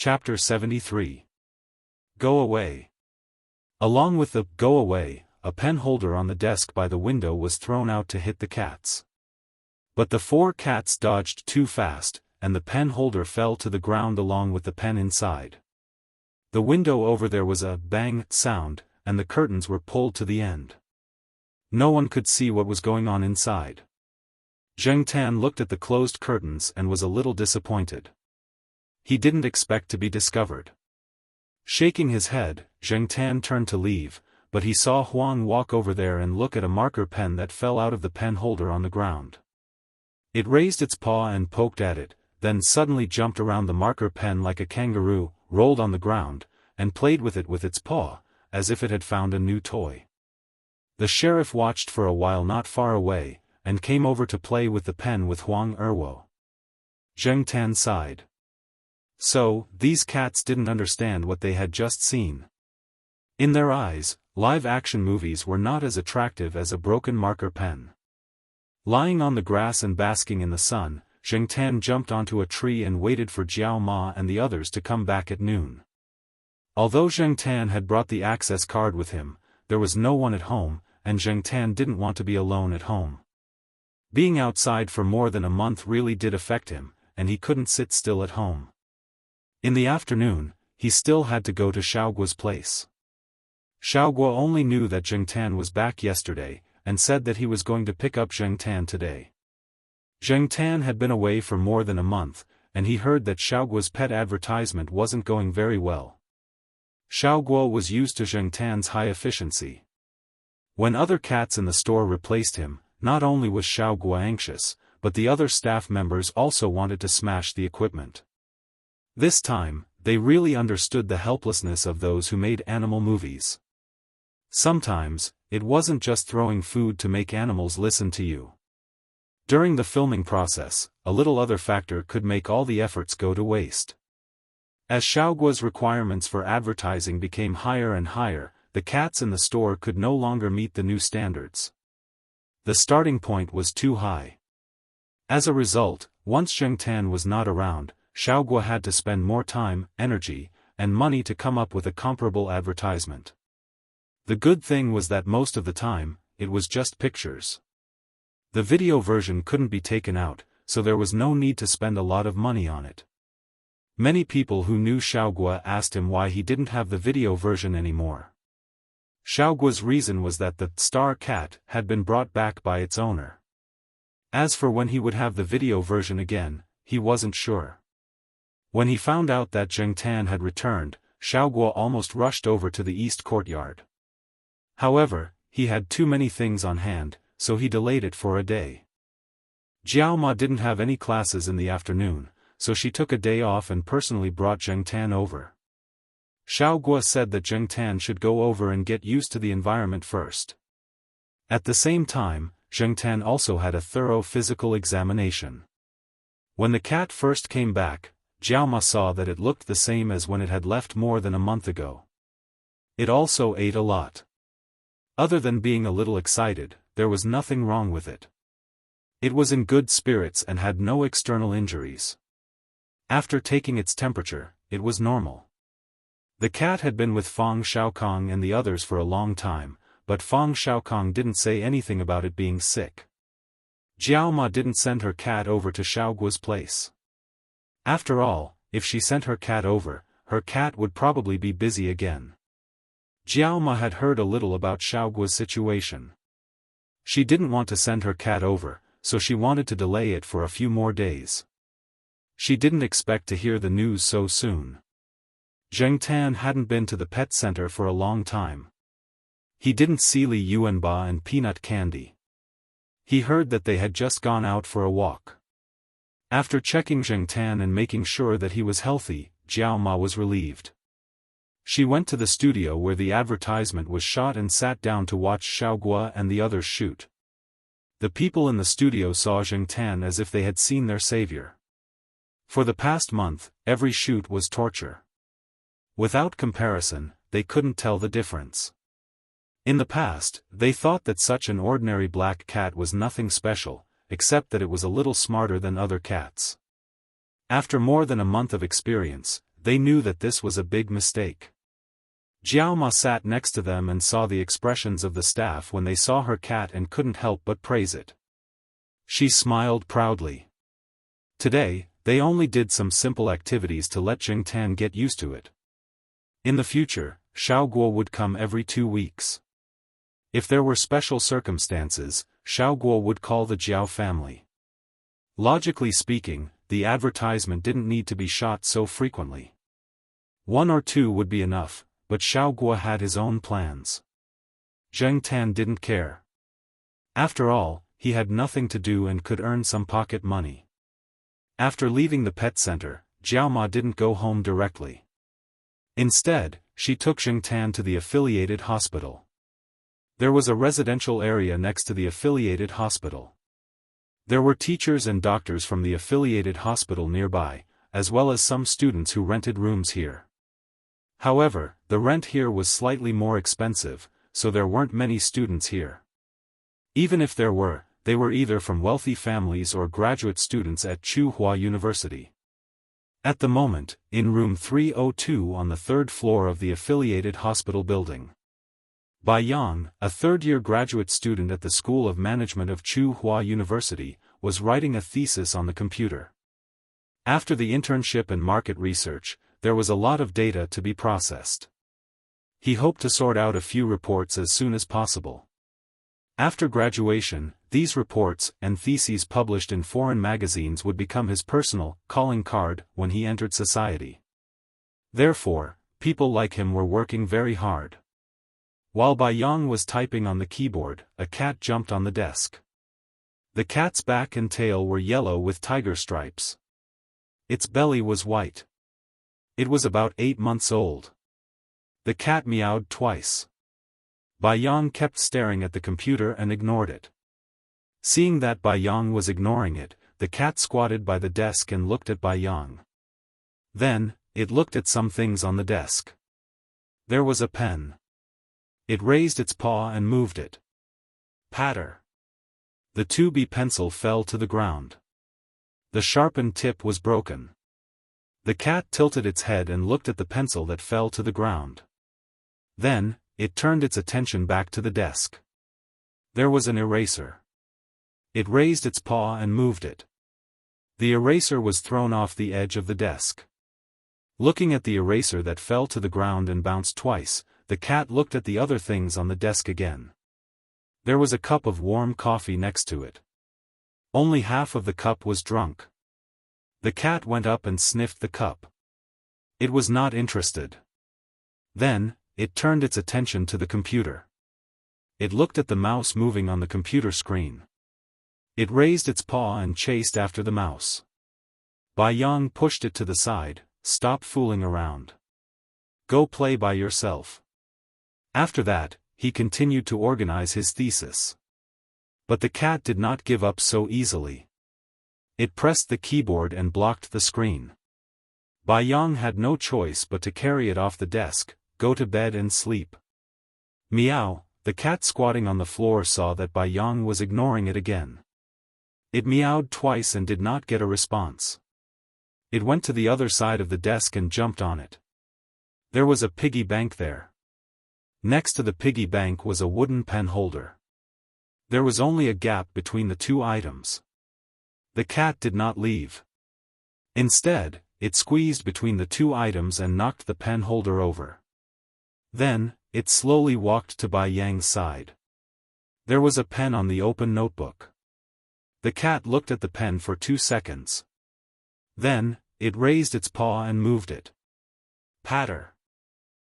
Chapter 73. Go away. Along with the "go away," a pen holder on the desk by the window was thrown out to hit the cats. But the 4 cats dodged too fast, and the pen holder fell to the ground along with the pen inside. The window over there was a bang sound, and the curtains were pulled to the end. No one could see what was going on inside. Zheng Tan looked at the closed curtains and was a little disappointed. He didn't expect to be discovered. Shaking his head, Zheng Tan turned to leave, but he saw Huang walk over there and look at a marker pen that fell out of the pen holder on the ground. It raised its paw and poked at it, then suddenly jumped around the marker pen like a kangaroo, rolled on the ground, and played with it with its paw, as if it had found a new toy. The sheriff watched for a while not far away, and came over to play with the pen with Huang Erwo. Zheng Tan sighed. So, these cats didn't understand what they had just seen. In their eyes, live-action movies were not as attractive as a broken marker pen. Lying on the grass and basking in the sun, Zheng Tan jumped onto a tree and waited for Jiao Ma and the others to come back at noon. Although Zheng Tan had brought the access card with him, there was no one at home, and Zheng Tan didn't want to be alone at home. Being outside for more than a month really did affect him, and he couldn't sit still at home. In the afternoon, he still had to go to Xiaoguo's place. Xiaoguo only knew that Zheng Tan was back yesterday, and said that he was going to pick up Zheng Tan today. Zheng Tan had been away for more than a month, and he heard that Xiaoguo's pet advertisement wasn't going very well. Xiaoguo was used to Zheng Tan's high efficiency. When other cats in the store replaced him, not only was Xiaoguo anxious, but the other staff members also wanted to smash the equipment. This time, they really understood the helplessness of those who made animal movies. Sometimes, it wasn't just throwing food to make animals listen to you. During the filming process, a little other factor could make all the efforts go to waste. As Xiaoguo's requirements for advertising became higher and higher, the cats in the store could no longer meet the new standards. The starting point was too high. As a result, once Zheng Tan was not around, Xiaoguo had to spend more time, energy, and money to come up with a comparable advertisement. The good thing was that most of the time, it was just pictures. The video version couldn't be taken out, so there was no need to spend a lot of money on it. Many people who knew Xiaoguo asked him why he didn't have the video version anymore. Xiaoguo's reason was that the star cat had been brought back by its owner. As for when he would have the video version again, he wasn't sure. When he found out that Zheng Tan had returned, Xiaoguo almost rushed over to the east courtyard. However, he had too many things on hand, so he delayed it for a day. Jiao Ma didn't have any classes in the afternoon, so she took a day off and personally brought Zheng Tan over. Xiaoguo said that Zheng Tan should go over and get used to the environment first. At the same time, Zheng Tan also had a thorough physical examination. When the cat first came back, Jiao Ma saw that it looked the same as when it had left more than a month ago. It also ate a lot. Other than being a little excited, there was nothing wrong with it. It was in good spirits and had no external injuries. After taking its temperature, it was normal. The cat had been with Fang Xiaokong and the others for a long time, but Fang Xiaokong didn't say anything about it being sick. Jiao Ma didn't send her cat over to Xiaoguo's place. After all, if she sent her cat over, her cat would probably be busy again. Jiao Ma had heard a little about Xiaoguo's situation. She didn't want to send her cat over, so she wanted to delay it for a few more days. She didn't expect to hear the news so soon. Zheng Tan hadn't been to the pet center for a long time. He didn't see Li Yuanba and Peanut Candy. He heard that they had just gone out for a walk. After checking Zheng Tan and making sure that he was healthy, Jiao Ma was relieved. She went to the studio where the advertisement was shot and sat down to watch Xiaoguo and the others shoot. The people in the studio saw Zheng Tan as if they had seen their savior. For the past month, every shoot was torture. Without comparison, they couldn't tell the difference. In the past, they thought that such an ordinary black cat was nothing special, except that it was a little smarter than other cats. After more than a month of experience, they knew that this was a big mistake. Jiao Ma sat next to them and saw the expressions of the staff when they saw her cat and couldn't help but praise it. She smiled proudly. Today, they only did some simple activities to let Jing Tan get used to it. In the future, Xiao Guo would come every 2 weeks. If there were special circumstances, Xiao Guo would call the Jiao family. Logically speaking, the advertisement didn't need to be shot so frequently. 1 or 2 would be enough, but Xiao Guo had his own plans. Jing Tan didn't care. After all, he had nothing to do and could earn some pocket money. After leaving the pet center, Jiao Ma didn't go home directly. Instead, she took Jing Tan to the affiliated hospital. There was a residential area next to the affiliated hospital. There were teachers and doctors from the affiliated hospital nearby, as well as some students who rented rooms here. However, the rent here was slightly more expensive, so there weren't many students here. Even if there were, they were either from wealthy families or graduate students at Tsinghua University. At the moment, in room 302 on the 3rd floor of the affiliated hospital building, Bai Yang, a third-year graduate student at the School of Management of Tsinghua University, was writing a thesis on the computer. After the internship and market research, there was a lot of data to be processed. He hoped to sort out a few reports as soon as possible. After graduation, these reports and theses published in foreign magazines would become his personal calling card when he entered society. Therefore, people like him were working very hard. While Bai Yang was typing on the keyboard, a cat jumped on the desk. The cat's back and tail were yellow with tiger stripes. Its belly was white. It was about 8 months old. The cat meowed twice. Bai Yang kept staring at the computer and ignored it. Seeing that Bai Yang was ignoring it, the cat squatted by the desk and looked at Bai Yang. Then, it looked at some things on the desk. There was a pen. It raised its paw and moved it. Patter. The 2B pencil fell to the ground. The sharpened tip was broken. The cat tilted its head and looked at the pencil that fell to the ground. Then, it turned its attention back to the desk. There was an eraser. It raised its paw and moved it. The eraser was thrown off the edge of the desk. Looking at the eraser that fell to the ground and bounced twice, the cat looked at the other things on the desk again. There was a cup of warm coffee next to it. Only half of the cup was drunk. The cat went up and sniffed the cup. It was not interested. Then, it turned its attention to the computer. It looked at the mouse moving on the computer screen. It raised its paw and chased after the mouse. Bai Yang pushed it to the side. Stop fooling around. Go play by yourself. After that, he continued to organize his thesis. But the cat did not give up so easily. It pressed the keyboard and blocked the screen. Bai Yang had no choice but to carry it off the desk, go to bed and sleep. Meow, the cat squatting on the floor saw that Bai Yang was ignoring it again. It meowed twice and did not get a response. It went to the other side of the desk and jumped on it. There was a piggy bank there. Next to the piggy bank was a wooden pen holder. There was only a gap between the 2 items. The cat did not leave. Instead, it squeezed between the 2 items and knocked the pen holder over. Then, it slowly walked to Bai Yang's side. There was a pen on the open notebook. The cat looked at the pen for 2 seconds. Then, it raised its paw and moved it. Patter.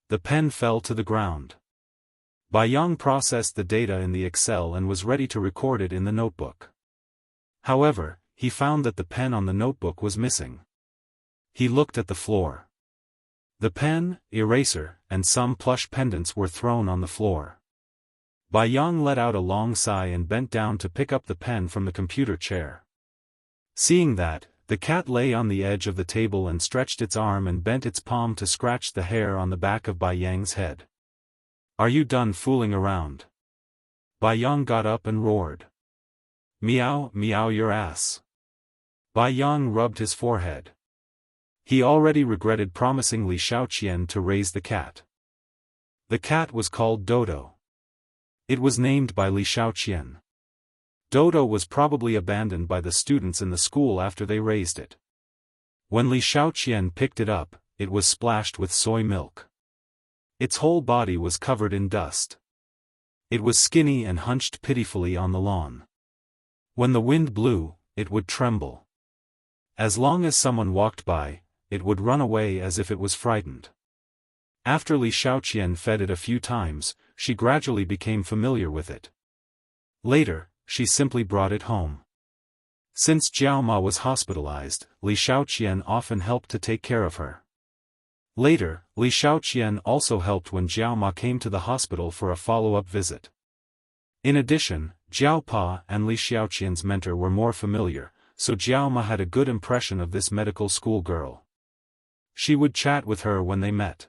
The pen fell to the ground. Bai Yang processed the data in the Excel and was ready to record it in the notebook. However, he found that the pen on the notebook was missing. He looked at the floor. The pen, eraser, and some plush pendants were thrown on the floor. Bai Yang let out a long sigh and bent down to pick up the pen from the computer chair. Seeing that, the cat lay on the edge of the table and stretched its arm and bent its palm to scratch the hair on the back of Bai Yang's head. Are you done fooling around? Bai Yang got up and roared. Meow, meow your ass. Bai Yang rubbed his forehead. He already regretted promising Li Xiaoqian to raise the cat. The cat was called Dodo. It was named by Li Xiaoqian. Dodo was probably abandoned by the students in the school after they raised it. When Li Xiaoqian picked it up, it was splashed with soy milk. Its whole body was covered in dust. It was skinny and hunched pitifully on the lawn. When the wind blew, it would tremble. As long as someone walked by, it would run away as if it was frightened. After Li Xiaoqian fed it a few times, she gradually became familiar with it. Later, she simply brought it home. Since Jiao was hospitalized, Li Xiaoqian often helped to take care of her. Later, Li Xiaoqian also helped when Jiao came to the hospital for a follow-up visit. In addition, Jiao Pa and Li Xiaoqian's mentor were more familiar, so Jiao had a good impression of this medical school girl. She would chat with her when they met.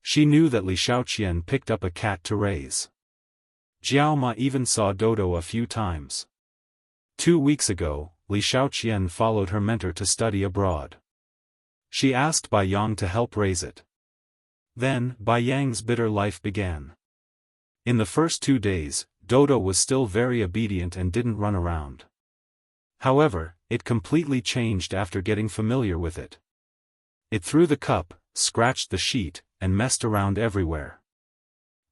She knew that Li Xiaoqian picked up a cat to raise. Jiao even saw Dodo a few times. 2 weeks ago, Li Xiaoqian followed her mentor to study abroad. She asked Bai Yang to help raise it. Then, Bai Yang's bitter life began. In the first 2 days, Dodo was still very obedient and didn't run around. However, it completely changed after getting familiar with it. It threw the cup, scratched the sheet, and messed around everywhere.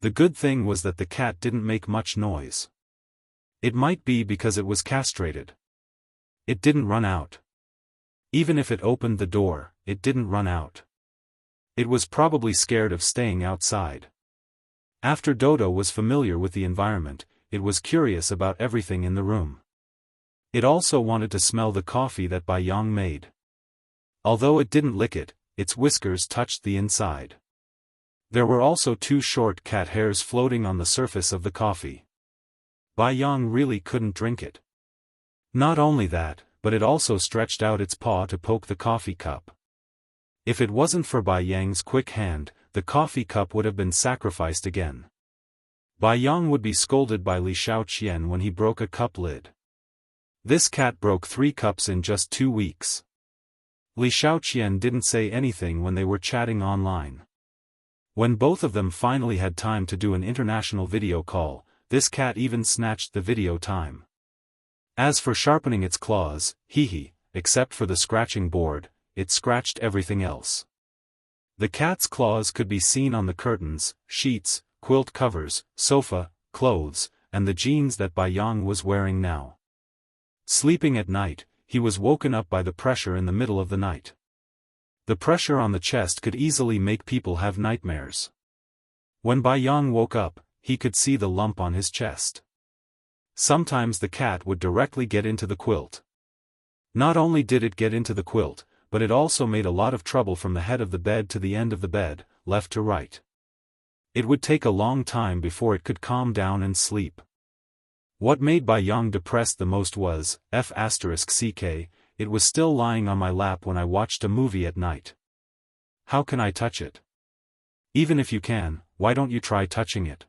The good thing was that the cat didn't make much noise. It might be because it was castrated. It didn't run out. Even if it opened the door, it didn't run out. It was probably scared of staying outside. After Dodo was familiar with the environment, it was curious about everything in the room. It also wanted to smell the coffee that Bai Yang made. Although it didn't lick it, its whiskers touched the inside. There were also 2 short cat hairs floating on the surface of the coffee. Bai Yang really couldn't drink it. Not only that, but it also stretched out its paw to poke the coffee cup. If it wasn't for Bai Yang's quick hand, the coffee cup would have been sacrificed again. Bai Yang would be scolded by Li Xiaoqian when he broke a cup lid. This cat broke 3 cups in just 2 weeks. Li Xiaoqian didn't say anything when they were chatting online. When both of them finally had time to do an international video call, this cat even snatched the video time. As for sharpening its claws, except for the scratching board, it scratched everything else. The cat's claws could be seen on the curtains, sheets, quilt covers, sofa, clothes, and the jeans that Bai Yang was wearing now. Sleeping at night, he was woken up by the pressure in the middle of the night. The pressure on the chest could easily make people have nightmares. When Bai Yang woke up, he could see the lump on his chest. Sometimes the cat would directly get into the quilt. Not only did it get into the quilt, but it also made a lot of trouble from the head of the bed to the end of the bed, left to right. It would take a long time before it could calm down and sleep. What made Bai Yang depressed the most was, it was still lying on my lap when I watched a movie at night. How can I touch it? Even if you can, why don't you try touching it?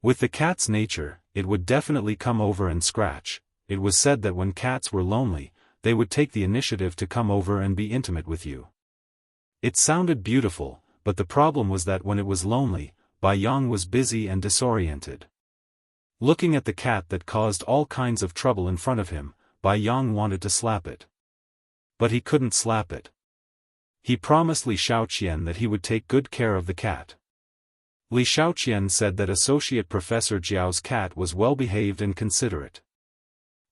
With the cat's nature, it would definitely come over and scratch. It was said that when cats were lonely, they would take the initiative to come over and be intimate with you. It sounded beautiful, but the problem was that when it was lonely, Bai Yang was busy and disoriented. Looking at the cat that caused all kinds of trouble in front of him, Bai Yang wanted to slap it. But he couldn't slap it. He promised Li Xiaoqian that he would take good care of the cat. Li Xiaoqian said that Associate Professor Jiao's cat was well-behaved and considerate.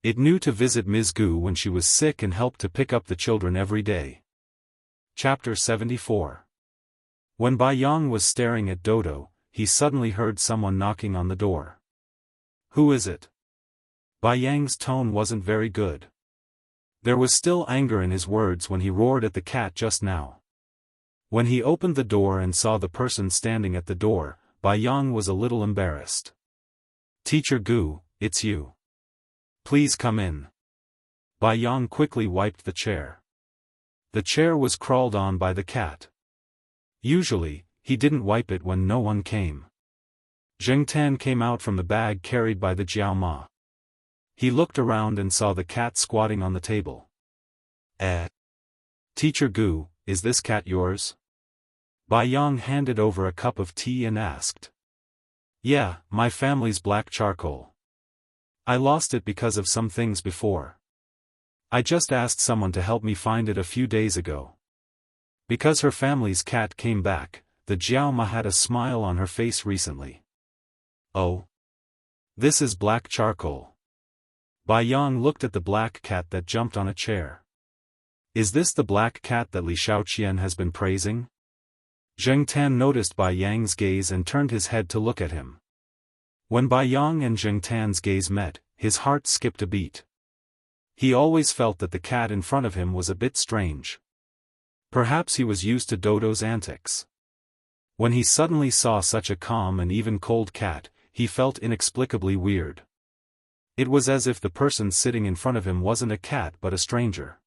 It knew to visit Ms. Gu when she was sick and helped to pick up the children every day. Chapter 74. When Bai Yang was staring at Dodo, he suddenly heard someone knocking on the door. Who is it? Bai Yang's tone wasn't very good. There was still anger in his words when he roared at the cat just now. When he opened the door and saw the person standing at the door, Bai Yang was a little embarrassed. Teacher Gu, it's you. Please come in. Bai Yang quickly wiped the chair. The chair was crawled on by the cat. Usually, he didn't wipe it when no one came. Zheng Tan came out from the bag carried by the Jiao. He looked around and saw the cat squatting on the table. Teacher Gu, is this cat yours? Bai Yang handed over a cup of tea and asked. Yeah, my family's black charcoal. I lost it because of some things before. I just asked someone to help me find it a few days ago. Because her family's cat came back, the Jiao Ma had a smile on her face recently. Oh. This is black charcoal. Bai Yang looked at the black cat that jumped on a chair. Is this the black cat that Li Shaoqian has been praising? Zheng Tan noticed Bai Yang's gaze and turned his head to look at him. When Bai Yang and Zheng Tan's gaze met, his heart skipped a beat. He always felt that the cat in front of him was a bit strange. Perhaps he was used to Dodo's antics. When he suddenly saw such a calm and even cold cat, he felt inexplicably weird. It was as if the person sitting in front of him wasn't a cat but a stranger.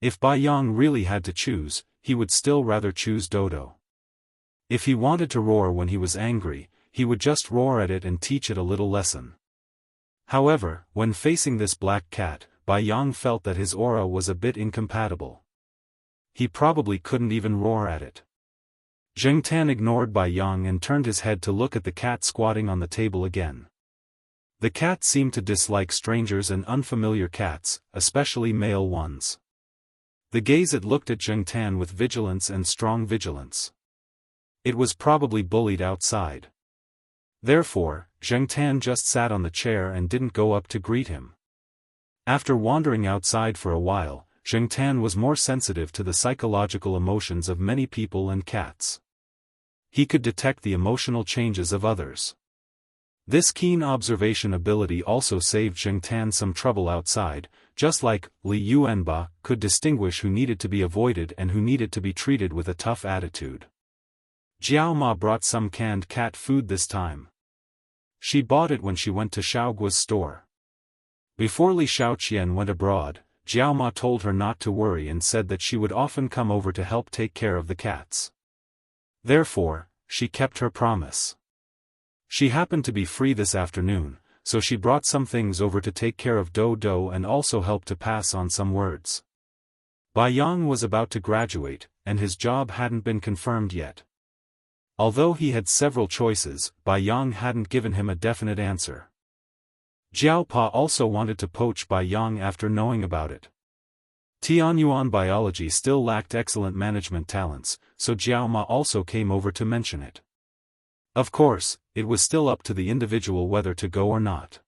If Bai Yang really had to choose, he would still rather choose Dodo. If he wanted to roar when he was angry, he would just roar at it and teach it a little lesson. However, when facing this black cat, Bai Yang felt that his aura was a bit incompatible. He probably couldn't even roar at it. Zheng Tan ignored Bai Yang and turned his head to look at the cat squatting on the table again. The cat seemed to dislike strangers and unfamiliar cats, especially male ones. The gaze it looked at Zheng Tan with vigilance and strong vigilance. It was probably bullied outside. Therefore, Zheng Tan just sat on the chair and didn't go up to greet him. After wandering outside for a while, Zheng Tan was more sensitive to the psychological emotions of many people and cats. He could detect the emotional changes of others. This keen observation ability also saved Zheng Tan some trouble outside, just like Li Yuanba could distinguish who needed to be avoided and who needed to be treated with a tough attitude. Jiao Ma brought some canned cat food this time. She bought it when she went to Xiaoguo's store. Before Li Shaoqian went abroad, Jiao Ma told her not to worry and said that she would often come over to help take care of the cats. Therefore, she kept her promise. She happened to be free this afternoon, so she brought some things over to take care of Dodo and also helped to pass on some words. Bai Yang was about to graduate, and his job hadn't been confirmed yet. Although he had several choices, Bai Yang hadn't given him a definite answer. Jiao Pa also wanted to poach Bai Yang after knowing about it. Tianyuan biology still lacked excellent management talents, so Jiao Ma also came over to mention it. Of course, it was still up to the individual whether to go or not.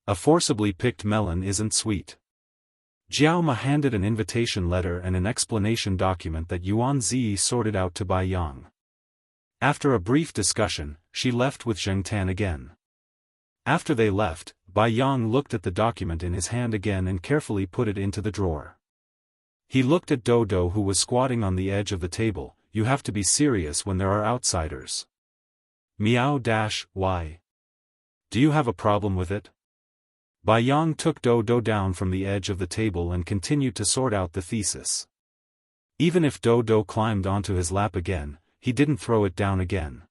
A forcibly picked melon isn't sweet. Jiao Ma handed an invitation letter and an explanation document that Yuan Zi sorted out to Bai Yang. After a brief discussion, she left with Zheng Tan again. After they left, Bai Yang looked at the document in his hand again and carefully put it into the drawer. He looked at Dodo who was squatting on the edge of the table. You have to be serious when there are outsiders. Meow-why? Do you have a problem with it? Bai Yang took Dodo down from the edge of the table and continued to sort out the thesis. Even if Dodo climbed onto his lap again, he didn't throw it down again.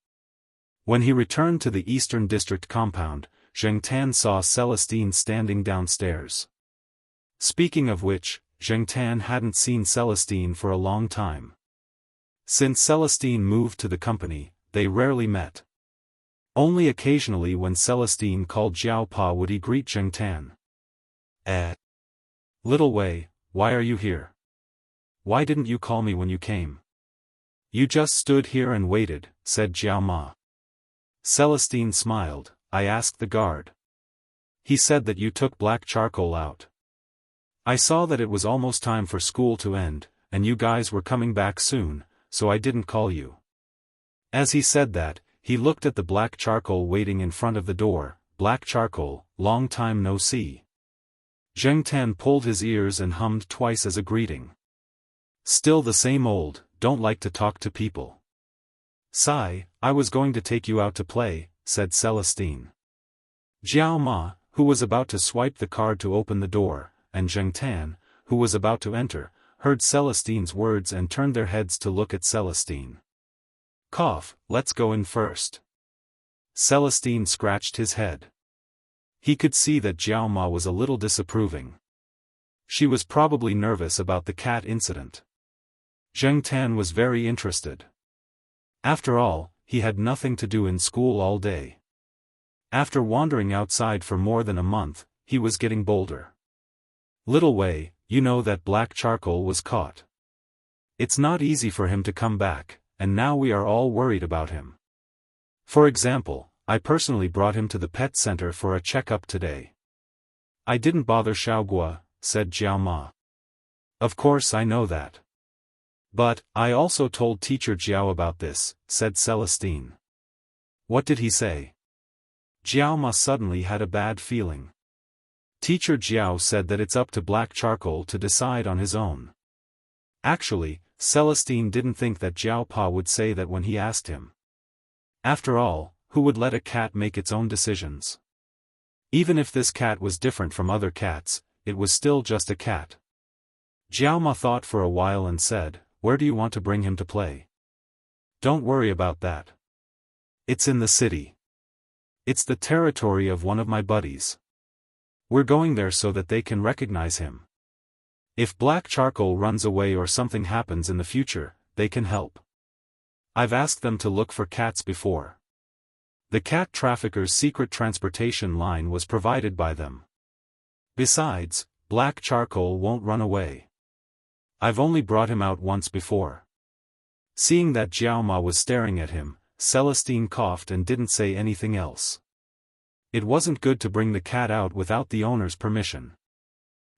When he returned to the Eastern District compound, Zheng Tan saw Celestine standing downstairs. Speaking of which, Zheng Tan hadn't seen Celestine for a long time. Since Celestine moved to the company, they rarely met. Only occasionally when Celestine called Jiao Pa would he greet Zheng Tan. Little Wei, why are you here? Why didn't you call me when you came? You just stood here and waited, said Jiao Ma. Celestine smiled. I asked the guard. He said that you took black charcoal out. I saw that it was almost time for school to end, and you guys were coming back soon, so I didn't call you. As he said that, he looked at the black charcoal waiting in front of the door. Black charcoal, long time no see. Zheng Tan pulled his ears and hummed twice as a greeting. Still the same old, don't like to talk to people. Sigh, I was going to take you out to play, said Celestine. Jiao Ma, who was about to swipe the card to open the door, and Zheng Tan, who was about to enter, heard Celestine's words and turned their heads to look at Celestine. Cough, let's go in first. Celestine scratched his head. He could see that Jiao Ma was a little disapproving. She was probably nervous about the cat incident. Zheng Tan was very interested. After all, he had nothing to do in school all day. After wandering outside for more than a month, he was getting bolder. Little Wei, you know that black charcoal was caught. It's not easy for him to come back, and now we are all worried about him. For example, I personally brought him to the pet center for a checkup today. I didn't bother Xiaoguo, said Jiao Ma. Of course I know that. But, I also told teacher Jiao about this, said Celestine. What did he say? Jiao Ma suddenly had a bad feeling. Teacher Jiao said that it's up to Black Charcoal to decide on his own. Actually, Celestine didn't think that Jiao Pa would say that when he asked him. After all, who would let a cat make its own decisions? Even if this cat was different from other cats, it was still just a cat. Jiao Ma thought for a while and said, "Where do you want to bring him to play?" "Don't worry about that. It's in the city. It's the territory of one of my buddies. We're going there so that they can recognize him. If Black Charcoal runs away or something happens in the future, they can help. I've asked them to look for cats before. The cat trafficker's secret transportation line was provided by them. Besides, Black Charcoal won't run away. I've only brought him out once before." Seeing that Jiao Ma was staring at him, Celestine coughed and didn't say anything else. It wasn't good to bring the cat out without the owner's permission.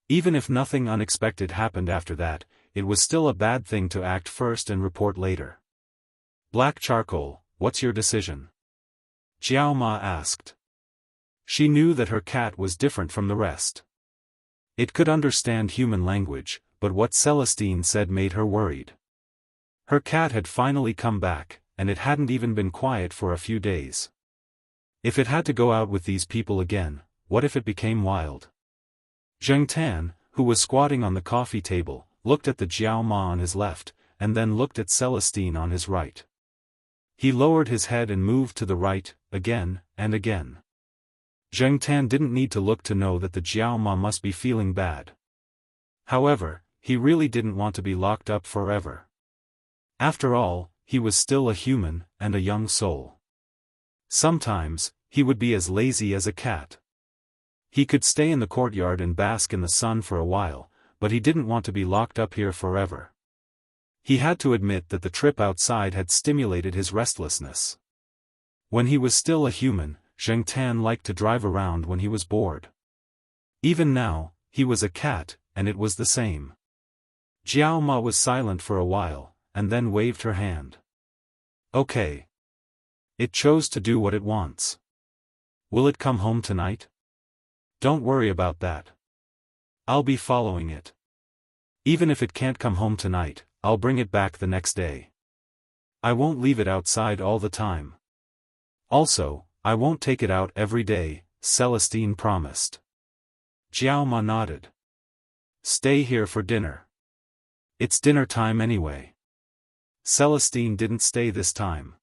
Even if nothing unexpected happened after that, it was still a bad thing to act first and report later. "Black Charcoal, what's your decision?" Jiao Ma asked. She knew that her cat was different from the rest. It could understand human language, but what Celestine said made her worried. Her cat had finally come back, and it hadn't even been quiet for a few days. If it had to go out with these people again, what if it became wild? Zheng Tan, who was squatting on the coffee table, looked at the Jiao Ma on his left, and then looked at Celestine on his right. He lowered his head and moved to the right, again, and again. Zheng Tan didn't need to look to know that the Jiao Ma must be feeling bad. However, he really didn't want to be locked up forever. After all, he was still a human, and a young soul. Sometimes, he would be as lazy as a cat. He could stay in the courtyard and bask in the sun for a while, but he didn't want to be locked up here forever. He had to admit that the trip outside had stimulated his restlessness. When he was still a human, Zheng Tan liked to drive around when he was bored. Even now, he was a cat, and it was the same. Jiao Ma was silent for a while, and then waved her hand. "Okay. It chose to do what it wants. Will it come home tonight?" "Don't worry about that. I'll be following it. Even if it can't come home tonight, I'll bring it back the next day. I won't leave it outside all the time. Also, I won't take it out every day," Celestine promised. Jiao Ma nodded. "Stay here for dinner. It's dinner time anyway." Celestine didn't stay this time.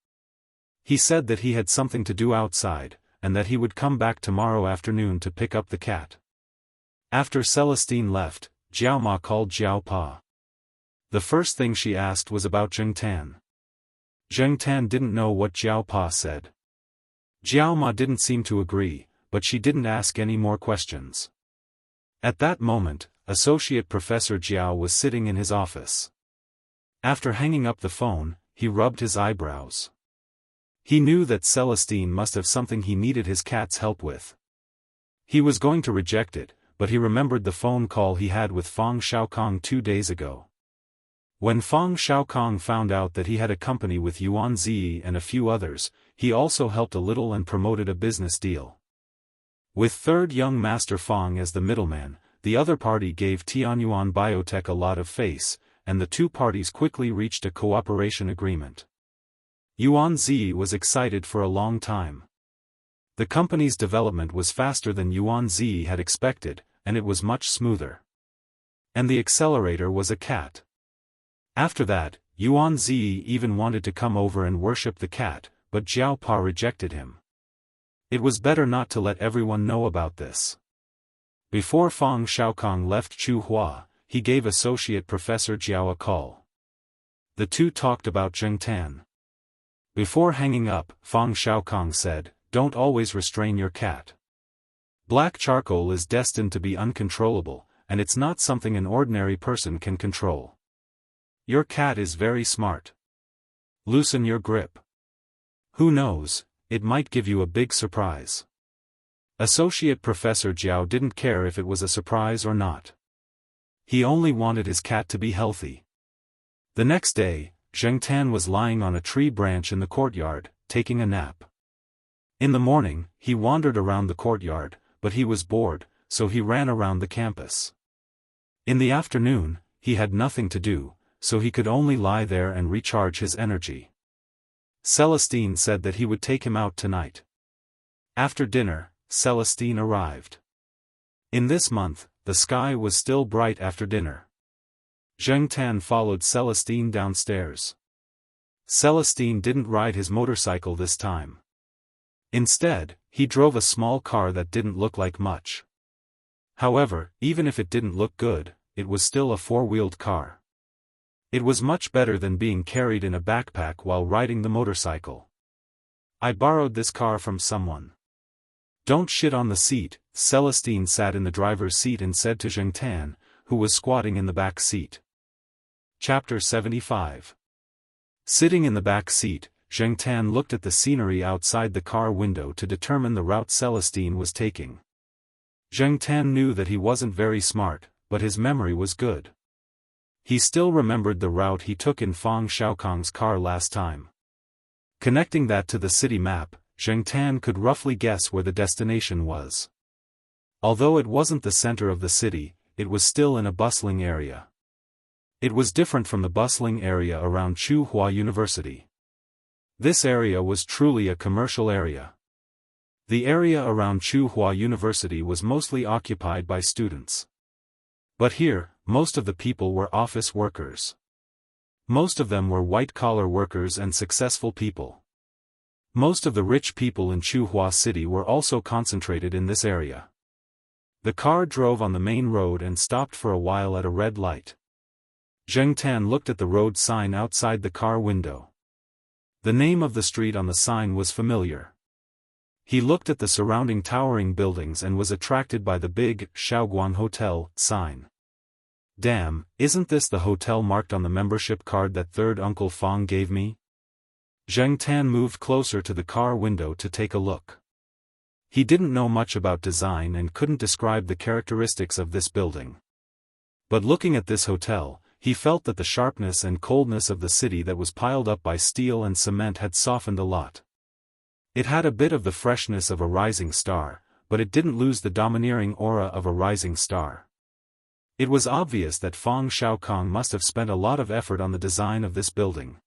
He said that he had something to do outside, and that he would come back tomorrow afternoon to pick up the cat. After Celestine left, Jiao Ma called Jiao Pa. The first thing she asked was about Zheng Tan. Zheng Tan didn't know what Jiao Pa said. Jiao Ma didn't seem to agree, but she didn't ask any more questions. At that moment, Associate Professor Jiao was sitting in his office. After hanging up the phone, he rubbed his eyebrows. He knew that Celestine must have something he needed his cat's help with. He was going to reject it, but he remembered the phone call he had with Fang Xiaokong 2 days ago. When Fang Xiaokong found out that he had a company with Yuan Zi and a few others, he also helped a little and promoted a business deal. With third young master Fang as the middleman, the other party gave Tianyuan Biotech a lot of face, and the two parties quickly reached a cooperation agreement. Yuan Zi was excited for a long time. The company's development was faster than Yuan Zi had expected, and it was much smoother. And the accelerator was a cat. After that, Yuan Zi even wanted to come over and worship the cat, but Jiao Pa rejected him. It was better not to let everyone know about this. Before Fang Xiaokong left Chuhua, he gave Associate Professor Jiao a call. The two talked about Zhengtan. Before hanging up, Fang Xiaokong said, "Don't always restrain your cat. Black charcoal is destined to be uncontrollable, and it's not something an ordinary person can control. Your cat is very smart. Loosen your grip. Who knows, it might give you a big surprise." Associate Professor Jiao didn't care if it was a surprise or not. He only wanted his cat to be healthy. The next day, Zhengtan was lying on a tree branch in the courtyard, taking a nap. In the morning, he wandered around the courtyard, but he was bored, so he ran around the campus. In the afternoon, he had nothing to do, so he could only lie there and recharge his energy. Celestine said that he would take him out tonight. After dinner, Celestine arrived. In this month, the sky was still bright after dinner. Zhengtan followed Celestine downstairs. Celestine didn't ride his motorcycle this time. Instead, he drove a small car that didn't look like much. However, even if it didn't look good, it was still a four-wheeled car. It was much better than being carried in a backpack while riding the motorcycle. "I borrowed this car from someone." "Don't shit on the seat." Celestine sat in the driver's seat and said to Zhengtan, who was squatting in the back seat. Chapter 75. Sitting in the back seat, Zhengtan looked at the scenery outside the car window to determine the route Celestine was taking. Zhengtan knew that he wasn't very smart, but his memory was good. He still remembered the route he took in Fang Xiaokong's car last time. Connecting that to the city map, Zhengtan could roughly guess where the destination was. Although it wasn't the center of the city, it was still in a bustling area. It was different from the bustling area around Chuhua University. This area was truly a commercial area. The area around Chuhua University was mostly occupied by students. But here, most of the people were office workers. Most of them were white-collar workers and successful people. Most of the rich people in Chuhua City were also concentrated in this area. The car drove on the main road and stopped for a while at a red light. Zhengtan looked at the road sign outside the car window. The name of the street on the sign was familiar. He looked at the surrounding towering buildings and was attracted by the big Shaoguang Hotel sign. Damn, isn't this the hotel marked on the membership card that third Uncle Fang gave me? Zhengtan moved closer to the car window to take a look. He didn't know much about design and couldn't describe the characteristics of this building. But looking at this hotel, he felt that the sharpness and coldness of the city that was piled up by steel and cement had softened a lot. It had a bit of the freshness of a rising star, but it didn't lose the domineering aura of a rising star. It was obvious that Fang Xiaokong must have spent a lot of effort on the design of this building.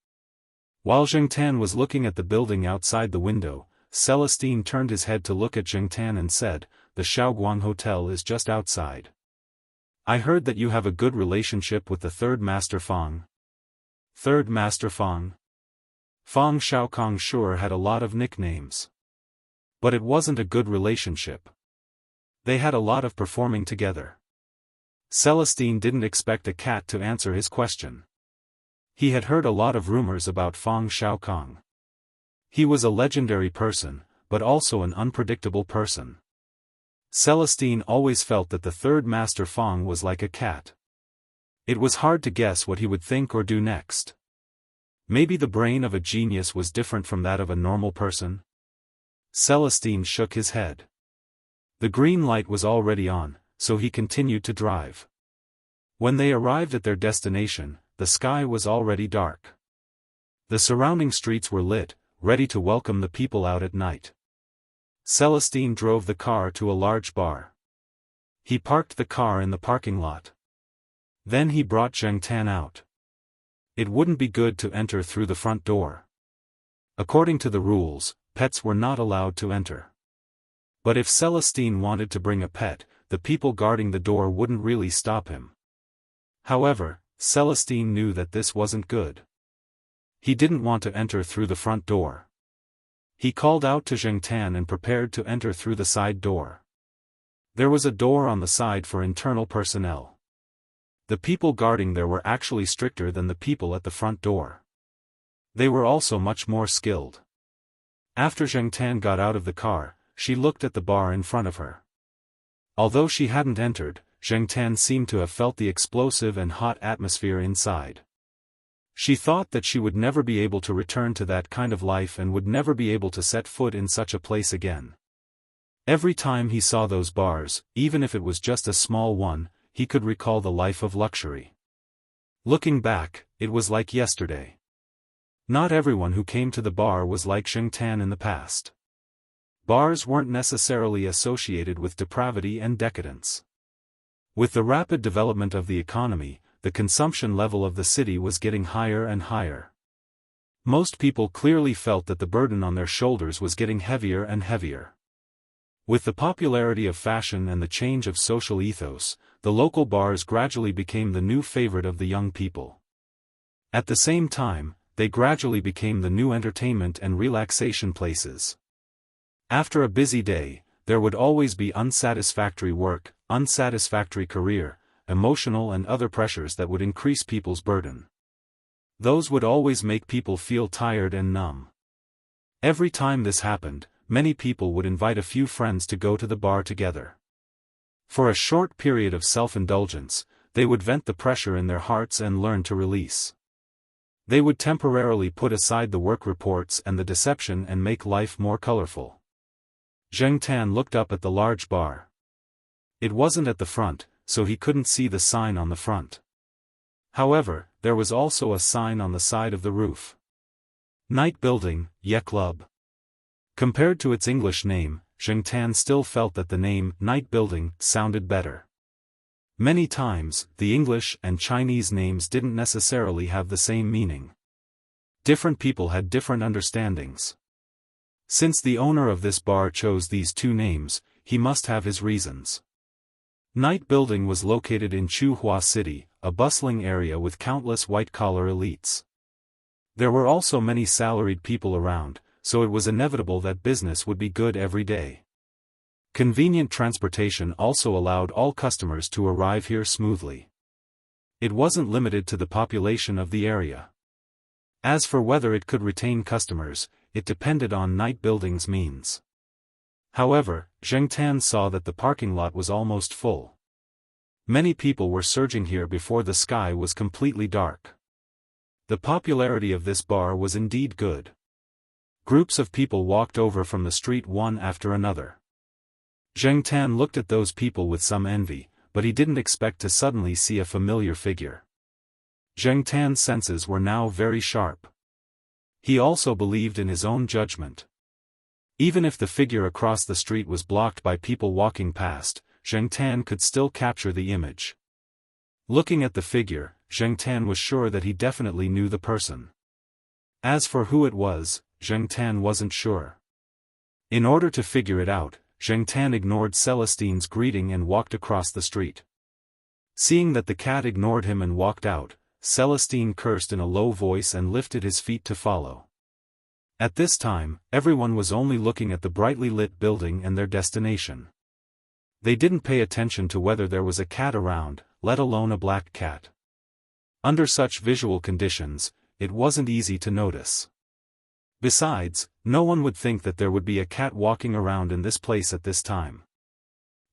While Zhengtan was looking at the building outside the window, Celestine turned his head to look at Zhengtan and said, "The Shaoguang Hotel is just outside. I heard that you have a good relationship with the third Master Fang." Third Master Fang? Fang Xiaokong sure had a lot of nicknames. But it wasn't a good relationship. They had a lot of performing together. Celestine didn't expect a cat to answer his question. He had heard a lot of rumors about Fang Xiaokong. He was a legendary person, but also an unpredictable person. Celestine always felt that the third Master Fang was like a cat. It was hard to guess what he would think or do next. Maybe the brain of a genius was different from that of a normal person? Celestine shook his head. The green light was already on, so he continued to drive. When they arrived at their destination, the sky was already dark. The surrounding streets were lit, ready to welcome the people out at night. Celestine drove the car to a large bar. He parked the car in the parking lot. Then he brought Zhengtan out. It wouldn't be good to enter through the front door. According to the rules, pets were not allowed to enter. But if Celestine wanted to bring a pet, the people guarding the door wouldn't really stop him. However, Celestine knew that this wasn't good. He didn't want to enter through the front door. He called out to Zhengtan and prepared to enter through the side door. There was a door on the side for internal personnel. The people guarding there were actually stricter than the people at the front door. They were also much more skilled. After Zheng Tan got out of the car, she looked at the bar in front of her. Although she hadn't entered, Zheng Tan seemed to have felt the explosive and hot atmosphere inside. She thought that she would never be able to return to that kind of life and would never be able to set foot in such a place again. Every time he saw those bars, even if it was just a small one, he could recall the life of luxury. Looking back, it was like yesterday. Not everyone who came to the bar was like Zheng Tan in the past. Bars weren't necessarily associated with depravity and decadence. With the rapid development of the economy, the consumption level of the city was getting higher and higher. Most people clearly felt that the burden on their shoulders was getting heavier and heavier. With the popularity of fashion and the change of social ethos, the local bars gradually became the new favorite of the young people. At the same time, they gradually became the new entertainment and relaxation places. After a busy day, there would always be unsatisfactory work, unsatisfactory career, emotional and other pressures that would increase people's burden. Those would always make people feel tired and numb. Every time this happened, many people would invite a few friends to go to the bar together. For a short period of self-indulgence, they would vent the pressure in their hearts and learn to release. They would temporarily put aside the work reports and the deception and make life more colorful. Zheng Tan looked up at the large bar. It wasn't at the front, so he couldn't see the sign on the front. However, there was also a sign on the side of the roof. Night Building, Ye Club. Compared to its English name, Zheng Tan still felt that the name Night Building sounded better. Many times, the English and Chinese names didn't necessarily have the same meaning. Different people had different understandings. Since the owner of this bar chose these two names, he must have his reasons. Night Building was located in Chuhua City, a bustling area with countless white-collar elites. There were also many salaried people around, so it was inevitable that business would be good every day. Convenient transportation also allowed all customers to arrive here smoothly. It wasn't limited to the population of the area. As for whether it could retain customers, it depended on Night Building's means. However, Zheng Tan saw that the parking lot was almost full. Many people were surging here before the sky was completely dark. The popularity of this bar was indeed good. Groups of people walked over from the street one after another. Zheng Tan looked at those people with some envy, but he didn't expect to suddenly see a familiar figure. Zheng Tan's senses were now very sharp. He also believed in his own judgment. Even if the figure across the street was blocked by people walking past, Zheng Tan could still capture the image. Looking at the figure, Zheng Tan was sure that he definitely knew the person. As for who it was, Zheng Tan wasn't sure. In order to figure it out, Zheng Tan ignored Celestine's greeting and walked across the street. Seeing that the cat ignored him and walked out, Celestine cursed in a low voice and lifted his feet to follow. At this time, everyone was only looking at the brightly lit building and their destination. They didn't pay attention to whether there was a cat around, let alone a black cat. Under such visual conditions, it wasn't easy to notice. Besides, no one would think that there would be a cat walking around in this place at this time.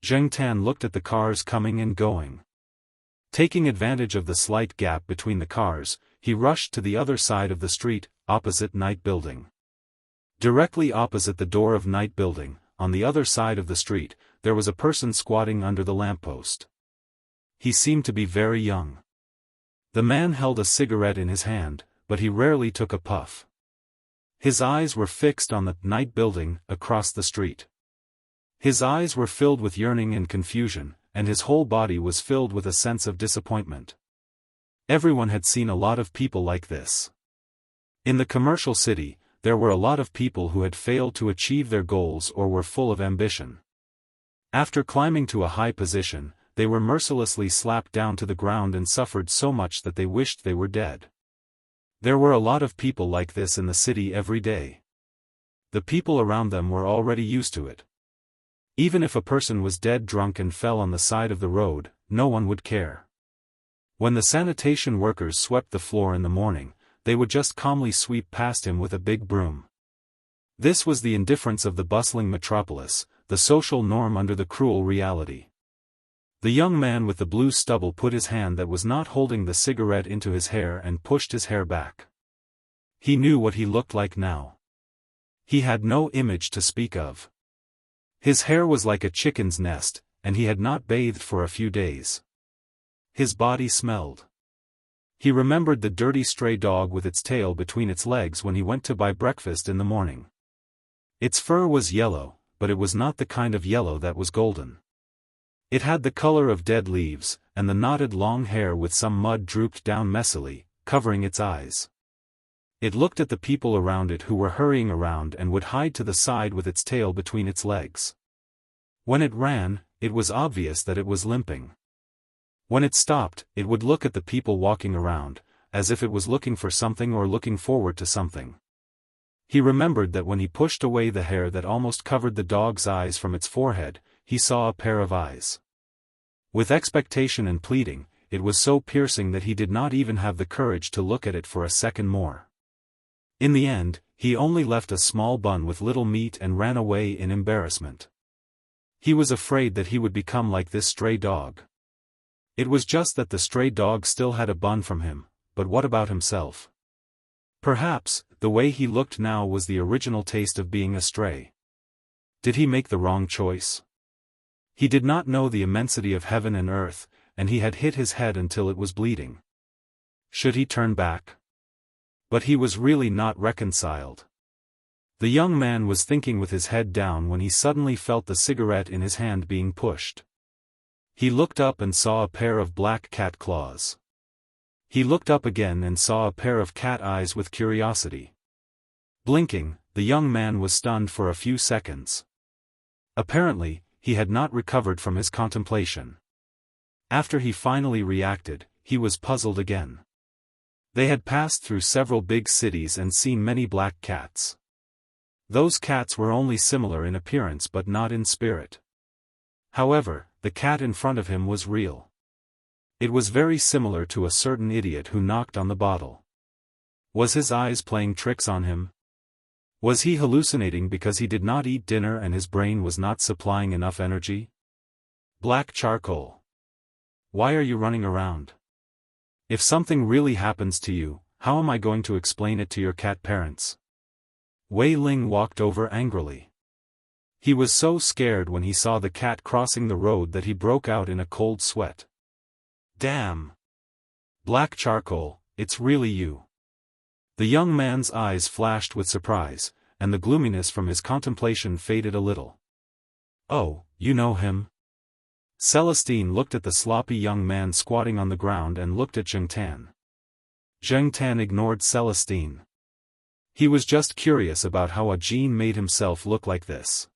Zheng Tan looked at the cars coming and going. Taking advantage of the slight gap between the cars, he rushed to the other side of the street, opposite Night Building. Directly opposite the door of Night Building, on the other side of the street, there was a person squatting under the lamppost. He seemed to be very young. The man held a cigarette in his hand, but he rarely took a puff. His eyes were fixed on the Night Building across the street. His eyes were filled with yearning and confusion, and his whole body was filled with a sense of disappointment. Everyone had seen a lot of people like this. In the commercial city, there were a lot of people who had failed to achieve their goals or were full of ambition. After climbing to a high position, they were mercilessly slapped down to the ground and suffered so much that they wished they were dead. There were a lot of people like this in the city every day. The people around them were already used to it. Even if a person was dead drunk and fell on the side of the road, no one would care. When the sanitation workers swept the floor in the morning, they would just calmly sweep past him with a big broom. This was the indifference of the bustling metropolis, the social norm under the cruel reality. The young man with the blue stubble put his hand that was not holding the cigarette into his hair and pushed his hair back. He knew what he looked like now. He had no image to speak of. His hair was like a chicken's nest, and he had not bathed for a few days. His body smelled. He remembered the dirty stray dog with its tail between its legs when he went to buy breakfast in the morning. Its fur was yellow, but it was not the kind of yellow that was golden. It had the color of dead leaves, and the knotted long hair with some mud drooped down messily, covering its eyes. It looked at the people around it who were hurrying around and would hide to the side with its tail between its legs. When it ran, it was obvious that it was limping. When it stopped, it would look at the people walking around, as if it was looking for something or looking forward to something. He remembered that when he pushed away the hair that almost covered the dog's eyes from its forehead, he saw a pair of eyes. With expectation and pleading, it was so piercing that he did not even have the courage to look at it for a second more. In the end, he only left a small bun with little meat and ran away in embarrassment. He was afraid that he would become like this stray dog. It was just that the stray dog still had a bun from him, but what about himself? Perhaps, the way he looked now was the original taste of being a stray. Did he make the wrong choice? He did not know the immensity of heaven and earth, and he had hit his head until it was bleeding. Should he turn back? But he was really not reconciled. The young man was thinking with his head down when he suddenly felt the cigarette in his hand being pushed. He looked up and saw a pair of black cat claws. He looked up again and saw a pair of cat eyes with curiosity. Blinking, the young man was stunned for a few seconds. Apparently, he had not recovered from his contemplation. After he finally reacted, he was puzzled again. They had passed through several big cities and seen many black cats. Those cats were only similar in appearance but not in spirit. However, the cat in front of him was real. It was very similar to a certain idiot who knocked on the bottle. Was his eyes playing tricks on him? Was he hallucinating because he did not eat dinner and his brain was not supplying enough energy? Black charcoal. Why are you running around? If something really happens to you, how am I going to explain it to your cat parents? Wei Ling walked over angrily. He was so scared when he saw the cat crossing the road that he broke out in a cold sweat. Damn! Black charcoal, it's really you. The young man's eyes flashed with surprise, and the gloominess from his contemplation faded a little. Oh, you know him? Celestine looked at the sloppy young man squatting on the ground and looked at Zheng Tan. Zheng Tan ignored Celestine. He was just curious about how a Jin made himself look like this.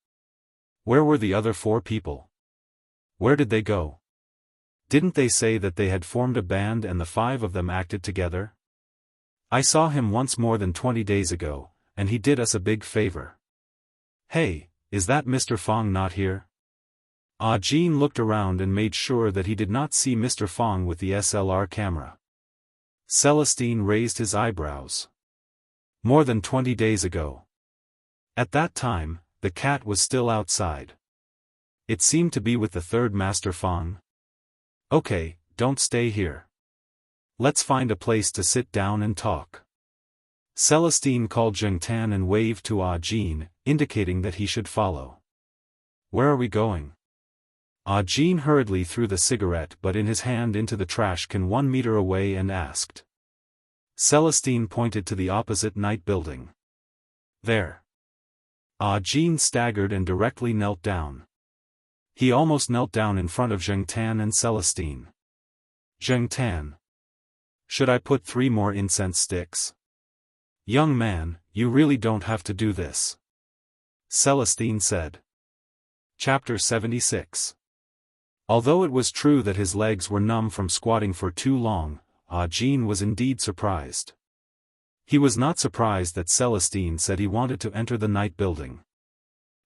Where were the other 4 people? Where did they go? Didn't they say that they had formed a band and the 5 of them acted together? I saw him once more than 20 days ago, and he did us a big favor. Hey, is that Mr. Fong not here? Ah Jin looked around and made sure that he did not see Mr. Fong with the SLR camera. Celestine raised his eyebrows. More than 20 days ago. At that time, the cat was still outside. It seemed to be with the 3rd Master Fong. Okay, don't stay here. Let's find a place to sit down and talk. Celestine called Zheng Tan and waved to Ah Jin, indicating that he should follow. Where are we going? Ah Jin hurriedly threw the cigarette butt in his hand into the trash can 1 meter away and asked. Celestine pointed to the opposite night building. There. Ah Jin staggered and directly knelt down. He almost knelt down in front of Zheng Tan and Celestine. Zheng Tan. Should I put 3 more incense sticks? Young man, you really don't have to do this. Celestine said. Chapter 76. Although it was true that his legs were numb from squatting for too long, Ah Jin was indeed surprised. He was not surprised that Celestine said he wanted to enter the night building.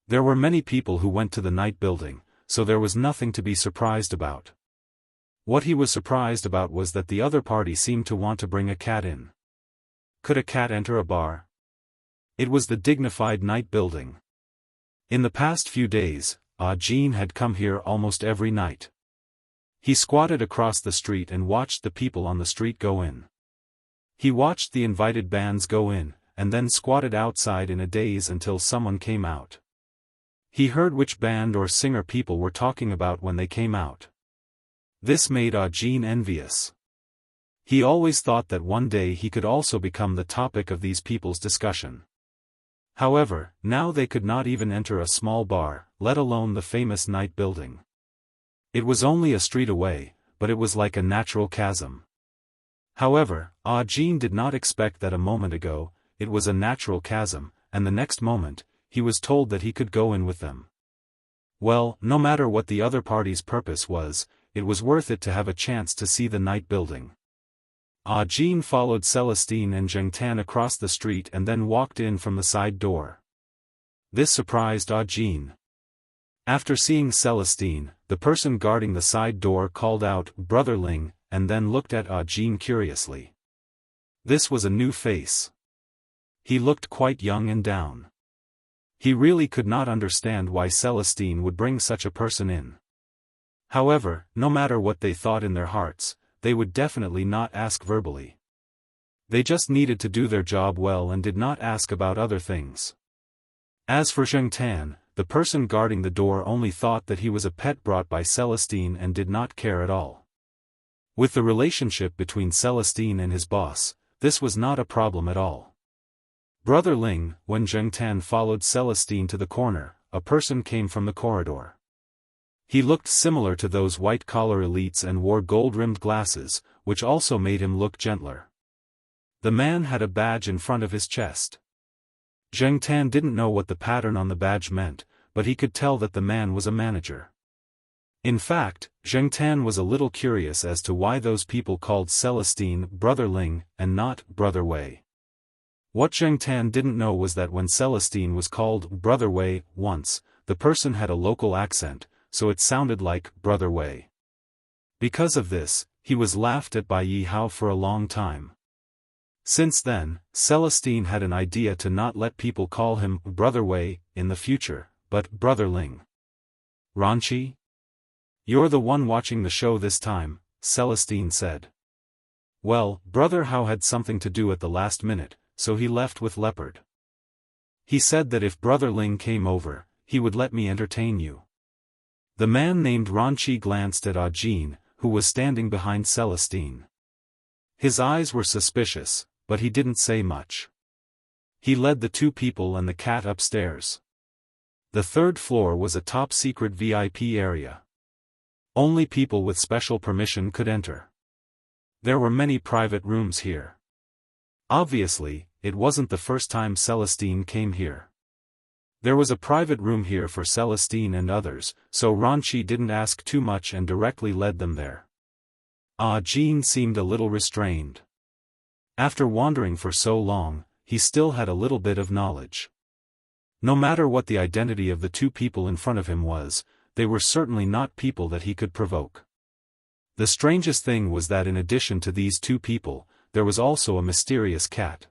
There were many people who went to the night building, so there was nothing to be surprised about. What he was surprised about was that the other party seemed to want to bring a cat in. Could a cat enter a bar? It was the dignified night building. In the past few days, Jean had come here almost every night. He squatted across the street and watched the people on the street go in. He watched the invited bands go in, and then squatted outside in a daze until someone came out. He heard which band or singer people were talking about when they came out. This made Jean envious. He always thought that one day he could also become the topic of these people's discussion. However, now they could not even enter a small bar, let alone the famous night building. It was only a street away, but it was like a natural chasm. However, Jean did not expect that a moment ago, it was a natural chasm, and the next moment, he was told that he could go in with them. Well, no matter what the other party's purpose was, it was worth it to have a chance to see the night building. Jean followed Celestine and Zhengtan across the street and then walked in from the side door. This surprised Jean. After seeing Celestine, the person guarding the side door called out, "Brother Ling," and then looked at Jean curiously. This was a new face. He looked quite young and down. He really could not understand why Celestine would bring such a person in. However, no matter what they thought in their hearts, they would definitely not ask verbally. They just needed to do their job well and did not ask about other things. As for Zhengtan, the person guarding the door only thought that he was a pet brought by Celestine and did not care at all. With the relationship between Celestine and his boss, this was not a problem at all. Brother Ling, when Zhengtan followed Celestine to the corner, a person came from the corridor. He looked similar to those white-collar elites and wore gold-rimmed glasses, which also made him look gentler. The man had a badge in front of his chest. Zhengtan didn't know what the pattern on the badge meant, but he could tell that the man was a manager. In fact, Zhengtan was a little curious as to why those people called Celestine Brother Ling and not Brother Wei. What Zhengtan didn't know was that when Celestine was called Brother Wei once, the person had a local accent, so it sounded like Brother Wei. Because of this, he was laughed at by Yi Hao for a long time. Since then, Celestine had an idea to not let people call him Brother Wei in the future, but Brother Ling. "Ranchi? You're the one watching the show this time," Celestine said. Well, Brother Hao had something to do at the last minute, so he left with Leopard. He said that if Brother Ling came over, he would let me entertain you. The man named Ranchi glanced at Jean, who was standing behind Celestine. His eyes were suspicious, but he didn't say much. He led the two people and the cat upstairs. The third floor was a top-secret VIP area. Only people with special permission could enter. There were many private rooms here. Obviously, it wasn't the first time Celestine came here. There was a private room here for Celestine and others, so Ranchi didn't ask too much and directly led them there. Jean seemed a little restrained. After wandering for so long, he still had a little bit of knowledge. No matter what the identity of the two people in front of him was, they were certainly not people that he could provoke. The strangest thing was that in addition to these two people, there was also a mysterious cat.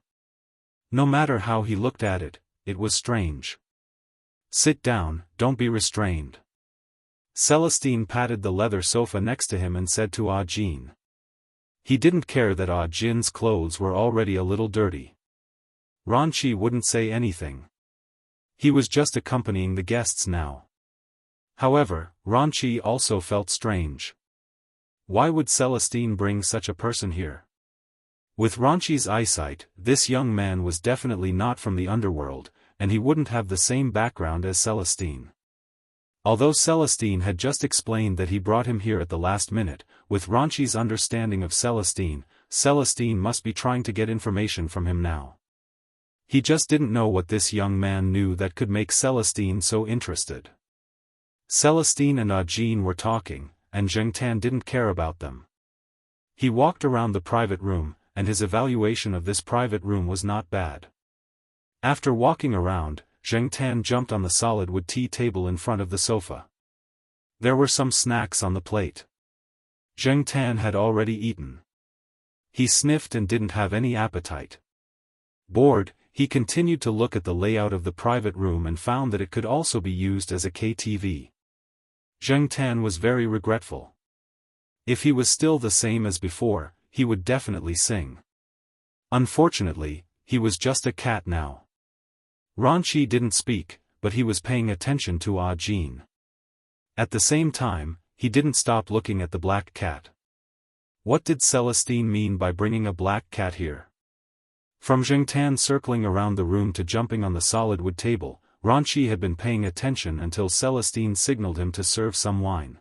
No matter how he looked at it, it was strange. "Sit down, don't be restrained." Celestine patted the leather sofa next to him and said to Jean. He didn't care that Jin's clothes were already a little dirty. Ranchi wouldn't say anything. He was just accompanying the guests now. However, Ranchi also felt strange. Why would Celestine bring such a person here? With Ranchi's eyesight, this young man was definitely not from the underworld, and he wouldn't have the same background as Celestine. Although Celestine had just explained that he brought him here at the last minute, with Ranchi's understanding of Celestine, Celestine must be trying to get information from him now. He just didn't know what this young man knew that could make Celestine so interested. Celestine and Jean were talking, and Zhengtan didn't care about them. He walked around the private room, and his evaluation of this private room was not bad. After walking around, Zheng Tan jumped on the solid wood tea table in front of the sofa. There were some snacks on the plate. Zheng Tan had already eaten. He sniffed and didn't have any appetite. Bored, he continued to look at the layout of the private room and found that it could also be used as a KTV. Zheng Tan was very regretful. If he was still the same as before, he would definitely sing. Unfortunately, he was just a cat now. Ranqi didn't speak, but he was paying attention to Ah Jin. At the same time, he didn't stop looking at the black cat. What did Celestine mean by bringing a black cat here? From Zheng Tan circling around the room to jumping on the solid wood table, Ranqi had been paying attention until Celestine signaled him to serve some wine.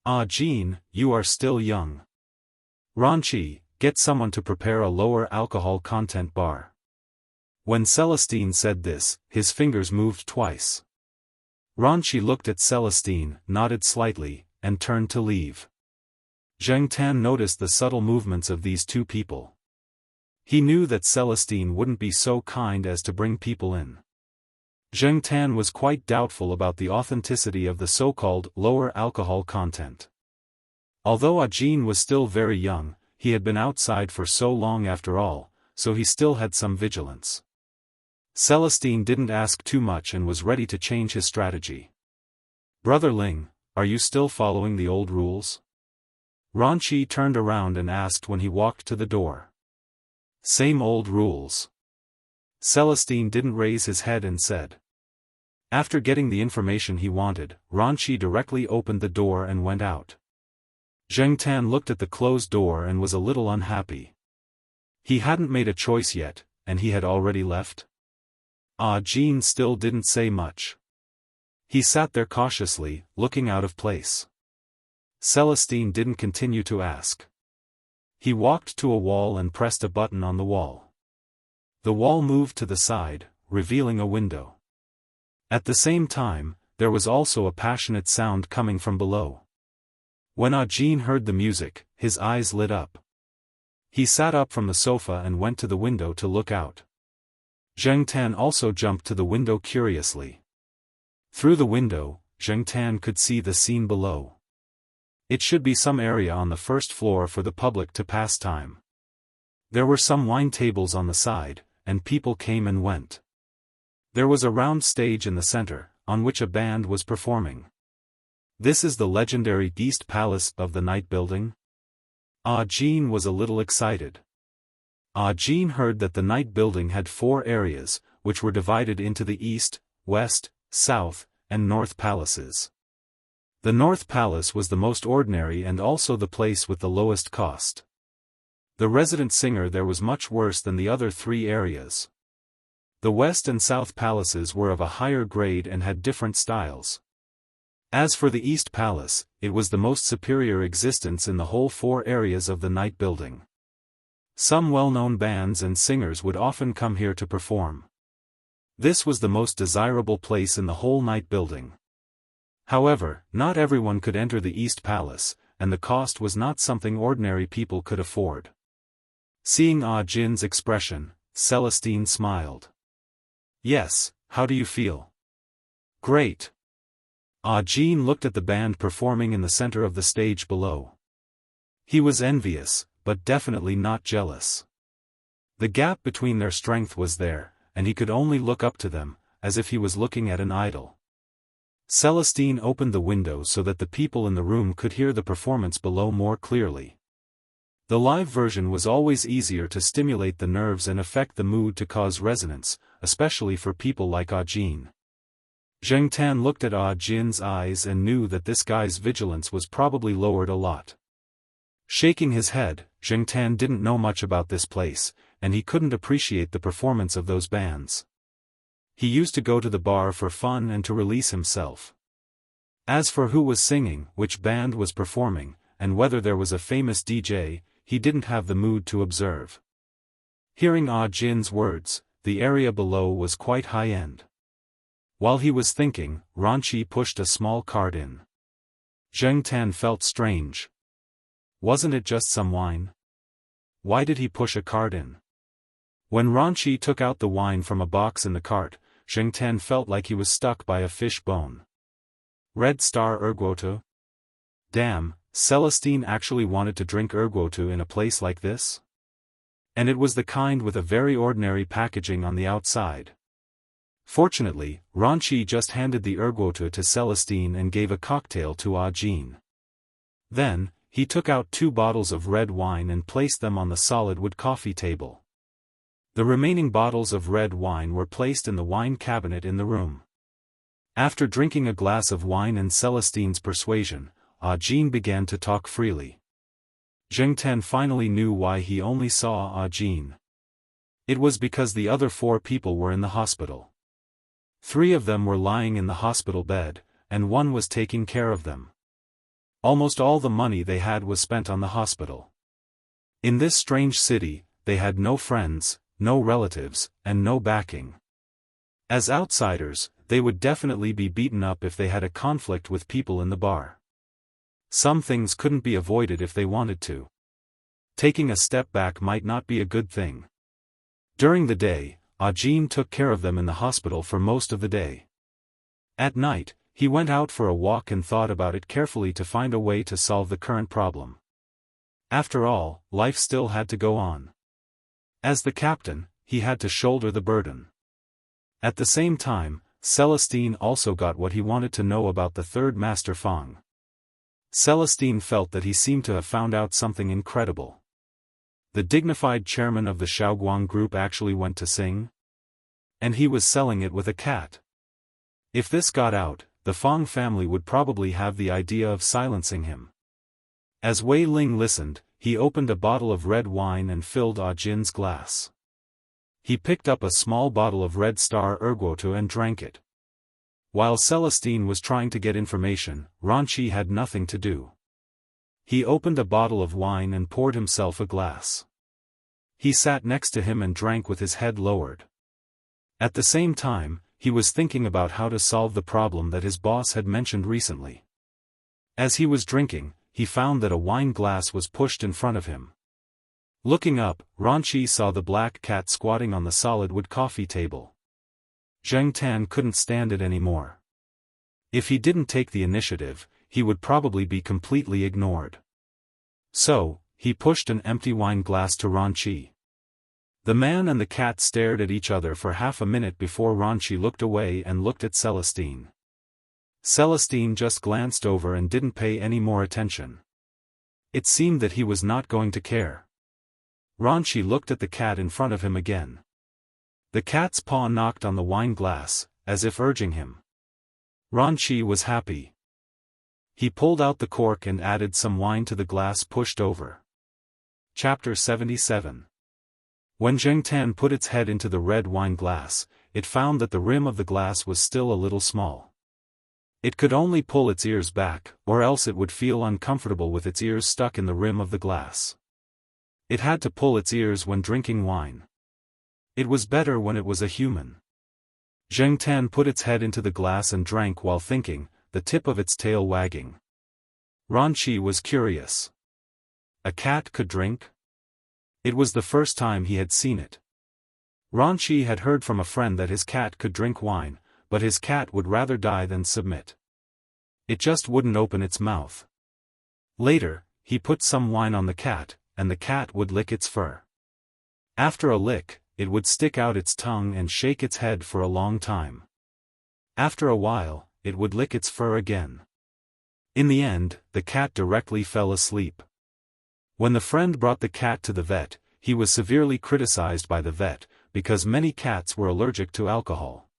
Ah Jin, you are still young. Ranqi, get someone to prepare a lower alcohol content bar. When Celestine said this, his fingers moved twice. Ranqi looked at Celestine, nodded slightly, and turned to leave. Zheng Tan noticed the subtle movements of these two people. He knew that Celestine wouldn't be so kind as to bring people in. Zheng Tan was quite doubtful about the authenticity of the so-called lower alcohol content. Although Ah Jin was still very young, he had been outside for so long after all, so he still had some vigilance. Celestine didn't ask too much and was ready to change his strategy. Brother Ling, are you still following the old rules? Ranqi turned around and asked when he walked to the door. Same old rules. Celestine didn't raise his head and said. After getting the information he wanted, Ranqi directly opened the door and went out. Zheng Tan looked at the closed door and was a little unhappy. He hadn't made a choice yet, and he had already left. Ah Jin still didn't say much. He sat there cautiously, looking out of place. Celestine didn't continue to ask. He walked to a wall and pressed a button on the wall. The wall moved to the side, revealing a window. At the same time, there was also a passionate sound coming from below. When Ah Jin heard the music, his eyes lit up. He sat up from the sofa and went to the window to look out. Zheng Tan also jumped to the window curiously. Through the window, Zheng Tan could see the scene below. It should be some area on the first floor for the public to pass time. There were some wine tables on the side, and people came and went. There was a round stage in the center, on which a band was performing. This is the legendary East Palace of the Night Building? Ah Jin was a little excited. Ah Jin heard that the Night Building had 4 areas, which were divided into the East, West, South, and North Palaces. The North Palace was the most ordinary and also the place with the lowest cost. The resident singer there was much worse than the other 3 areas. The West and South Palaces were of a higher grade and had different styles. As for the East Palace, it was the most superior existence in the whole 4 areas of the Night Building. Some well-known bands and singers would often come here to perform. This was the most desirable place in the whole Night Building. However, not everyone could enter the East Palace, and the cost was not something ordinary people could afford. Seeing Ah Jin's expression, Celestine smiled. Yes, how do you feel? Great. Ah Jin looked at the band performing in the center of the stage below. He was envious, but definitely not jealous. The gap between their strength was there, and he could only look up to them, as if he was looking at an idol. Celestine opened the window so that the people in the room could hear the performance below more clearly. The live version was always easier to stimulate the nerves and affect the mood to cause resonance, especially for people like Ah Jin. Zheng Tan looked at Ah Jin's eyes and knew that this guy's vigilance was probably lowered a lot. Shaking his head, Zheng Tan didn't know much about this place, and he couldn't appreciate the performance of those bands. He used to go to the bar for fun and to release himself. As for who was singing, which band was performing, and whether there was a famous DJ, he didn't have the mood to observe. Hearing Ah Jin's words, the area below was quite high-end. While he was thinking, Ranqi pushed a small cart in. Zheng Tan felt strange. Wasn't it just some wine? Why did he push a cart in? When Ranqi took out the wine from a box in the cart, Zheng Tan felt like he was stuck by a fish bone. Red Star Erguoto? Damn, Celestine actually wanted to drink Erguoto in a place like this? And it was the kind with a very ordinary packaging on the outside. Fortunately, Ranqi just handed the Erguoto to Celestine and gave a cocktail to Ajin. Then, he took out 2 bottles of red wine and placed them on the solid wood coffee table. The remaining bottles of red wine were placed in the wine cabinet in the room. After drinking a glass of wine and Celestine's persuasion, Ajin began to talk freely. Zheng Tan finally knew why he only saw Ajin. It was because the other 4 people were in the hospital. 3 of them were lying in the hospital bed, and 1 was taking care of them. Almost all the money they had was spent on the hospital. In this strange city, they had no friends, no relatives, and no backing. As outsiders, they would definitely be beaten up if they had a conflict with people in the bar. Some things couldn't be avoided if they wanted to. Taking a step back might not be a good thing. During the day, Ajin took care of them in the hospital for most of the day. At night, he went out for a walk and thought about it carefully to find a way to solve the current problem. After all, life still had to go on. As the captain, he had to shoulder the burden. At the same time, Celestine also got what he wanted to know about the third Master Fang. Celestine felt that he seemed to have found out something incredible. The dignified chairman of the Shaoguang group actually went to sing? And he was selling it with a cat. If this got out, the Fang family would probably have the idea of silencing him. As Wei Ling listened, he opened a bottle of red wine and filled Ajin's glass. He picked up a small bottle of Red Star Erguoto and drank it. While Celestine was trying to get information, Ranqi had nothing to do. He opened a bottle of wine and poured himself a glass. He sat next to him and drank with his head lowered. At the same time, he was thinking about how to solve the problem that his boss had mentioned recently. As he was drinking, he found that a wine glass was pushed in front of him. Looking up, Ranqi saw the black cat squatting on the solid wood coffee table. Zheng Tan couldn't stand it anymore. If he didn't take the initiative, he would probably be completely ignored. So, he pushed an empty wine glass to Ranqi. The man and the cat stared at each other for half a minute before Ranqi looked away and looked at Celestine. Celestine just glanced over and didn't pay any more attention. It seemed that he was not going to care. Ranqi looked at the cat in front of him again. The cat's paw knocked on the wine glass, as if urging him. Ranqi was happy. He pulled out the cork and added some wine to the glass pushed over. Chapter 77. When Zheng Tan put its head into the red wine glass, it found that the rim of the glass was still a little small. It could only pull its ears back, or else it would feel uncomfortable with its ears stuck in the rim of the glass. It had to pull its ears when drinking wine. It was better when it was a human. Zheng Tan put its head into the glass and drank while thinking, the tip of its tail wagging. Ranqi was curious. A cat could drink? It was the first time he had seen it. Ranqi had heard from a friend that his cat could drink wine, but his cat would rather die than submit. It just wouldn't open its mouth. Later, he put some wine on the cat, and the cat would lick its fur. After a lick, it would stick out its tongue and shake its head for a long time. After a while, it would lick its fur again. In the end, the cat directly fell asleep. When the friend brought the cat to the vet, he was severely criticized by the vet, because many cats were allergic to alcohol.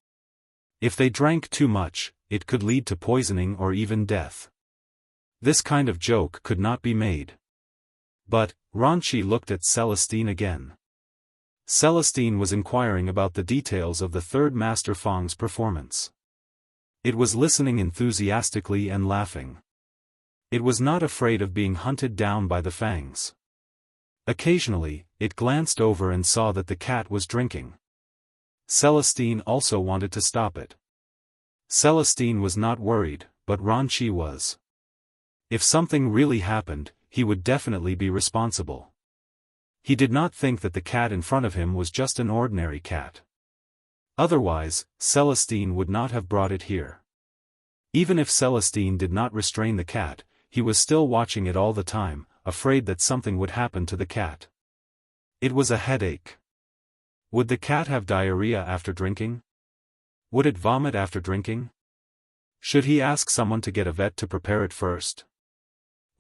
If they drank too much, it could lead to poisoning or even death. This kind of joke could not be made. But, Ranqi looked at Celestine again. Celestine was inquiring about the details of the third Master Fang's performance. It was listening enthusiastically and laughing. It was not afraid of being hunted down by the fangs. Occasionally, it glanced over and saw that the cat was drinking. Celestine also wanted to stop it. Celestine was not worried, but Ranqi was. If something really happened, he would definitely be responsible. He did not think that the cat in front of him was just an ordinary cat. Otherwise, Celestine would not have brought it here. Even if Celestine did not restrain the cat, he was still watching it all the time, afraid that something would happen to the cat. It was a headache. Would the cat have diarrhea after drinking? Would it vomit after drinking? Should he ask someone to get a vet to prepare it first?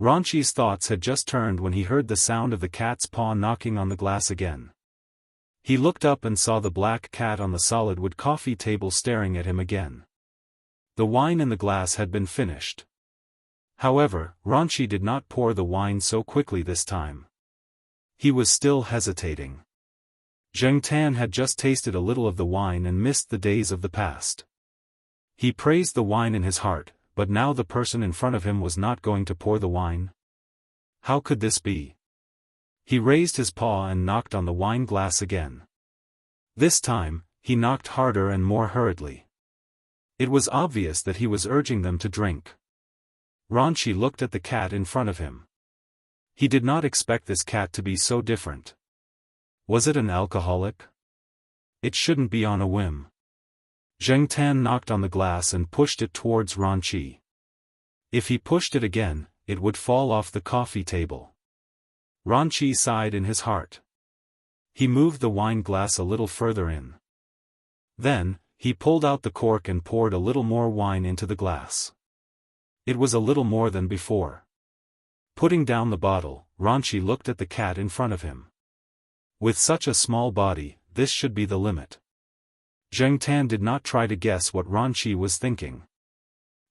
Ranchi's thoughts had just turned when he heard the sound of the cat's paw knocking on the glass again. He looked up and saw the black cat on the solid wood coffee table staring at him again. The wine in the glass had been finished. However, Ranchi did not pour the wine so quickly this time. He was still hesitating. Zheng Tan had just tasted a little of the wine and missed the days of the past. He praised the wine in his heart, but now the person in front of him was not going to pour the wine. How could this be? He raised his paw and knocked on the wine glass again. This time, he knocked harder and more hurriedly. It was obvious that he was urging them to drink. Ranchi looked at the cat in front of him. He did not expect this cat to be so different. Was it an alcoholic? It shouldn't be on a whim. Zheng Tan knocked on the glass and pushed it towards Ranchi. If he pushed it again, it would fall off the coffee table. Ranchi sighed in his heart. He moved the wine glass a little further in. Then, he pulled out the cork and poured a little more wine into the glass. It was a little more than before. Putting down the bottle, Ranchi looked at the cat in front of him. With such a small body, this should be the limit. Zheng Tan did not try to guess what Ranchi was thinking.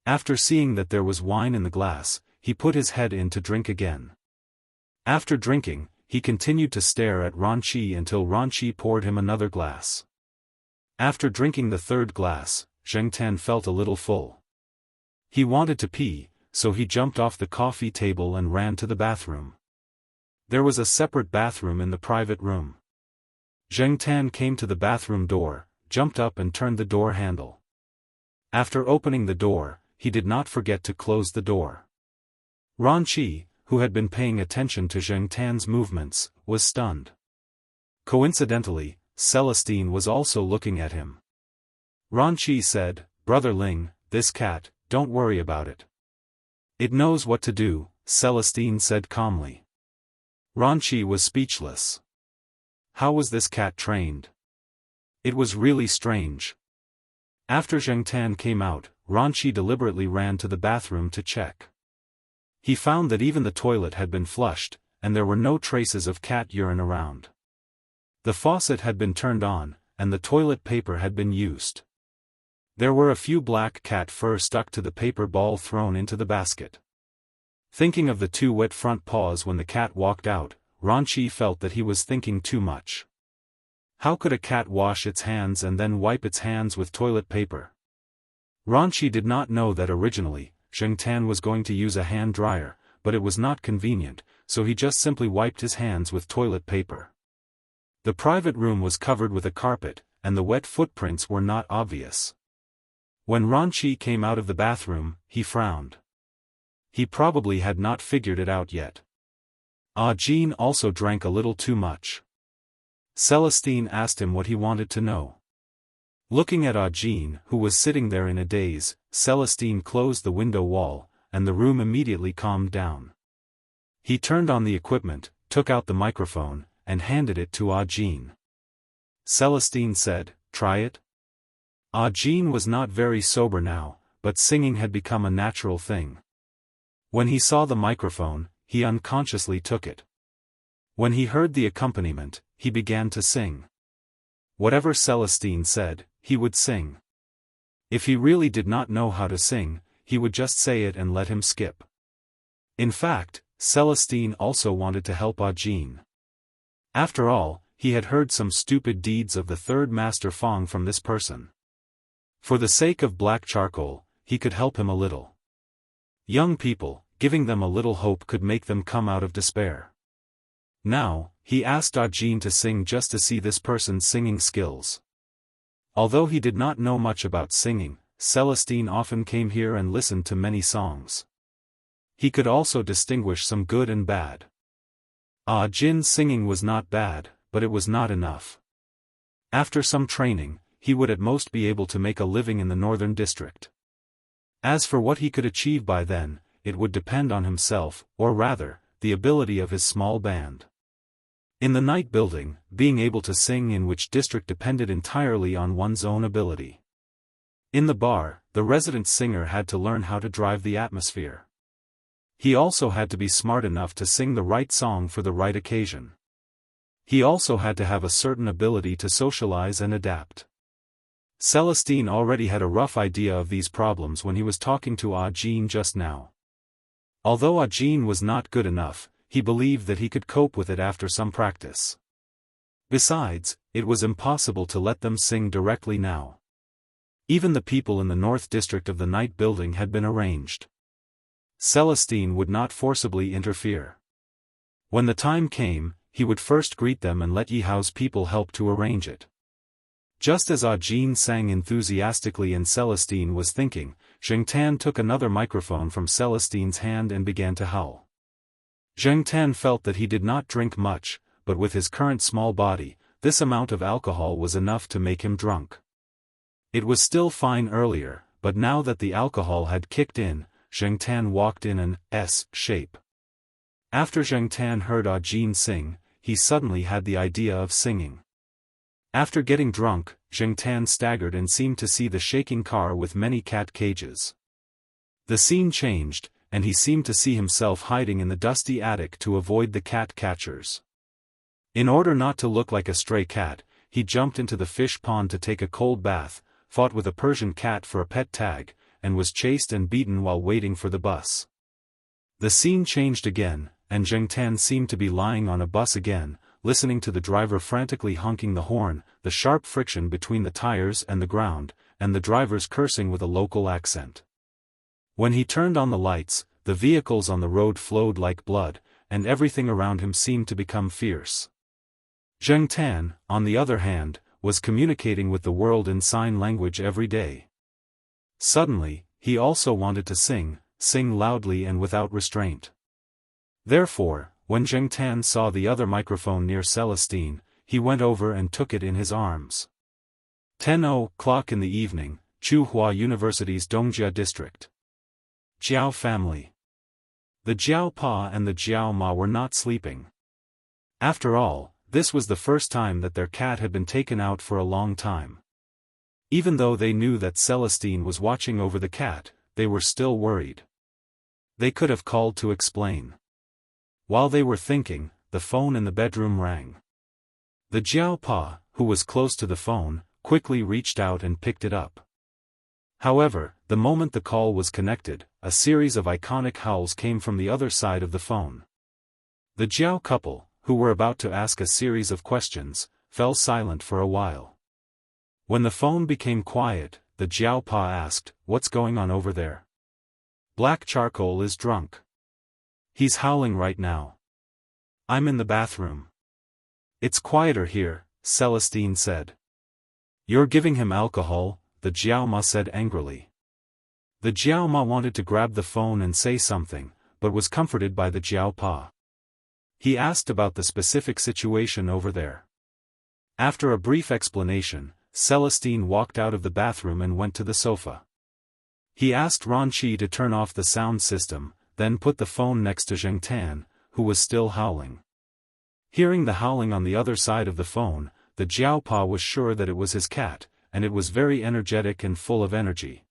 After seeing that there was wine in the glass, he put his head in to drink again. After drinking, he continued to stare at Ranchi until Ranchi poured him another glass. After drinking the third glass, Zheng Tan felt a little full. He wanted to pee, so he jumped off the coffee table and ran to the bathroom. There was a separate bathroom in the private room. Zheng Tan came to the bathroom door, jumped up and turned the door handle. After opening the door, he did not forget to close the door. Ranchi, who had been paying attention to Zheng Tan's movements, was stunned. Coincidentally, Celestine was also looking at him. Ranchi said, "Brother Ling, this cat, don't worry about it. It knows what to do," Celestine said calmly. Ranchi was speechless. How was this cat trained? It was really strange. After Zheng Tan came out, Ranchi deliberately ran to the bathroom to check. He found that even the toilet had been flushed, and there were no traces of cat urine around. The faucet had been turned on, and the toilet paper had been used. There were a few black cat fur stuck to the paper ball thrown into the basket. Thinking of the two wet front paws when the cat walked out, Ranchi felt that he was thinking too much. How could a cat wash its hands and then wipe its hands with toilet paper? Ranchi did not know that originally, Zheng Tan was going to use a hand dryer, but it was not convenient, so he just simply wiped his hands with toilet paper. The private room was covered with a carpet, and the wet footprints were not obvious. When Ranchi came out of the bathroom, he frowned. He probably had not figured it out yet. Jean also drank a little too much. Celestine asked him what he wanted to know. Looking at Jean, who was sitting there in a daze, Celestine closed the window wall, and the room immediately calmed down. He turned on the equipment, took out the microphone, and handed it to Jean. Celestine said, "Try it." Jean was not very sober now, but singing had become a natural thing. When he saw the microphone, he unconsciously took it. When he heard the accompaniment, he began to sing. Whatever Celestine said, he would sing. If he really did not know how to sing, he would just say it and let him skip. In fact, Celestine also wanted to help Jean. After all, he had heard some stupid deeds of the third Master Fong from this person. For the sake of black charcoal, he could help him a little. Young people, giving them a little hope could make them come out of despair. Now, he asked Jean to sing just to see this person's singing skills. Although he did not know much about singing, Celestine often came here and listened to many songs. He could also distinguish some good and bad. Jin's singing was not bad, but it was not enough. After some training, he would at most be able to make a living in the northern district. As for what he could achieve by then, it would depend on himself, or rather, the ability of his small band. In the night building, being able to sing in which district depended entirely on one's own ability. In the bar, the resident singer had to learn how to drive the atmosphere. He also had to be smart enough to sing the right song for the right occasion. He also had to have a certain ability to socialize and adapt. Celestine already had a rough idea of these problems when he was talking to Jean just now. Although Jean was not good enough, he believed that he could cope with it after some practice. Besides, it was impossible to let them sing directly now. Even the people in the north district of the night building had been arranged. Celestine would not forcibly interfere. When the time came, he would first greet them and let Yihao's people help to arrange it. Just as Jean sang enthusiastically and Celestine was thinking, Zheng Tan took another microphone from Celestine's hand and began to howl. Zheng Tan felt that he did not drink much, but with his current small body, this amount of alcohol was enough to make him drunk. It was still fine earlier, but now that the alcohol had kicked in, Zheng Tan walked in an S shape. After Zheng Tan heard Jean sing, he suddenly had the idea of singing. After getting drunk, Zheng Tan staggered and seemed to see the shaking car with many cat cages. The scene changed, and he seemed to see himself hiding in the dusty attic to avoid the cat catchers. In order not to look like a stray cat, he jumped into the fish pond to take a cold bath, fought with a Persian cat for a pet tag, and was chased and beaten while waiting for the bus. The scene changed again, and Zheng Tan seemed to be lying on a bus again, listening to the driver frantically honking the horn, the sharp friction between the tires and the ground, and the drivers cursing with a local accent. When he turned on the lights, the vehicles on the road flowed like blood, and everything around him seemed to become fierce. Zheng Tan, on the other hand, was communicating with the world in sign language every day. Suddenly, he also wanted to sing loudly and without restraint. Therefore, when Zheng Tan saw the other microphone near Celestine, he went over and took it in his arms. 10:00 in the evening, Tsinghua University's Dongjia district. Jiao family. The Jiao Pa and the Jiao Ma were not sleeping. After all, this was the first time that their cat had been taken out for a long time. Even though they knew that Celestine was watching over the cat, they were still worried. They could have called to explain. While they were thinking, the phone in the bedroom rang. The Jiao Pa, who was close to the phone, quickly reached out and picked it up. However, the moment the call was connected, a series of iconic howls came from the other side of the phone. The Jiao couple, who were about to ask a series of questions, fell silent for a while. When the phone became quiet, the Jiao Pa asked, "What's going on over there?" "Black Charcoal is drunk. He's howling right now. I'm in the bathroom." "It's quieter here," Celestine said. "You're giving him alcohol," the Jiao Ma said angrily. The Jiao Ma wanted to grab the phone and say something, but was comforted by the Jiao Pa. He asked about the specific situation over there. After a brief explanation, Celestine walked out of the bathroom and went to the sofa. He asked Ranqi to turn off the sound system, then put the phone next to Zheng Tan, who was still howling. Hearing the howling on the other side of the phone, the Jiao Pa was sure that it was his cat, and it was very energetic and full of energy.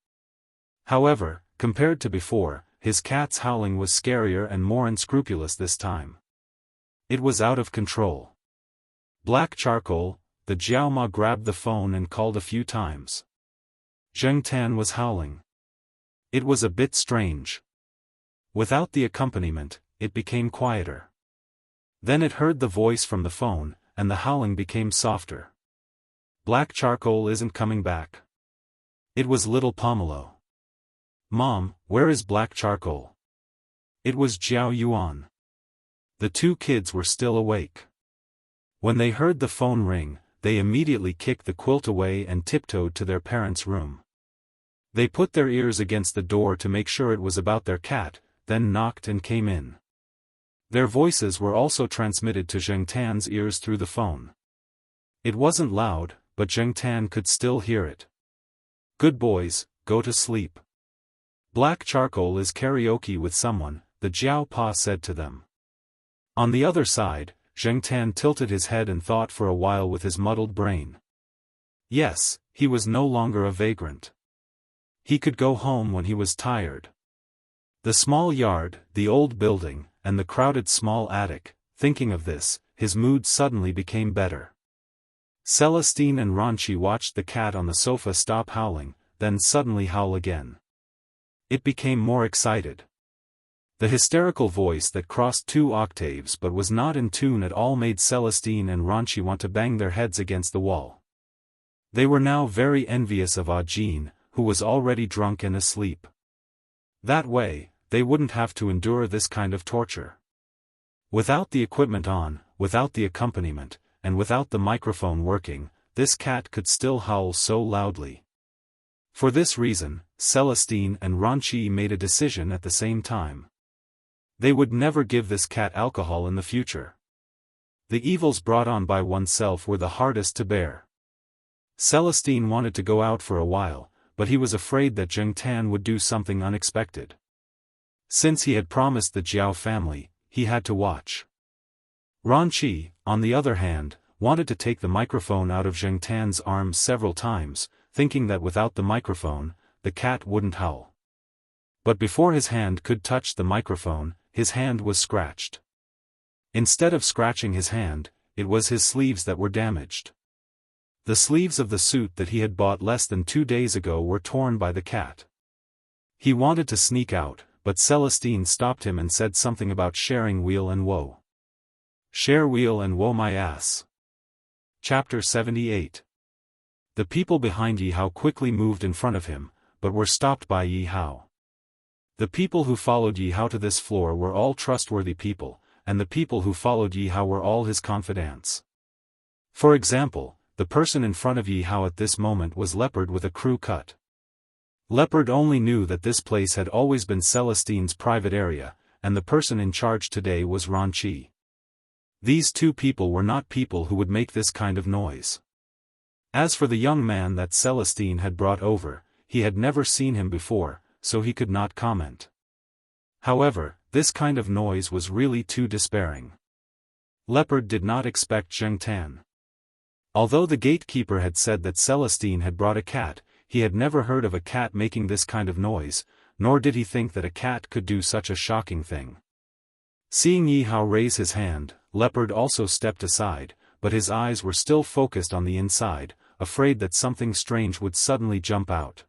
However, compared to before, his cat's howling was scarier and more unscrupulous this time. It was out of control. "Black Charcoal," the Jiao Ma grabbed the phone and called a few times. Zheng Tan was howling. It was a bit strange. Without the accompaniment, it became quieter. Then it heard the voice from the phone, and the howling became softer. "Black Charcoal isn't coming back." It was little Pomelo. "Mom, where is Black Charcoal?" It was Jiao Yuan. The two kids were still awake. When they heard the phone ring, they immediately kicked the quilt away and tiptoed to their parents' room. They put their ears against the door to make sure it was about their cat, then knocked and came in. Their voices were also transmitted to Zheng Tan's ears through the phone. It wasn't loud, but Zheng Tan could still hear it. "Good boys, go to sleep. Black charcoal is karaoke with someone," the Jiao Pa said to them. On the other side, Zheng Tan tilted his head and thought for a while with his muddled brain. Yes, he was no longer a vagrant. He could go home when he was tired. The small yard, the old building, and the crowded small attic, thinking of this, his mood suddenly became better. Celestine and Ranchi watched the cat on the sofa stop howling, then suddenly howl again. It became more excited. The hysterical voice that crossed 2 octaves but was not in tune at all made Celestine and Ranchi want to bang their heads against the wall. They were now very envious of Ajin, who was already drunk and asleep. That way, they wouldn't have to endure this kind of torture. Without the equipment on, without the accompaniment, and without the microphone working, this cat could still howl so loudly. For this reason, Celestine and Ranchi made a decision at the same time. They would never give this cat alcohol in the future. The evils brought on by oneself were the hardest to bear. Celestine wanted to go out for a while, but he was afraid that Zheng Tan would do something unexpected. Since he had promised the Jiao family, he had to watch. Ranchi, on the other hand, wanted to take the microphone out of Zheng Tan's arms several times, thinking that without the microphone, the cat wouldn't howl. But before his hand could touch the microphone, his hand was scratched. Instead of scratching his hand, it was his sleeves that were damaged. The sleeves of the suit that he had bought less than 2 days ago were torn by the cat. He wanted to sneak out, but Celestine stopped him and said something about sharing wheel and woe. Share wheel and woe my ass. Chapter 78. The people behind Yi Hao quickly moved in front of him, but were stopped by Yi Hao. The people who followed Yi Hao to this floor were all trustworthy people, and the people who followed Yi Hao were all his confidants. For example, the person in front of Yi Hao at this moment was Leopard with a crew cut. Leopard only knew that this place had always been Celestine's private area, and the person in charge today was Ranchi. These 2 people were not people who would make this kind of noise. As for the young man that Celestine had brought over, he had never seen him before, so he could not comment. However, this kind of noise was really too despairing. Leopard did not expect Zheng Tan. Although the gatekeeper had said that Celestine had brought a cat, he had never heard of a cat making this kind of noise, nor did he think that a cat could do such a shocking thing. Seeing Yi Hao raise his hand, Leopard also stepped aside, but his eyes were still focused on the inside, afraid that something strange would suddenly jump out.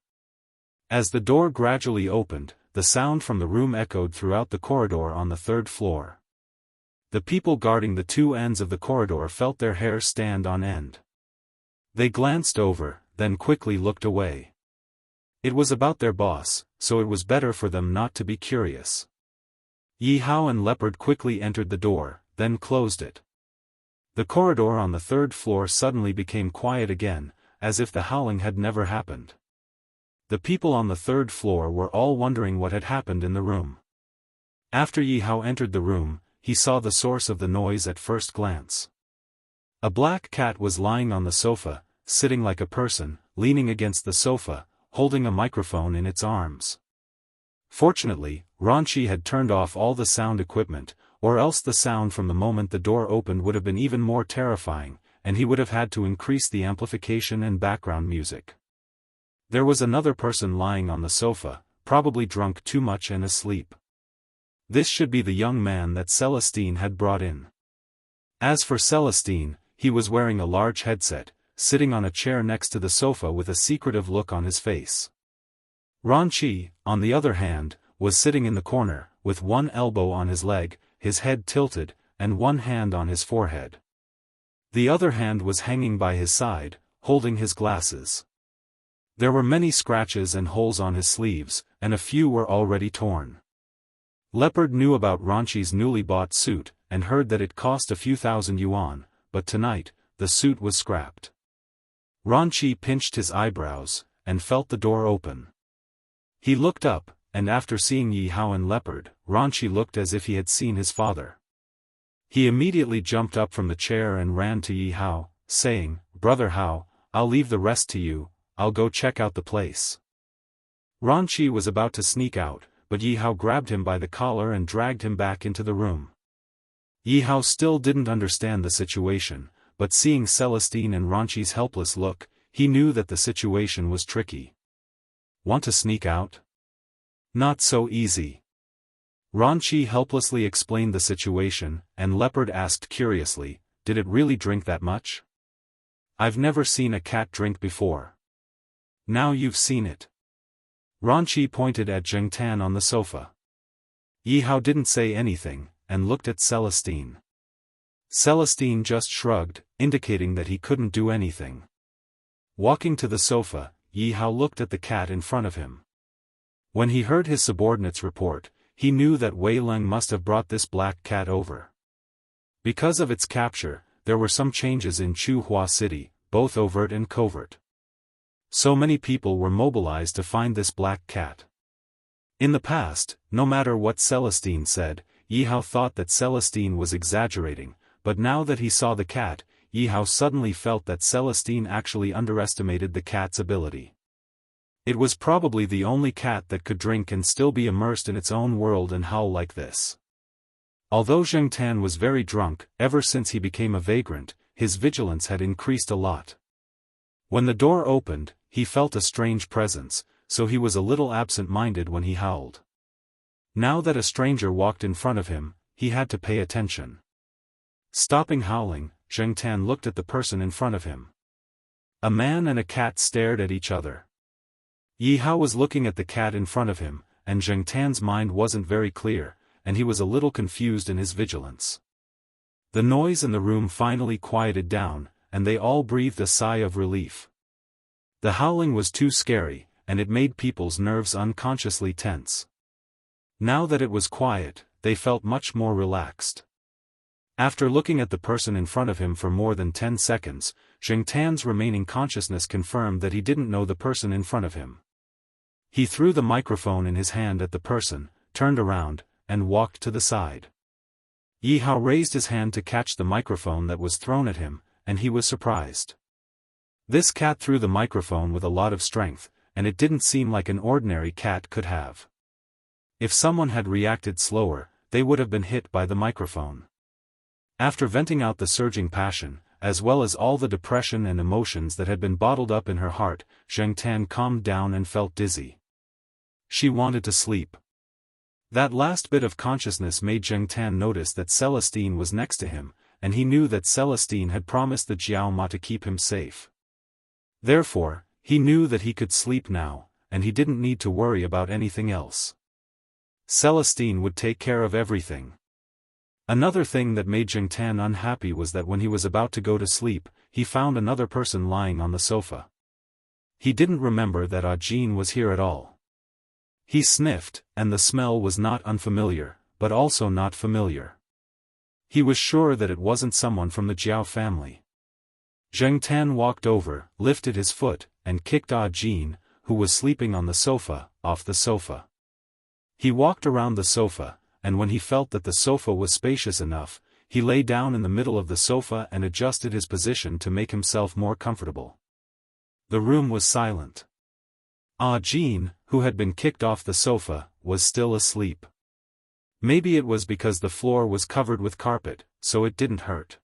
As the door gradually opened, the sound from the room echoed throughout the corridor on the 3rd floor. The people guarding the 2 ends of the corridor felt their hair stand on end. They glanced over, then quickly looked away. It was about their boss, so it was better for them not to be curious. Yi Hao and Leopard quickly entered the door, then closed it. The corridor on the 3rd floor suddenly became quiet again, as if the howling had never happened. The people on the 3rd floor were all wondering what had happened in the room. After Yi Hao entered the room, he saw the source of the noise at first glance. A black cat was lying on the sofa, sitting like a person, leaning against the sofa, holding a microphone in its arms. Fortunately, Ranchi had turned off all the sound equipment, or else the sound from the moment the door opened would have been even more terrifying, and he would have had to increase the amplification and background music. There was another person lying on the sofa, probably drunk too much and asleep. This should be the young man that Celestine had brought in. As for Celestine, he was wearing a large headset, sitting on a chair next to the sofa with a secretive look on his face. Ranchi, on the other hand, was sitting in the corner, with one elbow on his leg, his head tilted, and one hand on his forehead. The other hand was hanging by his side, holding his glasses. There were many scratches and holes on his sleeves, and a few were already torn. Leopard knew about Ranchi's newly bought suit, and heard that it cost a few thousand yuan, but tonight, the suit was scrapped. Ranchi pinched his eyebrows, and felt the door open. He looked up, and after seeing Yi Hao and Leopard, Ranchi looked as if he had seen his father. He immediately jumped up from the chair and ran to Yi Hao, saying, "Brother Hao, I'll leave the rest to you, I'll go check out the place. Ranqi was about to sneak out, but Yi Hao grabbed him by the collar and dragged him back into the room. Yi Hao still didn't understand the situation, but seeing Celestine and Ranqi's helpless look, he knew that the situation was tricky. Want to sneak out? Not so easy. Ranqi helplessly explained the situation, and Leopard asked curiously, did it really drink that much? I've never seen a cat drink before. Now you've seen it. Ranqi pointed at Zheng Tan on the sofa. Yi Hao didn't say anything, and looked at Celestine. Celestine just shrugged, indicating that he couldn't do anything. Walking to the sofa, Yi Hao looked at the cat in front of him. When he heard his subordinates report, he knew that Wei Leng must have brought this black cat over. Because of its capture, there were some changes in Chuhua City, both overt and covert. So many people were mobilized to find this black cat. In the past, no matter what Celestine said, Yi Hao thought that Celestine was exaggerating, but now that he saw the cat, Yi Hao suddenly felt that Celestine actually underestimated the cat's ability. It was probably the only cat that could drink and still be immersed in its own world and howl like this. Although Zheng Tan was very drunk, ever since he became a vagrant, his vigilance had increased a lot. When the door opened, he felt a strange presence, so he was a little absent-minded when he howled. Now that a stranger walked in front of him, he had to pay attention. Stopping howling, Zheng Tan looked at the person in front of him. A man and a cat stared at each other. Yi Hao was looking at the cat in front of him, and Zheng Tan's mind wasn't very clear, and he was a little confused in his vigilance. The noise in the room finally quieted down, and they all breathed a sigh of relief. The howling was too scary, and it made people's nerves unconsciously tense. Now that it was quiet, they felt much more relaxed. After looking at the person in front of him for more than 10 seconds, Zheng Tan's remaining consciousness confirmed that he didn't know the person in front of him. He threw the microphone in his hand at the person, turned around, and walked to the side. Yi Hao raised his hand to catch the microphone that was thrown at him, and he was surprised. This cat threw the microphone with a lot of strength, and it didn't seem like an ordinary cat could have. If someone had reacted slower, they would have been hit by the microphone. After venting out the surging passion, as well as all the depression and emotions that had been bottled up in her heart, Zheng Tan calmed down and felt dizzy. She wanted to sleep. That last bit of consciousness made Zheng Tan notice that Celestine was next to him, and he knew that Celestine had promised the Jiao Ma to keep him safe. Therefore, he knew that he could sleep now, and he didn't need to worry about anything else. Celestine would take care of everything. Another thing that made Zheng Tan unhappy was that when he was about to go to sleep, he found another person lying on the sofa. He didn't remember that Ajin was here at all. He sniffed, and the smell was not unfamiliar, but also not familiar. He was sure that it wasn't someone from the Jiao family. Zheng Tan walked over, lifted his foot, and kicked Ajin, who was sleeping on the sofa, off the sofa. He walked around the sofa, and when he felt that the sofa was spacious enough, he lay down in the middle of the sofa and adjusted his position to make himself more comfortable. The room was silent. Ajin, who had been kicked off the sofa, was still asleep. Maybe it was because the floor was covered with carpet, so it didn't hurt.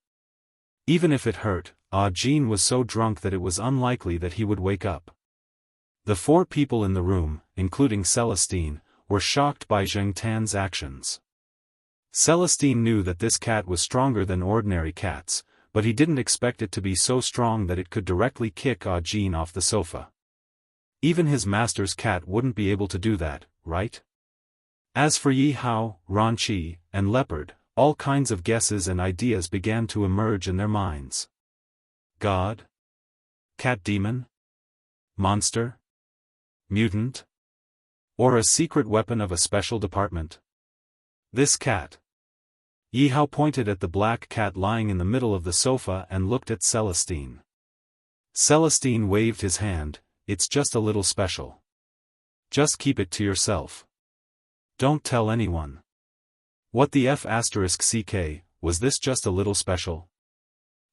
Even if it hurt, Ajin was so drunk that it was unlikely that he would wake up. The 4 people in the room, including Celestine, were shocked by Zheng Tan's actions. Celestine knew that this cat was stronger than ordinary cats, but he didn't expect it to be so strong that it could directly kick Ajin off the sofa. Even his master's cat wouldn't be able to do that, right? As for Yi Hao, Ranqi, and Leopard, all kinds of guesses and ideas began to emerge in their minds. God? Cat demon? Monster? Mutant? Or a secret weapon of a special department? This cat. Yi Hao pointed at the black cat lying in the middle of the sofa and looked at Celestine. Celestine waved his hand, it's just a little special. Just keep it to yourself. Don't tell anyone. What the F***ck, was this just a little special?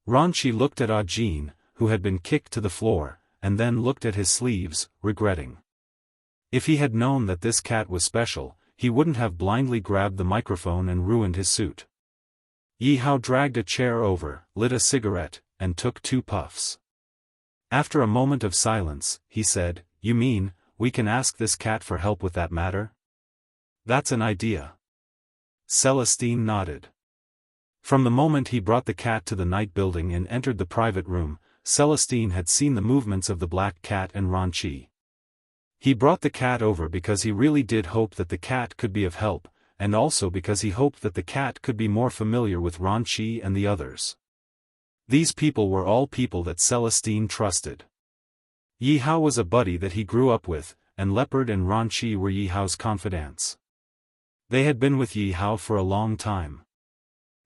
Ranqi looked at Ajin, who had been kicked to the floor, and then looked at his sleeves, regretting. If he had known that this cat was special, he wouldn't have blindly grabbed the microphone and ruined his suit. Yi Hao dragged a chair over, lit a cigarette, and took 2 puffs. After a moment of silence, he said, "You mean, we can ask this cat for help with that matter?" "That's an idea." Celestine nodded. From the moment he brought the cat to the night building and entered the private room, Celestine had seen the movements of the black cat and Ranqi. He brought the cat over because he really did hope that the cat could be of help, and also because he hoped that the cat could be more familiar with Ranqi and the others. These people were all people that Celestine trusted. Yi Hao was a buddy that he grew up with, and Leopard and Ranqi were Yi Hao's confidants. They had been with Yi Hao for a long time.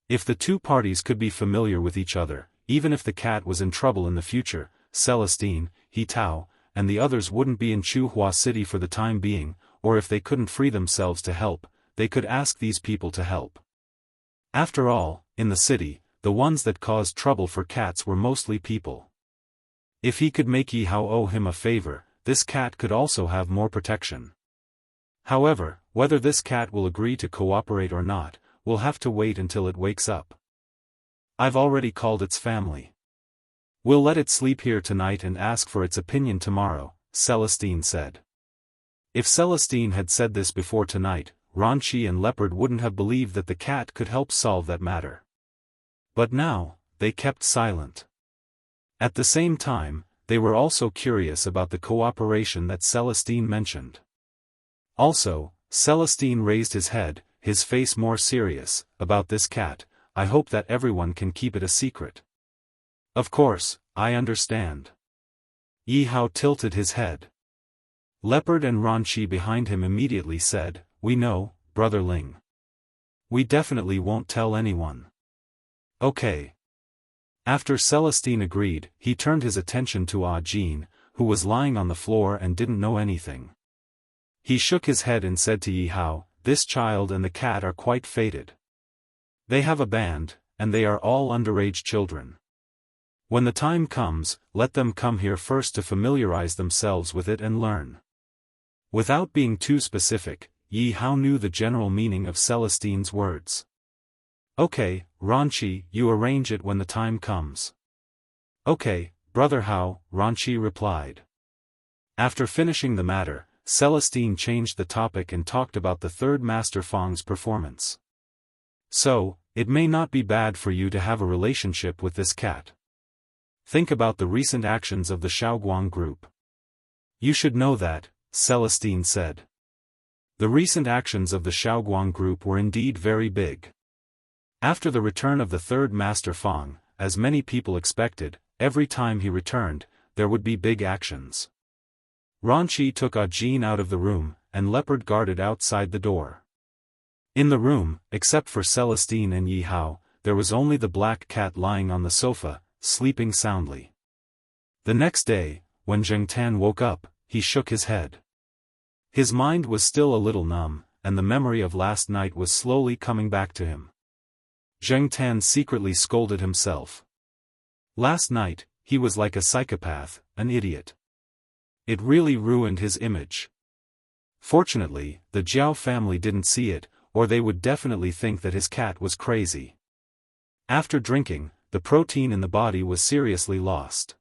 If the 2 parties could be familiar with each other, even if the cat was in trouble in the future, Celestine, He Tao, and the others wouldn't be in Chuhua City for the time being, or if they couldn't free themselves to help, they could ask these people to help. After all, in the city, the ones that caused trouble for cats were mostly people. If he could make Yi Hao owe him a favor, this cat could also have more protection. However, whether this cat will agree to cooperate or not, we'll have to wait until it wakes up. I've already called its family. We'll let it sleep here tonight and ask for its opinion tomorrow, Celestine said. If Celestine had said this before tonight, Ranqi and Leopard wouldn't have believed that the cat could help solve that matter. But now, they kept silent. At the same time, they were also curious about the cooperation that Celestine mentioned. Also, Celestine raised his head, his face more serious, "About this cat, I hope that everyone can keep it a secret." "Of course, I understand." Yi Hao tilted his head. Leopard and Ranqi behind him immediately said, "We know, Brother Ling. We definitely won't tell anyone." "Okay." After Celestine agreed, he turned his attention to Ah Jin, who was lying on the floor and didn't know anything. He shook his head and said to Yi Hao, "This child and the cat are quite fated. They have a band, and they are all underage children. When the time comes, let them come here first to familiarize themselves with it and learn." Without being too specific, Yi Hao knew the general meaning of Celestine's words. "Okay, Ranqi, you arrange it when the time comes." "Okay, Brother Hao," Ranqi replied. After finishing the matter, Celestine changed the topic and talked about the third Master Fang's performance. "So, it may not be bad for you to have a relationship with this cat. Think about the recent actions of the Shaoguang group. You should know that," Celestine said. The recent actions of the Shaoguang group were indeed very big. After the return of the third Master Fang, as many people expected, every time he returned, there would be big actions. Ranqi took Ah Jin out of the room, and Leopard guarded outside the door. In the room, except for Celestine and Yi Hao, there was only the black cat lying on the sofa, sleeping soundly. The next day, when Zheng Tan woke up, he shook his head. His mind was still a little numb, and the memory of last night was slowly coming back to him. Zheng Tan secretly scolded himself. Last night, he was like a psychopath, an idiot. It really ruined his image. Fortunately, the Jiao family didn't see it, or they would definitely think that his cat was crazy. After drinking, the protein in the body was seriously lost.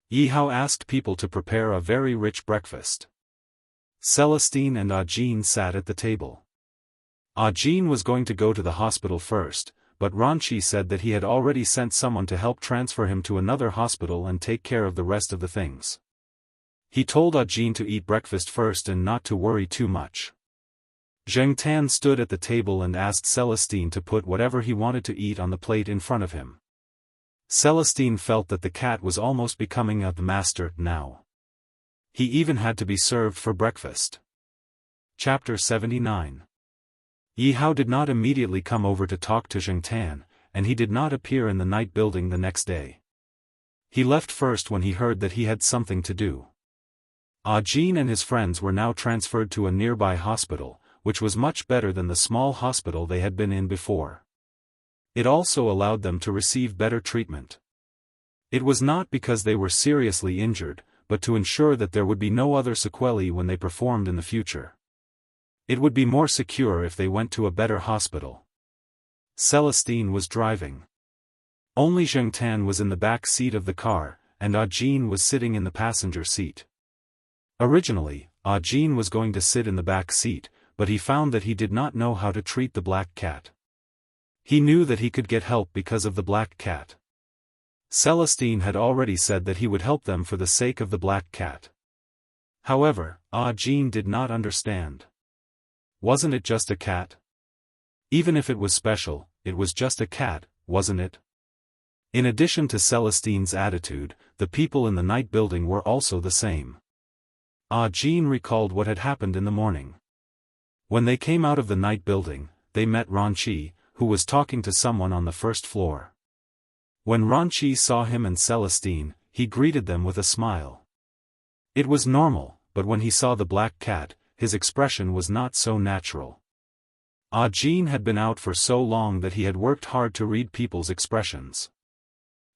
Yi Hao asked people to prepare a very rich breakfast. Celestine and Ah Jin sat at the table. Ah Jin was going to go to the hospital first, but Ranqi said that he had already sent someone to help transfer him to another hospital and take care of the rest of the things. He told Ah Jin to eat breakfast first and not to worry too much. Zheng Tan stood at the table and asked Celestine to put whatever he wanted to eat on the plate in front of him. Celestine felt that the cat was almost becoming a master now. He even had to be served for breakfast. Chapter 79. Yi Hao did not immediately come over to talk to Zheng Tan, and he did not appear in the night building the next day. He left first when he heard that he had something to do. Ah Jin and his friends were now transferred to a nearby hospital, which was much better than the small hospital they had been in before. It also allowed them to receive better treatment. It was not because they were seriously injured, but to ensure that there would be no other sequelae when they performed in the future. It would be more secure if they went to a better hospital. Celestine was driving. Only Zheng Tan was in the back seat of the car, and Jin was sitting in the passenger seat. Originally, Jin was going to sit in the back seat, but he found that he did not know how to treat the black cat. He knew that he could get help because of the black cat. Celestine had already said that he would help them for the sake of the black cat. However, Jin did not understand. Wasn't it just a cat? Even if it was special, it was just a cat, wasn't it? In addition to Celestine's attitude, the people in the night building were also the same. Jin recalled what had happened in the morning. When they came out of the night building, they met Ranqi, who was talking to someone on the first floor. When Ranqi saw him and Celestine, he greeted them with a smile. It was normal, but when he saw the black cat, his expression was not so natural. Jin had been out for so long that he had worked hard to read people's expressions.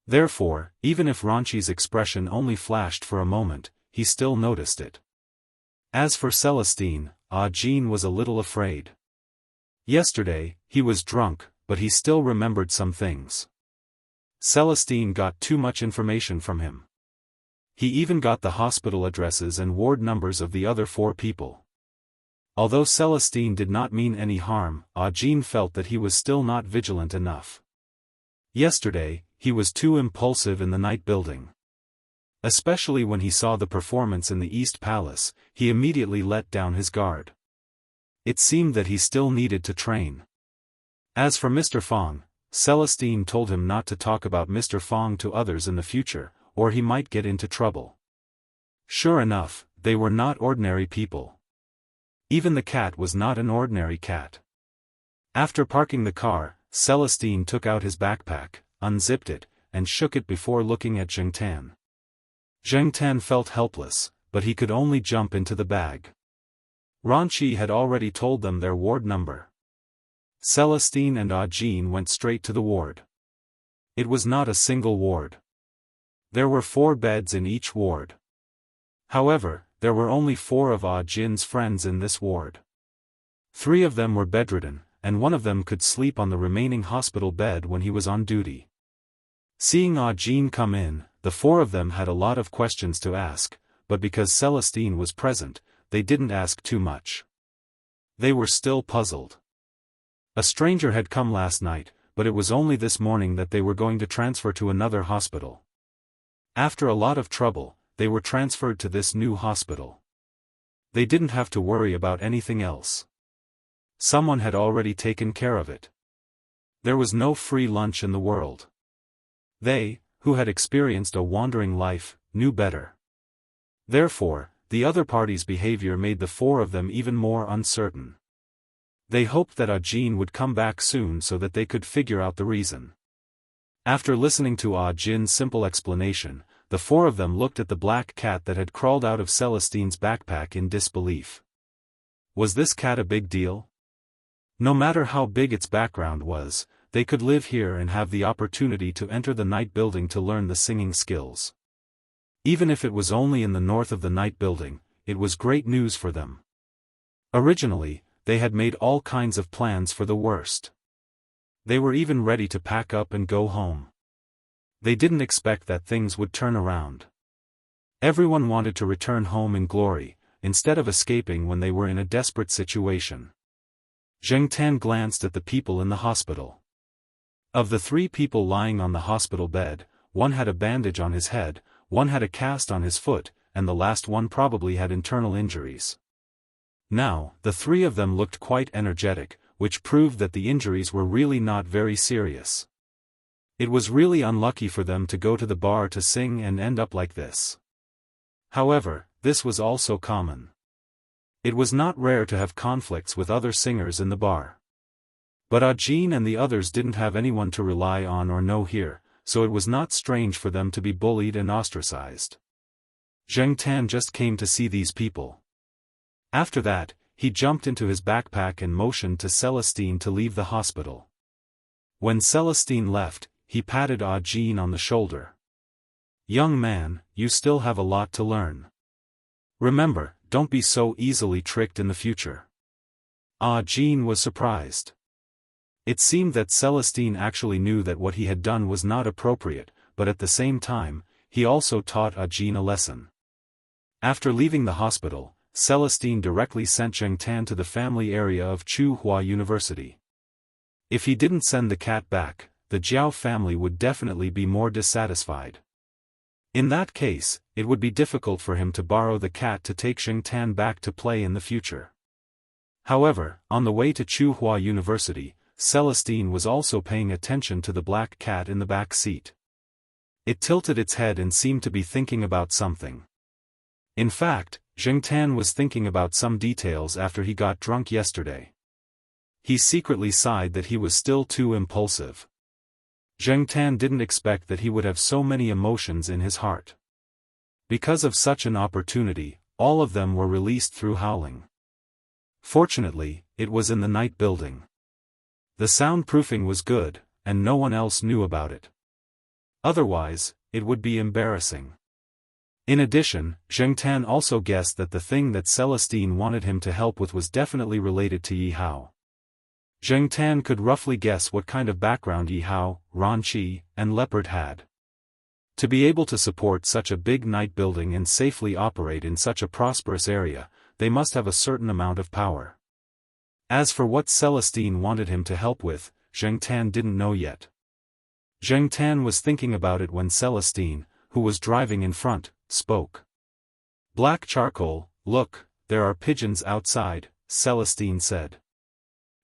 Therefore, even if Ranqi's expression only flashed for a moment, he still noticed it. As for Celestine, Jin was a little afraid. Yesterday, he was drunk, but he still remembered some things. Celestine got too much information from him. He even got the hospital addresses and ward numbers of the other 4 people. Although Celestine did not mean any harm, Jin felt that he was still not vigilant enough. Yesterday, he was too impulsive in the night building. Especially when he saw the performance in the East Palace, he immediately let down his guard. It seemed that he still needed to train. As for Mr. Fong, Celestine told him not to talk about Mr. Fong to others in the future, or he might get into trouble. Sure enough, they were not ordinary people. Even the cat was not an ordinary cat. After parking the car, Celestine took out his backpack, unzipped it, and shook it before looking at Zheng Tan. Zheng Tan felt helpless, but he could only jump into the bag. Ranqi had already told them their ward number. Celestine and Jin went straight to the ward. It was not a single ward. There were 4 beds in each ward. However, there were only 4 of Jin's friends in this ward. 3 of them were bedridden, and one of them could sleep on the remaining hospital bed when he was on duty. Seeing Jin come in, the 4 of them had a lot of questions to ask, but because Celestine was present, they didn't ask too much. They were still puzzled. A stranger had come last night, but it was only this morning that they were going to transfer to another hospital. After a lot of trouble, they were transferred to this new hospital. They didn't have to worry about anything else. Someone had already taken care of it. There was no free lunch in the world. They, who had experienced a wandering life, knew better. Therefore, the other party's behavior made the 4 of them even more uncertain. They hoped that Jin would come back soon so that they could figure out the reason. After listening to Jin's simple explanation, the 4 of them looked at the black cat that had crawled out of Celestine's backpack in disbelief. Was this cat a big deal? No matter how big its background was, they could live here and have the opportunity to enter the night building to learn the singing skills. Even if it was only in the north of the night building, it was great news for them. Originally, they had made all kinds of plans for the worst. They were even ready to pack up and go home. They didn't expect that things would turn around. Everyone wanted to return home in glory, instead of escaping when they were in a desperate situation. Zheng Tan glanced at the people in the hospital. Of the 3 people lying on the hospital bed, one had a bandage on his head, one had a cast on his foot, and the last one probably had internal injuries. Now, the 3 of them looked quite energetic, which proved that the injuries were really not very serious. It was really unlucky for them to go to the bar to sing and end up like this. However, this was also common. It was not rare to have conflicts with other singers in the bar. But Jin and the others didn't have anyone to rely on or know here, so it was not strange for them to be bullied and ostracized. Zheng Tan just came to see these people. After that, he jumped into his backpack and motioned to Celestine to leave the hospital. When Celestine left, he patted Jin on the shoulder. Young man, you still have a lot to learn. Remember, don't be so easily tricked in the future. Jean was surprised. It seemed that Celestine actually knew that what he had done was not appropriate, but at the same time, he also taught Jean a lesson. After leaving the hospital, Celestine directly sent Zheng Tan to the family area of Tsinghua University. If he didn't send the cat back, the Jiao family would definitely be more dissatisfied. In that case, it would be difficult for him to borrow the cat to take Zheng Tan back to play in the future. However, on the way to Tsinghua University, Celestine was also paying attention to the black cat in the back seat. It tilted its head and seemed to be thinking about something. In fact, Zheng Tan was thinking about some details after he got drunk yesterday. He secretly sighed that he was still too impulsive. Zheng Tan didn't expect that he would have so many emotions in his heart. Because of such an opportunity, all of them were released through howling. Fortunately, it was in the night building. The soundproofing was good, and no one else knew about it. Otherwise, it would be embarrassing. In addition, Zheng Tan also guessed that the thing that Celestine wanted him to help with was definitely related to Yi Hao. Zheng Tan could roughly guess what kind of background Yi Hao, Ran Qi, and Leopard had. To be able to support such a big night building and safely operate in such a prosperous area, they must have a certain amount of power. As for what Celestine wanted him to help with, Zheng Tan didn't know yet. Zheng Tan was thinking about it when Celestine, who was driving in front, spoke. "Black charcoal, look, there are pigeons outside," Celestine said.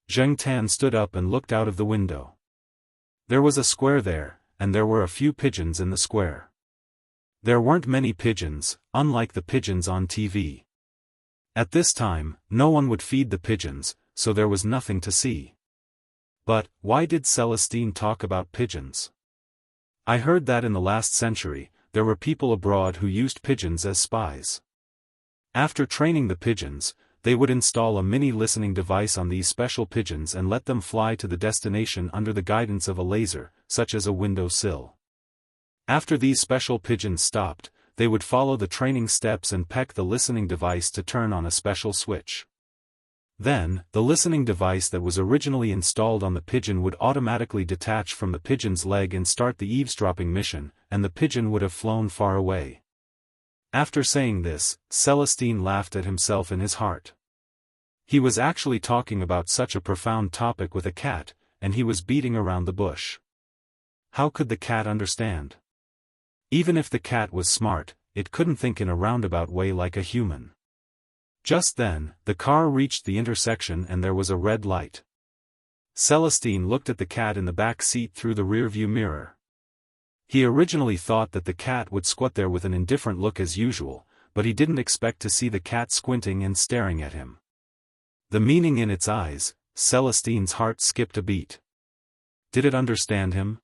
Zheng Tan stood up and looked out of the window. There was a square there, and there were a few pigeons in the square. There weren't many pigeons, unlike the pigeons on TV. At this time, no one would feed the pigeons, so there was nothing to see. But, why did Celestine talk about pigeons? I heard that in the last century, there were people abroad who used pigeons as spies. After training the pigeons, they would install a mini listening device on these special pigeons and let them fly to the destination under the guidance of a laser, such as a window sill. After these special pigeons stopped, they would follow the training steps and peck the listening device to turn on a special switch. Then, the listening device that was originally installed on the pigeon would automatically detach from the pigeon's leg and start the eavesdropping mission, and the pigeon would have flown far away. After saying this, Celestine laughed at himself in his heart. He was actually talking about such a profound topic with a cat, and he was beating around the bush. How could the cat understand? Even if the cat was smart, it couldn't think in a roundabout way like a human. Just then, the car reached the intersection and there was a red light. Celestine looked at the cat in the back seat through the rearview mirror. He originally thought that the cat would squat there with an indifferent look as usual, but he didn't expect to see the cat squinting and staring at him. The meaning in its eyes, Celestine's heart skipped a beat. Did it understand him?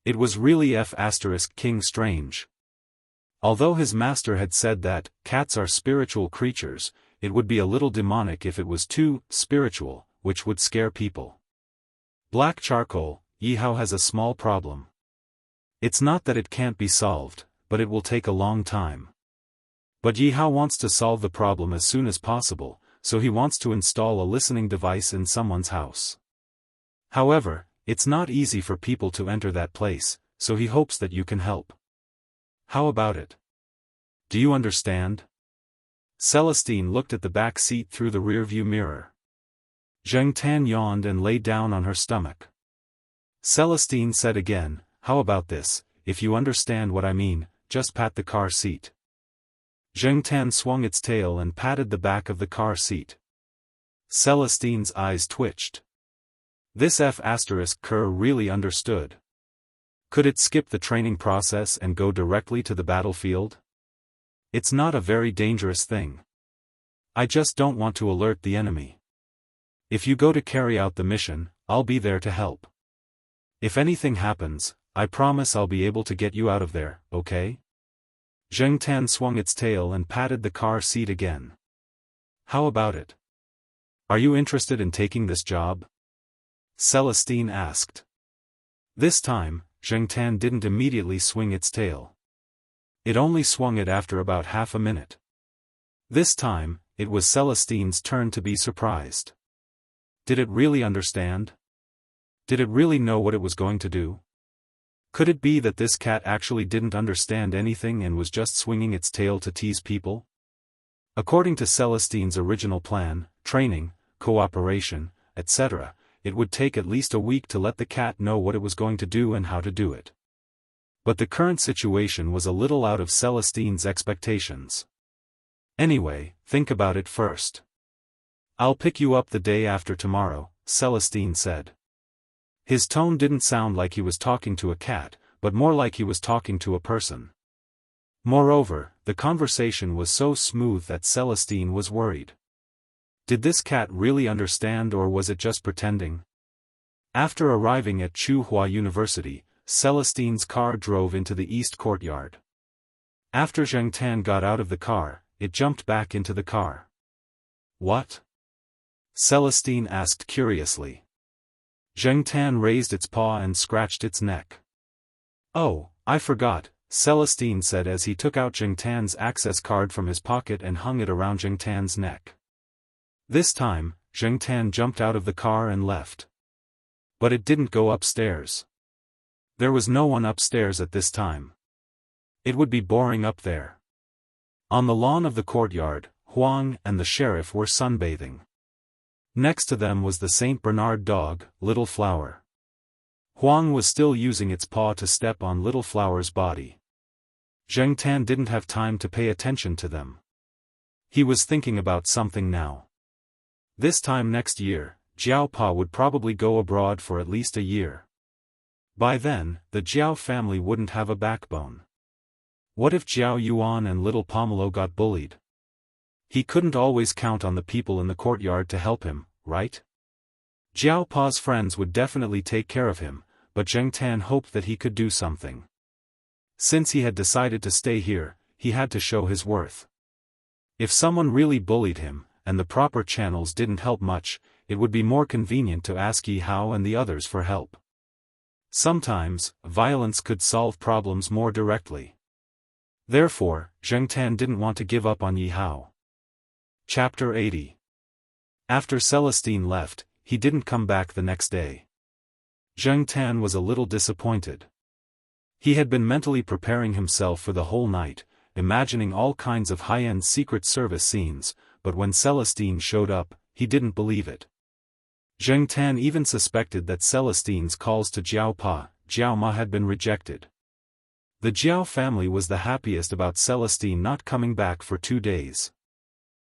It was really King strange. Although his master had said that cats are spiritual creatures, it would be a little demonic if it was too spiritual, which would scare people. Black charcoal, Yi Hao has a small problem. It's not that it can't be solved, but it will take a long time. But Yi Hao wants to solve the problem as soon as possible, so he wants to install a listening device in someone's house. However, it's not easy for people to enter that place, so he hopes that you can help. How about it? Do you understand? Celestine looked at the back seat through the rearview mirror. Zheng Tan yawned and lay down on her stomach. Celestine said again, "How about this, if you understand what I mean, just pat the car seat." Zheng Tan swung its tail and patted the back of the car seat. Celestine's eyes twitched. This Kerr really understood. Could it skip the training process and go directly to the battlefield? It's not a very dangerous thing. I just don't want to alert the enemy. If you go to carry out the mission, I'll be there to help. If anything happens, I promise I'll be able to get you out of there, okay? Zheng Tan swung its tail and patted the car seat again. How about it? Are you interested in taking this job? Celestine asked. This time, Zheng Tan didn't immediately swing its tail. It only swung it after about half a minute. This time, it was Celestine's turn to be surprised. Did it really understand? Did it really know what it was going to do? Could it be that this cat actually didn't understand anything and was just swinging its tail to tease people? According to Celestine's original plan, training, cooperation, etc., it would take at least a week to let the cat know what it was going to do and how to do it. But the current situation was a little out of Celestine's expectations. Anyway, think about it first. I'll pick you up the day after tomorrow, Celestine said. His tone didn't sound like he was talking to a cat, but more like he was talking to a person. Moreover, the conversation was so smooth that Celestine was worried. Did this cat really understand, or was it just pretending? After arriving at Tsinghua University, Celestine's car drove into the east courtyard. After Zheng Tan got out of the car, it jumped back into the car. What? Celestine asked curiously. Zheng Tan raised its paw and scratched its neck. Oh, I forgot, Celestine said as he took out Zheng Tan's access card from his pocket and hung it around Zheng Tan's neck. This time, Zheng Tan jumped out of the car and left. But it didn't go upstairs. There was no one upstairs at this time. It would be boring up there. On the lawn of the courtyard, Huang and the sheriff were sunbathing. Next to them was the Saint Bernard dog, Little Flower. Huang was still using its paw to step on Little Flower's body. Zheng Tan didn't have time to pay attention to them. He was thinking about something now. This time next year, Jiao Pa would probably go abroad for at least a year. By then, the Jiao family wouldn't have a backbone. What if Jiao Yuan and Little Pomelo got bullied? He couldn't always count on the people in the courtyard to help him, right? Jiao Pa's friends would definitely take care of him, but Zheng Tan hoped that he could do something. Since he had decided to stay here, he had to show his worth. If someone really bullied him, and the proper channels didn't help much, it would be more convenient to ask Yi Hao and the others for help. Sometimes, violence could solve problems more directly. Therefore, Zheng Tan didn't want to give up on Yi Hao. Chapter 80. After Celestine left, he didn't come back the next day. Zheng Tan was a little disappointed. He had been mentally preparing himself for the whole night, imagining all kinds of high-end Secret Service scenes, but when Celestine showed up, he didn't believe it. Zheng Tan even suspected that Celestine's calls to Jiao Pa, Jiao Ma had been rejected. The Jiao family was the happiest about Celestine not coming back for 2 days.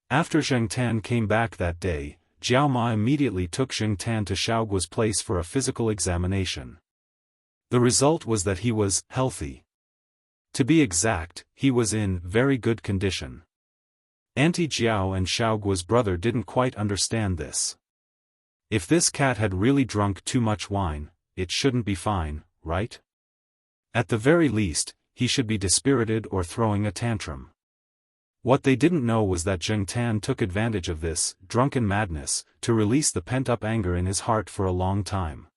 After Zheng Tan came back that day, Jiao Ma immediately took Zheng Tan to Xiaoguo's place for a physical examination. The result was that he was healthy. To be exact, he was in very good condition. Auntie Jiao and Xiaoguo's brother didn't quite understand this. If this cat had really drunk too much wine, it shouldn't be fine, right? At the very least, he should be dispirited or throwing a tantrum. What they didn't know was that Zheng Tan took advantage of this drunken madness to release the pent-up anger in his heart for a long time.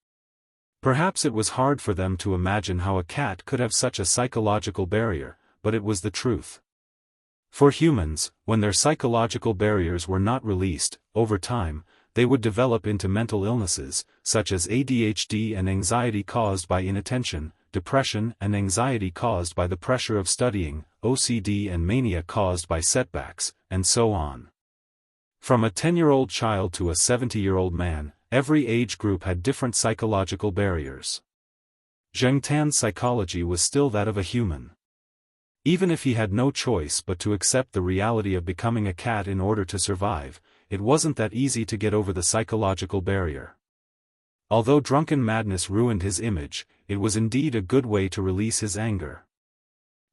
Perhaps it was hard for them to imagine how a cat could have such a psychological barrier, but it was the truth. For humans, when their psychological barriers were not released, over time, they would develop into mental illnesses, such as ADHD and anxiety caused by inattention, depression and anxiety caused by the pressure of studying, OCD and mania caused by setbacks, and so on. From a 10-year-old child to a 70-year-old man, every age group had different psychological barriers. Zheng Tan's psychology was still that of a human. Even if he had no choice but to accept the reality of becoming a cat in order to survive, it wasn't that easy to get over the psychological barrier. Although drunken madness ruined his image, it was indeed a good way to release his anger.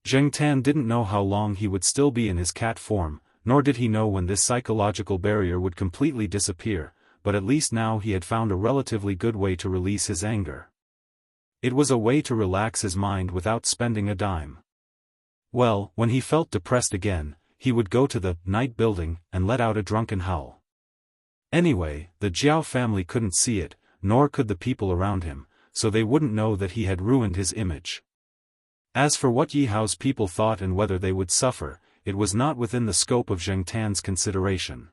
Zheng Tan didn't know how long he would still be in his cat form, nor did he know when this psychological barrier would completely disappear, but at least now he had found a relatively good way to release his anger. It was a way to relax his mind without spending a dime. Well, when he felt depressed again, he would go to the night building and let out a drunken howl. Anyway, the Jiao family couldn't see it, nor could the people around him, so they wouldn't know that he had ruined his image. As for what Yi Hao's people thought and whether they would suffer, it was not within the scope of Zheng Tan's consideration.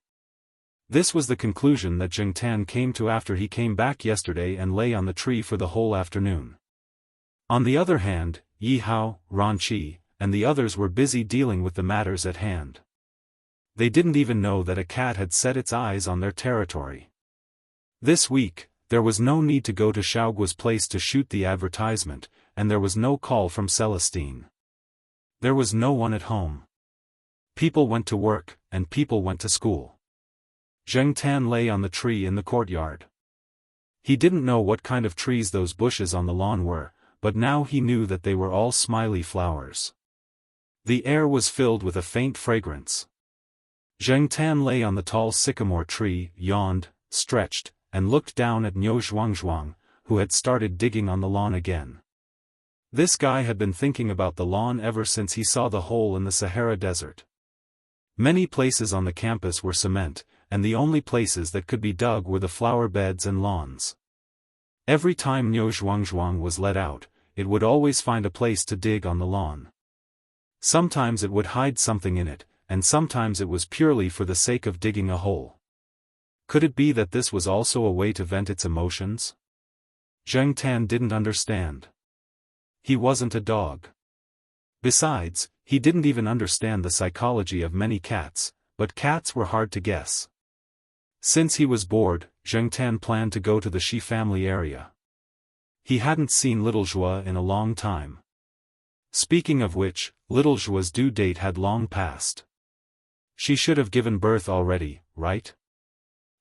This was the conclusion that Zheng Tan came to after he came back yesterday and lay on the tree for the whole afternoon. On the other hand, Yi Hao, Ran Qi, and the others were busy dealing with the matters at hand. They didn't even know that a cat had set its eyes on their territory. This week, there was no need to go to Xiaoguo's place to shoot the advertisement, and there was no call from Celestine. There was no one at home. People went to work, and people went to school. Zheng Tan lay on the tree in the courtyard. He didn't know what kind of trees those bushes on the lawn were, but now he knew that they were all smiley flowers. The air was filled with a faint fragrance. Zheng Tan lay on the tall sycamore tree, yawned, stretched, and looked down at Niu Zhuangzhuang, who had started digging on the lawn again. This guy had been thinking about the lawn ever since he saw the hole in the Sahara Desert. Many places on the campus were cement, and the only places that could be dug were the flower beds and lawns. Every time Niu Zhuangzhuang was let out, it would always find a place to dig on the lawn. Sometimes it would hide something in it, and sometimes it was purely for the sake of digging a hole. Could it be that this was also a way to vent its emotions? Zheng Tan didn't understand. He wasn't a dog. Besides, he didn't even understand the psychology of many cats, but cats were hard to guess. Since he was bored, Zheng Tan planned to go to the Shi family area. He hadn't seen little Zhua in a long time. Speaking of which, little Zhua's due date had long passed. She should have given birth already, right?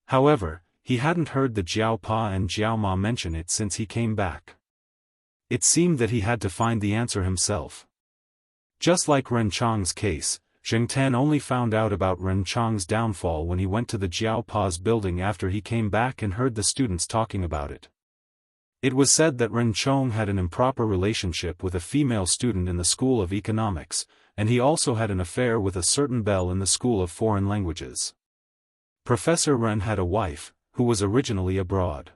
However, he hadn't heard the Jiao Pa and Jiao Ma mention it since he came back. It seemed that he had to find the answer himself. Just like Ren Chang's case, Zheng Tan only found out about Ren Chang's downfall when he went to the Jiao Pa's building after he came back and heard the students talking about it. It was said that Ren Chong had an improper relationship with a female student in the School of Economics, and he also had an affair with a certain belle in the School of Foreign Languages. Professor Ren had a wife, who was originally abroad.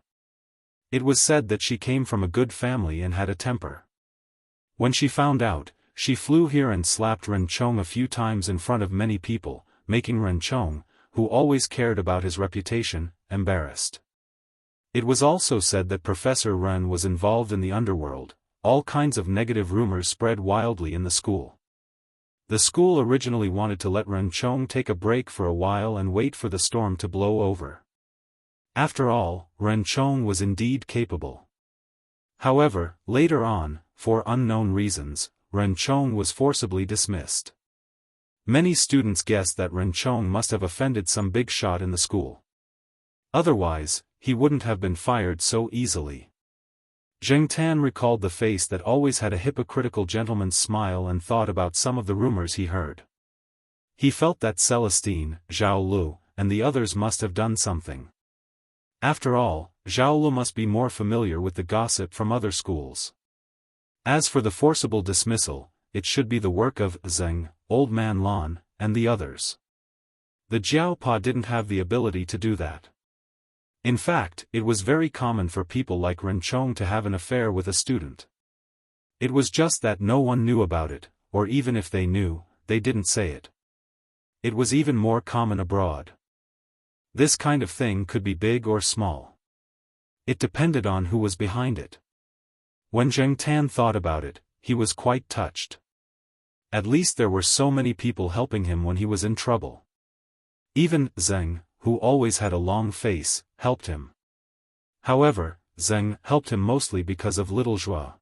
It was said that she came from a good family and had a temper. When she found out, she flew here and slapped Ren Chong a few times in front of many people, making Ren Chong, who always cared about his reputation, embarrassed. It was also said that Professor Ren was involved in the underworld. All kinds of negative rumors spread wildly in the school. The school originally wanted to let Ren Chong take a break for a while and wait for the storm to blow over. After all, Ren Chong was indeed capable. However, later on, for unknown reasons, Ren Chong was forcibly dismissed. Many students guessed that Ren Chong must have offended some big shot in the school. Otherwise, he wouldn't have been fired so easily. Zheng Tan recalled the face that always had a hypocritical gentleman's smile and thought about some of the rumors he heard. He felt that Celestine, Zhao Lu, and the others must have done something. After all, Zhao Lu must be more familiar with the gossip from other schools. As for the forcible dismissal, it should be the work of Zheng, Old Man Lan, and the others. The Jiao Pa didn't have the ability to do that. In fact, it was very common for people like Ren Chong to have an affair with a student. It was just that no one knew about it, or even if they knew, they didn't say it. It was even more common abroad. This kind of thing could be big or small. It depended on who was behind it. When Zheng Tan thought about it, he was quite touched. At least there were so many people helping him when he was in trouble. Even Zheng, who always had a long face, helped him. However, Zheng helped him mostly because of little Zhua.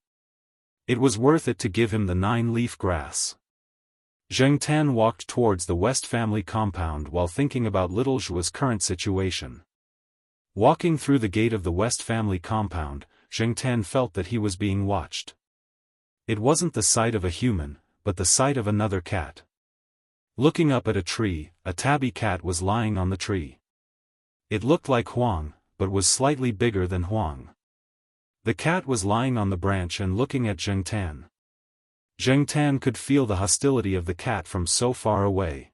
It was worth it to give him the 9-leaf grass. Zheng Tan walked towards the West family compound while thinking about little Zhua's current situation. Walking through the gate of the West family compound, Zheng Tan felt that he was being watched. It wasn't the sight of a human, but the sight of another cat. Looking up at a tree, a tabby cat was lying on the tree. It looked like Huang, but was slightly bigger than Huang. The cat was lying on the branch and looking at Zheng Tan. Zheng Tan could feel the hostility of the cat from so far away.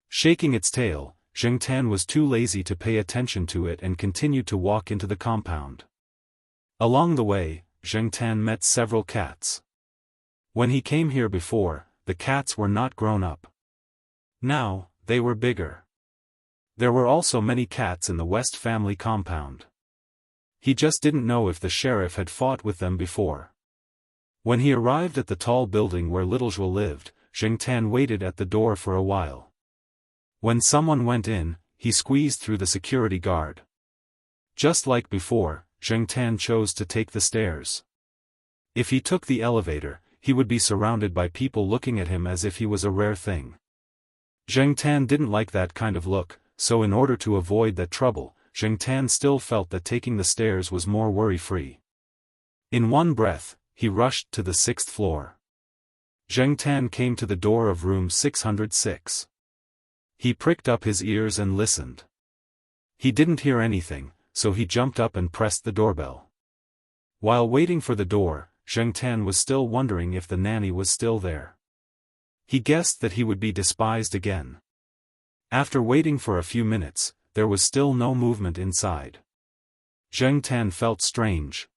Shaking its tail, Zheng Tan was too lazy to pay attention to it and continued to walk into the compound. Along the way, Zheng Tan met several cats. When he came here before, the cats were not grown up. Now, they were bigger. There were also many cats in the West family compound. He just didn't know if the sheriff had fought with them before. When he arrived at the tall building where Little Zhuo lived, Zheng Tan waited at the door for a while. When someone went in, he squeezed through the security guard. Just like before, Zheng Tan chose to take the stairs. If he took the elevator, he would be surrounded by people looking at him as if he was a rare thing. Zheng Tan didn't like that kind of look, so in order to avoid that trouble, Zheng Tan still felt that taking the stairs was more worry-free. In one breath, he rushed to the 6th floor. Zheng Tan came to the door of room 606. He pricked up his ears and listened. He didn't hear anything, so he jumped up and pressed the doorbell. While waiting for the door, Zheng Tan was still wondering if the nanny was still there. He guessed that he would be despised again. After waiting for a few minutes, there was still no movement inside. Zheng Tan felt strange.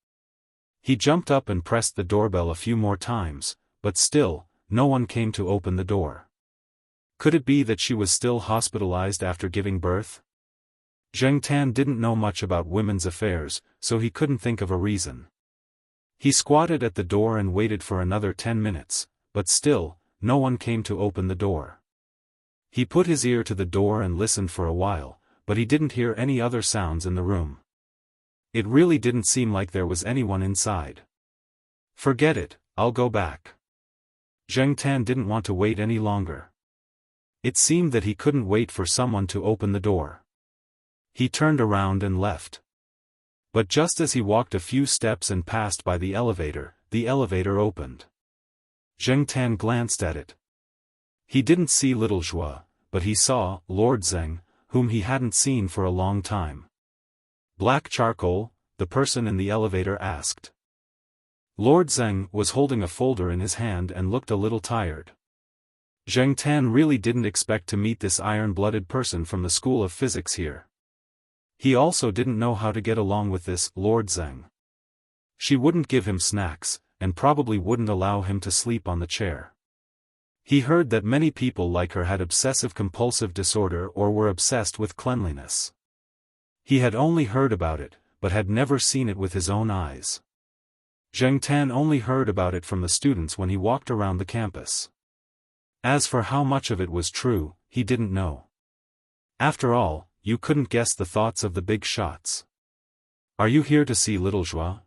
He jumped up and pressed the doorbell a few more times, but still, no one came to open the door. Could it be that she was still hospitalized after giving birth? Zheng Tan didn't know much about women's affairs, so he couldn't think of a reason. He squatted at the door and waited for another 10 minutes, but still, no one came to open the door. He put his ear to the door and listened for a while, but he didn't hear any other sounds in the room. It really didn't seem like there was anyone inside. Forget it, I'll go back. Zheng Tan didn't want to wait any longer. It seemed that he couldn't wait for someone to open the door. He turned around and left. But just as he walked a few steps and passed by the elevator opened. Zheng Tan glanced at it. He didn't see Little Zhuo, but he saw Lord Zeng, whom he hadn't seen for a long time. Black charcoal? The person in the elevator asked. Lord Zeng was holding a folder in his hand and looked a little tired. Zheng Tan really didn't expect to meet this iron-blooded person from the School of Physics here. He also didn't know how to get along with this Lord Zeng. She wouldn't give him snacks, and probably wouldn't allow him to sleep on the chair. He heard that many people like her had obsessive-compulsive disorder or were obsessed with cleanliness. He had only heard about it, but had never seen it with his own eyes. Zheng Tan only heard about it from the students when he walked around the campus. As for how much of it was true, he didn't know. After all, you couldn't guess the thoughts of the big shots. Are you here to see Little Zhuo?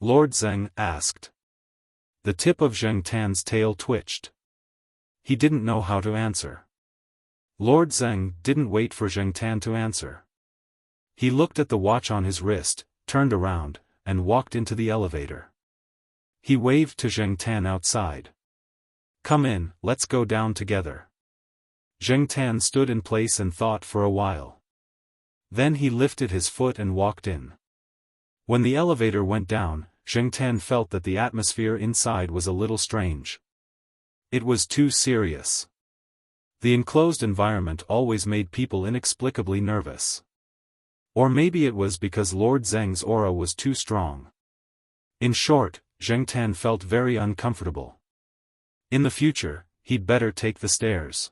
Lord Zeng asked. The tip of Zheng Tan's tail twitched. He didn't know how to answer. Lord Zeng didn't wait for Zheng Tan to answer. He looked at the watch on his wrist, turned around, and walked into the elevator. He waved to Zheng Tan outside. Come in, let's go down together. Zheng Tan stood in place and thought for a while. Then he lifted his foot and walked in. When the elevator went down, Zheng Tan felt that the atmosphere inside was a little strange. It was too serious. The enclosed environment always made people inexplicably nervous. Or maybe it was because Lord Zeng's aura was too strong. In short, Zheng Tan felt very uncomfortable. In the future, he'd better take the stairs.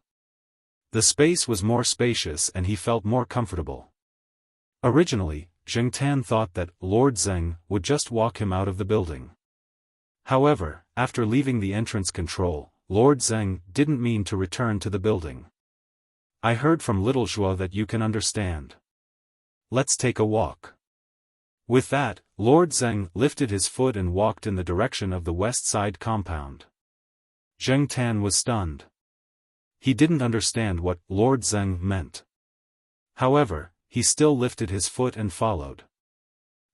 The space was more spacious and he felt more comfortable. Originally, Zheng Tan thought that Lord Zeng would just walk him out of the building. However, after leaving the entrance control, Lord Zeng didn't mean to return to the building. I heard from Little Zhuo that you can understand. Let's take a walk. With that, Lord Zeng lifted his foot and walked in the direction of the west side compound. Zheng Tan was stunned. He didn't understand what Lord Zeng meant. However, he still lifted his foot and followed.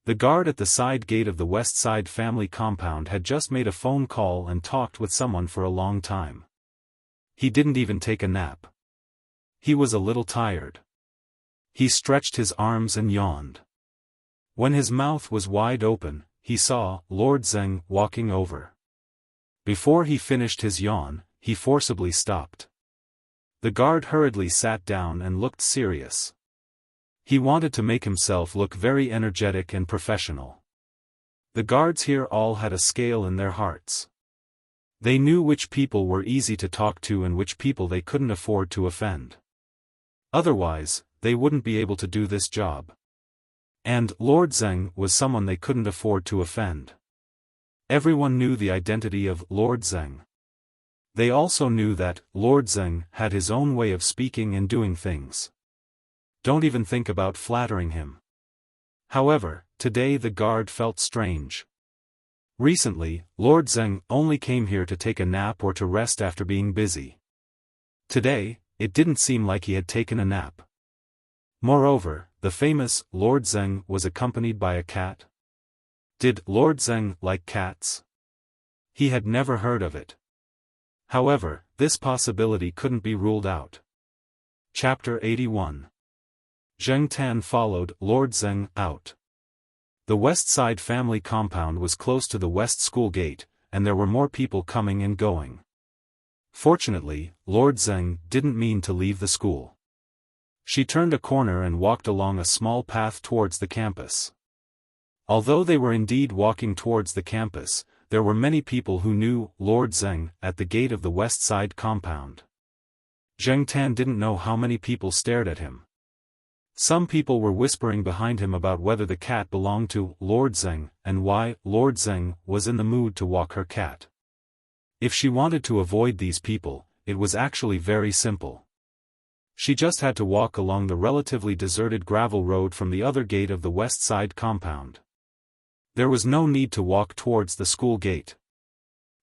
The guard at the side gate of the west side family compound had just made a phone call and talked with someone for a long time. He didn't even take a nap. He was a little tired. He stretched his arms and yawned. When his mouth was wide open, he saw Lord Zeng walking over. Before he finished his yawn, he forcibly stopped. The guard hurriedly sat down and looked serious. He wanted to make himself look very energetic and professional. The guards here all had a scale in their hearts. They knew which people were easy to talk to and which people they couldn't afford to offend. Otherwise, they wouldn't be able to do this job. And Lord Zeng was someone they couldn't afford to offend. Everyone knew the identity of Lord Zeng. They also knew that Lord Zeng had his own way of speaking and doing things. Don't even think about flattering him. However, today the guard felt strange. Recently, Lord Zeng only came here to take a nap or to rest after being busy. Today, it didn't seem like he had taken a nap. Moreover, the famous Lord Zeng was accompanied by a cat. Did Lord Zeng like cats? He had never heard of it. However, this possibility couldn't be ruled out. Chapter 81. Zheng Tan followed Lord Zeng out. The West Side family compound was close to the West School gate, and there were more people coming and going. Fortunately, Lord Zeng didn't mean to leave the school. She turned a corner and walked along a small path towards the campus. Although they were indeed walking towards the campus, there were many people who knew Lord Zeng at the gate of the West Side compound. Zheng Tan didn't know how many people stared at him. Some people were whispering behind him about whether the cat belonged to Lord Zeng and why Lord Zeng was in the mood to walk her cat. If she wanted to avoid these people, it was actually very simple. She just had to walk along the relatively deserted gravel road from the other gate of the West Side compound. There was no need to walk towards the school gate.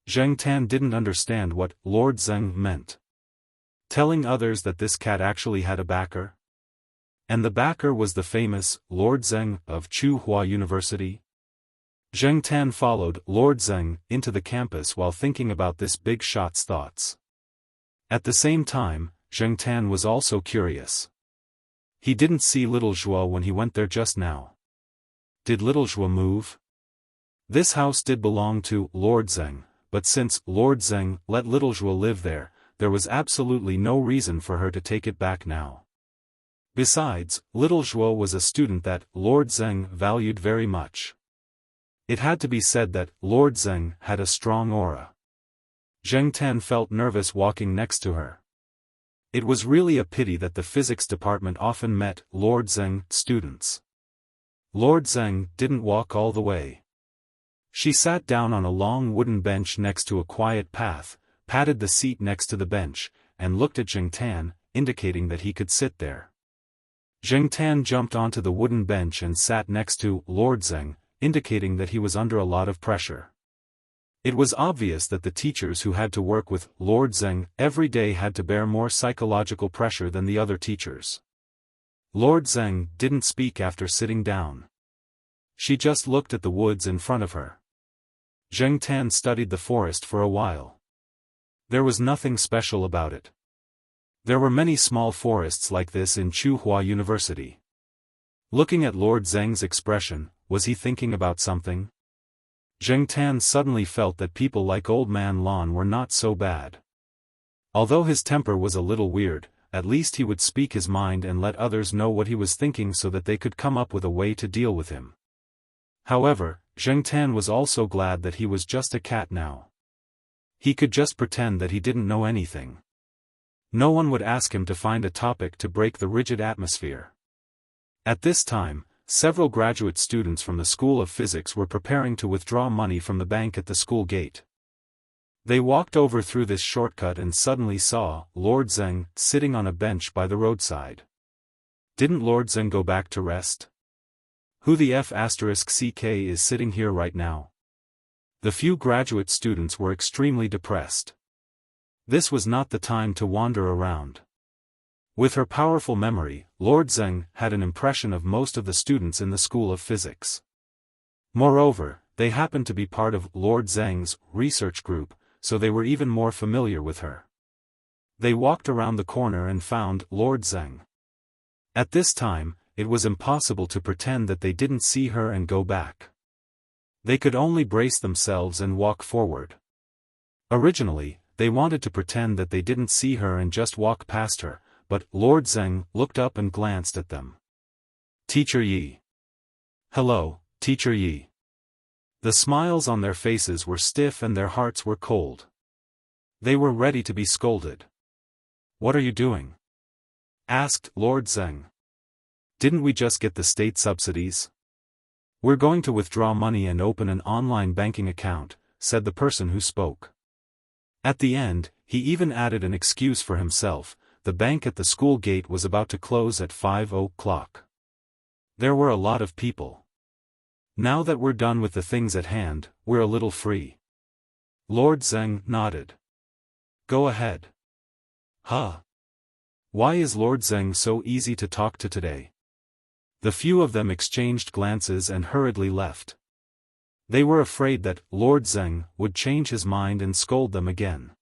Zheng Tan didn't understand what Lord Zeng meant. Telling others that this cat actually had a backer? And the backer was the famous Lord Zeng of Tsinghua University? Zheng Tan followed Lord Zeng into the campus while thinking about this big shot's thoughts. At the same time, Zheng Tan was also curious. He didn't see Little Zhuo when he went there just now. Did Little Zhuo move? This house did belong to Lord Zeng, but since Lord Zeng let Little Zhuo live there, there was absolutely no reason for her to take it back now. Besides, Little Zhuo was a student that Lord Zeng valued very much. It had to be said that Lord Zeng had a strong aura. Zheng Tan felt nervous walking next to her. It was really a pity that the physics department often met Lord Zeng students. Lord Zeng didn't walk all the way. She sat down on a long wooden bench next to a quiet path, patted the seat next to the bench, and looked at Zheng Tan, indicating that he could sit there. Zheng Tan jumped onto the wooden bench and sat next to Lord Zeng, indicating that he was under a lot of pressure. It was obvious that the teachers who had to work with Lord Zeng every day had to bear more psychological pressure than the other teachers. Lord Zeng didn't speak after sitting down. She just looked at the woods in front of her. Zheng Tan studied the forest for a while. There was nothing special about it. There were many small forests like this in Tsinghua University. Looking at Lord Zeng's expression, was he thinking about something? Zheng Tan suddenly felt that people like Old Man Lon were not so bad. Although his temper was a little weird, at least he would speak his mind and let others know what he was thinking so that they could come up with a way to deal with him. However, Zheng Tan was also glad that he was just a cat now. He could just pretend that he didn't know anything. No one would ask him to find a topic to break the rigid atmosphere. At this time, several graduate students from the School of Physics were preparing to withdraw money from the bank at the school gate. They walked over through this shortcut and suddenly saw Lord Zeng sitting on a bench by the roadside. Didn't Lord Zeng go back to rest? Who the F***ck is sitting here right now? The few graduate students were extremely depressed. This was not the time to wander around. With her powerful memory, Lord Zeng had an impression of most of the students in the School of Physics. Moreover, they happened to be part of Lord Zeng's research group, so they were even more familiar with her. They walked around the corner and found Lord Zeng. At this time, it was impossible to pretend that they didn't see her and go back. They could only brace themselves and walk forward. Originally, they wanted to pretend that they didn't see her and just walk past her, but Lord Zeng looked up and glanced at them. Teacher Yi. Hello, Teacher Yi. The smiles on their faces were stiff and their hearts were cold. They were ready to be scolded. "What are you doing?" asked Lord Zeng. "Didn't we just get the state subsidies?" "We're going to withdraw money and open an online banking account," said the person who spoke. At the end, he even added an excuse for himself: the bank at the school gate was about to close at 5 o'clock. There were a lot of people. "Now that we're done with the things at hand, we're a little free." Lord Zeng nodded. "Go ahead." "Huh. Why is Lord Zeng so easy to talk to today?" The few of them exchanged glances and hurriedly left. They were afraid that Lord Zeng would change his mind and scold them again.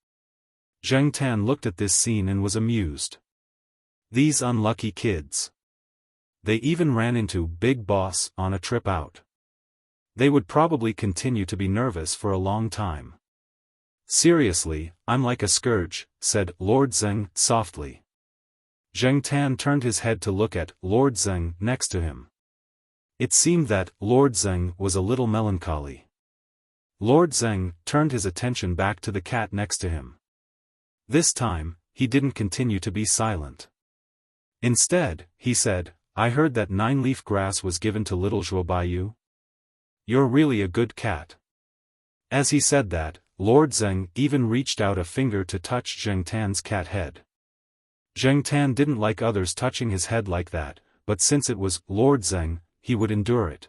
Zheng Tan looked at this scene and was amused. These unlucky kids. They even ran into Big Boss on a trip out. They would probably continue to be nervous for a long time. "Seriously, I'm like a scourge," said Lord Zeng softly. Zheng Tan turned his head to look at Lord Zeng next to him. It seemed that Lord Zeng was a little melancholy. Lord Zeng turned his attention back to the cat next to him. This time, he didn't continue to be silent. Instead, he said, "I heard that 9-leaf grass was given to little Zhuo by you. You're really a good cat." As he said that, Lord Zeng even reached out a finger to touch Zheng Tan's cat head. Zheng Tan didn't like others touching his head like that, but since it was Lord Zeng, he would endure it.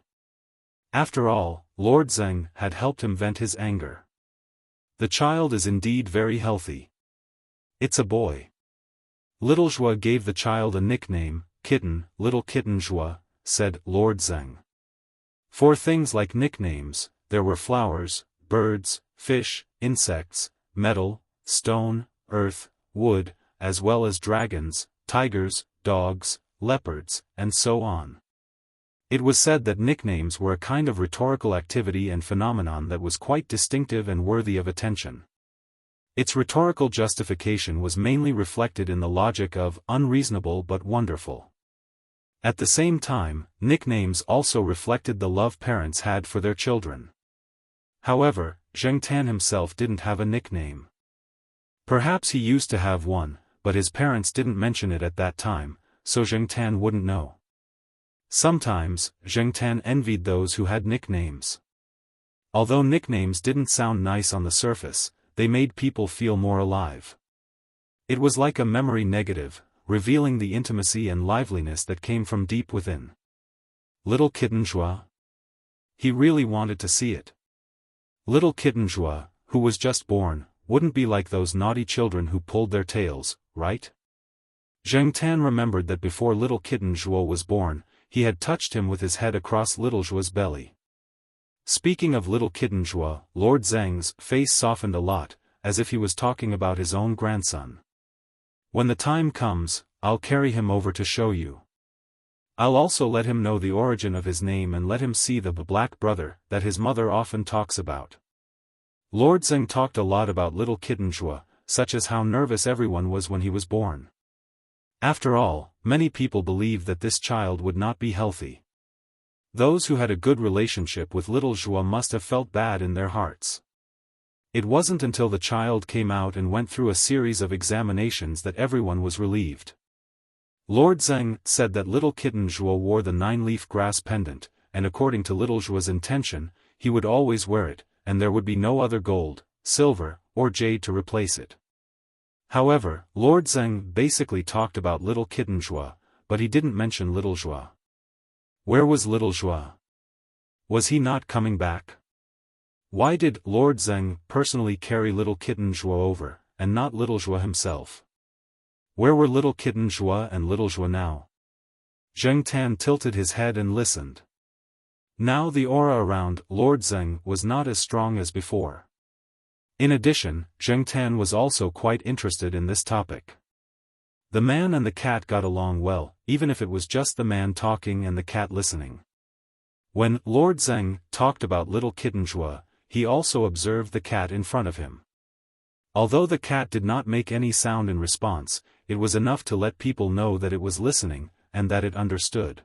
After all, Lord Zeng had helped him vent his anger. The child is indeed very healthy. It's a boy. Little Zhuo gave the child a nickname, Kitten, Little Kitten Zhuo, said Lord Zeng. For things like nicknames, there were flowers, birds, fish, insects, metal, stone, earth, wood, as well as dragons, tigers, dogs, leopards, and so on. It was said that nicknames were a kind of rhetorical activity and phenomenon that was quite distinctive and worthy of attention. Its rhetorical justification was mainly reflected in the logic of unreasonable but wonderful. At the same time, nicknames also reflected the love parents had for their children. However, Zheng Tan himself didn't have a nickname. Perhaps he used to have one, but his parents didn't mention it at that time, so Zheng Tan wouldn't know. Sometimes, Zheng Tan envied those who had nicknames. Although nicknames didn't sound nice on the surface, they made people feel more alive. It was like a memory negative, revealing the intimacy and liveliness that came from deep within. Little Kitten Zhuo? He really wanted to see it. Little Kitten Zhuo, who was just born, wouldn't be like those naughty children who pulled their tails, right? Zheng Tan remembered that before Little Kitten Zhuo was born, he had touched him with his head across Little Zhuo's belly. Speaking of Little Kitten Zhuo, Lord Zeng's face softened a lot, as if he was talking about his own grandson. "When the time comes, I'll carry him over to show you. I'll also let him know the origin of his name and let him see the black brother that his mother often talks about." Lord Zeng talked a lot about Little Kitten Zhuo, such as how nervous everyone was when he was born. After all, many people believed that this child would not be healthy. Those who had a good relationship with Little Zhuo must have felt bad in their hearts. It wasn't until the child came out and went through a series of examinations that everyone was relieved. Lord Zeng said that Little Kitten Zhuo wore the 9-leaf grass pendant, and according to Little Zhuo's intention, he would always wear it, and there would be no other gold, silver, or jade to replace it. However, Lord Zeng basically talked about Little Kitten Zhuo, but he didn't mention Little Zhuo. Where was Little Zhuo? Was he not coming back? Why did Lord Zeng personally carry Little Kitten Zhuo over, and not Little Zhuo himself? Where were Little Kitten Zhuo and Little Zhuo now? Zheng Tan tilted his head and listened. Now the aura around Lord Zeng was not as strong as before. In addition, Zheng Tan was also quite interested in this topic. The man and the cat got along well, even if it was just the man talking and the cat listening. When Lord Zeng talked about Little Kitten Zhuo, he also observed the cat in front of him. Although the cat did not make any sound in response, it was enough to let people know that it was listening, and that it understood.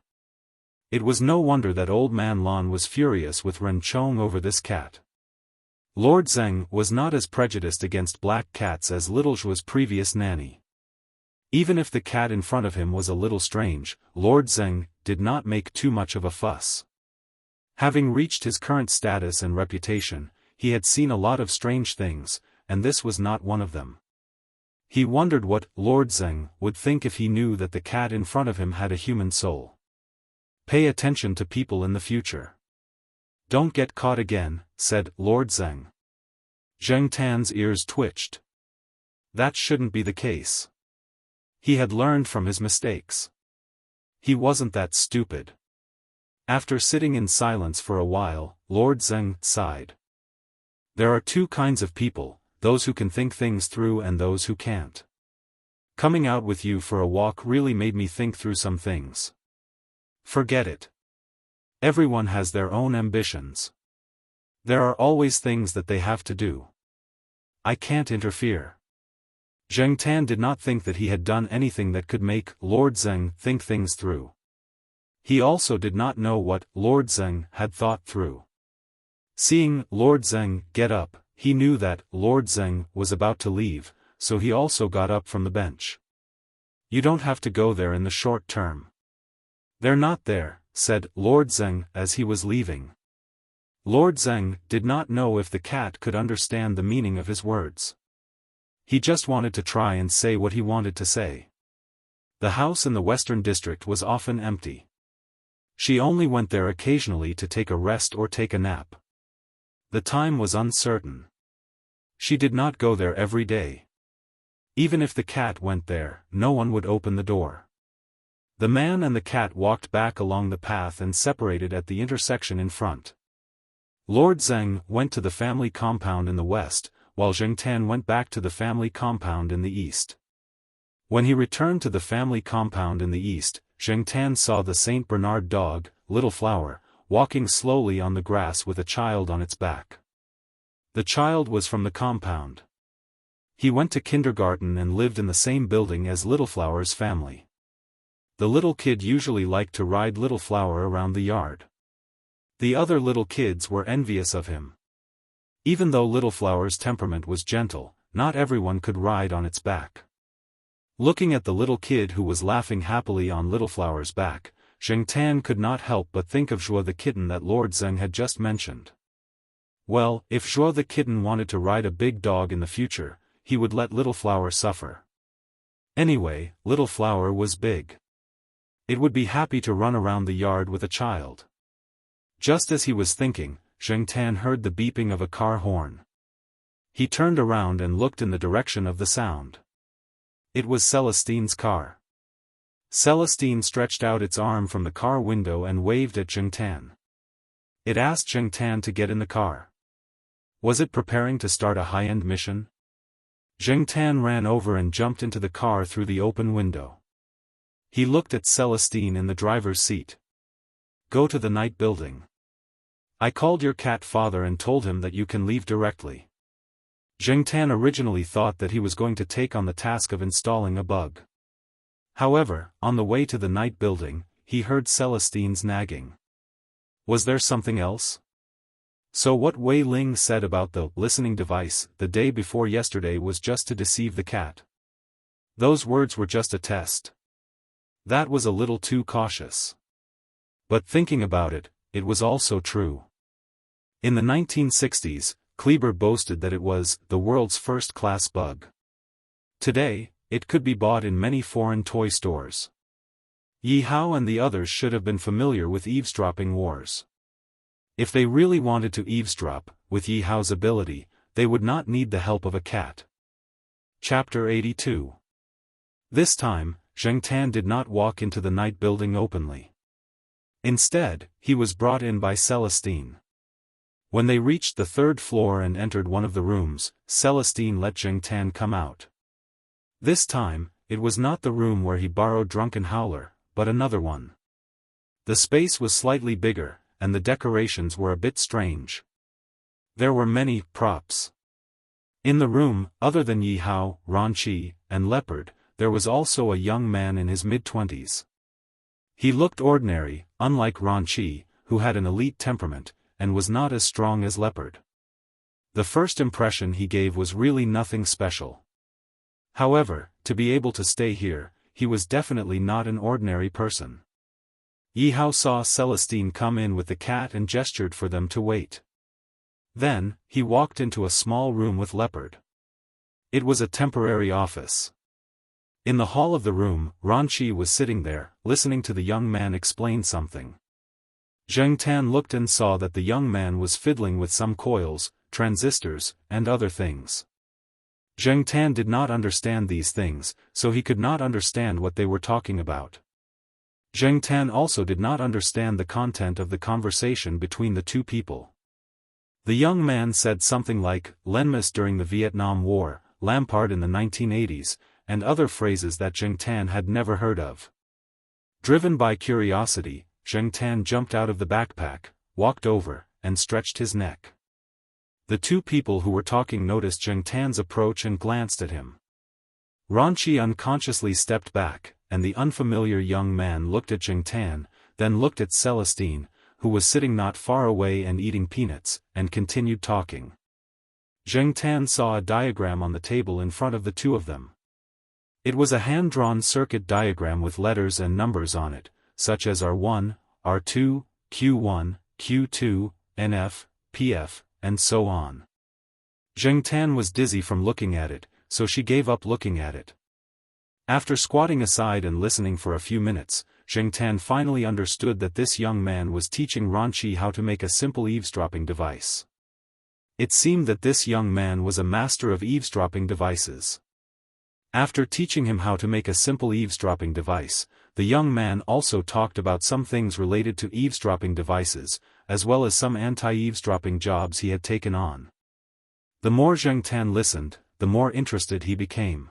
It was no wonder that Old Man Lon was furious with Ren Chong over this cat. Lord Zheng was not as prejudiced against black cats as little Zhuo's previous nanny. Even if the cat in front of him was a little strange, Lord Zheng did not make too much of a fuss. Having reached his current status and reputation, he had seen a lot of strange things, and this was not one of them. He wondered what Lord Zheng would think if he knew that the cat in front of him had a human soul. Pay attention to people in the future. Don't get caught again, said Lord Zheng. Zheng Tan's ears twitched. That shouldn't be the case. He had learned from his mistakes. He wasn't that stupid. After sitting in silence for a while, Lord Zheng sighed. There are two kinds of people, those who can think things through and those who can't. Coming out with you for a walk really made me think through some things. Forget it. Everyone has their own ambitions. There are always things that they have to do. I can't interfere. Zheng Tan did not think that he had done anything that could make Lord Zheng think things through. He also did not know what Lord Zheng had thought through. Seeing Lord Zheng get up, he knew that Lord Zheng was about to leave, so he also got up from the bench. You don't have to go there in the short term. They're not there, said Lord Zheng as he was leaving. Lord Zheng did not know if the cat could understand the meaning of his words. He just wanted to try and say what he wanted to say. The house in the Western District was often empty. She only went there occasionally to take a rest or take a nap. The time was uncertain. She did not go there every day. Even if the cat went there, no one would open the door. The man and the cat walked back along the path and separated at the intersection in front. Lord Zheng went to the family compound in the west, while Zheng Tan went back to the family compound in the east. When he returned to the family compound in the east, Zheng Tan saw the Saint Bernard dog, Little Flower, walking slowly on the grass with a child on its back. The child was from the compound. He went to kindergarten and lived in the same building as Little Flower's family. The little kid usually liked to ride Little Flower around the yard. The other little kids were envious of him. Even though Little Flower's temperament was gentle, not everyone could ride on its back. Looking at the little kid who was laughing happily on Little Flower's back, Zheng Tan could not help but think of Zhuo the kitten that Lord Zheng had just mentioned. Well, if Zhuo the kitten wanted to ride a big dog in the future, he would let Little Flower suffer. Anyway, Little Flower was big. It would be happy to run around the yard with a child. Just as he was thinking, Zheng Tan heard the beeping of a car horn. He turned around and looked in the direction of the sound. It was Celestine's car. Celestine stretched out its arm from the car window and waved at Zheng Tan. It asked Zheng Tan to get in the car. Was it preparing to start a high-end mission? Zheng Tan ran over and jumped into the car through the open window. He looked at Celestine in the driver's seat. Go to the night building. I called your cat father and told him that you can leave directly. Zheng Tan originally thought that he was going to take on the task of installing a bug. However, on the way to the night building, he heard Celestine's nagging. Was there something else? So what Wei Ling said about the listening device the day before yesterday was just to deceive the cat. Those words were just a test. That was a little too cautious. But thinking about it, it was also true. In the 1960s, Kleber boasted that it was the world's first-class bug. Today, it could be bought in many foreign toy stores. Yi Hao and the others should have been familiar with eavesdropping wars. If they really wanted to eavesdrop, with Yi Hao's ability, they would not need the help of a cat. Chapter 82. This time, Zheng Tan did not walk into the night building openly. Instead, he was brought in by Celestine. When they reached the third floor and entered one of the rooms, Celestine let Zheng Tan come out. This time, it was not the room where he borrowed Drunken Howler, but another one. The space was slightly bigger, and the decorations were a bit strange. There were many props. In the room, other than Yi Hao, Ran Qi, and Leopard, there was also a young man in his mid-20s. He looked ordinary, unlike Ran Qi, who had an elite temperament, and was not as strong as Leopard. The first impression he gave was really nothing special. However, to be able to stay here, he was definitely not an ordinary person. Yihao saw Celestine come in with the cat and gestured for them to wait. Then, he walked into a small room with Leopard. It was a temporary office. In the hall of the room, Ranqi was sitting there, listening to the young man explain something. Zheng Tan looked and saw that the young man was fiddling with some coils, transistors, and other things. Zheng Tan did not understand these things, so he could not understand what they were talking about. Zheng Tan also did not understand the content of the conversation between the two people. The young man said something like, Lenmas during the Vietnam War, Lampard in the 1980s, and other phrases that Zheng Tan had never heard of. Driven by curiosity, Zheng Tan jumped out of the backpack, walked over, and stretched his neck. The two people who were talking noticed Zheng Tan's approach and glanced at him. Ranqi unconsciously stepped back, and the unfamiliar young man looked at Zheng Tan, then looked at Celestine, who was sitting not far away and eating peanuts, and continued talking. Zheng Tan saw a diagram on the table in front of the two of them. It was a hand-drawn circuit diagram with letters and numbers on it, such as R1, R2, Q1, Q2, NF, PF, and so on. Zheng Tan was dizzy from looking at it, so she gave up looking at it. After squatting aside and listening for a few minutes, Zheng Tan finally understood that this young man was teaching Ranqi how to make a simple eavesdropping device. It seemed that this young man was a master of eavesdropping devices. After teaching him how to make a simple eavesdropping device, the young man also talked about some things related to eavesdropping devices, as well as some anti-eavesdropping jobs he had taken on. The more Zheng Tan listened, the more interested he became.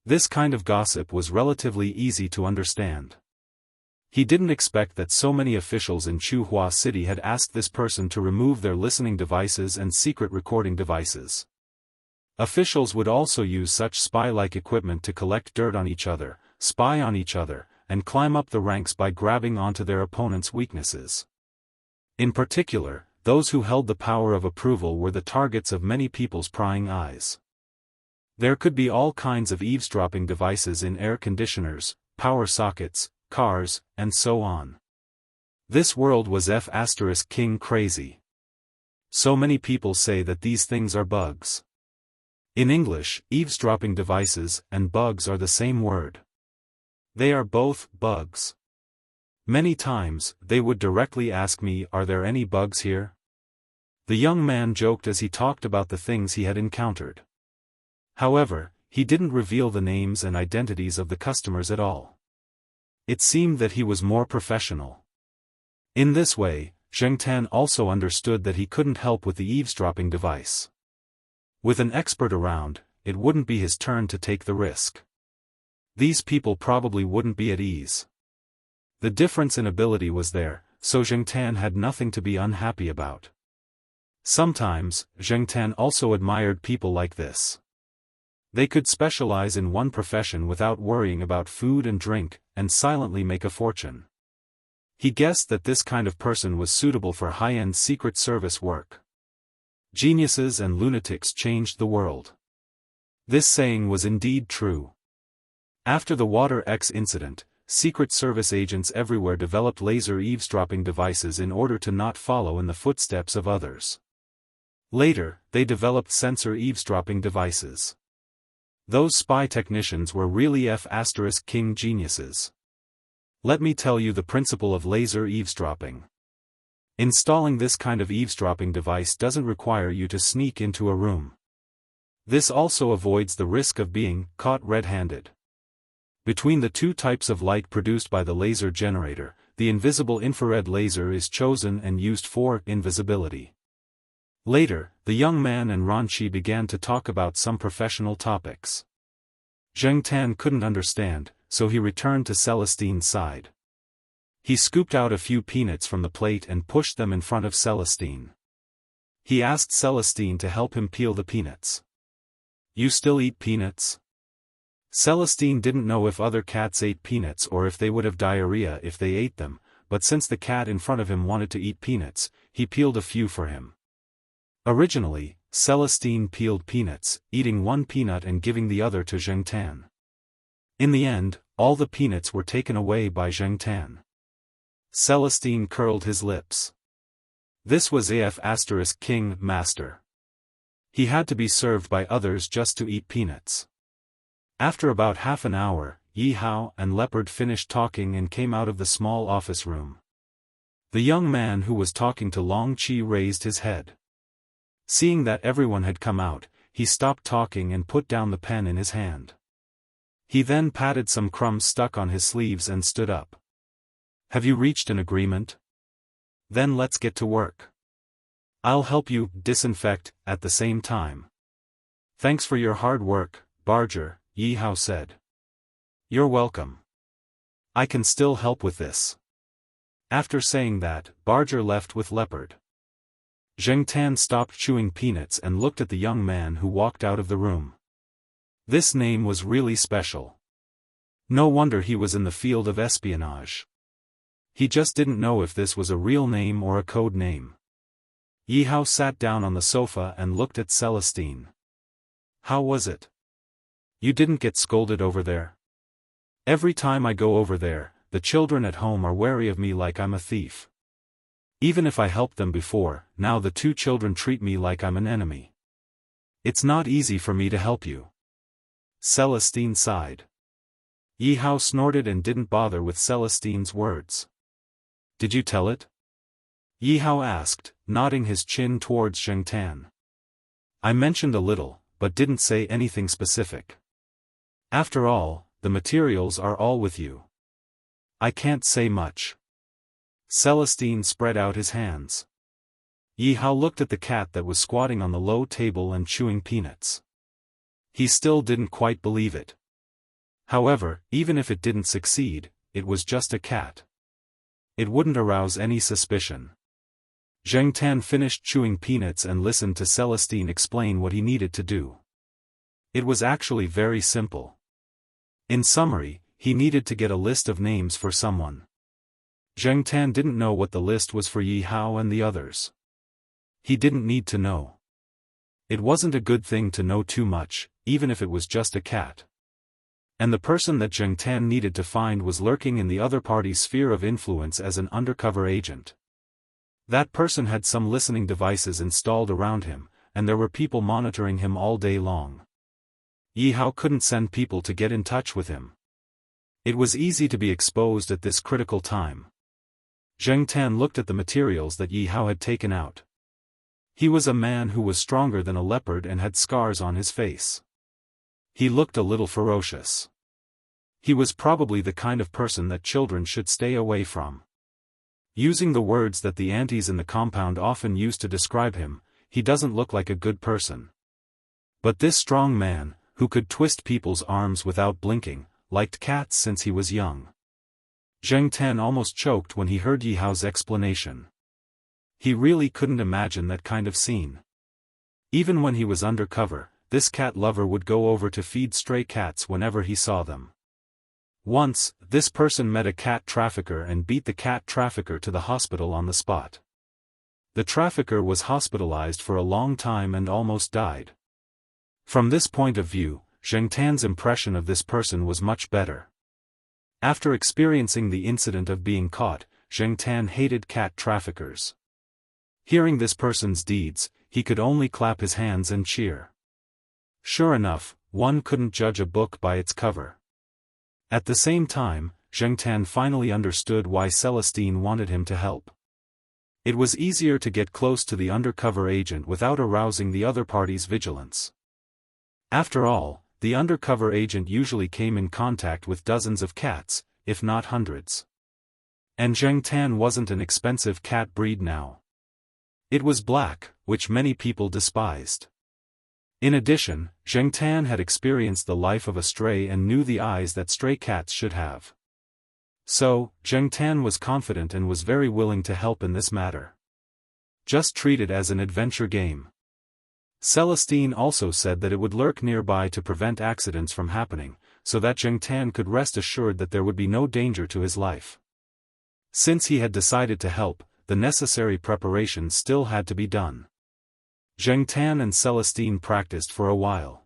This kind of gossip was relatively easy to understand. He didn't expect that so many officials in Chuhua City had asked this person to remove their listening devices and secret recording devices. Officials would also use such spy-like equipment to collect dirt on each other, spy on each other, and climb up the ranks by grabbing onto their opponents' weaknesses. In particular, those who held the power of approval were the targets of many people's prying eyes. There could be all kinds of eavesdropping devices in air conditioners, power sockets, cars, and so on. This world was F***king crazy. So many people say that these things are bugs. In English, eavesdropping devices and bugs are the same word. They are both bugs. Many times, they would directly ask me, are there any bugs here? The young man joked as he talked about the things he had encountered. However, he didn't reveal the names and identities of the customers at all. It seemed that he was more professional. In this way, Zheng Tan also understood that he couldn't help with the eavesdropping device. With an expert around, it wouldn't be his turn to take the risk. These people probably wouldn't be at ease. The difference in ability was there, so Zheng Tan had nothing to be unhappy about. Sometimes, Zheng Tan also admired people like this. They could specialize in one profession without worrying about food and drink, and silently make a fortune. He guessed that this kind of person was suitable for high-end Secret Service work. Geniuses and lunatics changed the world. This saying was indeed true. After the Water X incident, Secret Service agents everywhere developed laser eavesdropping devices in order to not follow in the footsteps of others. Later, they developed sensor eavesdropping devices. Those spy technicians were really F***king geniuses. Let me tell you the principle of laser eavesdropping. Installing this kind of eavesdropping device doesn't require you to sneak into a room. This also avoids the risk of being caught red-handed. Between the two types of light produced by the laser generator, the invisible infrared laser is chosen and used for invisibility. Later, the young man and Ranqi began to talk about some professional topics. Zheng Tan couldn't understand, so he returned to Celestine's side. He scooped out a few peanuts from the plate and pushed them in front of Celestine. He asked Celestine to help him peel the peanuts. You still eat peanuts? Celestine didn't know if other cats ate peanuts or if they would have diarrhea if they ate them, but since the cat in front of him wanted to eat peanuts, he peeled a few for him. Originally, Celestine peeled peanuts, eating one peanut and giving the other to Zheng Tan. In the end, all the peanuts were taken away by Zheng Tan. Celestine curled his lips. This was AF** King Master. He had to be served by others just to eat peanuts. After about half an hour, Yi Hao and Leopard finished talking and came out of the small office room. The young man who was talking to Long Qi raised his head. Seeing that everyone had come out, he stopped talking and put down the pen in his hand. He then patted some crumbs stuck on his sleeves and stood up. Have you reached an agreement? Then let's get to work. I'll help you disinfect at the same time. Thanks for your hard work, Barger, Yi Hao said. You're welcome. I can still help with this. After saying that, Barger left with Leopard. Zheng Tan stopped chewing peanuts and looked at the young man who walked out of the room. This name was really special. No wonder he was in the field of espionage. He just didn't know if this was a real name or a code name. Yi Hao sat down on the sofa and looked at Celestine. How was it? You didn't get scolded over there? Every time I go over there, the children at home are wary of me like I'm a thief. Even if I helped them before, now the two children treat me like I'm an enemy. It's not easy for me to help you. Celestine sighed. Yi Hao snorted and didn't bother with Celestine's words. Did you tell it? Yi Hao asked, nodding his chin towards Zheng Tan. I mentioned a little, but didn't say anything specific. After all, the materials are all with you. I can't say much. Celestine spread out his hands. Yi Hao looked at the cat that was squatting on the low table and chewing peanuts. He still didn't quite believe it. However, even if it didn't succeed, it was just a cat. It wouldn't arouse any suspicion. Zheng Tan finished chewing peanuts and listened to Celestine explain what he needed to do. It was actually very simple. In summary, he needed to get a list of names for someone. Zheng Tan didn't know what the list was for Yi Hao and the others. He didn't need to know. It wasn't a good thing to know too much, even if it was just a cat. And the person that Zheng Tan needed to find was lurking in the other party's sphere of influence as an undercover agent. That person had some listening devices installed around him, and there were people monitoring him all day long. Yi Hao couldn't send people to get in touch with him. It was easy to be exposed at this critical time. Zheng Tan looked at the materials that Yi Hao had taken out. He was a man who was stronger than a leopard and had scars on his face. He looked a little ferocious. He was probably the kind of person that children should stay away from. Using the words that the aunties in the compound often used to describe him, he doesn't look like a good person. But this strong man, who could twist people's arms without blinking, liked cats since he was young. Zheng Tan almost choked when he heard Yi Hao's explanation. He really couldn't imagine that kind of scene. Even when he was undercover, this cat lover would go over to feed stray cats whenever he saw them. Once, this person met a cat trafficker and beat the cat trafficker to the hospital on the spot. The trafficker was hospitalized for a long time and almost died. From this point of view, Zheng Tan's impression of this person was much better. After experiencing the incident of being caught, Zheng Tan hated cat traffickers. Hearing this person's deeds, he could only clap his hands and cheer. Sure enough, one couldn't judge a book by its cover. At the same time, Zheng Tan finally understood why Celestine wanted him to help. It was easier to get close to the undercover agent without arousing the other party's vigilance. After all, the undercover agent usually came in contact with dozens of cats, if not hundreds. And Zheng Tan wasn't an expensive cat breed now. It was black, which many people despised. In addition, Zheng Tan had experienced the life of a stray and knew the eyes that stray cats should have. So, Zheng Tan was confident and was very willing to help in this matter. Just treat it as an adventure game. Celestine also said that it would lurk nearby to prevent accidents from happening, so that Zheng Tan could rest assured that there would be no danger to his life. Since he had decided to help, the necessary preparations still had to be done. Zheng Tan and Celestine practiced for a while.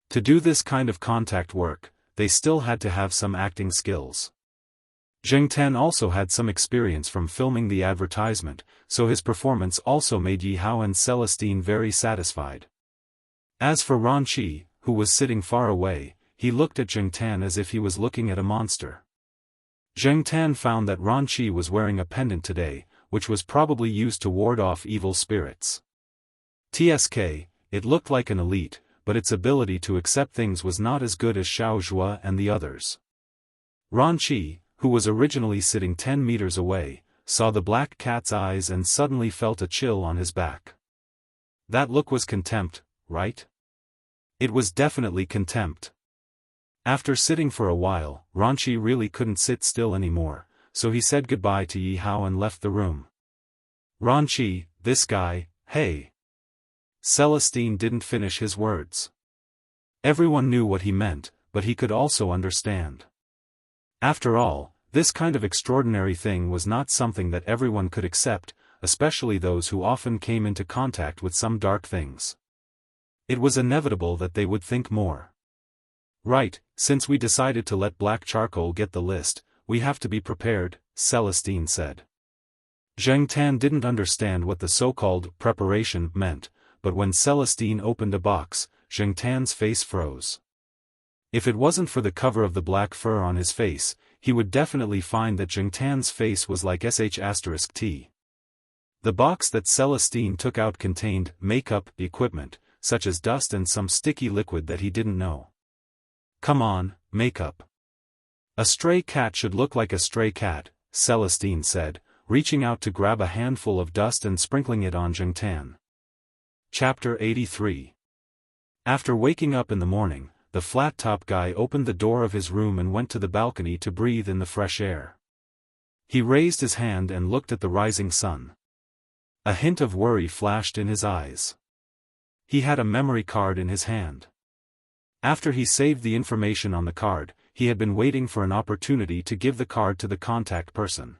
To do this kind of contact work, they still had to have some acting skills. Zheng Tan also had some experience from filming the advertisement, so his performance also made Yi Hao and Celestine very satisfied. As for Ran Qi, who was sitting far away, he looked at Zheng Tan as if he was looking at a monster. Zheng Tan found that Ran Qi was wearing a pendant today, which was probably used to ward off evil spirits. TSK, it looked like an elite, but its ability to accept things was not as good as Xiao Zhua and the others. Ran Qi, who was originally sitting 10 meters away, saw the black cat's eyes and suddenly felt a chill on his back. That look was contempt, right? It was definitely contempt. After sitting for a while, Ran Qi really couldn't sit still anymore, so he said goodbye to Yi Hao and left the room. Ran Qi, this guy, hey. Celestine didn't finish his words. Everyone knew what he meant, but he could also understand. After all, this kind of extraordinary thing was not something that everyone could accept, especially those who often came into contact with some dark things. It was inevitable that they would think more. Right, since we decided to let Black Charcoal get the list, we have to be prepared, Celestine said. Zheng Tan didn't understand what the so-called preparation meant, but when Celestine opened a box, Zheng Tan's face froze. If it wasn't for the cover of the black fur on his face, he would definitely find that Zheng Tan's face was like sh*t. The box that Celestine took out contained makeup equipment, such as dust and some sticky liquid that he didn't know. Come on, makeup. A stray cat should look like a stray cat, Celestine said, reaching out to grab a handful of dust and sprinkling it on Zheng Tan. Chapter 83. After waking up in the morning, the flat-top guy opened the door of his room and went to the balcony to breathe in the fresh air. He raised his hand and looked at the rising sun. A hint of worry flashed in his eyes. He had a memory card in his hand. After he saved the information on the card, he had been waiting for an opportunity to give the card to the contact person.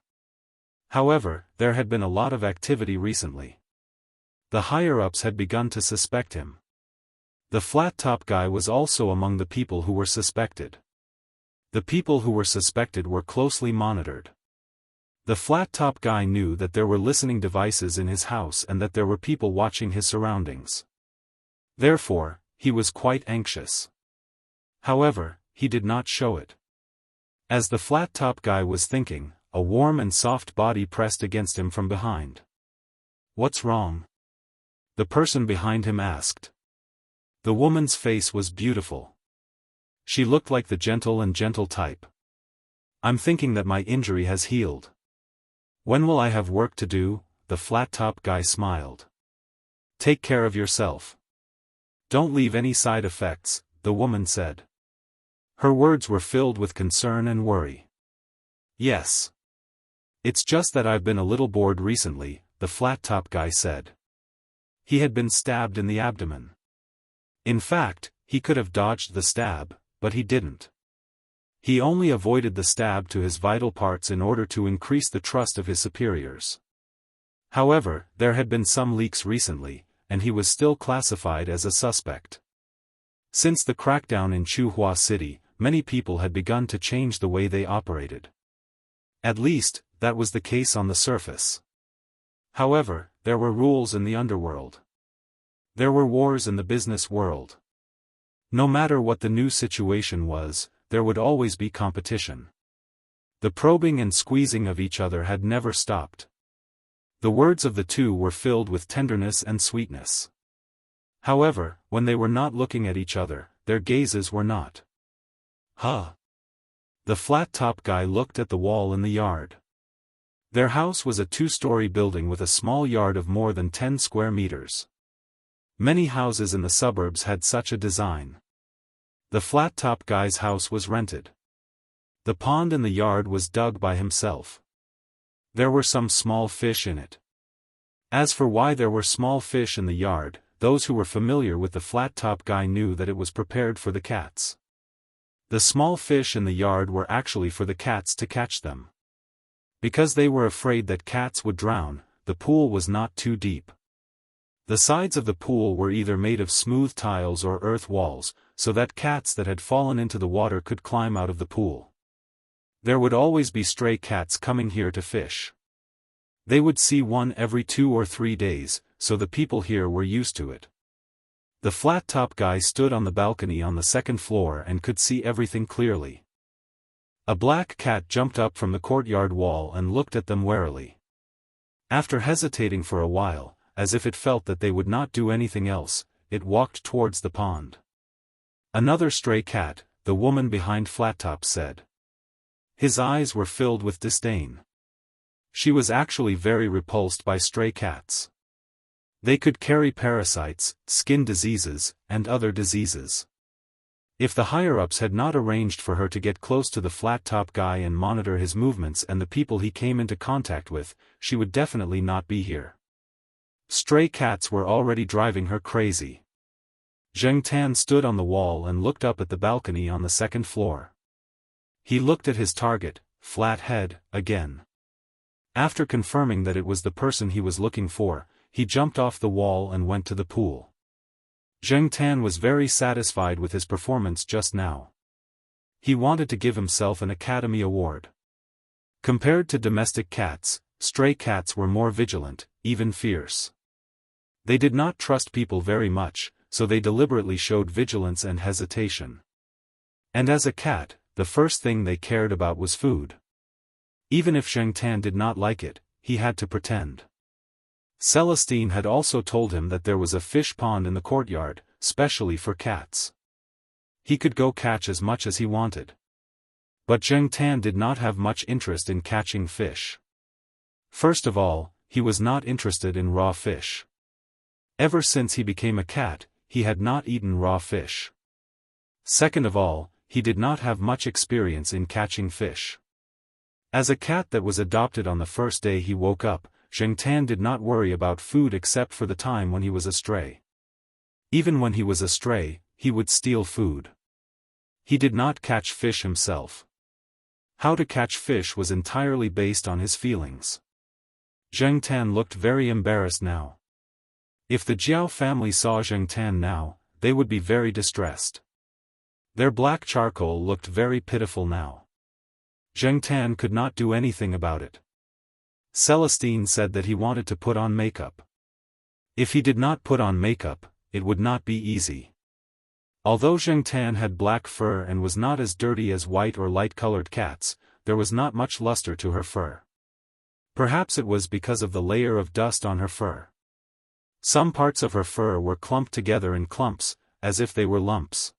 However, there had been a lot of activity recently. The higher-ups had begun to suspect him. The flat-top guy was also among the people who were suspected. The people who were suspected were closely monitored. The flat-top guy knew that there were listening devices in his house and that there were people watching his surroundings. Therefore, he was quite anxious. However, he did not show it. As the flat-top guy was thinking, a warm and soft body pressed against him from behind. "What's wrong?" the person behind him asked. The woman's face was beautiful. She looked like the gentle type. "I'm thinking that my injury has healed. When will I have work to do?" the flat-top guy smiled. "Take care of yourself. Don't leave any side effects," the woman said. Her words were filled with concern and worry. "Yes. It's just that I've been a little bored recently," the flat-top guy said. He had been stabbed in the abdomen. In fact, he could have dodged the stab, but he didn't. He only avoided the stab to his vital parts in order to increase the trust of his superiors. However, there had been some leaks recently, and he was still classified as a suspect. Since the crackdown in Chuhua City, many people had begun to change the way they operated. At least, that was the case on the surface. However, there were rules in the underworld. There were wars in the business world. No matter what the new situation was, there would always be competition. The probing and squeezing of each other had never stopped. The words of the two were filled with tenderness and sweetness. However, when they were not looking at each other, their gazes were not. Huh. The flat-top guy looked at the wall in the yard. Their house was a 2-story building with a small yard of more than 10 square meters. Many houses in the suburbs had such a design. The flat-top guy's house was rented. The pond in the yard was dug by himself. There were some small fish in it. As for why there were small fish in the yard, those who were familiar with the flat-top guy knew that it was prepared for the cats. The small fish in the yard were actually for the cats to catch them. Because they were afraid that cats would drown, the pool was not too deep. The sides of the pool were either made of smooth tiles or earth walls, so that cats that had fallen into the water could climb out of the pool. There would always be stray cats coming here to fish. They would see one every 2 or 3 days, so the people here were used to it. The flat-top guy stood on the balcony on the second floor and could see everything clearly. A black cat jumped up from the courtyard wall and looked at them warily. After hesitating for a while, as if it felt that they would not do anything else, it walked towards the pond. Another stray cat, the woman behind Flattop said. His eyes were filled with disdain. She was actually very repulsed by stray cats. They could carry parasites, skin diseases, and other diseases. If the higher-ups had not arranged for her to get close to the flat-top guy and monitor his movements and the people he came into contact with, she would definitely not be here. Stray cats were already driving her crazy. Zheng Tan stood on the wall and looked up at the balcony on the second floor. He looked at his target, Flathead, again. After confirming that it was the person he was looking for, he jumped off the wall and went to the pool. Zheng Tan was very satisfied with his performance just now. He wanted to give himself an Academy Award. Compared to domestic cats, stray cats were more vigilant, even fierce. They did not trust people very much, so they deliberately showed vigilance and hesitation. And as a cat, the first thing they cared about was food. Even if Zheng Tan did not like it, he had to pretend. Celestine had also told him that there was a fish pond in the courtyard, specially for cats. He could go catch as much as he wanted. But Zheng Tan did not have much interest in catching fish. First of all, he was not interested in raw fish. Ever since he became a cat, he had not eaten raw fish. Second of all, he did not have much experience in catching fish. As a cat that was adopted on the first day he woke up, Zheng Tan did not worry about food except for the time when he was astray. Even when he was astray, he would steal food. He did not catch fish himself. How to catch fish was entirely based on his feelings. Zheng Tan looked very embarrassed now. If the Jiao family saw Zheng Tan now, they would be very distressed. Their black charcoal looked very pitiful now. Zheng Tan could not do anything about it. Celestine said that he wanted to put on makeup. If he did not put on makeup, it would not be easy. Although Zheng Tan had black fur and was not as dirty as white or light-colored cats, there was not much luster to her fur. Perhaps it was because of the layer of dust on her fur. Some parts of her fur were clumped together in clumps, as if they were lumps.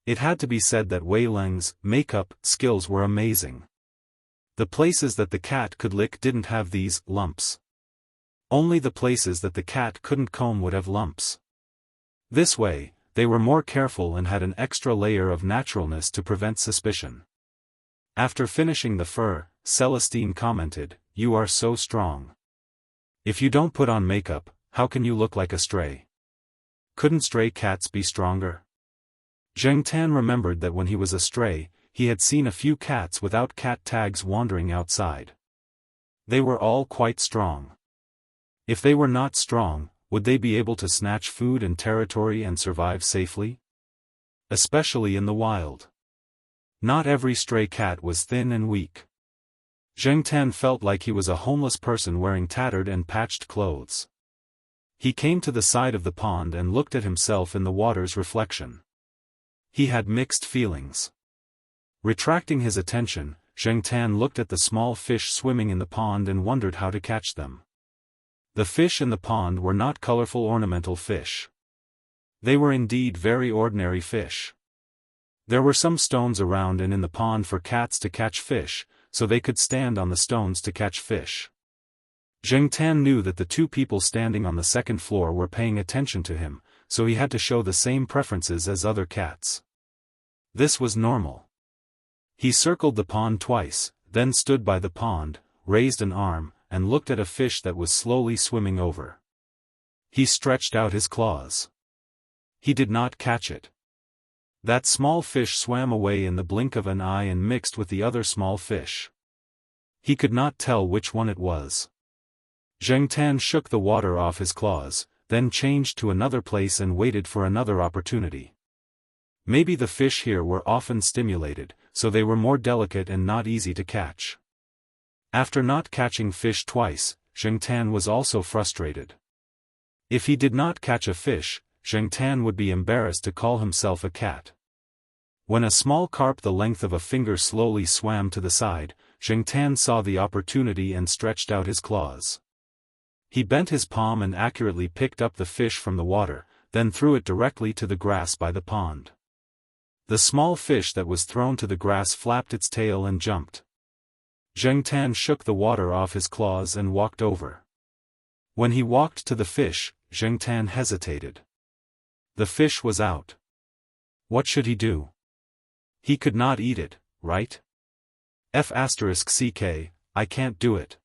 It had to be said that Wei Leng's makeup skills were amazing. The places that the cat could lick didn't have these lumps. Only the places that the cat couldn't comb would have lumps. This way, they were more careful and had an extra layer of naturalness to prevent suspicion. After finishing the fur, Celestine commented, "You are so strong. If you don't put on makeup, how can you look like a stray? Couldn't stray cats be stronger?" Zheng Tan remembered that when he was a stray, he had seen a few cats without cat tags wandering outside. They were all quite strong. If they were not strong, would they be able to snatch food and territory and survive safely? Especially in the wild. Not every stray cat was thin and weak. Zheng Tan felt like he was a homeless person wearing tattered and patched clothes. He came to the side of the pond and looked at himself in the water's reflection. He had mixed feelings. Retracting his attention, Zheng Tan looked at the small fish swimming in the pond and wondered how to catch them. The fish in the pond were not colorful ornamental fish. They were indeed very ordinary fish. There were some stones around and in the pond for cats to catch fish, so they could stand on the stones to catch fish. Zheng Tan knew that the two people standing on the second floor were paying attention to him, so he had to show the same preferences as other cats. This was normal. He circled the pond twice, then stood by the pond, raised an arm, and looked at a fish that was slowly swimming over. He stretched out his claws. He did not catch it. That small fish swam away in the blink of an eye and mixed with the other small fish. He could not tell which one it was. Zheng Tan shook the water off his claws, then changed to another place and waited for another opportunity. Maybe the fish here were often stimulated, so they were more delicate and not easy to catch. After not catching fish twice, Zheng Tan was also frustrated. If he did not catch a fish, Zheng Tan would be embarrassed to call himself a cat. When a small carp the length of a finger slowly swam to the side, Zheng Tan saw the opportunity and stretched out his claws. He bent his palm and accurately picked up the fish from the water, then threw it directly to the grass by the pond. The small fish that was thrown to the grass flapped its tail and jumped. Zheng Tan shook the water off his claws and walked over. When he walked to the fish, Zheng Tan hesitated. The fish was out. What should he do? He could not eat it, right? *CK, I can't do it.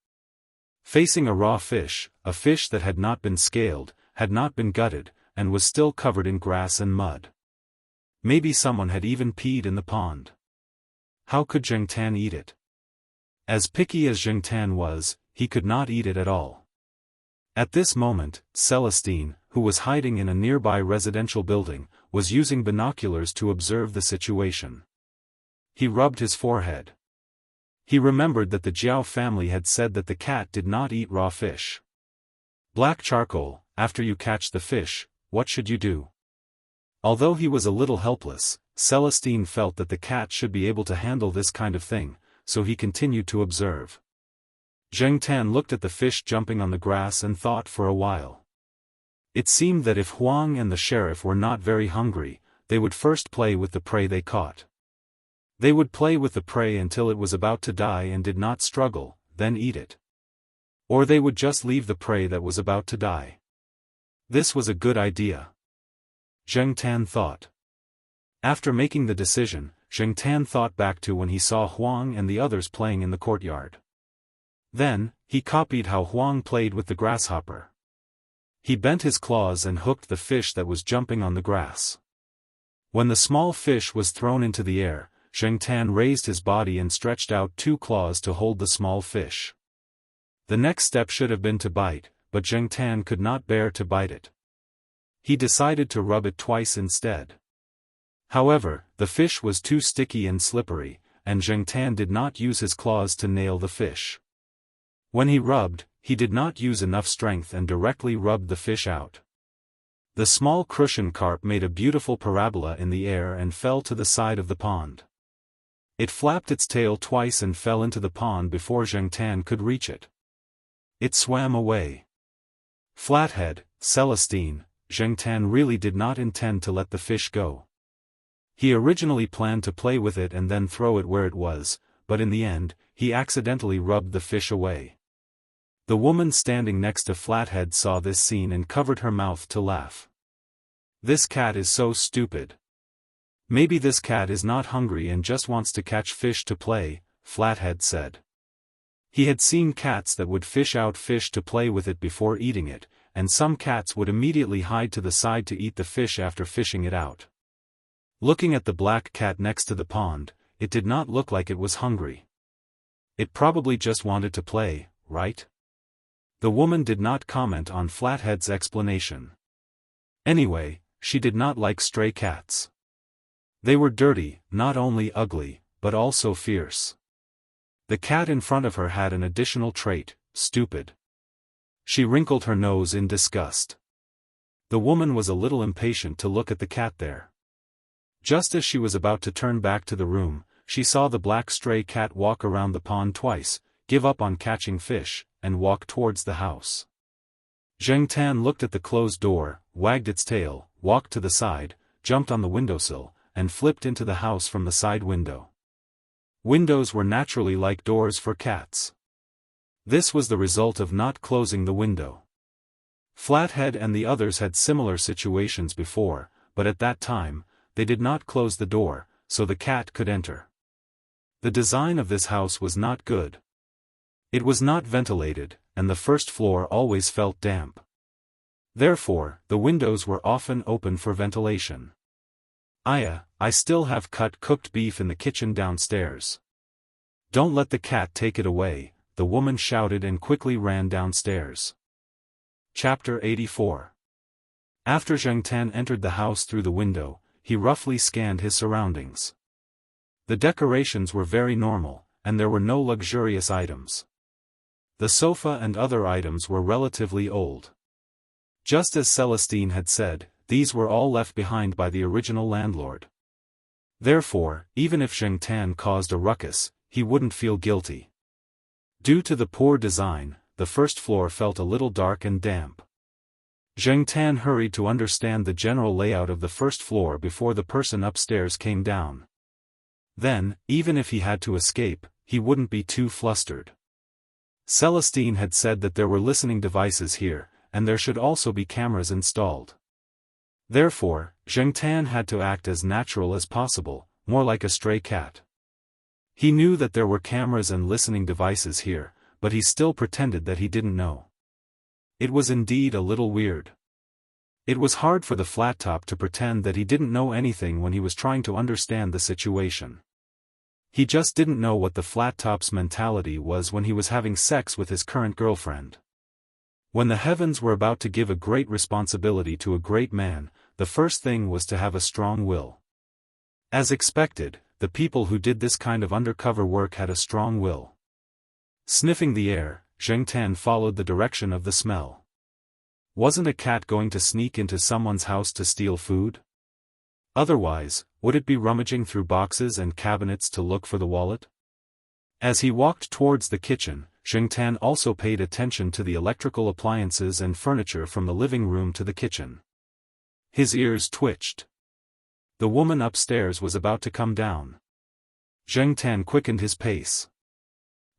Facing a raw fish, a fish that had not been scaled, had not been gutted, and was still covered in grass and mud. Maybe someone had even peed in the pond. How could Zheng Tan eat it? As picky as Zheng Tan was, he could not eat it at all. At this moment, Celestine, who was hiding in a nearby residential building, was using binoculars to observe the situation. He rubbed his forehead. He remembered that the Jiao family had said that the cat did not eat raw fish. Black charcoal, after you catch the fish, what should you do? Although he was a little helpless, Celestine felt that the cat should be able to handle this kind of thing, so he continued to observe. Zheng Tan looked at the fish jumping on the grass and thought for a while. It seemed that if Huang and the sheriff were not very hungry, they would first play with the prey they caught. They would play with the prey until it was about to die and did not struggle, then eat it. Or they would just leave the prey that was about to die. This was a good idea. Zheng Tan thought. After making the decision, Zheng Tan thought back to when he saw Huang and the others playing in the courtyard. Then, he copied how Huang played with the grasshopper. He bent his claws and hooked the fish that was jumping on the grass. When the small fish was thrown into the air, Zheng Tan raised his body and stretched out 2 claws to hold the small fish. The next step should have been to bite, but Zheng Tan could not bear to bite it. He decided to rub it twice instead. However, the fish was too sticky and slippery, and Zheng Tan did not use his claws to nail the fish. When he rubbed, he did not use enough strength and directly rubbed the fish out. The small crucian carp made a beautiful parabola in the air and fell to the side of the pond. It flapped its tail twice and fell into the pond before Zheng Tan could reach it. It swam away. Flathead, Celestine, Zheng Tan really did not intend to let the fish go. He originally planned to play with it and then throw it where it was, but in the end, he accidentally rubbed the fish away. The woman standing next to Flathead saw this scene and covered her mouth to laugh. This cat is so stupid. Maybe this cat is not hungry and just wants to catch fish to play, Flathead said. He had seen cats that would fish out fish to play with it before eating it, and some cats would immediately hide to the side to eat the fish after fishing it out. Looking at the black cat next to the pond, it did not look like it was hungry. It probably just wanted to play, right? The woman did not comment on Flathead's explanation. Anyway, she did not like stray cats. They were dirty, not only ugly, but also fierce. The cat in front of her had an additional trait, stupid. She wrinkled her nose in disgust. The woman was a little impatient to look at the cat there. Just as she was about to turn back to the room, she saw the black stray cat walk around the pond twice, give up on catching fish, and walk towards the house. Zheng Tan looked at the closed door, wagged its tail, walked to the side, jumped on the windowsill, and flipped into the house from the side window. Windows were naturally like doors for cats. This was the result of not closing the window. Flathead and the others had similar situations before, but at that time, they did not close the door, so the cat could enter. The design of this house was not good. It was not ventilated, and the first floor always felt damp. Therefore, the windows were often open for ventilation. I still have cooked beef in the kitchen downstairs. Don't let the cat take it away, the woman shouted and quickly ran downstairs. Chapter 84. After Zheng Tan entered the house through the window, he roughly scanned his surroundings. The decorations were very normal, and there were no luxurious items. The sofa and other items were relatively old. Just as Celestine had said, these were all left behind by the original landlord. Therefore, even if Zheng Tan caused a ruckus, he wouldn't feel guilty. Due to the poor design, the first floor felt a little dark and damp. Zheng Tan hurried to understand the general layout of the first floor before the person upstairs came down. Then, even if he had to escape, he wouldn't be too flustered. Celestine had said that there were listening devices here, and there should also be cameras installed. Therefore, Zheng Tan had to act as natural as possible, more like a stray cat. He knew that there were cameras and listening devices here, but he still pretended that he didn't know. It was indeed a little weird. It was hard for the flat top to pretend that he didn't know anything when he was trying to understand the situation. He just didn't know what the flat top's mentality was when he was having sex with his current girlfriend. When the heavens were about to give a great responsibility to a great man, the first thing was to have a strong will. As expected, the people who did this kind of undercover work had a strong will. Sniffing the air, Zheng Tan followed the direction of the smell. Wasn't a cat going to sneak into someone's house to steal food? Otherwise, would it be rummaging through boxes and cabinets to look for the wallet? As he walked towards the kitchen, Zheng Tan also paid attention to the electrical appliances and furniture from the living room to the kitchen. His ears twitched. The woman upstairs was about to come down. Zheng Tan quickened his pace.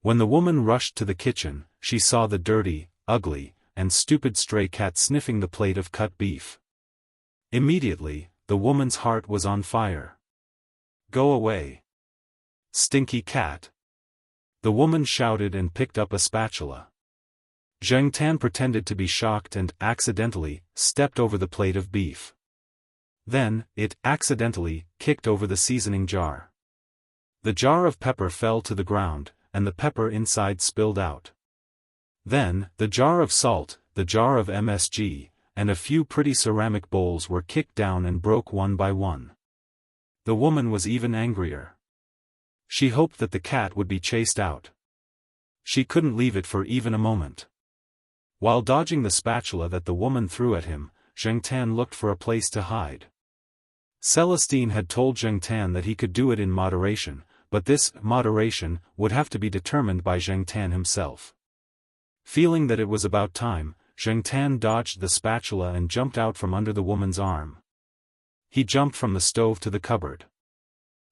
When the woman rushed to the kitchen, she saw the dirty, ugly, and stupid stray cat sniffing the plate of cut beef. Immediately, the woman's heart was on fire. "Go away, stinky cat!" The woman shouted and picked up a spatula. Zheng Tan pretended to be shocked and, accidentally, stepped over the plate of beef. Then, it accidentally kicked over the seasoning jar. The jar of pepper fell to the ground, and the pepper inside spilled out. Then, the jar of salt, the jar of MSG, and a few pretty ceramic bowls were kicked down and broke one by one. The woman was even angrier. She hoped that the cat would be chased out. She couldn't leave it for even a moment. While dodging the spatula that the woman threw at him, Zheng Tan looked for a place to hide. Celestine had told Zheng Tan that he could do it in moderation, but this moderation would have to be determined by Zheng Tan himself. Feeling that it was about time, Zheng Tan dodged the spatula and jumped out from under the woman's arm. He jumped from the stove to the cupboard.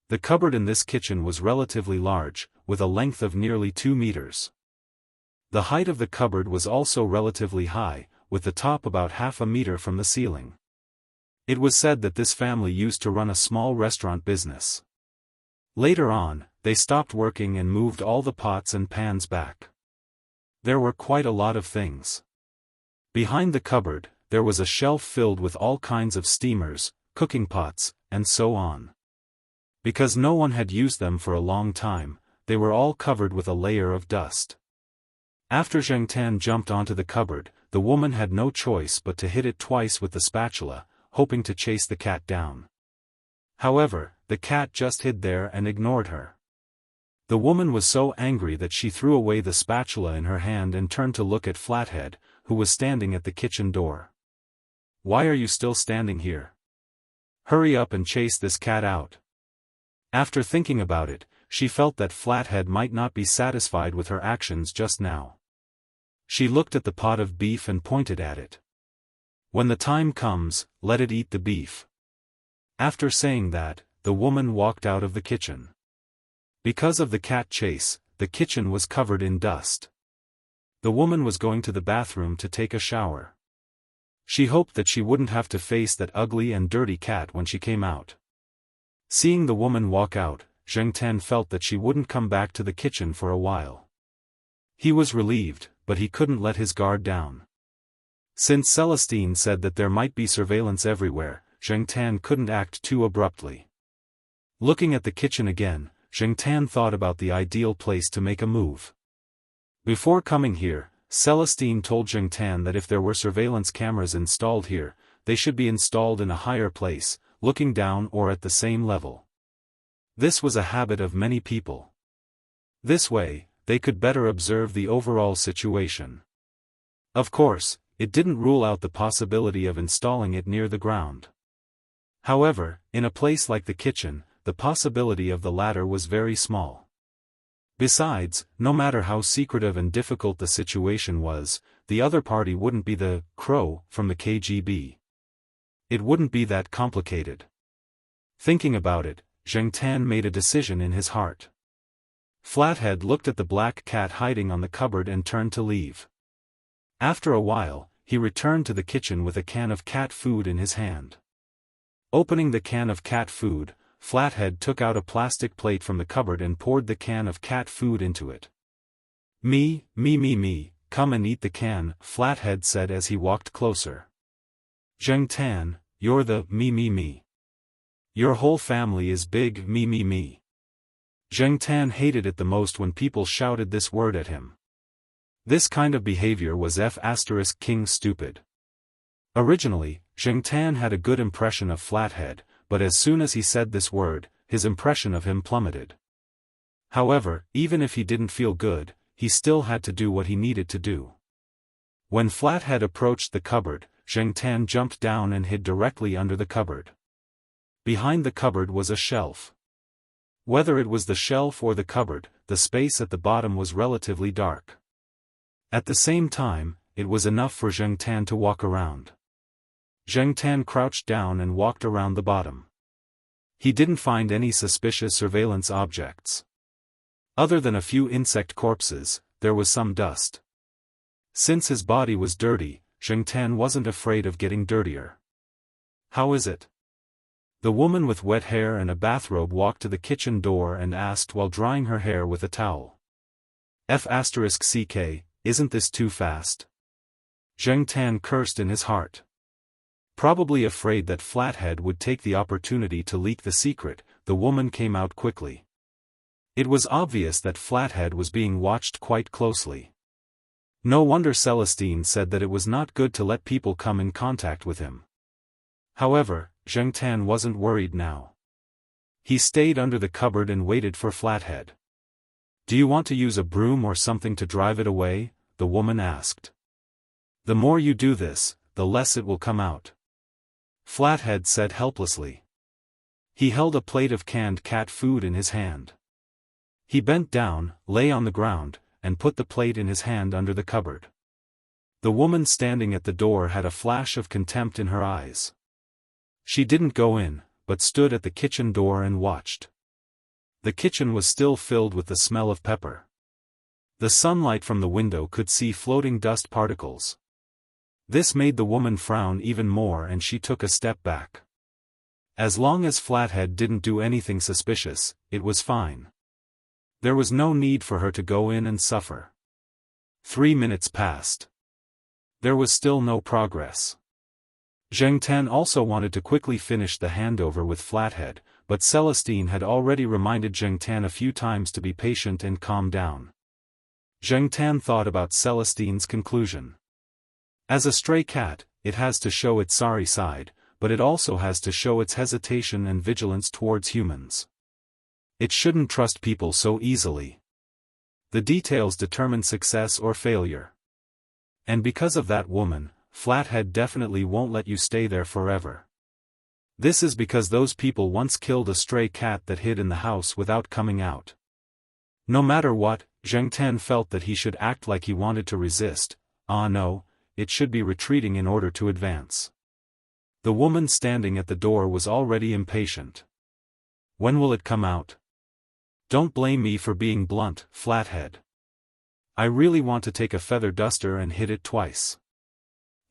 The cupboard in this kitchen was relatively large, with a length of nearly 2 meters. The height of the cupboard was also relatively high, with the top about half a meter from the ceiling. It was said that this family used to run a small restaurant business. Later on, they stopped working and moved all the pots and pans back. There were quite a lot of things. Behind the cupboard, there was a shelf filled with all kinds of steamers, cooking pots, and so on. Because no one had used them for a long time, they were all covered with a layer of dust. After Zheng Tan jumped onto the cupboard, the woman had no choice but to hit it twice with the spatula, hoping to chase the cat down. However, the cat just hid there and ignored her. The woman was so angry that she threw away the spatula in her hand and turned to look at Flathead, who was standing at the kitchen door. "Why are you still standing here? Hurry up and chase this cat out." After thinking about it, she felt that Flathead might not be satisfied with her actions just now. She looked at the pot of beef and pointed at it. "When the time comes, let it eat the beef." After saying that, the woman walked out of the kitchen. Because of the cat chase, the kitchen was covered in dust. The woman was going to the bathroom to take a shower. She hoped that she wouldn't have to face that ugly and dirty cat when she came out. Seeing the woman walk out, Zheng Tan felt that she wouldn't come back to the kitchen for a while. He was relieved, but he couldn't let his guard down. Since Celestine said that there might be surveillance everywhere, Zheng Tan couldn't act too abruptly. Looking at the kitchen again, Zheng Tan thought about the ideal place to make a move. Before coming here, Celestine told Zheng Tan that if there were surveillance cameras installed here, they should be installed in a higher place, looking down or at the same level. This was a habit of many people. This way, they could better observe the overall situation. Of course, it didn't rule out the possibility of installing it near the ground. However, in a place like the kitchen, the possibility of the latter was very small. Besides, no matter how secretive and difficult the situation was, the other party wouldn't be the crow from the KGB. It wouldn't be that complicated. Thinking about it, Zheng Tan made a decision in his heart. Flathead looked at the black cat hiding on the cupboard and turned to leave. After a while, he returned to the kitchen with a can of cat food in his hand. Opening the can of cat food, Flathead took out a plastic plate from the cupboard and poured the can of cat food into it. Me, come and eat the can, Flathead said as he walked closer. Zheng Tan, you're the me. Your whole family is big me. Zheng Tan hated it the most when people shouted this word at him. This kind of behavior was King stupid. Originally, Zheng Tan had a good impression of Flathead, but as soon as he said this word, his impression of him plummeted. However, even if he didn't feel good, he still had to do what he needed to do. When Flathead approached the cupboard, Zheng Tan jumped down and hid directly under the cupboard. Behind the cupboard was a shelf. Whether it was the shelf or the cupboard, the space at the bottom was relatively dark. At the same time, it was enough for Zheng Tan to walk around. Zheng Tan crouched down and walked around the bottom. He didn't find any suspicious surveillance objects. Other than a few insect corpses, there was some dust. Since his body was dirty, Zheng Tan wasn't afraid of getting dirtier. How is it? The woman with wet hair and a bathrobe walked to the kitchen door and asked while drying her hair with a towel. *CK, isn't this too fast? Zheng Tan cursed in his heart. Probably afraid that Flathead would take the opportunity to leak the secret, the woman came out quickly. It was obvious that Flathead was being watched quite closely. No wonder Celestine said that it was not good to let people come in contact with him. However, Zheng Tan wasn't worried now. He stayed under the cupboard and waited for Flathead. Do you want to use a broom or something to drive it away? The woman asked. The more you do this, the less it will come out. Flathead said helplessly. He held a plate of canned cat food in his hand. He bent down, lay on the ground, and put the plate in his hand under the cupboard. The woman standing at the door had a flash of contempt in her eyes. She didn't go in, but stood at the kitchen door and watched. The kitchen was still filled with the smell of pepper. The sunlight from the window could see floating dust particles. This made the woman frown even more and she took a step back. As long as Flathead didn't do anything suspicious, it was fine. There was no need for her to go in and suffer. 3 minutes passed. There was still no progress. Zheng Tan also wanted to quickly finish the handover with Flathead, but Celestine had already reminded Zheng Tan a few times to be patient and calm down. Zheng Tan thought about Celestine's conclusion. As a stray cat, it has to show its sorry side, but it also has to show its hesitation and vigilance towards humans. It shouldn't trust people so easily. The details determine success or failure. And because of that woman, Flathead definitely won't let you stay there forever. This is because those people once killed a stray cat that hid in the house without coming out. No matter what, Zheng Tan felt that he should act like he wanted to resist. No, it should be retreating in order to advance. The woman standing at the door was already impatient. When will it come out? Don't blame me for being blunt, Flathead. I really want to take a feather duster and hit it twice.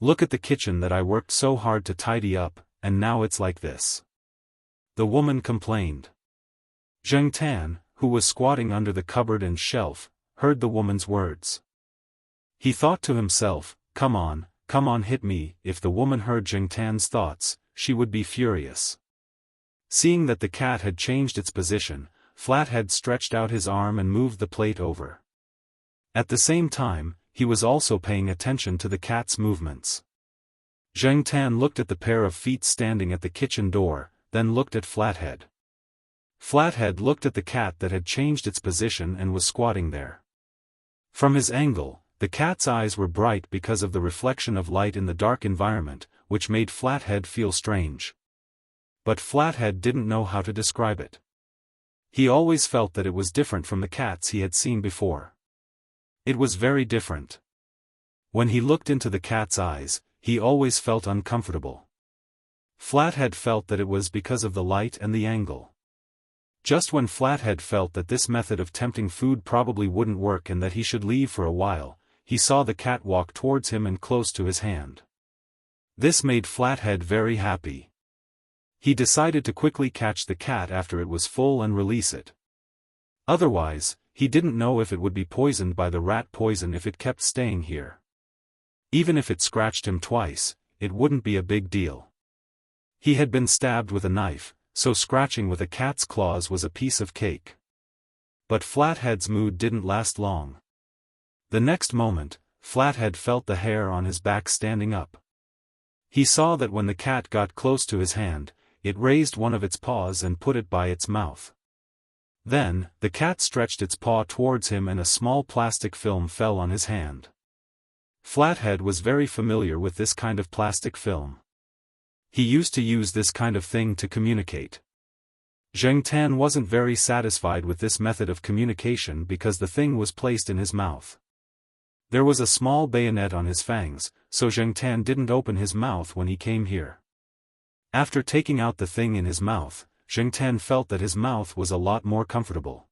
Look at the kitchen that I worked so hard to tidy up, and now it's like this. The woman complained. Zheng Tan, who was squatting under the cupboard and shelf, heard the woman's words. He thought to himself, come on, hit me. If the woman heard Zheng Tan's thoughts, she would be furious. Seeing that the cat had changed its position, Flathead stretched out his arm and moved the plate over. At the same time, he was also paying attention to the cat's movements. Zheng Tan looked at the pair of feet standing at the kitchen door, then looked at Flathead. Flathead looked at the cat that had changed its position and was squatting there. From his angle, the cat's eyes were bright because of the reflection of light in the dark environment, which made Flathead feel strange. But Flathead didn't know how to describe it. He always felt that it was different from the cats he had seen before. It was very different. When he looked into the cat's eyes, he always felt uncomfortable. Flathead felt that it was because of the light and the angle. Just when Flathead felt that this method of tempting food probably wouldn't work and that he should leave for a while, he saw the cat walk towards him and close to his hand. This made Flathead very happy. He decided to quickly catch the cat after it was full and release it. Otherwise, he didn't know if it would be poisoned by the rat poison if it kept staying here. Even if it scratched him twice, it wouldn't be a big deal. He had been stabbed with a knife, so scratching with a cat's claws was a piece of cake. But Flathead's mood didn't last long. The next moment, Flathead felt the hair on his back standing up. He saw that when the cat got close to his hand, it raised one of its paws and put it by its mouth. Then, the cat stretched its paw towards him and a small plastic film fell on his hand. Flathead was very familiar with this kind of plastic film. He used to use this kind of thing to communicate. Zheng Tan wasn't very satisfied with this method of communication because the thing was placed in his mouth. There was a small bayonet on his fangs, so Zheng Tan didn't open his mouth when he came here. After taking out the thing in his mouth, Zheng Tan felt that his mouth was a lot more comfortable.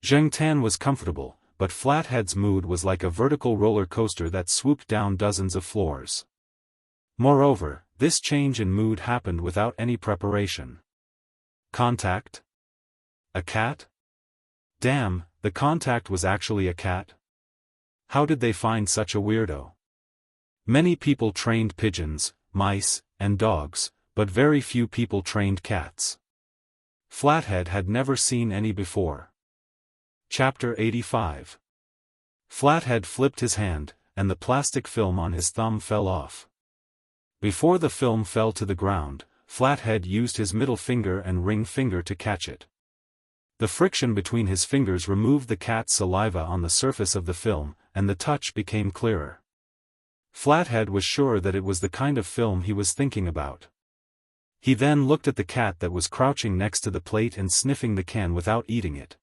Zheng Tan was comfortable, but Flathead's mood was like a vertical roller coaster that swooped down dozens of floors. Moreover, this change in mood happened without any preparation. Contact? A cat? Damn, the contact was actually a cat? How did they find such a weirdo? Many people trained pigeons, mice, and dogs, but very few people trained cats. Flathead had never seen any before. Chapter 85. Flathead flipped his hand, and the plastic film on his thumb fell off. Before the film fell to the ground, Flathead used his middle finger and ring finger to catch it. The friction between his fingers removed the cat's saliva on the surface of the film, and the touch became clearer. Flathead was sure that it was the kind of film he was thinking about. He then looked at the cat that was crouching next to the plate and sniffing the can without eating it.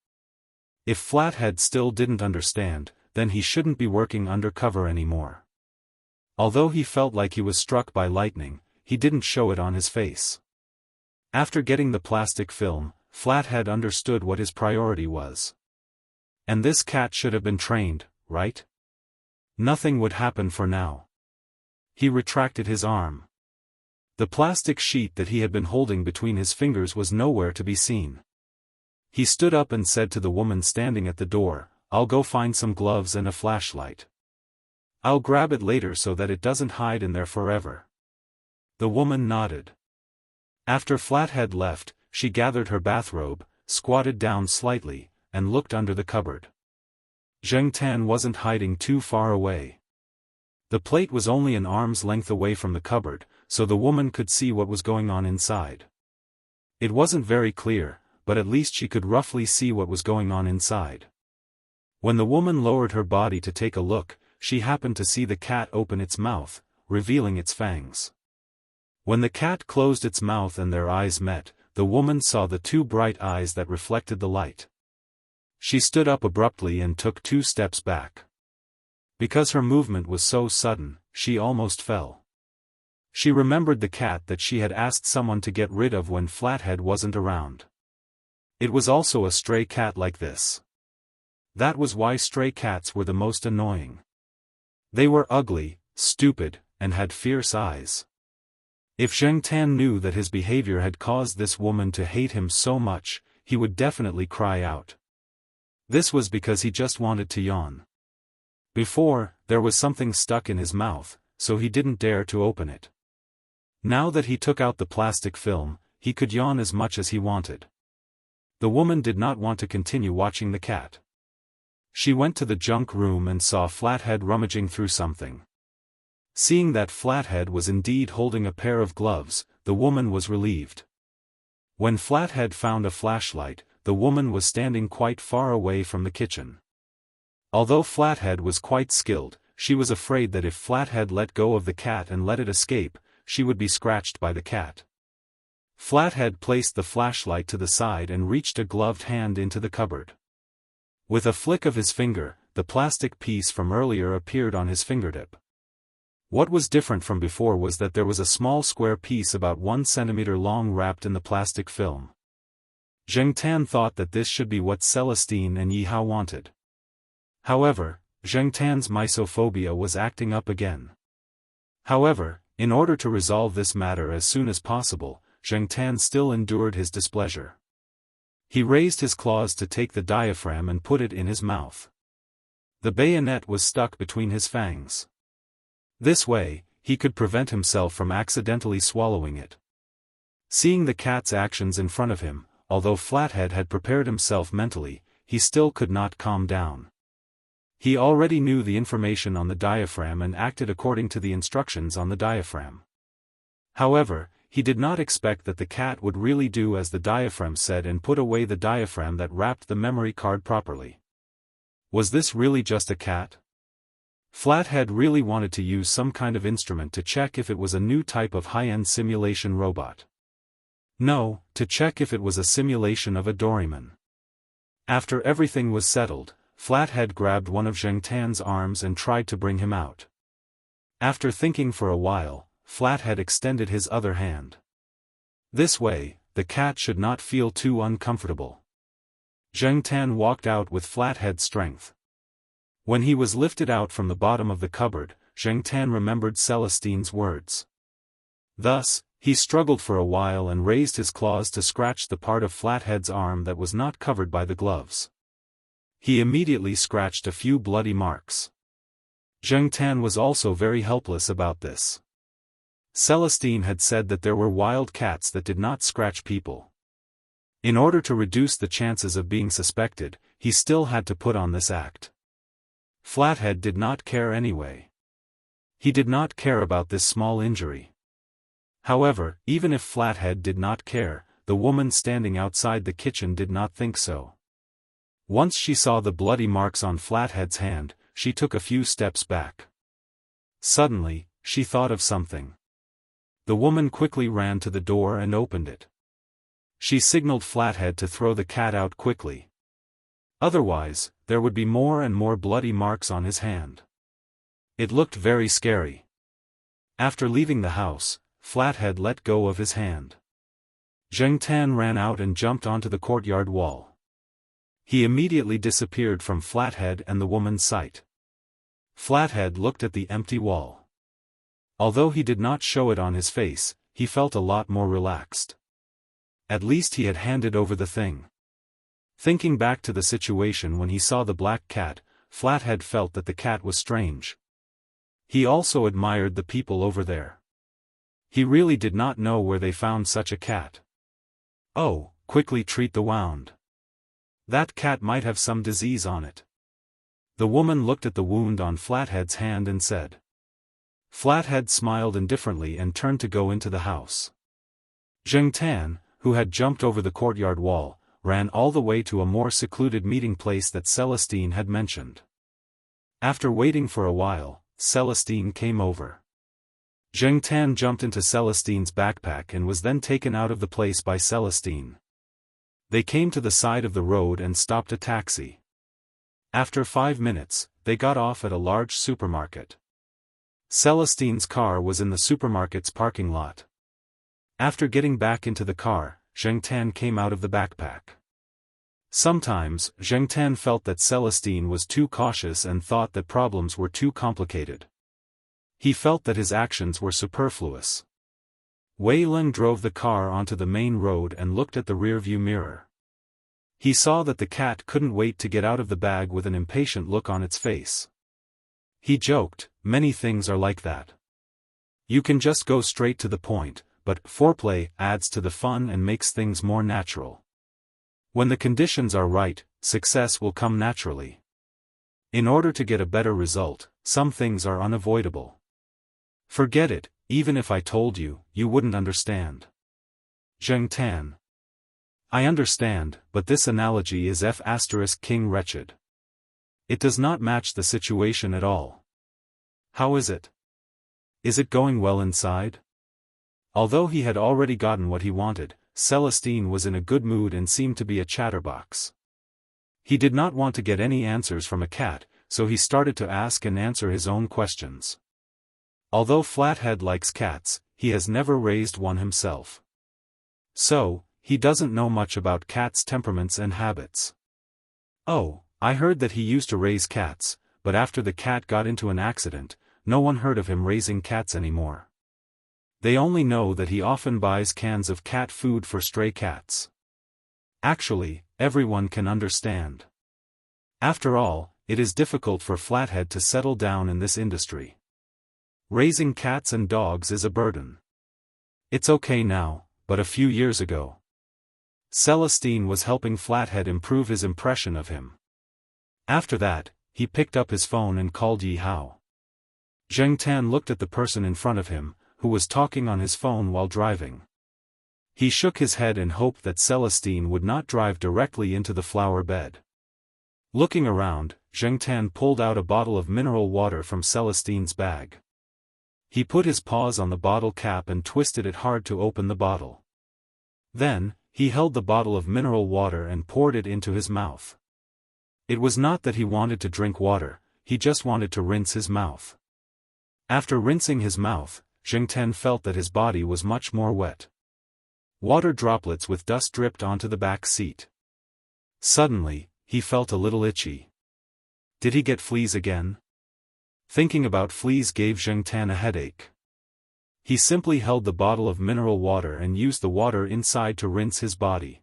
If Flathead still didn't understand, then he shouldn't be working undercover anymore. Although he felt like he was struck by lightning, he didn't show it on his face. After getting the plastic film, Flathead understood what his priority was. And this cat should have been trained, right? Nothing would happen for now. He retracted his arm. The plastic sheet that he had been holding between his fingers was nowhere to be seen. He stood up and said to the woman standing at the door, "I'll go find some gloves and a flashlight. I'll grab it later so that it doesn't hide in there forever." The woman nodded. After Flathead left, she gathered her bathrobe, squatted down slightly, and looked under the cupboard. Zheng Tan wasn't hiding too far away. The plate was only an arm's length away from the cupboard, so the woman could see what was going on inside. It wasn't very clear, but at least she could roughly see what was going on inside. When the woman lowered her body to take a look, she happened to see the cat open its mouth, revealing its fangs. When the cat closed its mouth and their eyes met, the woman saw the two bright eyes that reflected the light. She stood up abruptly and took 2 steps back. Because her movement was so sudden, she almost fell. She remembered the cat that she had asked someone to get rid of when Flathead wasn't around. It was also a stray cat like this. That was why stray cats were the most annoying. They were ugly, stupid, and had fierce eyes. If Zheng Tan knew that his behavior had caused this woman to hate him so much, he would definitely cry out. This was because he just wanted to yawn. Before, there was something stuck in his mouth, so he didn't dare to open it. Now that he took out the plastic film, he could yawn as much as he wanted. The woman did not want to continue watching the cat. She went to the junk room and saw Flathead rummaging through something. Seeing that Flathead was indeed holding a pair of gloves, the woman was relieved. When Flathead found a flashlight, the woman was standing quite far away from the kitchen. Although Flathead was quite skilled, she was afraid that if Flathead let go of the cat and let it escape, she would be scratched by the cat. Flathead placed the flashlight to the side and reached a gloved hand into the cupboard. With a flick of his finger, the plastic piece from earlier appeared on his fingertip. What was different from before was that there was a small square piece about 1 centimeter long wrapped in the plastic film. Zheng Tan thought that this should be what Celestine and Yi Hao wanted. However, Zheng Tan's mysophobia was acting up again. However, in order to resolve this matter as soon as possible, Zheng Tan still endured his displeasure. He raised his claws to take the diaphragm and put it in his mouth. The bayonet was stuck between his fangs. This way, he could prevent himself from accidentally swallowing it. Seeing the cat's actions in front of him, although Flathead had prepared himself mentally, he still could not calm down. He already knew the information on the diaphragm and acted according to the instructions on the diaphragm. However, he did not expect that the cat would really do as the diaphragm said and put away the diaphragm that wrapped the memory card properly. Was this really just a cat? Flathead really wanted to use some kind of instrument to check if it was a new type of high-end simulation robot. No, to check if it was a simulation of a Doryman. After everything was settled, Flathead grabbed one of Zheng Tan's arms and tried to bring him out. After thinking for a while, Flathead extended his other hand. This way, the cat should not feel too uncomfortable. Zheng Tan walked out with Flathead's strength. When he was lifted out from the bottom of the cupboard, Zheng Tan remembered Celestine's words. Thus, he struggled for a while and raised his claws to scratch the part of Flathead's arm that was not covered by the gloves. He immediately scratched a few bloody marks. Zheng Tan was also very helpless about this. Celestine had said that there were wild cats that did not scratch people. In order to reduce the chances of being suspected, he still had to put on this act. Flathead did not care anyway. He did not care about this small injury. However, even if Flathead did not care, the woman standing outside the kitchen did not think so. Once she saw the bloody marks on Flathead's hand, she took a few steps back. Suddenly, she thought of something. The woman quickly ran to the door and opened it. She signaled Flathead to throw the cat out quickly. Otherwise, there would be more and more bloody marks on his hand. It looked very scary. After leaving the house, Flathead let go of his hand. Zheng Tan ran out and jumped onto the courtyard wall. He immediately disappeared from Flathead and the woman's sight. Flathead looked at the empty wall. Although he did not show it on his face, he felt a lot more relaxed. At least he had handed over the thing. Thinking back to the situation when he saw the black cat, Flathead felt that the cat was strange. He also admired the people over there. He really did not know where they found such a cat. Oh, quickly treat the wound. That cat might have some disease on it. The woman looked at the wound on Flathead's hand and said. Flathead smiled indifferently and turned to go into the house. Zheng Tan, who had jumped over the courtyard wall, ran all the way to a more secluded meeting place that Celestine had mentioned. After waiting for a while, Celestine came over. Zheng Tan jumped into Celestine's backpack and was then taken out of the place by Celestine. They came to the side of the road and stopped a taxi. After 5 minutes, they got off at a large supermarket. Celestine's car was in the supermarket's parking lot. After getting back into the car, Zheng Tan came out of the backpack. Sometimes, Zheng Tan felt that Celestine was too cautious and thought that problems were too complicated. He felt that his actions were superfluous. Wei Ling drove the car onto the main road and looked at the rearview mirror. He saw that the cat couldn't wait to get out of the bag with an impatient look on its face. He joked, many things are like that. You can just go straight to the point, but foreplay adds to the fun and makes things more natural. When the conditions are right, success will come naturally. In order to get a better result, some things are unavoidable. Forget it, even if I told you, you wouldn't understand. Zheng Tan. I understand, but this analogy is King wretched. It does not match the situation at all. How is it? Is it going well inside? Although he had already gotten what he wanted, Celestine was in a good mood and seemed to be a chatterbox. He did not want to get any answers from a cat, so he started to ask and answer his own questions. Although Flathead likes cats, he has never raised one himself. So, he doesn't know much about cats' temperaments and habits. Oh, I heard that he used to raise cats, but after the cat got into an accident, no one heard of him raising cats anymore. They only know that he often buys cans of cat food for stray cats. Actually, everyone can understand. After all, it is difficult for Flathead to settle down in this industry. Raising cats and dogs is a burden. It's okay now, but a few years ago. Celestine was helping Flathead improve his impression of him. After that, he picked up his phone and called Yi Hao. Zheng Tan looked at the person in front of him, who was talking on his phone while driving. He shook his head and hoped that Celestine would not drive directly into the flower bed. Looking around, Zheng Tan pulled out a bottle of mineral water from Celestine's bag. He put his paws on the bottle cap and twisted it hard to open the bottle. Then, he held the bottle of mineral water and poured it into his mouth. It was not that he wanted to drink water, he just wanted to rinse his mouth. After rinsing his mouth, Zheng Tan felt that his body was much more wet. Water droplets with dust dripped onto the back seat. Suddenly, he felt a little itchy. Did he get fleas again? Thinking about fleas gave Zheng Tan a headache. He simply held the bottle of mineral water and used the water inside to rinse his body.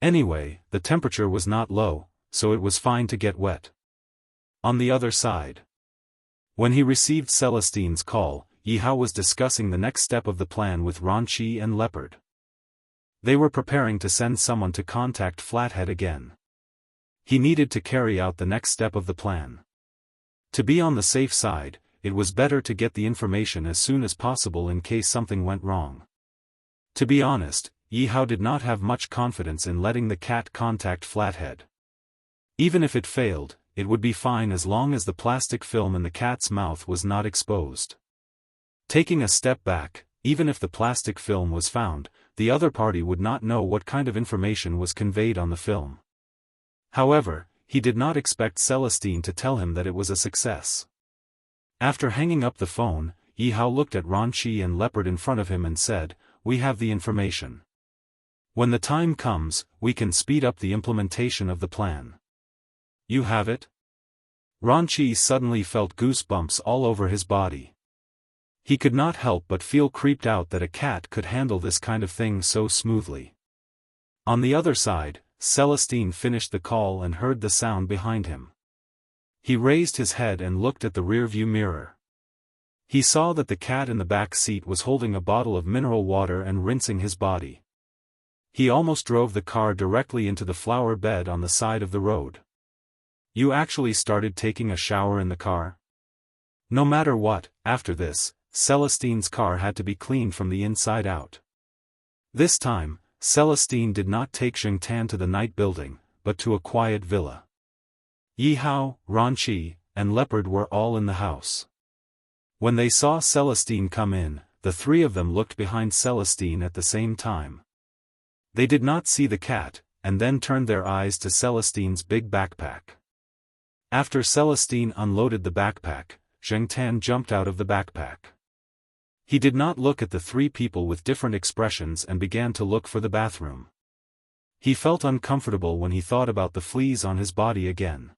Anyway, the temperature was not low, so it was fine to get wet. On the other side. When he received Celestine's call, Yi Hao was discussing the next step of the plan with Ronqi and Leopard. They were preparing to send someone to contact Flathead again. He needed to carry out the next step of the plan. To be on the safe side, it was better to get the information as soon as possible in case something went wrong. To be honest, Yi Hao did not have much confidence in letting the cat contact Flathead. Even if it failed, it would be fine as long as the plastic film in the cat's mouth was not exposed. Taking a step back, even if the plastic film was found, the other party would not know what kind of information was conveyed on the film. However, he did not expect Celestine to tell him that it was a success. After hanging up the phone, Yi Hao looked at Ronqi and Leopard in front of him and said, "We have the information. When the time comes, we can speed up the implementation of the plan." "You have it?" Ronqi suddenly felt goosebumps all over his body. He could not help but feel creeped out that a cat could handle this kind of thing so smoothly. On the other side, Celestine finished the call and heard the sound behind him. He raised his head and looked at the rearview mirror. He saw that the cat in the back seat was holding a bottle of mineral water and rinsing his body. He almost drove the car directly into the flower bed on the side of the road. "You actually started taking a shower in the car?" No matter what, after this, Celestine's car had to be cleaned from the inside out. This time, Celestine did not take Zheng Tan to the night building, but to a quiet villa. Yi Hao, Ronqi, and Leopard were all in the house. When they saw Celestine come in, the three of them looked behind Celestine at the same time. They did not see the cat, and then turned their eyes to Celestine's big backpack. After Celestine unloaded the backpack, Zheng Tan jumped out of the backpack. He did not look at the three people with different expressions and began to look for the bathroom. He felt uncomfortable when he thought about the fleas on his body again.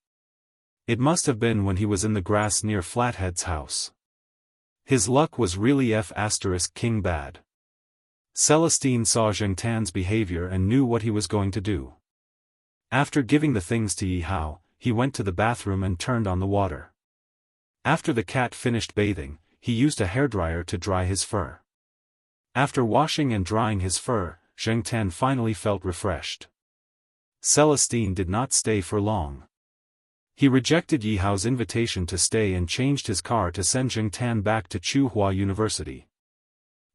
It must have been when he was in the grass near Flathead's house. His luck was really King bad. Celestine saw Zheng Tan's behavior and knew what he was going to do. After giving the things to Yi Hao, he went to the bathroom and turned on the water. After the cat finished bathing, he used a hairdryer to dry his fur. After washing and drying his fur, Zheng Tan finally felt refreshed. Celestine did not stay for long. He rejected Yi Hao's invitation to stay and changed his car to send Zheng Tan back to Tsinghua University.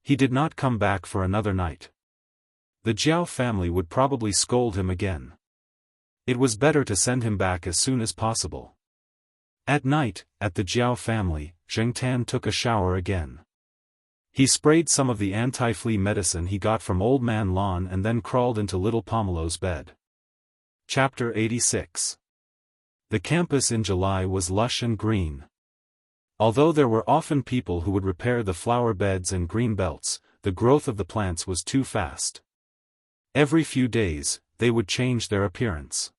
He did not come back for another night. The Jiao family would probably scold him again. It was better to send him back as soon as possible. At night, at the Jiao family, Zheng Tan took a shower again. He sprayed some of the anti-flea medicine he got from Old Man Lon and then crawled into little Pomelo's bed. Chapter 86. The campus in July was lush and green. Although there were often people who would repair the flower beds and green belts, the growth of the plants was too fast. Every few days, they would change their appearance.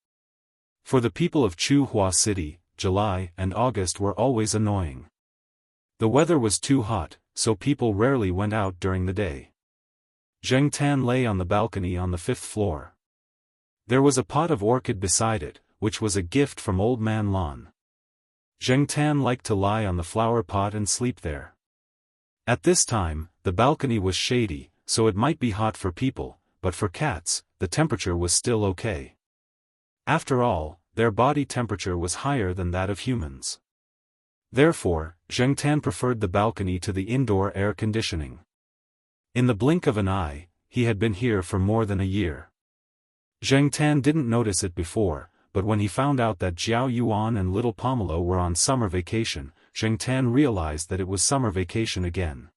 For the people of Tsinghua City, July and August were always annoying. The weather was too hot, so people rarely went out during the day. Zheng Tan lay on the balcony on the 5th floor. There was a pot of orchid beside it, which was a gift from Old Man Lon. Zheng Tan liked to lie on the flower pot and sleep there. At this time, the balcony was shady, so it might be hot for people, but for cats, the temperature was still okay. After all, their body temperature was higher than that of humans. Therefore, Zheng Tan preferred the balcony to the indoor air conditioning. In the blink of an eye, he had been here for more than a year. Zheng Tan didn't notice it before, but when he found out that Jiao Yuan and little Pomelo were on summer vacation, Zheng Tan realized that it was summer vacation again.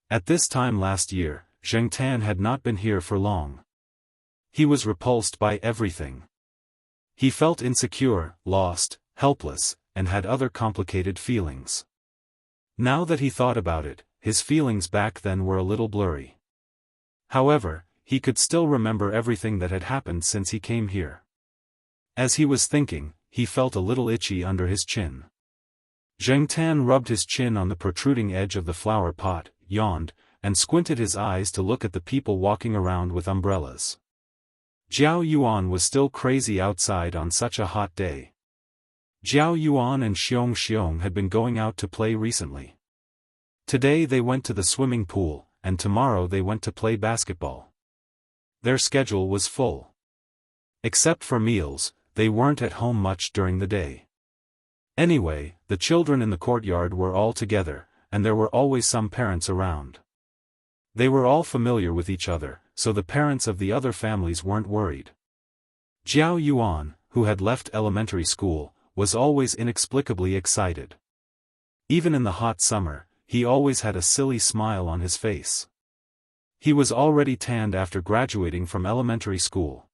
At this time last year, Zheng Tan had not been here for long. He was repulsed by everything. He felt insecure, lost, helpless, and had other complicated feelings. Now that he thought about it, his feelings back then were a little blurry. However, he could still remember everything that had happened since he came here. As he was thinking, he felt a little itchy under his chin. Zheng Tan rubbed his chin on the protruding edge of the flower pot, yawned, and squinted his eyes to look at the people walking around with umbrellas. Jiao Yuan was still crazy outside on such a hot day. Jiao Yuan and Xiong had been going out to play recently. Today they went to the swimming pool, and tomorrow they went to play basketball. Their schedule was full. Except for meals, they weren't at home much during the day. Anyway, the children in the courtyard were all together, and there were always some parents around. They were all familiar with each other, so the parents of the other families weren't worried. Jiao Yuan, who had left elementary school, was always inexplicably excited. Even in the hot summer, he always had a silly smile on his face. He was already tanned after graduating from elementary school.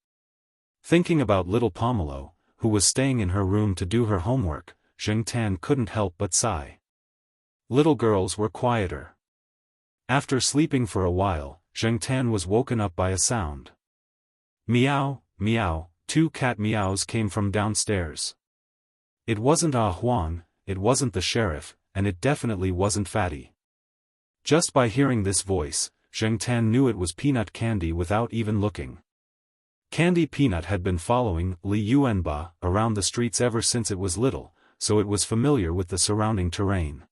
Thinking about little Pomelo, who was staying in her room to do her homework, Zheng Tan couldn't help but sigh. Little girls were quieter. After sleeping for a while, Zheng Tan was woken up by a sound. Meow, meow, 2 cat meows came from downstairs. It wasn't Ah Huang, it wasn't the sheriff, and it definitely wasn't Fatty. Just by hearing this voice, Zheng Tan knew it was Peanut Candy without even looking. Candy Peanut had been following Li Yuanba around the streets ever since it was little, so it was familiar with the surrounding terrain.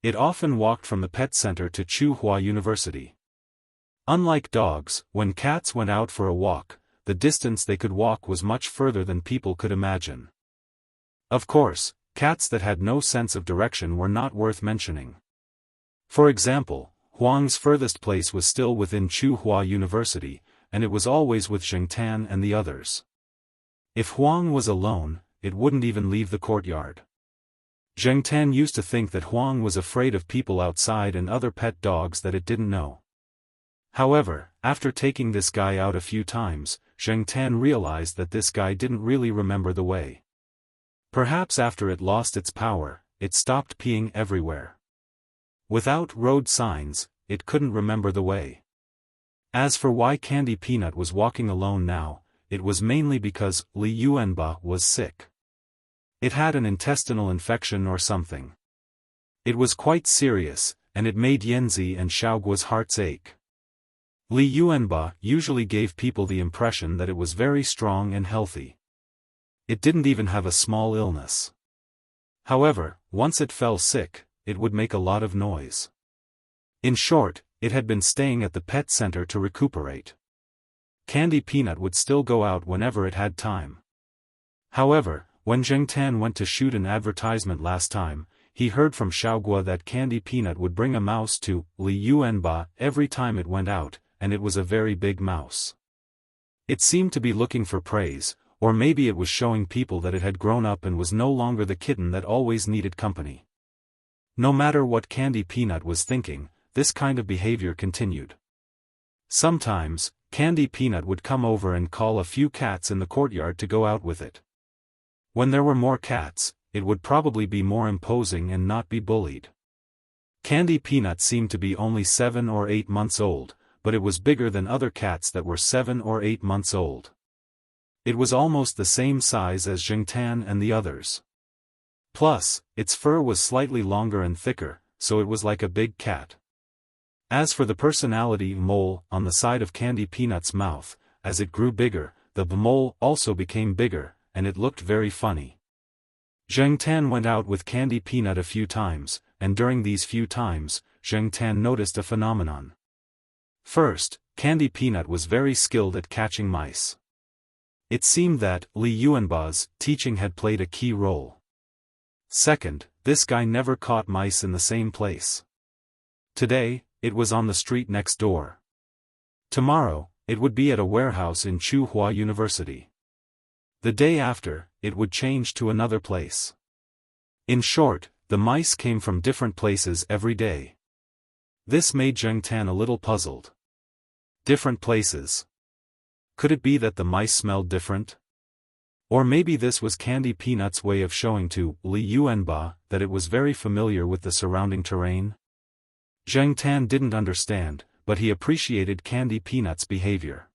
It often walked from the pet center to Tsinghua University. Unlike dogs, when cats went out for a walk, the distance they could walk was much further than people could imagine. Of course, cats that had no sense of direction were not worth mentioning. For example, Huang's furthest place was still within Tsinghua University, and it was always with Zheng Tan and the others. If Huang was alone, it wouldn't even leave the courtyard. Zheng Tan used to think that Huang was afraid of people outside and other pet dogs that it didn't know. However, after taking this guy out a few times, Zheng Tan realized that this guy didn't really remember the way. Perhaps after it lost its power, it stopped peeing everywhere. Without road signs, it couldn't remember the way. As for why Candy Peanut was walking alone now, it was mainly because Li Yuanba was sick. It had an intestinal infection or something. It was quite serious, and it made Yanzi and Xiaoguo's hearts ache. Li Yuanba usually gave people the impression that it was very strong and healthy. It didn't even have a small illness. However, once it fell sick, it would make a lot of noise. In short, it had been staying at the pet center to recuperate. Candy Peanut would still go out whenever it had time. However, When Zheng Tan went to shoot an advertisement last time, he heard from Xiaogua that Candy Peanut would bring a mouse to Li Yuanba every time it went out, and it was a very big mouse. It seemed to be looking for praise, or maybe it was showing people that it had grown up and was no longer the kitten that always needed company. No matter what Candy Peanut was thinking, this kind of behavior continued. Sometimes, Candy Peanut would come over and call a few cats in the courtyard to go out with it. When there were more cats, it would probably be more imposing and not be bullied. Candy Peanut seemed to be only 7 or 8 months old, but it was bigger than other cats that were 7 or 8 months old. It was almost the same size as Zheng Tan and the others. Plus, its fur was slightly longer and thicker, so it was like a big cat. As for the personality mole on the side of Candy Peanut's mouth, as it grew bigger, the mole also became bigger, and it looked very funny. Zheng Tan went out with Candy Peanut a few times, and during these few times, Zheng Tan noticed a phenomenon. First, Candy Peanut was very skilled at catching mice. It seemed that Li Yuanba's teaching had played a key role. Second, this guy never caught mice in the same place. Today, it was on the street next door. Tomorrow, it would be at a warehouse in Tsinghua University. The day after, it would change to another place. In short, the mice came from different places every day. This made Zheng Tan a little puzzled. Different places. Could it be that the mice smelled different? Or maybe this was Candy Peanut's way of showing to Li Yuanba that it was very familiar with the surrounding terrain? Zheng Tan didn't understand, but he appreciated Candy Peanut's behavior.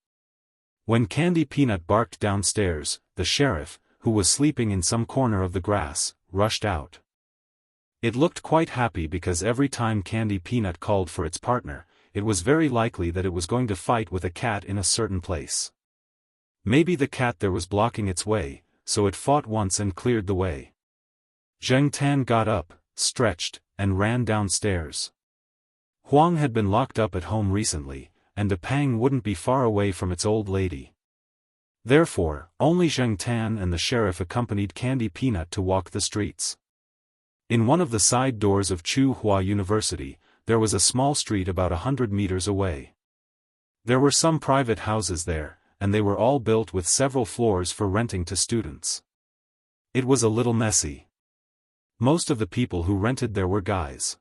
When Candy Peanut barked downstairs, the sheriff, who was sleeping in some corner of the grass, rushed out. It looked quite happy because every time Candy Peanut called for its partner, it was very likely that it was going to fight with a cat in a certain place. Maybe the cat there was blocking its way, so it fought once and cleared the way. Zheng Tan got up, stretched, and ran downstairs. Huang had been locked up at home recently, and the Pang wouldn't be far away from its old lady. Therefore, only Zheng Tan and the sheriff accompanied Candy Peanut to walk the streets. In one of the side doors of Tsinghua University, there was a small street about 100 meters away. There were some private houses there, and they were all built with several floors for renting to students. It was a little messy. Most of the people who rented there were guys.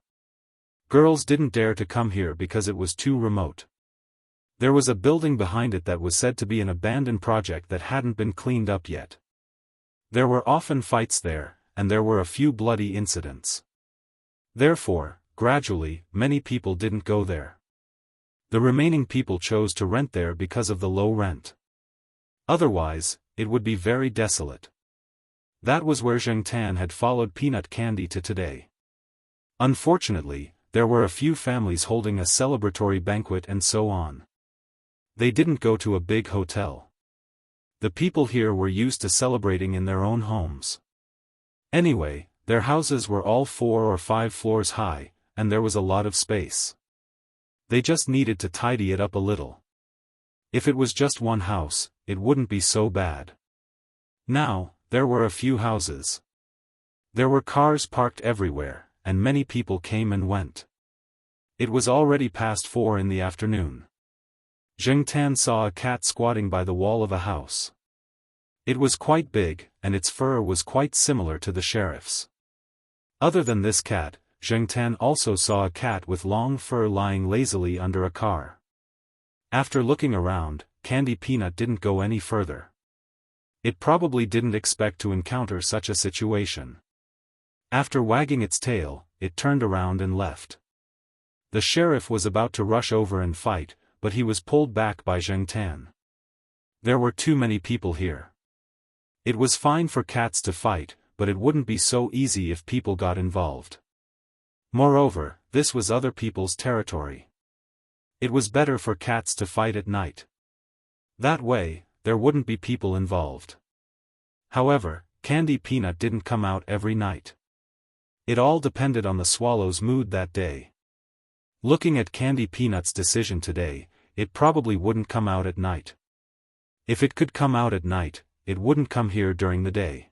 Girls didn't dare to come here because it was too remote. There was a building behind it that was said to be an abandoned project that hadn't been cleaned up yet. There were often fights there, and there were a few bloody incidents. Therefore, gradually, many people didn't go there. The remaining people chose to rent there because of the low rent. Otherwise, it would be very desolate. That was where Zheng Tan had followed Peanut Candy to today. Unfortunately, there were a few families holding a celebratory banquet and so on. They didn't go to a big hotel. The people here were used to celebrating in their own homes. Anyway, their houses were all 4 or 5 floors high, and there was a lot of space. They just needed to tidy it up a little. If it was just one house, it wouldn't be so bad. Now, there were a few houses. There were cars parked everywhere, and many people came and went. It was already past 4 in the afternoon. Zheng Tan saw a cat squatting by the wall of a house. It was quite big, and its fur was quite similar to the sheriff's. Other than this cat, Zheng Tan also saw a cat with long fur lying lazily under a car. After looking around, Candy Peanut didn't go any further. It probably didn't expect to encounter such a situation. After wagging its tail, it turned around and left. The sheriff was about to rush over and fight, but he was pulled back by Zheng Tan. There were too many people here. It was fine for cats to fight, but it wouldn't be so easy if people got involved. Moreover, this was other people's territory. It was better for cats to fight at night. That way, there wouldn't be people involved. However, Candy Peanut didn't come out every night. It all depended on the swallow's mood that day. Looking at Candy Peanut's decision today, it probably wouldn't come out at night. If it could come out at night, it wouldn't come here during the day.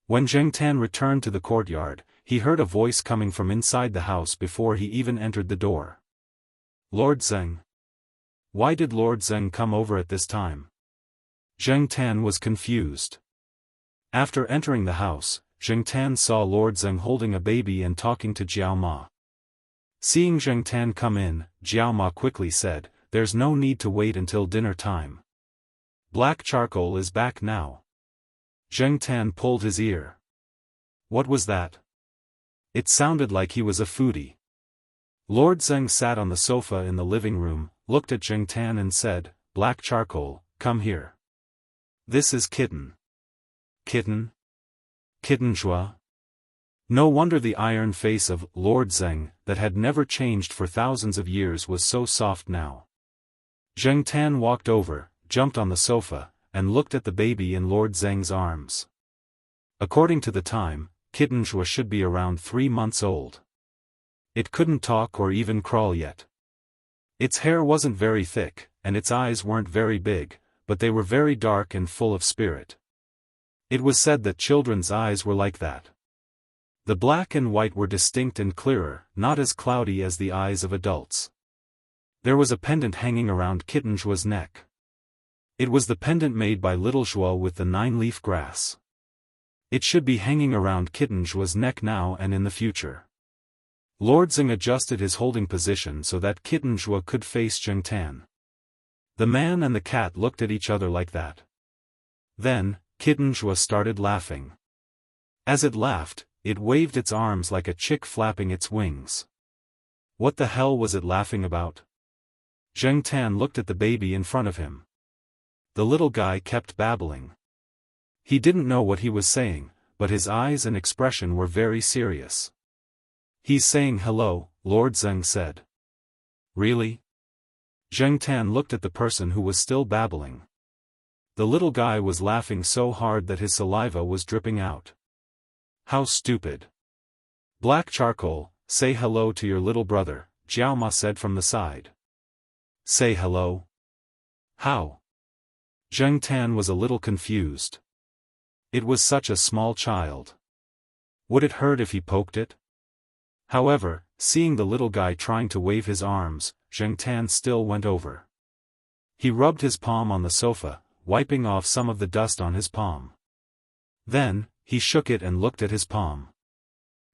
When Zheng Tan returned to the courtyard, he heard a voice coming from inside the house before he even entered the door. Lord Zheng. Why did Lord Zheng come over at this time? Zheng Tan was confused. After entering the house, Zheng Tan saw Lord Zheng holding a baby and talking to Jiao Ma. Seeing Zheng Tan come in, Jiao Ma quickly said, "There's no need to wait until dinner time. Black Charcoal is back now." Zheng Tan pulled his ear. What was that? It sounded like he was a foodie. Lord Zheng sat on the sofa in the living room, looked at Zheng Tan and said, "Black Charcoal, come here. This is Kitten." Kitten? Kitten Zhua? No wonder the iron face of Lord Zheng, that had never changed for thousands of years, was so soft now. Zheng Tan walked over, jumped on the sofa, and looked at the baby in Lord Zheng's arms. According to the time, Kitten Zhua should be around 3 months old. It couldn't talk or even crawl yet. Its hair wasn't very thick, and its eyes weren't very big, but they were very dark and full of spirit. It was said that children's eyes were like that. The black and white were distinct and clearer, not as cloudy as the eyes of adults. There was a pendant hanging around Kitten Zhua's neck. It was the pendant made by little Zhua with the 9-leaf grass. It should be hanging around Kitten Zhua's neck now and in the future. Lord Zheng adjusted his holding position so that Kitten Zhua could face Zheng Tan. The man and the cat looked at each other like that. Then, Kitten Zhua started laughing. As it laughed, it waved its arms like a chick flapping its wings. What the hell was it laughing about? Zheng Tan looked at the baby in front of him. The little guy kept babbling. He didn't know what he was saying, but his eyes and expression were very serious. "He's saying hello," Lord Zheng said. "Really?" Zheng Tan looked at the person who was still babbling. The little guy was laughing so hard that his saliva was dripping out. How stupid. "Black Charcoal, say hello to your little brother," Jiao Ma said from the side. "Say hello? How?" Zheng Tan was a little confused. It was such a small child. Would it hurt if he poked it? However, seeing the little guy trying to wave his arms, Zheng Tan still went over. He rubbed his palm on the sofa, wiping off some of the dust on his palm. Then, he shook it and looked at his palm.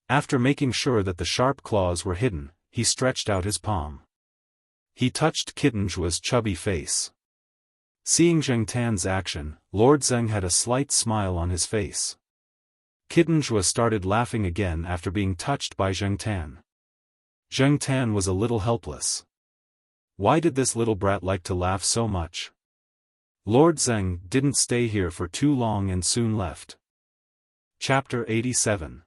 After making sure that the sharp claws were hidden, he stretched out his palm. He touched Kitten Zhua's chubby face. Seeing Zheng Tan's action, Lord Zheng had a slight smile on his face. Kitten Zhua started laughing again after being touched by Zheng Tan. Zheng Tan was a little helpless. Why did this little brat like to laugh so much? Lord Zheng didn't stay here for too long and soon left. Chapter 87.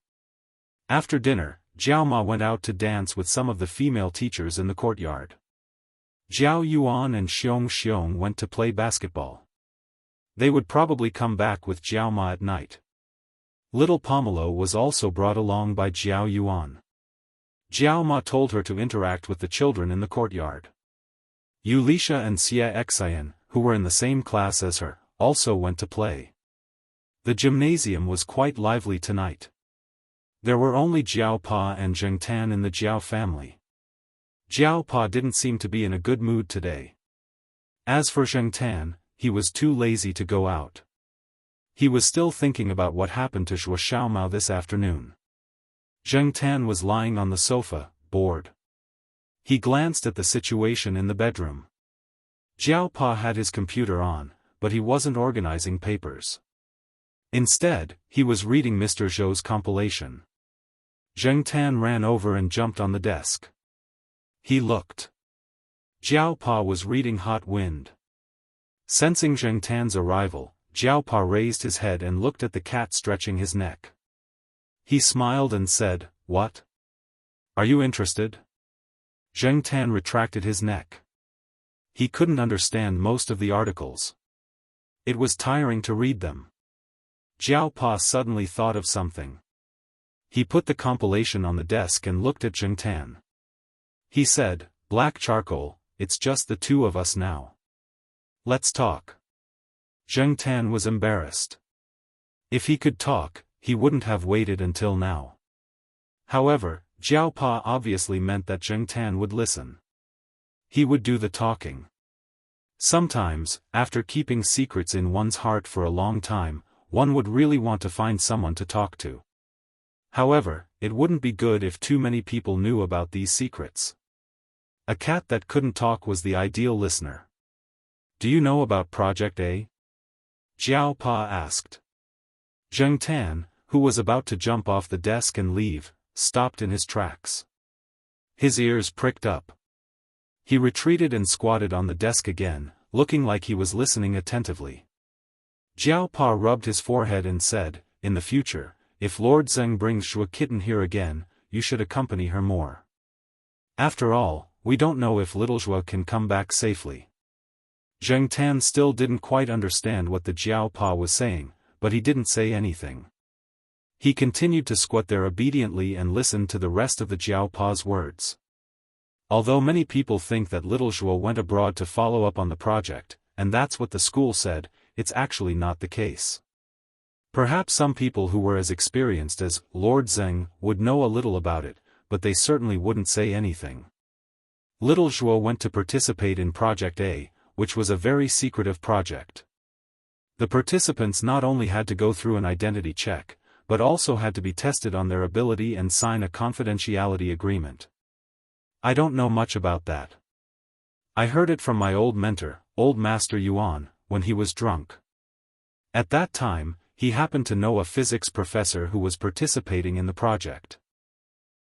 After dinner, Jiao Ma went out to dance with some of the female teachers in the courtyard. Jiao Yuan and Xiong Xiong went to play basketball. They would probably come back with Jiao Ma at night. Little Pomelo was also brought along by Jiao Yuan. Jiao Ma told her to interact with the children in the courtyard. Yulisha and Xia Xian, who were in the same class as her, also went to play. The gymnasium was quite lively tonight. There were only Jiao Pa and Zheng Tan in the Jiao family. Jiao Pa didn't seem to be in a good mood today. As for Zheng Tan, he was too lazy to go out. He was still thinking about what happened to Zhuo Xiaomao this afternoon. Zheng Tan was lying on the sofa, bored. He glanced at the situation in the bedroom. Jiao Pa had his computer on, but he wasn't organizing papers. Instead, he was reading Mr. Zhou's compilation. Zheng Tan ran over and jumped on the desk. He looked. Jiao Pa was reading Hot Wind. Sensing Zheng Tan's arrival, Jiao Pa raised his head and looked at the cat stretching his neck. He smiled and said, "What? Are you interested?" Zheng Tan retracted his neck. He couldn't understand most of the articles. It was tiring to read them. Jiao Pa suddenly thought of something. He put the compilation on the desk and looked at Zheng Tan. He said, "Black Charcoal, it's just the two of us now. Let's talk." Zheng Tan was embarrassed. If he could talk, he wouldn't have waited until now. However, Jiao Pa obviously meant that Zheng Tan would listen. He would do the talking. Sometimes, after keeping secrets in one's heart for a long time, one would really want to find someone to talk to. However, it wouldn't be good if too many people knew about these secrets. A cat that couldn't talk was the ideal listener. Do you know about Project A? Jiao Pa asked. Zheng Tan, who was about to jump off the desk and leave, stopped in his tracks. His ears pricked up. He retreated and squatted on the desk again, looking like he was listening attentively. Jiao Pa rubbed his forehead and said, "In the future, if Lord Zheng brings Zhua Kitten here again, you should accompany her more. After all, we don't know if little Zhua can come back safely." Zheng Tan still didn't quite understand what the Jiao Pa was saying, but he didn't say anything. He continued to squat there obediently and listened to the rest of the Jiao Pa's words. Although many people think that little Zhua went abroad to follow up on the project, and that's what the school said, it's actually not the case. Perhaps some people who were as experienced as Lord Zheng would know a little about it, but they certainly wouldn't say anything. Little Zhua went to participate in Project A, which was a very secretive project. The participants not only had to go through an identity check, but also had to be tested on their ability and sign a confidentiality agreement. I don't know much about that. I heard it from my old mentor, Old Master Yuan, when he was drunk. At that time, he happened to know a physics professor who was participating in the project.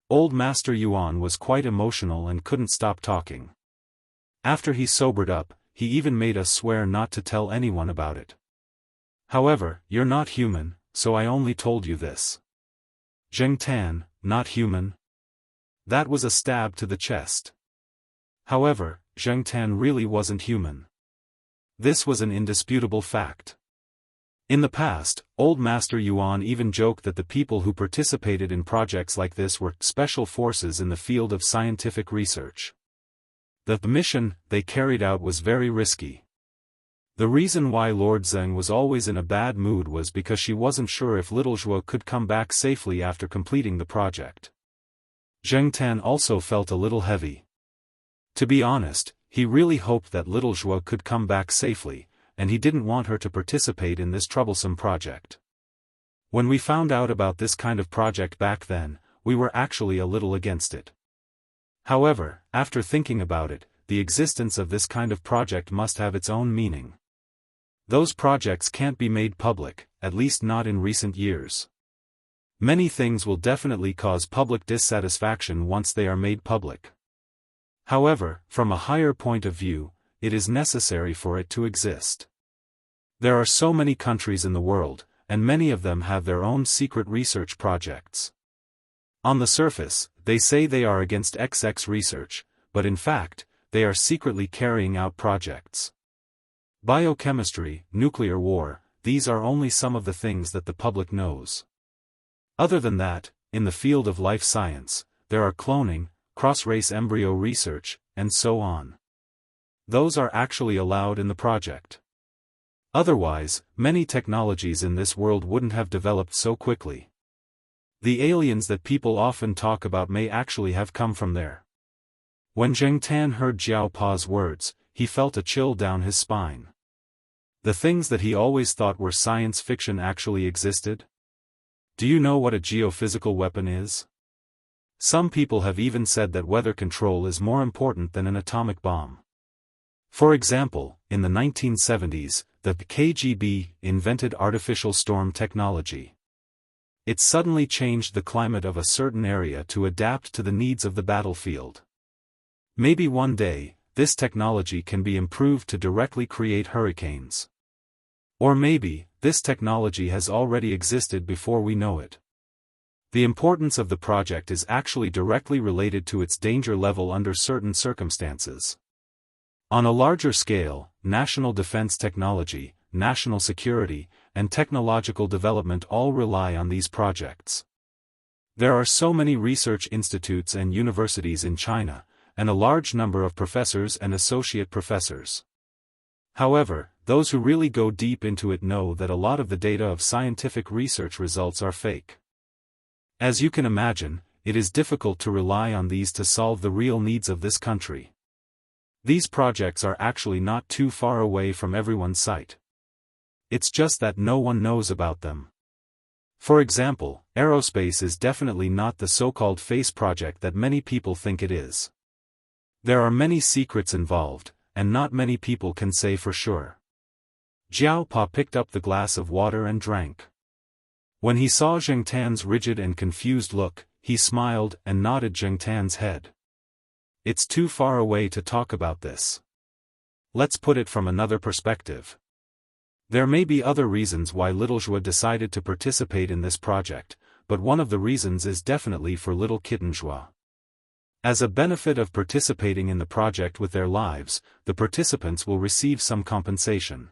Old Master Yuan was quite emotional and couldn't stop talking. After he sobered up, he even made us swear not to tell anyone about it. However, you're not human, so I only told you this. Zheng Tan, not human? That was a stab to the chest. However, Zheng Tan really wasn't human. This was an indisputable fact. In the past, Old Master Yuan even joked that the people who participated in projects like this were special forces in the field of scientific research. The mission they carried out was very risky. The reason why Lord Zheng was always in a bad mood was because she wasn't sure if little Zhua could come back safely after completing the project. Zheng Tan also felt a little heavy. To be honest, he really hoped that little Zhua could come back safely, and he didn't want her to participate in this troublesome project. When we found out about this kind of project back then, we were actually a little against it. However, after thinking about it, the existence of this kind of project must have its own meaning. Those projects can't be made public, at least not in recent years. Many things will definitely cause public dissatisfaction once they are made public. However, from a higher point of view, it is necessary for it to exist. There are so many countries in the world, and many of them have their own secret research projects. On the surface, they say they are against XX research, but in fact, they are secretly carrying out projects. Biochemistry, nuclear war, these are only some of the things that the public knows. Other than that, in the field of life science, there are cloning, cross-race embryo research, and so on. Those are actually allowed in the project. Otherwise, many technologies in this world wouldn't have developed so quickly. The aliens that people often talk about may actually have come from there. When Zheng Tan heard Jiao Pa's words, he felt a chill down his spine. The things that he always thought were science fiction actually existed? Do you know what a geophysical weapon is? Some people have even said that weather control is more important than an atomic bomb. For example, in the 1970s, the KGB invented artificial storm technology. It suddenly changed the climate of a certain area to adapt to the needs of the battlefield. Maybe one day, this technology can be improved to directly create hurricanes. Or maybe, this technology has already existed before we know it. The importance of the project is actually directly related to its danger level under certain circumstances. On a larger scale, national defense technology, national security, and technological development all rely on these projects. There are so many research institutes and universities in China, and a large number of professors and associate professors. However, those who really go deep into it know that a lot of the data of scientific research results are fake. As you can imagine, it is difficult to rely on these to solve the real needs of this country. These projects are actually not too far away from everyone's sight. It's just that no one knows about them. For example, aerospace is definitely not the so-called face project that many people think it is. There are many secrets involved, and not many people can say for sure. Jiao Pa picked up the glass of water and drank. When he saw Zheng Tan's rigid and confused look, he smiled and nodded Zheng Tan's head. It's too far away to talk about this. Let's put it from another perspective. There may be other reasons why Little Zhuo decided to participate in this project, but one of the reasons is definitely for little kitten Zhuo. As a benefit of participating in the project with their lives, the participants will receive some compensation.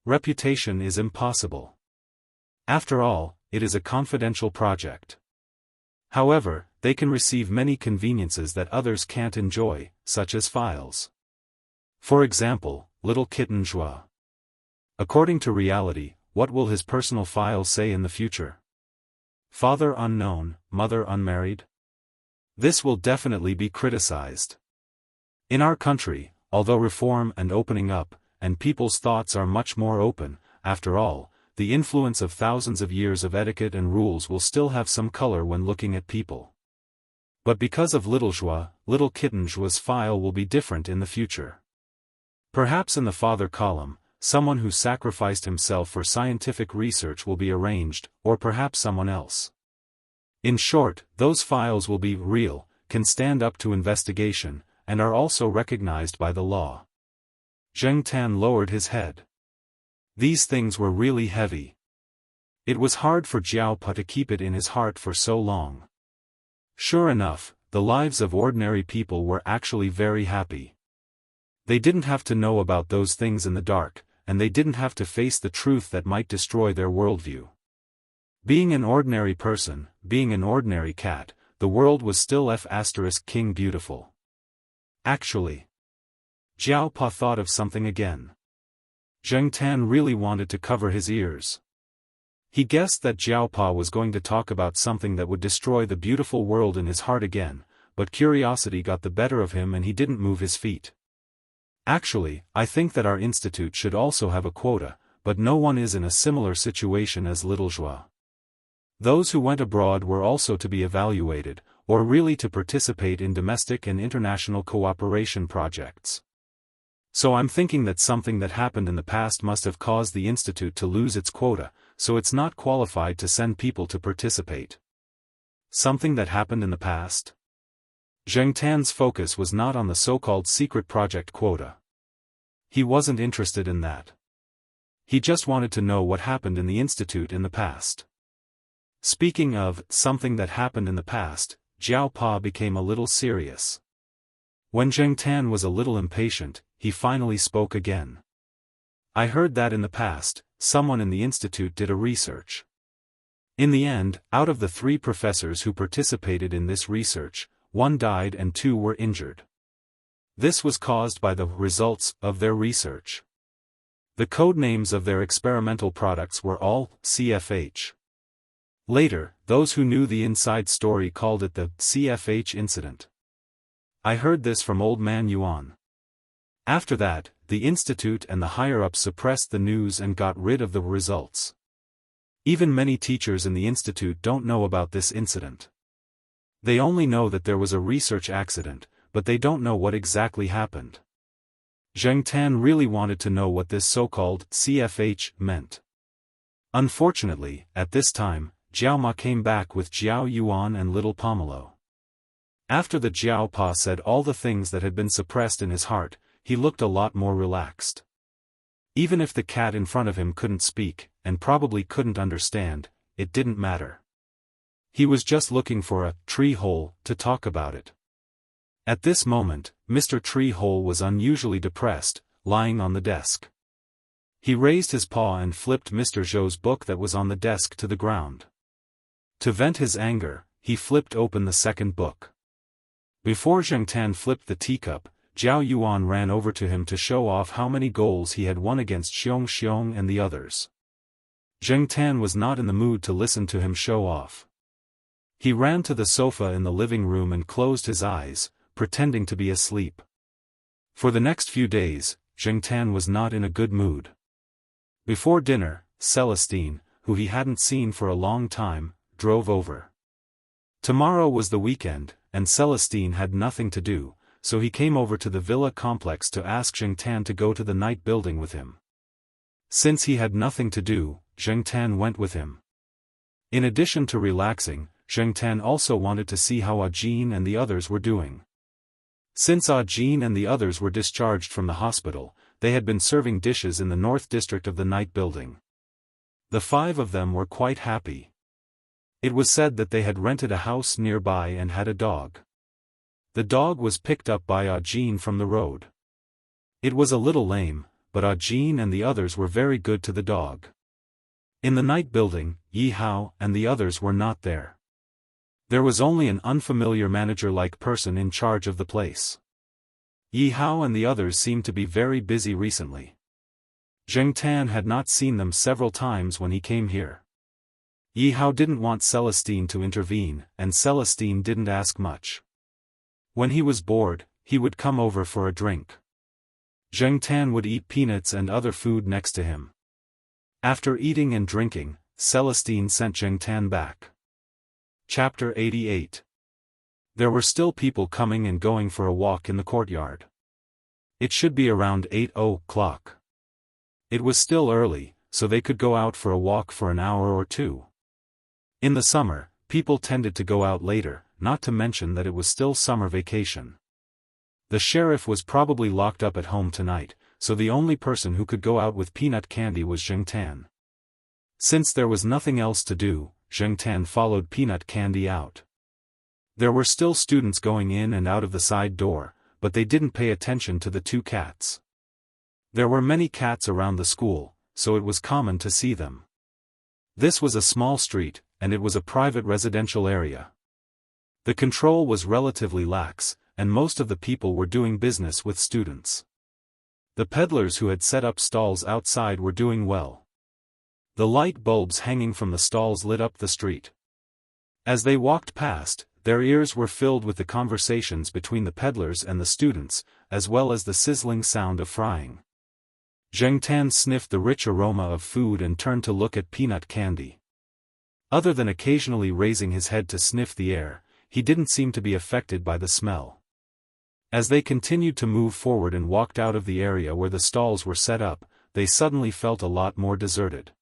Reputation is impossible. After all, it is a confidential project. However, they can receive many conveniences that others can't enjoy, such as files. For example, little kitten Zhuo. According to reality, what will his personal file say in the future? Father unknown, mother unmarried? This will definitely be criticized. In our country, although reform and opening up, and people's thoughts are much more open, after all, the influence of thousands of years of etiquette and rules will still have some color when looking at people. But because of Little Zhuo, little kitten Zhuo's file will be different in the future. Perhaps in the father column, someone who sacrificed himself for scientific research will be arranged, or perhaps someone else. In short, those files will be real, can stand up to investigation, and are also recognized by the law. Zheng Tan lowered his head. These things were really heavy. It was hard for Jiao Pa to keep it in his heart for so long. Sure enough, the lives of ordinary people were actually very happy. They didn't have to know about those things in the dark, and they didn't have to face the truth that might destroy their worldview. Being an ordinary person, being an ordinary cat, the world was still King beautiful. Actually, Jiao Pa thought of something again. Zheng Tan really wanted to cover his ears. He guessed that Jiao Pa was going to talk about something that would destroy the beautiful world in his heart again, but curiosity got the better of him and he didn't move his feet. Actually, I think that our institute should also have a quota, but no one is in a similar situation as Little Zhuo. Those who went abroad were also to be evaluated, or really to participate in domestic and international cooperation projects. So I'm thinking that something that happened in the past must have caused the institute to lose its quota, so it's not qualified to send people to participate. Something that happened in the past? Zheng Tan's focus was not on the so-called secret project quota. He wasn't interested in that. He just wanted to know what happened in the institute in the past. Speaking of something that happened in the past, Jiao Pa became a little serious. When Zheng Tan was a little impatient, he finally spoke again. I heard that in the past, someone in the institute did a research. In the end, out of the 3 professors who participated in this research, 1 died and 2 were injured. This was caused by the results of their research. The code names of their experimental products were all CFH. Later, those who knew the inside story called it the CFH incident. I heard this from Old Man Yuan. After that, the institute and the higher-ups suppressed the news and got rid of the results. Even many teachers in the institute don't know about this incident. They only know that there was a research accident, but they don't know what exactly happened. Zheng Tan really wanted to know what this so-called CFH meant. Unfortunately, at this time, Jiao Ma came back with Jiao Yuan and little Pomelo. After the Jiao Pa said all the things that had been suppressed in his heart, he looked a lot more relaxed. Even if the cat in front of him couldn't speak, and probably couldn't understand, it didn't matter. He was just looking for a tree hole to talk about it. At this moment, Mr. Tree Hole was unusually depressed, lying on the desk. He raised his paw and flipped Mr. Zhou's book that was on the desk to the ground. To vent his anger, he flipped open the second book. Before Zheng Tan flipped the teacup, Zhao Yuan ran over to him to show off how many goals he had won against Xiong and the others. Zheng Tan was not in the mood to listen to him show off. He ran to the sofa in the living room and closed his eyes, pretending to be asleep. For the next few days, Zheng Tan was not in a good mood. Before dinner, Celestine, who he hadn't seen for a long time, drove over. Tomorrow was the weekend, and Celestine had nothing to do, so he came over to the villa complex to ask Zheng Tan to go to the night building with him. Since he had nothing to do, Zheng Tan went with him. In addition to relaxing, Zheng Tan also wanted to see how Ajin and the others were doing. Since Ajin and the others were discharged from the hospital, they had been serving dishes in the north district of the night building. The 5 of them were quite happy. It was said that they had rented a house nearby and had a dog. The dog was picked up by Ajin from the road. It was a little lame, but Ajin and the others were very good to the dog. In the night building, Yi Hao and the others were not there. There was only an unfamiliar manager-like person in charge of the place. Yi Hao and the others seemed to be very busy recently. Zheng Tan had not seen them several times when he came here. Yi Hao didn't want Celestine to intervene, and Celestine didn't ask much. When he was bored, he would come over for a drink. Zheng Tan would eat peanuts and other food next to him. After eating and drinking, Celestine sent Zheng Tan back. Chapter 88. There were still people coming and going for a walk in the courtyard. It should be around 8:00. It was still early, so they could go out for a walk for an hour or two. In the summer, people tended to go out later, not to mention that it was still summer vacation. The sheriff was probably locked up at home tonight, so the only person who could go out with peanut candy was Zheng Tan. Since there was nothing else to do, Zheng Tan followed peanut candy out. There were still students going in and out of the side door, but they didn't pay attention to the 2 cats. There were many cats around the school, so it was common to see them. This was a small street, and it was a private residential area. The control was relatively lax, and most of the people were doing business with students. The peddlers who had set up stalls outside were doing well. The light bulbs hanging from the stalls lit up the street. As they walked past, their ears were filled with the conversations between the peddlers and the students, as well as the sizzling sound of frying. Zheng Tan sniffed the rich aroma of food and turned to look at peanut candy. Other than occasionally raising his head to sniff the air, he didn't seem to be affected by the smell. As they continued to move forward and walked out of the area where the stalls were set up, they suddenly felt a lot more deserted.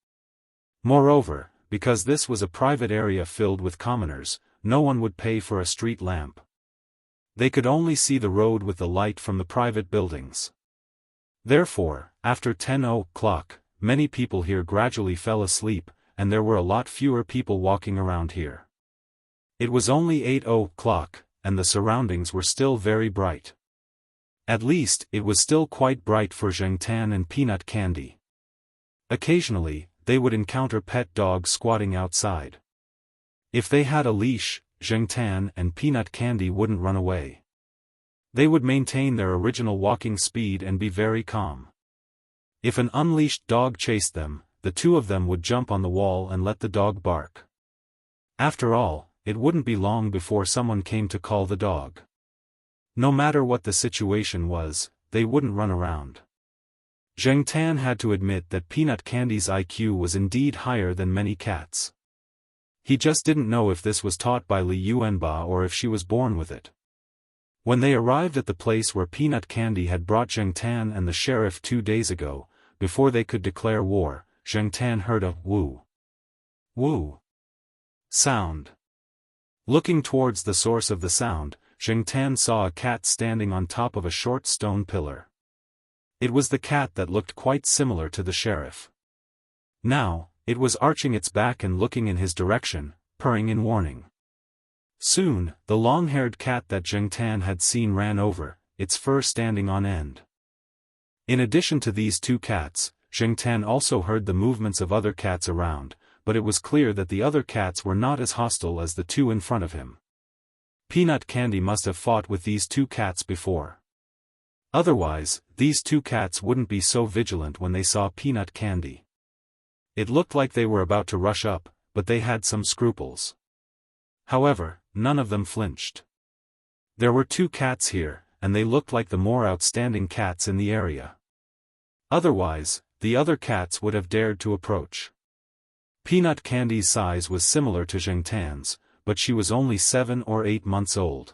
Moreover, because this was a private area filled with commoners, no one would pay for a street lamp. They could only see the road with the light from the private buildings. Therefore, after 10:00, many people here gradually fell asleep, and there were a lot fewer people walking around here. It was only 8:00, and the surroundings were still very bright. At least, it was still quite bright for Zheng Tan and peanut candy. Occasionally, they would encounter pet dogs squatting outside. If they had a leash, Zheng Tan and peanut candy wouldn't run away. They would maintain their original walking speed and be very calm. If an unleashed dog chased them, the 2 of them would jump on the wall and let the dog bark. After all, it wouldn't be long before someone came to call the dog. No matter what the situation was, they wouldn't run around. Zheng Tan had to admit that peanut candy's IQ was indeed higher than many cats. He just didn't know if this was taught by Li Yuanba or if she was born with it. When they arrived at the place where peanut candy had brought Zheng Tan and the sheriff 2 days ago, before they could declare war, Zheng Tan heard a woo, woo sound. Looking towards the source of the sound, Zheng Tan saw a cat standing on top of a short stone pillar. It was the cat that looked quite similar to the sheriff. Now, it was arching its back and looking in his direction, purring in warning. Soon, the long-haired cat that Zheng Tan had seen ran over, its fur standing on end. In addition to these 2 cats, Zheng Tan also heard the movements of other cats around, but it was clear that the other cats were not as hostile as the 2 in front of him. Peanut candy must have fought with these 2 cats before. Otherwise, these two cats wouldn't be so vigilant when they saw peanut candy. It looked like they were about to rush up, but they had some scruples. However, none of them flinched. There were two cats here, and they looked like the more outstanding cats in the area. Otherwise, the other cats would have dared to approach. Peanut Candy's size was similar to Zhengtan's, but she was only 7 or 8 months old.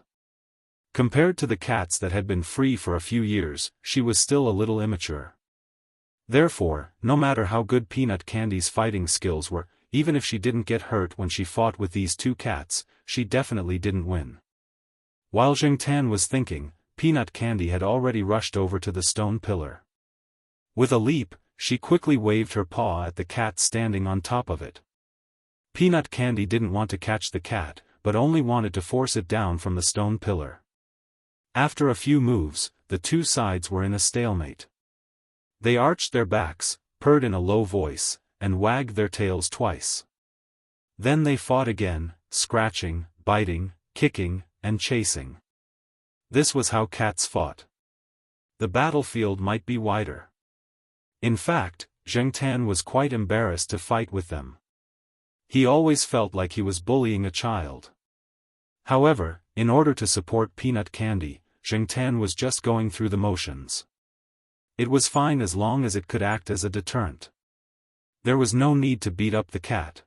Compared to the cats that had been free for a few years, she was still a little immature. Therefore, no matter how good Peanut Candy's fighting skills were, even if she didn't get hurt when she fought with these two cats, she definitely didn't win. While Zhengtan was thinking, Peanut Candy had already rushed over to the stone pillar. With a leap, she quickly waved her paw at the cat standing on top of it. Peanut Candy didn't want to catch the cat, but only wanted to force it down from the stone pillar. After a few moves, the two sides were in a stalemate. They arched their backs, purred in a low voice, and wagged their tails twice. Then they fought again, scratching, biting, kicking, and chasing. This was how cats fought. The battlefield might be wider. In fact, Zhengtan was quite embarrassed to fight with them. He always felt like he was bullying a child. However, in order to support Peanut Candy, Zhengtan was just going through the motions. It was fine as long as it could act as a deterrent. There was no need to beat up the cat.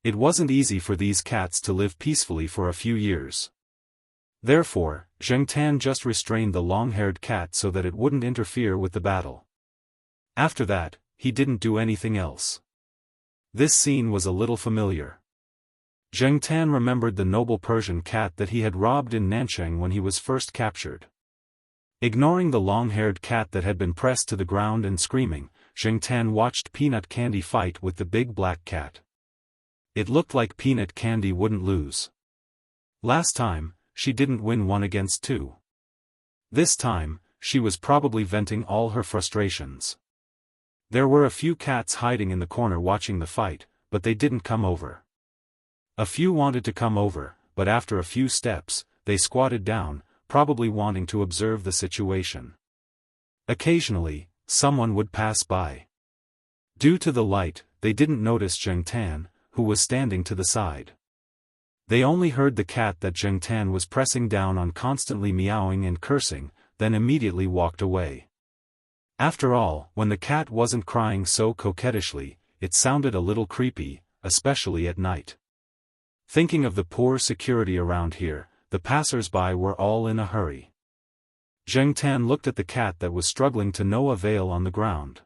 It wasn't easy for these cats to live peacefully for a few years. Therefore, Zhengtan just restrained the long-haired cat so that it wouldn't interfere with the battle. After that, he didn't do anything else. This scene was a little familiar. Zhengtan remembered the noble Persian cat that he had robbed in Nanchang when he was first captured. Ignoring the long-haired cat that had been pressed to the ground and screaming, Zhengtan watched Peanut Candy fight with the big black cat. It looked like Peanut Candy wouldn't lose. Last time, she didn't win 1 against 2. This time, she was probably venting all her frustrations. There were a few cats hiding in the corner watching the fight, but they didn't come over. A few wanted to come over, but after a few steps, they squatted down, probably wanting to observe the situation. Occasionally, someone would pass by. Due to the light, they didn't notice Zhengtan, who was standing to the side. They only heard the cat that Zhengtan was pressing down on constantly meowing and cursing, then immediately walked away. After all, when the cat wasn't crying so coquettishly, it sounded a little creepy, especially at night. Thinking of the poor security around here, the passers-by were all in a hurry. Zhengtan looked at the cat that was struggling to no avail on the ground.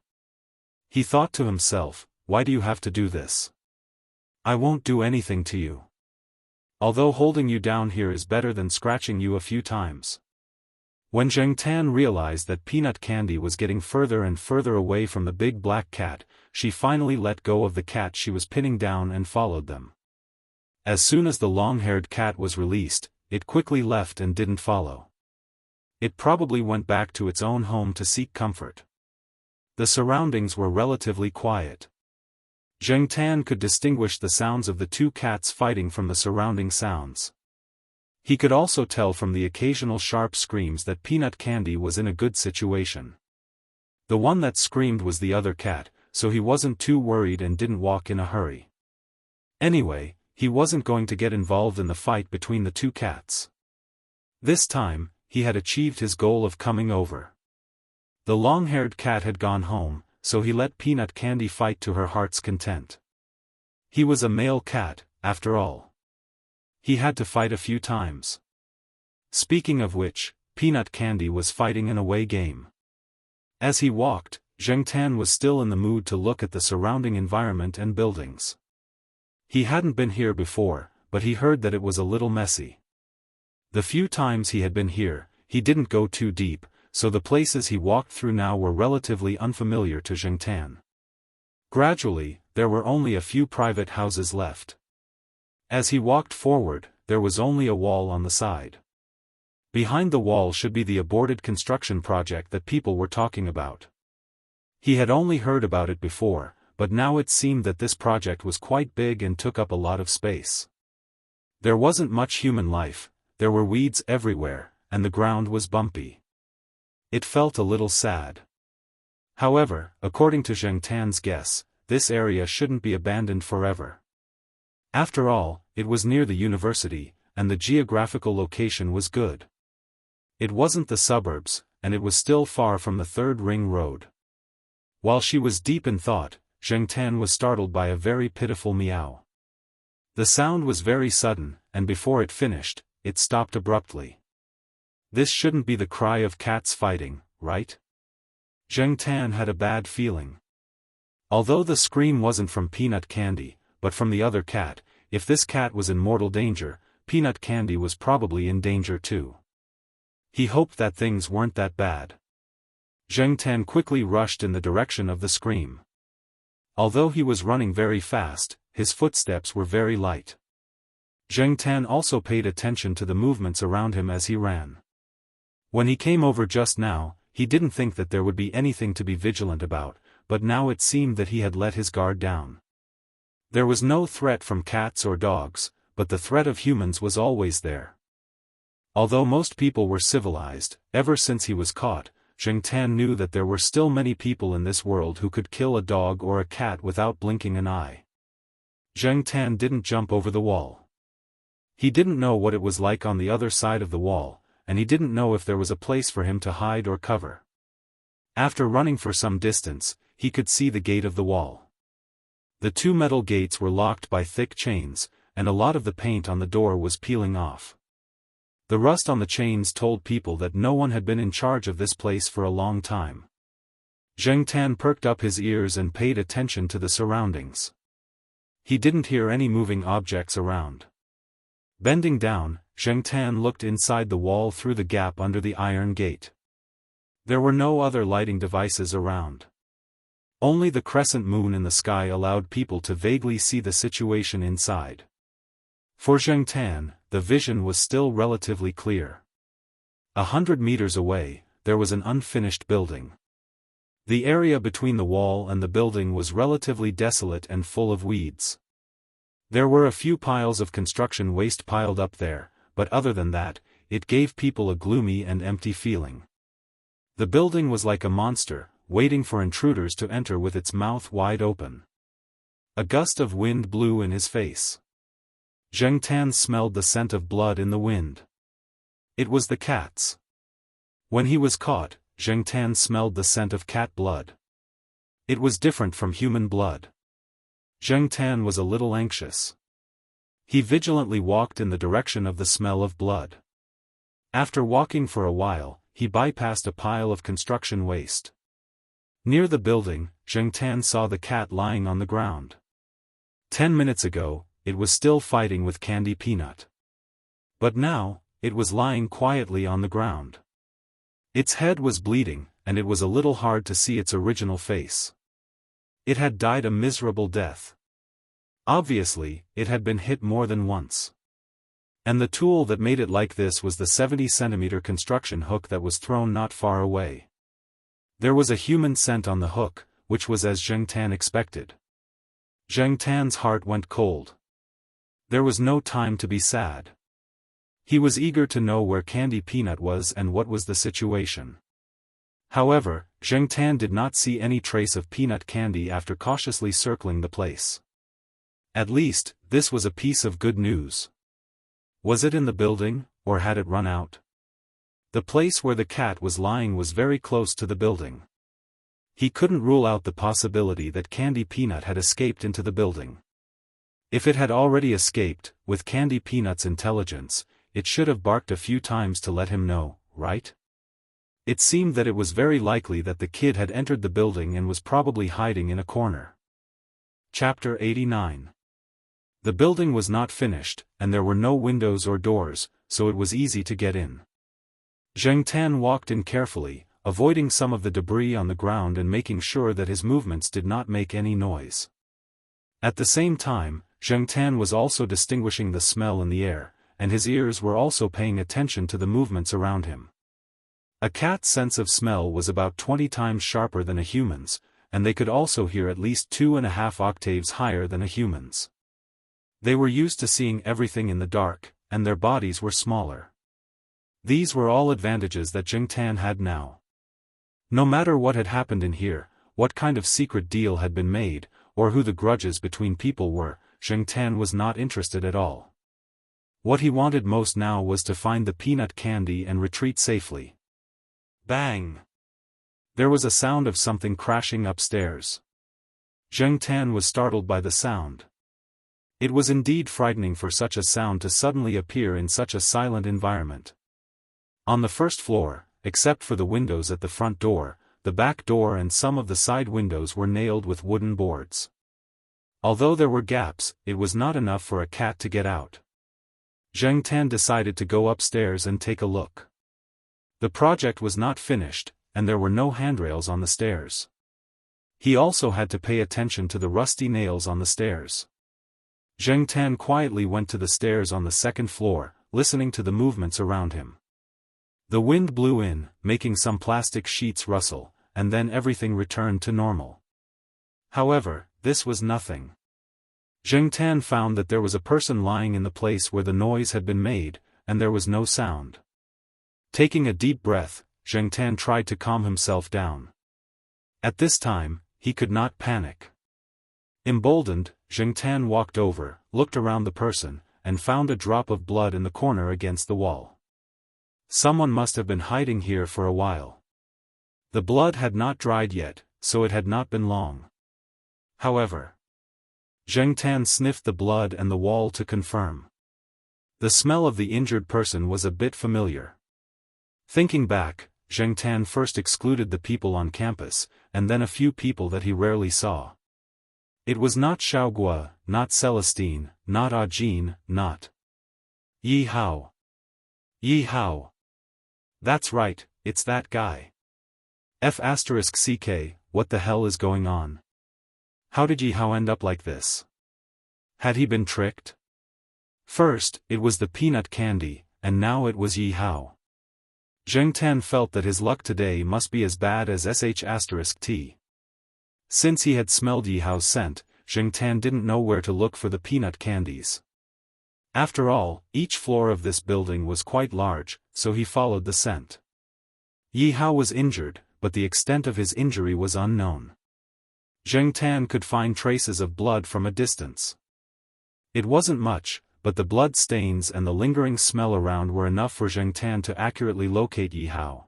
He thought to himself, why do you have to do this? I won't do anything to you. Although holding you down here is better than scratching you a few times. When Zhengtan realized that Peanut Candy was getting further and further away from the big black cat, she finally let go of the cat she was pinning down and followed them. As soon as the long-haired cat was released, it quickly left and didn't follow. It probably went back to its own home to seek comfort. The surroundings were relatively quiet. Zhengtan could distinguish the sounds of the two cats fighting from the surrounding sounds. He could also tell from the occasional sharp screams that Peanut Candy was in a good situation. The one that screamed was the other cat, so he wasn't too worried and didn't walk in a hurry. Anyway, he wasn't going to get involved in the fight between the two cats. This time, he had achieved his goal of coming over. The long-haired cat had gone home, so he let Peanut Candy fight to her heart's content. He was a male cat, after all. He had to fight a few times. Speaking of which, Peanut Candy was fighting an away game. As he walked, Zhengtan was still in the mood to look at the surrounding environment and buildings. He hadn't been here before, but he heard that it was a little messy. The few times he had been here, he didn't go too deep, so the places he walked through now were relatively unfamiliar to Zhengtan. Gradually, there were only a few private houses left. As he walked forward, there was only a wall on the side. Behind the wall should be the aborted construction project that people were talking about. He had only heard about it before, but now it seemed that this project was quite big and took up a lot of space. There wasn't much human life, there were weeds everywhere, and the ground was bumpy. It felt a little sad. However, according to Zheng Tan's guess, this area shouldn't be abandoned forever. After all, it was near the university, and the geographical location was good. It wasn't the suburbs, and it was still far from the third ring road. While she was deep in thought, Zheng Tan was startled by a very pitiful meow. The sound was very sudden, and before it finished, it stopped abruptly. This shouldn't be the cry of cats fighting, right? Zheng Tan had a bad feeling. Although the scream wasn't from Peanut Candy, but from the other cat, if this cat was in mortal danger, Peanut Candy was probably in danger too. He hoped that things weren't that bad. Zheng Tan quickly rushed in the direction of the scream. Although he was running very fast, his footsteps were very light. Zheng Tan also paid attention to the movements around him as he ran. When he came over just now, he didn't think that there would be anything to be vigilant about, but now it seemed that he had let his guard down. There was no threat from cats or dogs, but the threat of humans was always there. Although most people were civilized, ever since he was caught, Zheng Tan knew that there were still many people in this world who could kill a dog or a cat without blinking an eye. Zheng Tan didn't jump over the wall. He didn't know what it was like on the other side of the wall, and he didn't know if there was a place for him to hide or cover. After running for some distance, he could see the gate of the wall. The two metal gates were locked by thick chains, and a lot of the paint on the door was peeling off. The rust on the chains told people that no one had been in charge of this place for a long time. Zheng Tan perked up his ears and paid attention to the surroundings. He didn't hear any moving objects around. Bending down, Zheng Tan looked inside the wall through the gap under the iron gate. There were no other lighting devices around. Only the crescent moon in the sky allowed people to vaguely see the situation inside. For Zheng Tan, the vision was still relatively clear. 100 meters away, there was an unfinished building. The area between the wall and the building was relatively desolate and full of weeds. There were a few piles of construction waste piled up there, but other than that, it gave people a gloomy and empty feeling. The building was like a monster, waiting for intruders to enter with its mouth wide open. A gust of wind blew in his face. Zheng Tan smelled the scent of blood in the wind. It was the cats. When he was caught, Zheng Tan smelled the scent of cat blood. It was different from human blood. Zheng Tan was a little anxious. He vigilantly walked in the direction of the smell of blood. After walking for a while, he bypassed a pile of construction waste. Near the building, Zheng Tan saw the cat lying on the ground. 10 minutes ago, it was still fighting with Candy Peanut. But now, it was lying quietly on the ground. Its head was bleeding, and it was a little hard to see its original face. It had died a miserable death. Obviously, it had been hit more than once. And the tool that made it like this was the 70-centimeter construction hook that was thrown not far away. There was a human scent on the hook, which was as Zheng Tan expected. Zheng Tan's heart went cold. There was no time to be sad. He was eager to know where Candy Peanut was and what was the situation. However, Zheng Tan did not see any trace of peanut candy after cautiously circling the place. At least, this was a piece of good news. Was it in the building, or had it run out? The place where the cat was lying was very close to the building. He couldn't rule out the possibility that Candy Peanut had escaped into the building. If it had already escaped, with Candy Peanut's intelligence, it should have barked a few times to let him know, right? It seemed that it was very likely that the kid had entered the building and was probably hiding in a corner. Chapter 89. The building was not finished, and there were no windows or doors, so it was easy to get in. Zheng Tan walked in carefully, avoiding some of the debris on the ground and making sure that his movements did not make any noise. At the same time, Zheng Tan was also distinguishing the smell in the air, and his ears were also paying attention to the movements around him. A cat's sense of smell was about 20 times sharper than a human's, and they could also hear at least 2.5 octaves higher than a human's. They were used to seeing everything in the dark, and their bodies were smaller. These were all advantages that Zheng Tan had now. No matter what had happened in here, what kind of secret deal had been made, or who the grudges between people were, Zheng Tan was not interested at all. What he wanted most now was to find the peanut candy and retreat safely. Bang! There was a sound of something crashing upstairs. Zheng Tan was startled by the sound. It was indeed frightening for such a sound to suddenly appear in such a silent environment. On the first floor, except for the windows at the front door, the back door and some of the side windows were nailed with wooden boards. Although there were gaps, it was not enough for a cat to get out. Zheng Tan decided to go upstairs and take a look. The project was not finished, and there were no handrails on the stairs. He also had to pay attention to the rusty nails on the stairs. Zheng Tan quietly went to the stairs on the second floor, listening to the movements around him. The wind blew in, making some plastic sheets rustle, and then everything returned to normal. However, this was nothing. Zheng Tan found that there was a person lying in the place where the noise had been made, and there was no sound. Taking a deep breath, Zheng Tan tried to calm himself down. At this time, he could not panic. Emboldened, Zheng Tan walked over, looked around the person, and found a drop of blood in the corner against the wall. Someone must have been hiding here for a while. The blood had not dried yet, so it had not been long. However, Zheng Tan sniffed the blood and the wall to confirm. The smell of the injured person was a bit familiar. Thinking back, Zheng Tan first excluded the people on campus, and then a few people that he rarely saw. It was not Xiaoguo, not Celestine, not Ajin, not Yi Hao. Yi Hao. That's right, it's that guy. F***ck, what the hell is going on? How did Yi Hao end up like this? Had he been tricked? First, it was the peanut candy, and now it was Yi Hao. Zheng Tan felt that his luck today must be as bad as **t. Since he had smelled Yi Hao's scent, Zheng Tan didn't know where to look for the peanut candies. After all, each floor of this building was quite large, so he followed the scent. Yi Hao was injured, but the extent of his injury was unknown. Zheng Tan could find traces of blood from a distance. It wasn't much, but the blood stains and the lingering smell around were enough for Zheng Tan to accurately locate Yi Hao.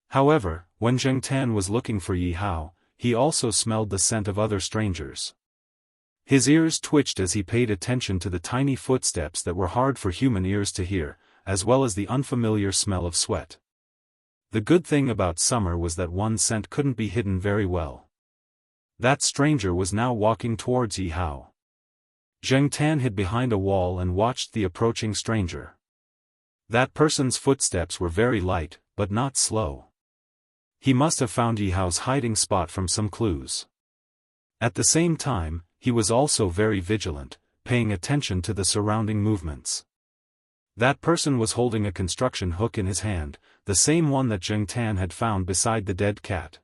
However, when Zheng Tan was looking for Yi Hao, he also smelled the scent of other strangers. His ears twitched as he paid attention to the tiny footsteps that were hard for human ears to hear, as well as the unfamiliar smell of sweat. The good thing about summer was that one scent couldn't be hidden very well. That stranger was now walking towards Yi Hao. Zheng Tan hid behind a wall and watched the approaching stranger. That person's footsteps were very light, but not slow. He must have found Yi Hao's hiding spot from some clues. At the same time, he was also very vigilant, paying attention to the surrounding movements. That person was holding a construction hook in his hand, the same one that Zheng Tan had found beside the dead cat.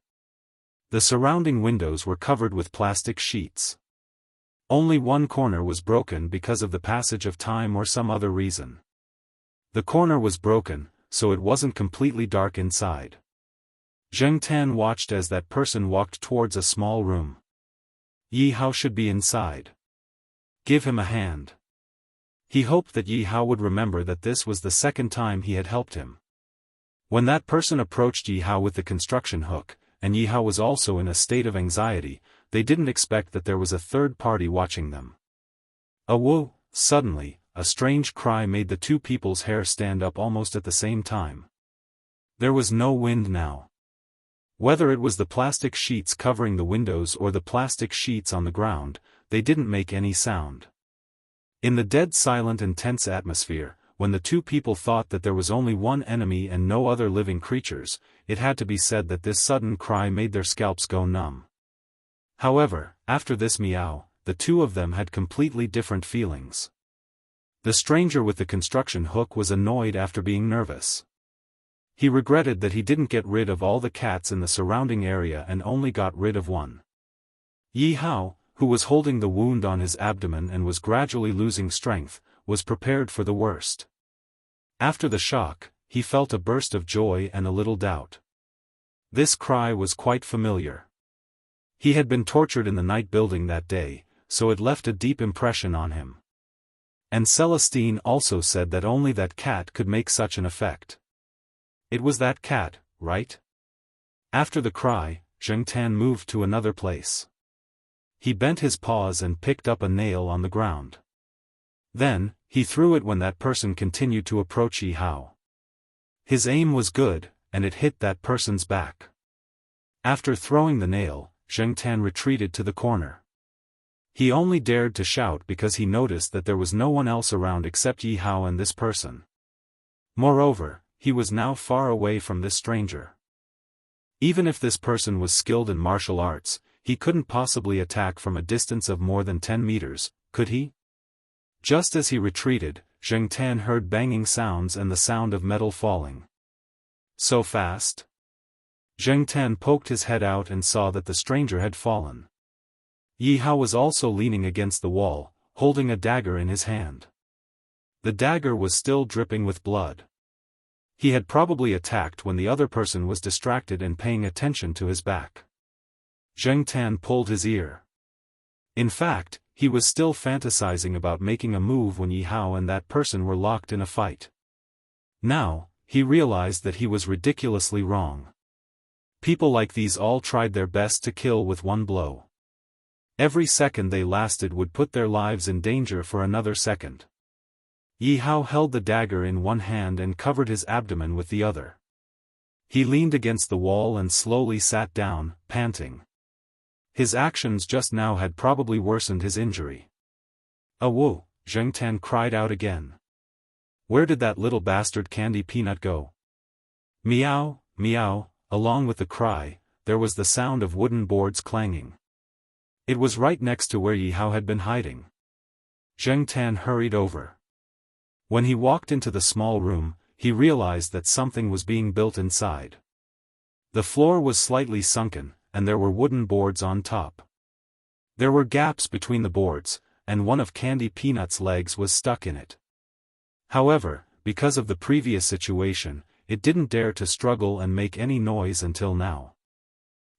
The surrounding windows were covered with plastic sheets. Only one corner was broken because of the passage of time or some other reason. The corner was broken, so it wasn't completely dark inside. Zheng Tan watched as that person walked towards a small room. Yi Hao should be inside. Give him a hand. He hoped that Yi Hao would remember that this was the second time he had helped him. When that person approached Yi Hao with the construction hook, and Yi Hao was also in a state of anxiety, they didn't expect that there was a third party watching them. Whoa! Suddenly, a strange cry made the two people's hair stand up almost at the same time. There was no wind now. Whether it was the plastic sheets covering the windows or the plastic sheets on the ground, they didn't make any sound. In the dead silent and tense atmosphere, when the two people thought that there was only one enemy and no other living creatures, it had to be said that this sudden cry made their scalps go numb. However, after this meow, the two of them had completely different feelings. The stranger with the construction hook was annoyed after being nervous. He regretted that he didn't get rid of all the cats in the surrounding area and only got rid of one. Yi Hao, who was holding the wound on his abdomen and was gradually losing strength, was prepared for the worst. After the shock, he felt a burst of joy and a little doubt. This cry was quite familiar. He had been tortured in the night building that day, so it left a deep impression on him. And Celestine also said that only that cat could make such an effect. It was that cat, right? After the cry, Zheng Tan moved to another place. He bent his paws and picked up a nail on the ground. Then, he threw it when that person continued to approach Yi Hao. His aim was good, and it hit that person's back. After throwing the nail, Zheng Tan retreated to the corner. He only dared to shout because he noticed that there was no one else around except Yi Hao and this person. Moreover, he was now far away from this stranger. Even if this person was skilled in martial arts, he couldn't possibly attack from a distance of more than 10 meters, could he? Just as he retreated, Zheng Tan heard banging sounds and the sound of metal falling. So fast? Zheng Tan poked his head out and saw that the stranger had fallen. Yi Hao was also leaning against the wall, holding a dagger in his hand. The dagger was still dripping with blood. He had probably attacked when the other person was distracted and paying attention to his back. Zheng Tan pulled his ear. In fact, he was still fantasizing about making a move when Yi Hao and that person were locked in a fight. Now, he realized that he was ridiculously wrong. People like these all tried their best to kill with one blow. Every second they lasted would put their lives in danger for another second. Yi Hao held the dagger in one hand and covered his abdomen with the other. He leaned against the wall and slowly sat down, panting. His actions just now had probably worsened his injury. "Whoa!" Zheng Tan cried out again. "Where did that little bastard Candy Peanut go?" Meow, meow. Along with the cry, there was the sound of wooden boards clanging. It was right next to where Yi Hao had been hiding. Zheng Tan hurried over. When he walked into the small room, he realized that something was being built inside. The floor was slightly sunken, and there were wooden boards on top. There were gaps between the boards, and one of Candy Peanut's legs was stuck in it. However, because of the previous situation, it didn't dare to struggle and make any noise until now.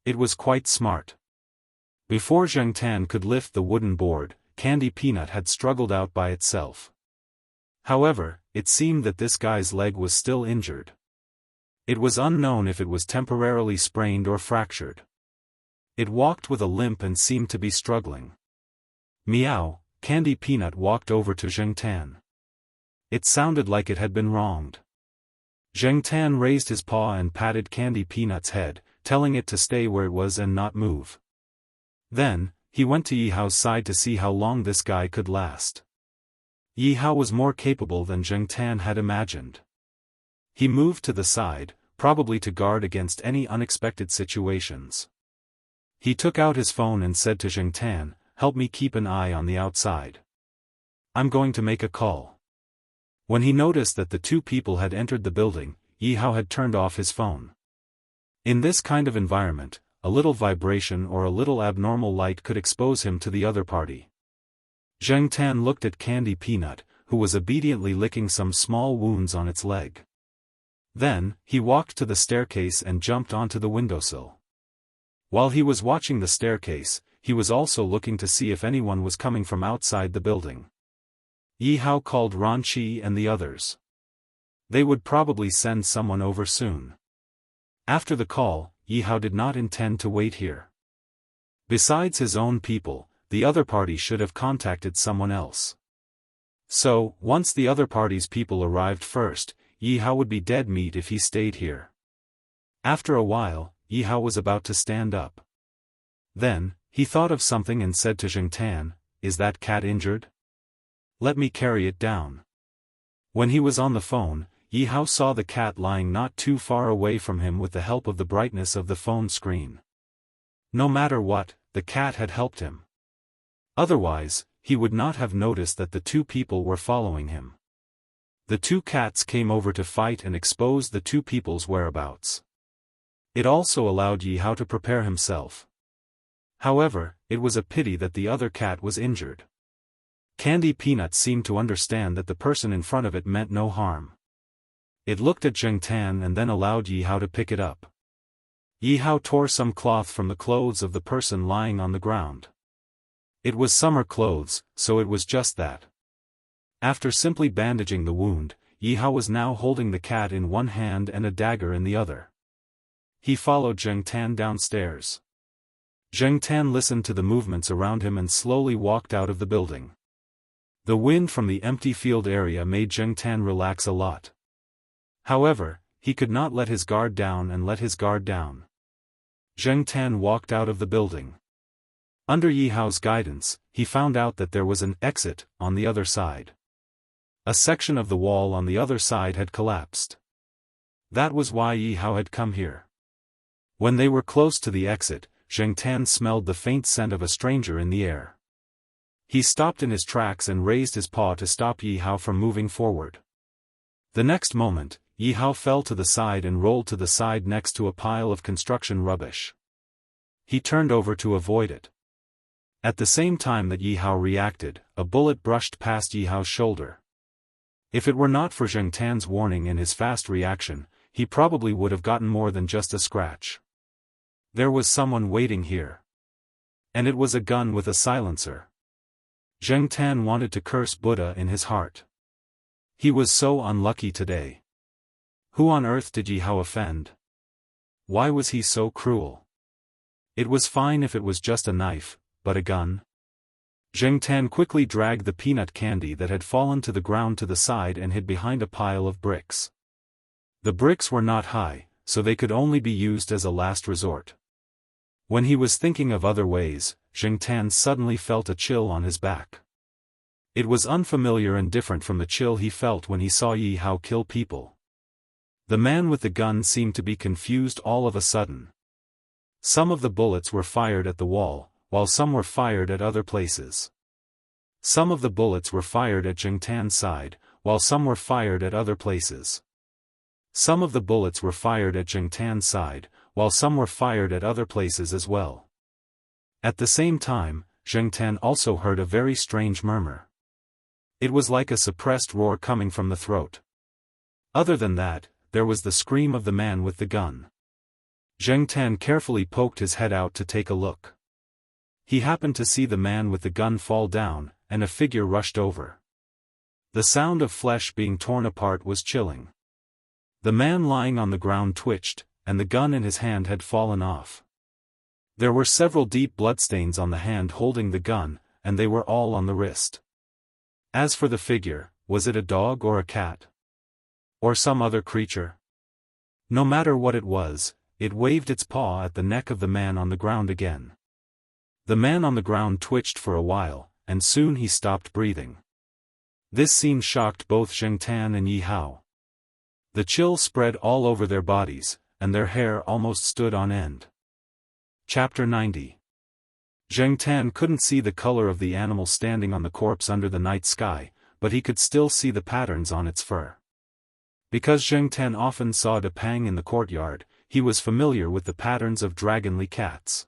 It was quite smart. Before Zheng Tan could lift the wooden board, Candy Peanut had struggled out by itself. However, it seemed that this guy's leg was still injured. It was unknown if it was temporarily sprained or fractured. It walked with a limp and seemed to be struggling. Meow, Candy Peanut walked over to Zheng Tan. It sounded like it had been wronged. Zheng Tan raised his paw and patted Candy Peanut's head, telling it to stay where it was and not move. Then, he went to Yi Hao's side to see how long this guy could last. Yi Hao was more capable than Zheng Tan had imagined. He moved to the side, probably to guard against any unexpected situations. He took out his phone and said to Zheng Tan, "Help me keep an eye on the outside. I'm going to make a call." When he noticed that the two people had entered the building, Yi Hao had turned off his phone. In this kind of environment, a little vibration or a little abnormal light could expose him to the other party. Zheng Tan looked at Candy Peanut, who was obediently licking some small wounds on its leg. Then, he walked to the staircase and jumped onto the windowsill. While he was watching the staircase, he was also looking to see if anyone was coming from outside the building. Yi Hao called Ran Qi and the others. They would probably send someone over soon. After the call, Yi Hao did not intend to wait here. Besides his own people, the other party should have contacted someone else. So, once the other party's people arrived first, Yi Hao would be dead meat if he stayed here. After a while, Yi Hao was about to stand up. Then, he thought of something and said to Zheng Tan, "Is that cat injured? Let me carry it down." When he was on the phone, Yi Hao saw the cat lying not too far away from him with the help of the brightness of the phone screen. No matter what, the cat had helped him. Otherwise, he would not have noticed that the two people were following him. The two cats came over to fight and exposed the two people's whereabouts. It also allowed Yi Hao to prepare himself. However, it was a pity that the other cat was injured. Candy Peanut seemed to understand that the person in front of it meant no harm. It looked at Zheng Tan and then allowed Yi Hao to pick it up. Yi Hao tore some cloth from the clothes of the person lying on the ground. It was summer clothes, so it was just that. After simply bandaging the wound, Yi Hao was now holding the cat in one hand and a dagger in the other. He followed Zheng Tan downstairs. Zheng Tan listened to the movements around him and slowly walked out of the building. The wind from the empty field area made Zheng Tan relax a lot. However, he could not let his guard down and let his guard down. Zheng Tan walked out of the building. Under Yi Hao's guidance, he found out that there was an exit on the other side. A section of the wall on the other side had collapsed. That was why Yi Hao had come here. When they were close to the exit, Zheng Tan smelled the faint scent of a stranger in the air. He stopped in his tracks and raised his paw to stop Yi Hao from moving forward. The next moment, Yi Hao fell to the side and rolled to the side next to a pile of construction rubbish. He turned over to avoid it. At the same time that Yi Hao reacted, a bullet brushed past Yi Hao's shoulder. If it were not for Zheng Tan's warning and his fast reaction, he probably would have gotten more than just a scratch. There was someone waiting here. And it was a gun with a silencer. Zheng Tan wanted to curse Buddha in his heart. He was so unlucky today. Who on earth did Yi Hao offend? Why was he so cruel? It was fine if it was just a knife, but a gun? Zheng Tan quickly dragged the peanut candy that had fallen to the ground to the side and hid behind a pile of bricks. The bricks were not high, so they could only be used as a last resort. When he was thinking of other ways, Zheng Tan suddenly felt a chill on his back. It was unfamiliar and different from the chill he felt when he saw Yi Hao kill people. The man with the gun seemed to be confused all of a sudden. Some of the bullets were fired at the wall, while some were fired at other places. Some of the bullets were fired at Zheng Tan's side, while some were fired at other places. Some of the bullets were fired at Zheng Tan's side, while some were fired at other places as well. At the same time, Zheng Tan also heard a very strange murmur. It was like a suppressed roar coming from the throat. Other than that, there was the scream of the man with the gun. Zheng Tan carefully poked his head out to take a look. He happened to see the man with the gun fall down, and a figure rushed over. The sound of flesh being torn apart was chilling. The man lying on the ground twitched, and the gun in his hand had fallen off. There were several deep bloodstains on the hand holding the gun, and they were all on the wrist. As for the figure, was it a dog or a cat? Or some other creature? No matter what it was, it waved its paw at the neck of the man on the ground again. The man on the ground twitched for a while, and soon he stopped breathing. This scene shocked both Zheng Tan and Yi Hao. The chill spread all over their bodies, and their hair almost stood on end. Chapter 90. Zheng Tan couldn't see the color of the animal standing on the corpse under the night sky, but he could still see the patterns on its fur. Because Zheng Tan often saw Depang in the courtyard, he was familiar with the patterns of dragonly cats.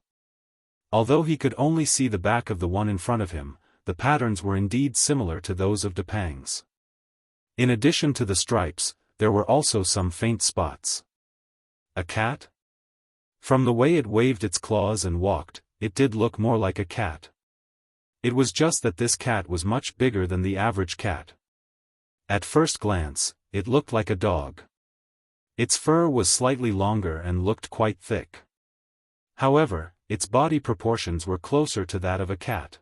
Although he could only see the back of the one in front of him, the patterns were indeed similar to those of Depang's. In addition to the stripes, there were also some faint spots. A cat? From the way it waved its claws and walked, it did look more like a cat. It was just that this cat was much bigger than the average cat. At first glance, it looked like a dog. Its fur was slightly longer and looked quite thick. However, its body proportions were closer to that of a cat.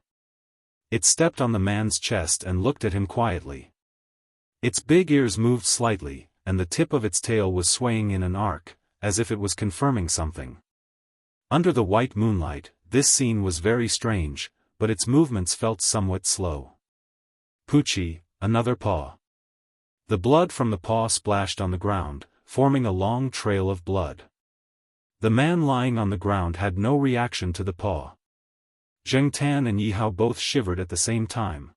It stepped on the man's chest and looked at him quietly. Its big ears moved slightly, and the tip of its tail was swaying in an arc, as if it was confirming something. Under the white moonlight, this scene was very strange, but its movements felt somewhat slow. Poochie, another paw. The blood from the paw splashed on the ground, forming a long trail of blood. The man lying on the ground had no reaction to the paw. Zheng Tan and Yi Hao both shivered at the same time.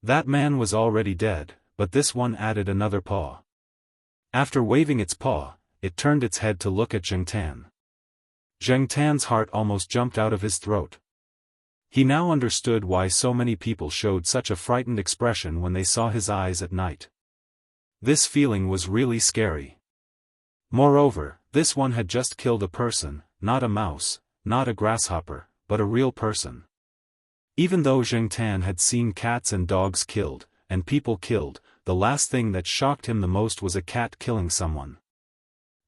That man was already dead, but this one added another paw. After waving its paw, it turned its head to look at Zheng Tan. Zheng Tan's heart almost jumped out of his throat. He now understood why so many people showed such a frightened expression when they saw his eyes at night. This feeling was really scary. Moreover, this one had just killed a person, not a mouse, not a grasshopper, but a real person. Even though Zheng Tan had seen cats and dogs killed, and people killed, the last thing that shocked him the most was a cat killing someone.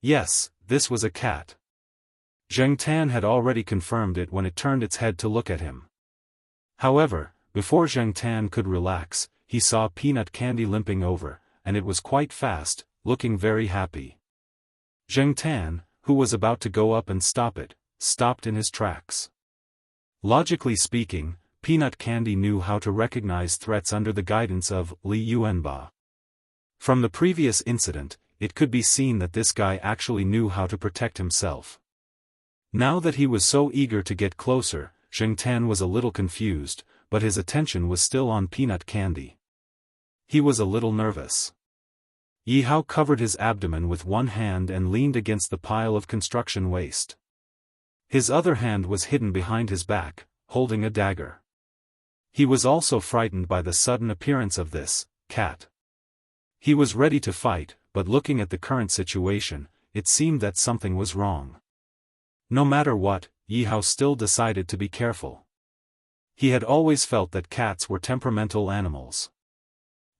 Yes, this was a cat. Zheng Tan had already confirmed it when it turned its head to look at him. However, before Zheng Tan could relax, he saw Peanut Candy limping over, and it was quite fast, looking very happy. Zheng Tan, who was about to go up and stop it, stopped in his tracks. Logically speaking, Peanut Candy knew how to recognize threats under the guidance of Li Yuanba. From the previous incident, it could be seen that this guy actually knew how to protect himself. Now that he was so eager to get closer, Zheng Tan was a little confused, but his attention was still on Peanut Candy. He was a little nervous. Yi Hao covered his abdomen with one hand and leaned against the pile of construction waste. His other hand was hidden behind his back, holding a dagger. He was also frightened by the sudden appearance of this cat. He was ready to fight, but looking at the current situation, it seemed that something was wrong. No matter what, Yi Hao still decided to be careful. He had always felt that cats were temperamental animals.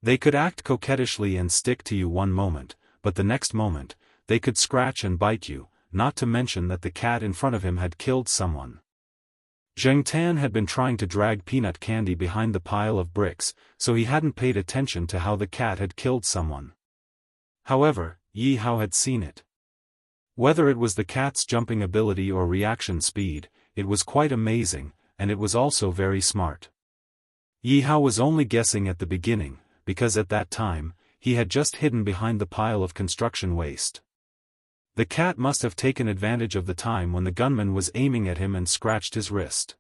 They could act coquettishly and stick to you one moment, but the next moment, they could scratch and bite you, not to mention that the cat in front of him had killed someone. Zheng Tan had been trying to drag Peanut Candy behind the pile of bricks, so he hadn't paid attention to how the cat had killed someone. However, Yi Hao had seen it. Whether it was the cat's jumping ability or reaction speed, it was quite amazing, and it was also very smart. Yi Hao was only guessing at the beginning, because at that time, he had just hidden behind the pile of construction waste. The cat must have taken advantage of the time when the gunman was aiming at him and scratched his wrist.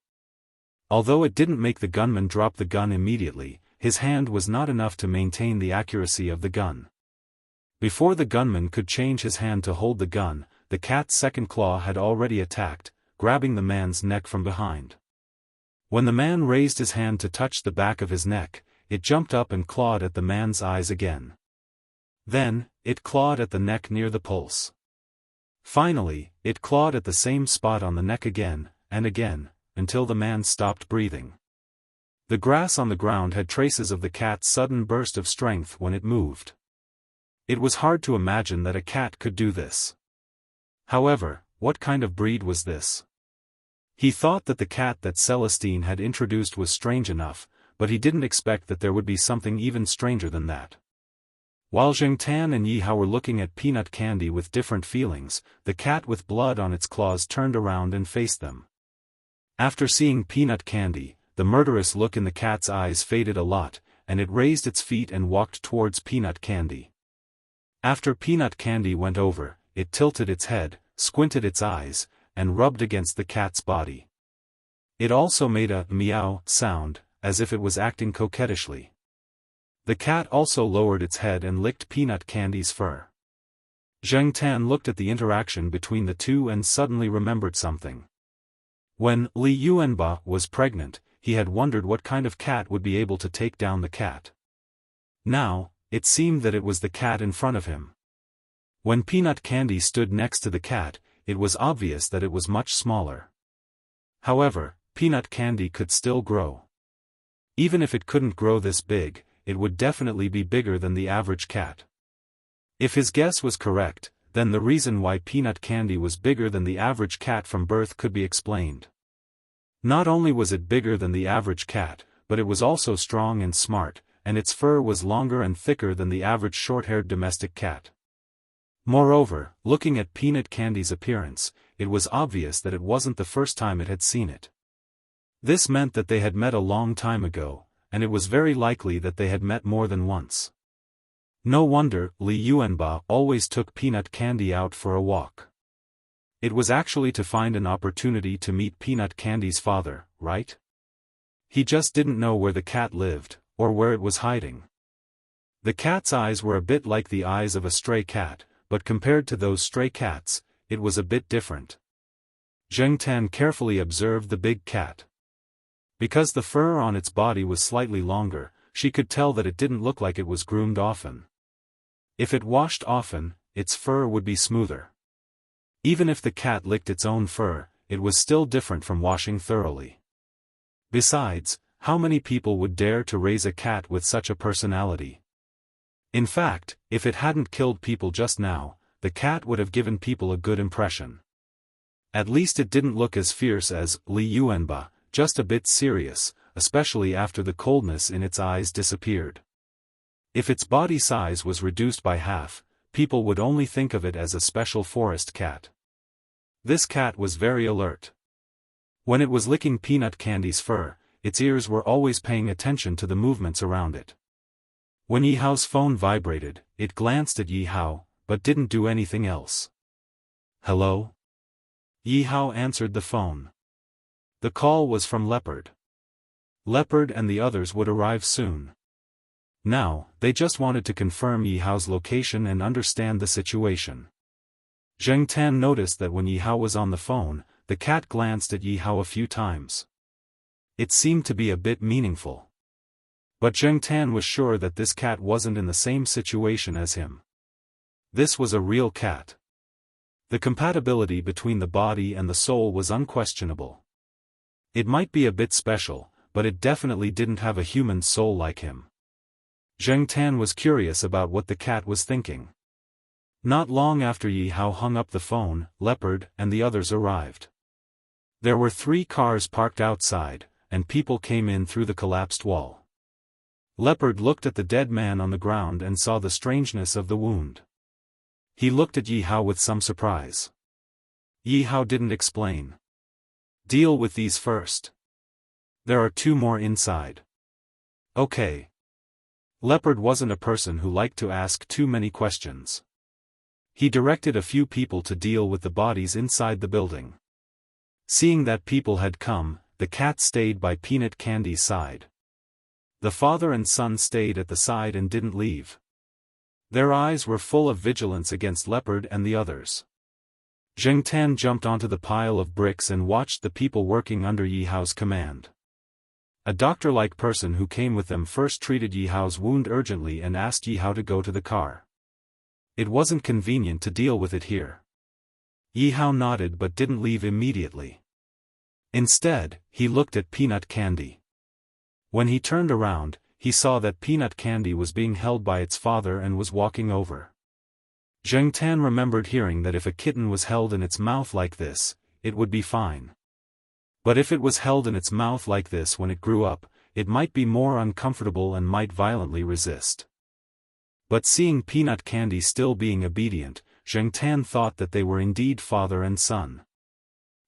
Although it didn't make the gunman drop the gun immediately, his hand was not enough to maintain the accuracy of the gun. Before the gunman could change his hand to hold the gun, the cat's second claw had already attacked, grabbing the man's neck from behind. When the man raised his hand to touch the back of his neck, it jumped up and clawed at the man's eyes again. Then, it clawed at the neck near the pulse. Finally, it clawed at the same spot on the neck again, and again, until the man stopped breathing. The grass on the ground had traces of the cat's sudden burst of strength when it moved. It was hard to imagine that a cat could do this. However, what kind of breed was this? He thought that the cat that Celestine had introduced was strange enough, but he didn't expect that there would be something even stranger than that. While Zheng Tan and Yi Hao were looking at Peanut Candy with different feelings, the cat with blood on its claws turned around and faced them. After seeing Peanut Candy, the murderous look in the cat's eyes faded a lot, and it raised its feet and walked towards Peanut Candy. After Peanut Candy went over, it tilted its head, squinted its eyes, and rubbed against the cat's body. It also made a meow sound, as if it was acting coquettishly. The cat also lowered its head and licked Peanut Candy's fur. Zheng Tan looked at the interaction between the two and suddenly remembered something. When Li Yuanba was pregnant, he had wondered what kind of cat would be able to take down the cat. Now, it seemed that it was the cat in front of him. When Peanut Candy stood next to the cat, it was obvious that it was much smaller. However, Peanut Candy could still grow. Even if it couldn't grow this big, it would definitely be bigger than the average cat. If his guess was correct, then the reason why Peanut Candy was bigger than the average cat from birth could be explained. Not only was it bigger than the average cat, but it was also strong and smart, and its fur was longer and thicker than the average short-haired domestic cat. Moreover, looking at Peanut Candy's appearance, it was obvious that it wasn't the first time it had seen it. This meant that they had met a long time ago, and it was very likely that they had met more than once. No wonder Li Yuanba always took Peanut Candy out for a walk. It was actually to find an opportunity to meet Peanut Candy's father, right? He just didn't know where the cat lived, or where it was hiding. The cat's eyes were a bit like the eyes of a stray cat, but compared to those stray cats, it was a bit different. Zheng Tan carefully observed the big cat. Because the fur on its body was slightly longer, she could tell that it didn't look like it was groomed often. If it washed often, its fur would be smoother. Even if the cat licked its own fur, it was still different from washing thoroughly. Besides, how many people would dare to raise a cat with such a personality? In fact, if it hadn't killed people just now, the cat would have given people a good impression. At least it didn't look as fierce as Li Yuanba, just a bit serious, especially after the coldness in its eyes disappeared. If its body size was reduced by half, people would only think of it as a special forest cat. This cat was very alert. When it was licking Peanut Candy's fur, its ears were always paying attention to the movements around it. When Yi Hao's phone vibrated, it glanced at Yi Hao, but didn't do anything else. "Hello?" Yi Hao answered the phone. The call was from Leopard. Leopard and the others would arrive soon. Now, they just wanted to confirm Yi Hao's location and understand the situation. Zheng Tan noticed that when Yi Hao was on the phone, the cat glanced at Yi Hao a few times. It seemed to be a bit meaningful. But Zheng Tan was sure that this cat wasn't in the same situation as him. This was a real cat. The compatibility between the body and the soul was unquestionable. It might be a bit special, but it definitely didn't have a human soul like him. Zheng Tan was curious about what the cat was thinking. Not long after Yi Hao hung up the phone, Leopard and the others arrived. There were 3 cars parked outside, and people came in through the collapsed wall. Leopard looked at the dead man on the ground and saw the strangeness of the wound. He looked at Yi Hao with some surprise. Yi Hao didn't explain. "Deal with these first. There are 2 more inside." "Okay." Leopard wasn't a person who liked to ask too many questions. He directed a few people to deal with the bodies inside the building. Seeing that people had come, the cat stayed by Peanut Candy's side. The father and son stayed at the side and didn't leave. Their eyes were full of vigilance against Leopard and the others. Zheng Tan jumped onto the pile of bricks and watched the people working under Yi Hao's command. A doctor-like person who came with them first treated Yi Hao's wound urgently and asked Yi Hao to go to the car. It wasn't convenient to deal with it here. Yi Hao nodded but didn't leave immediately. Instead, he looked at Peanut Candy. When he turned around, he saw that Peanut Candy was being held by its father and was walking over. Zheng Tan remembered hearing that if a kitten was held in its mouth like this, it would be fine. But if it was held in its mouth like this when it grew up, it might be more uncomfortable and might violently resist. But seeing Peanut Candy still being obedient, Zheng Tan thought that they were indeed father and son.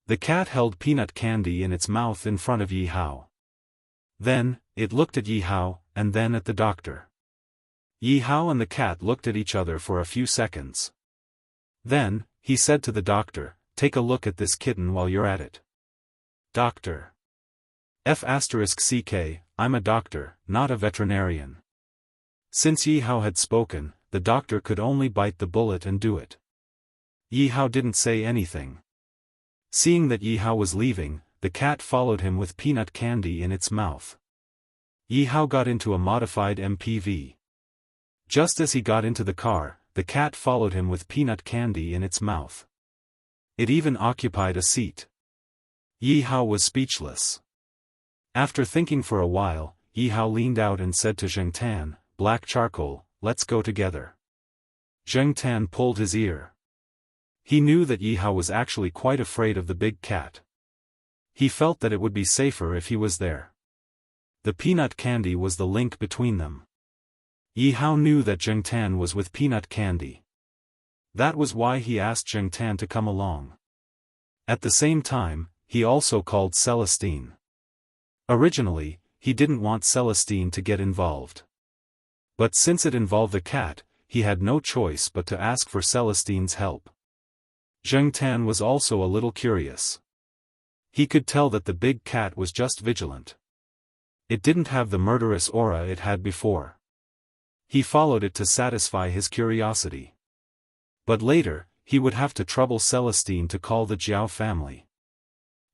The cat held Peanut Candy in its mouth in front of Yi Hao. Then, it looked at Yi Hao, and then at the doctor. Yi Hao and the cat looked at each other for a few seconds. Then, he said to the doctor, "Take a look at this kitten while you're at it." Doctor. F***CK, I'm a doctor, not a veterinarian. Since Yi Hao had spoken, the doctor could only bite the bullet and do it. Yi Hao didn't say anything. Seeing that Yi Hao was leaving, the cat followed him with Peanut Candy in its mouth. Yi Hao got into a modified MPV. Just as he got into the car, the cat followed him with Peanut Candy in its mouth. It even occupied a seat. Yi Hao was speechless. After thinking for a while, Yi Hao leaned out and said to Zheng Tan, "Black charcoal, let's go together." Zheng Tan pulled his ear. He knew that Yi Hao was actually quite afraid of the big cat. He felt that it would be safer if he was there. The Peanut Candy was the link between them. Yi Hao knew that Zheng Tan was with Peanut Candy. That was why he asked Zheng Tan to come along. At the same time, he also called Celestine. Originally, he didn't want Celestine to get involved. But since it involved the cat, he had no choice but to ask for Celestine's help. Zheng Tan was also a little curious. He could tell that the big cat was just vigilant. It didn't have the murderous aura it had before. He followed it to satisfy his curiosity. But later, he would have to trouble Celestine to call the Jiao family.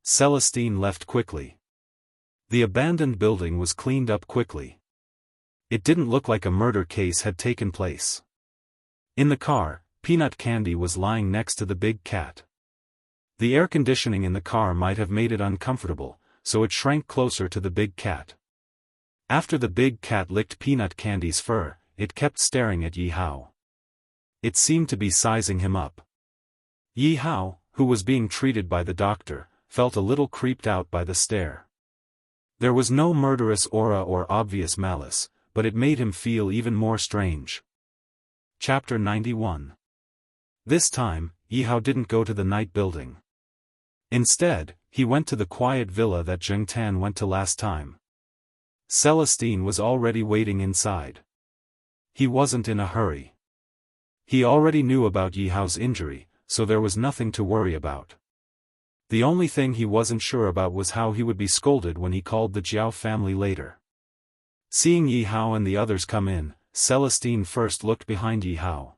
Celestine left quickly. The abandoned building was cleaned up quickly. It didn't look like a murder case had taken place. In the car, peanut candy was lying next to the big cat. The air conditioning in the car might have made it uncomfortable, so it shrank closer to the big cat. After the big cat licked peanut candy's fur, it kept staring at Yi Hao. It seemed to be sizing him up. Yi Hao, who was being treated by the doctor, felt a little creeped out by the stare. There was no murderous aura or obvious malice, but it made him feel even more strange. Chapter 91. This time, Yi Hao didn't go to the night building. Instead, he went to the quiet villa that Zheng Tan went to last time. Celestine was already waiting inside. He wasn't in a hurry. He already knew about Yi Hao's injury, so there was nothing to worry about. The only thing he wasn't sure about was how he would be scolded when he called the Jiao family later. Seeing Yi Hao and the others come in, Celestine first looked behind Yi Hao.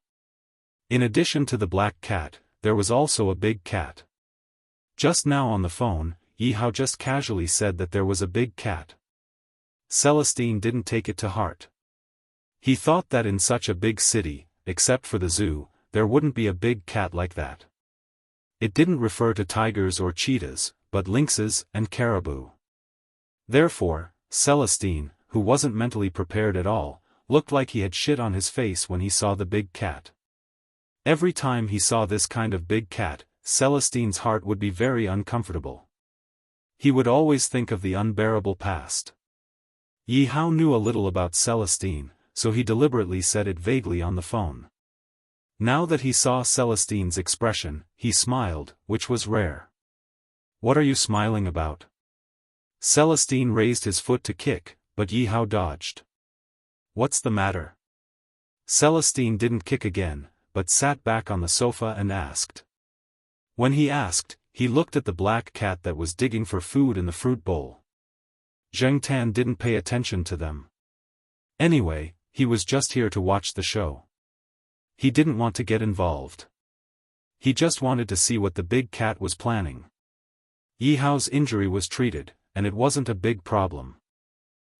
In addition to the black cat, there was also a big cat. Just now on the phone, Yi Hao just casually said that there was a big cat. Celestine didn't take it to heart. He thought that in such a big city, except for the zoo, there wouldn't be a big cat like that. It didn't refer to tigers or cheetahs, but lynxes and caribou. Therefore, Celestine, who wasn't mentally prepared at all, looked like he had shit on his face when he saw the big cat. Every time he saw this kind of big cat, Celestine's heart would be very uncomfortable. He would always think of the unbearable past. Yi Hao knew a little about Celestine, so he deliberately said it vaguely on the phone. Now that he saw Celestine's expression, he smiled, which was rare. "What are you smiling about?" Celestine raised his foot to kick, but Yi Hao dodged. "What's the matter?" Celestine didn't kick again, but sat back on the sofa and asked. When he asked, he looked at the black cat that was digging for food in the fruit bowl. Zheng Tan didn't pay attention to them. Anyway, he was just here to watch the show. He didn't want to get involved. He just wanted to see what the big cat was planning. Yi Hao's injury was treated, and it wasn't a big problem.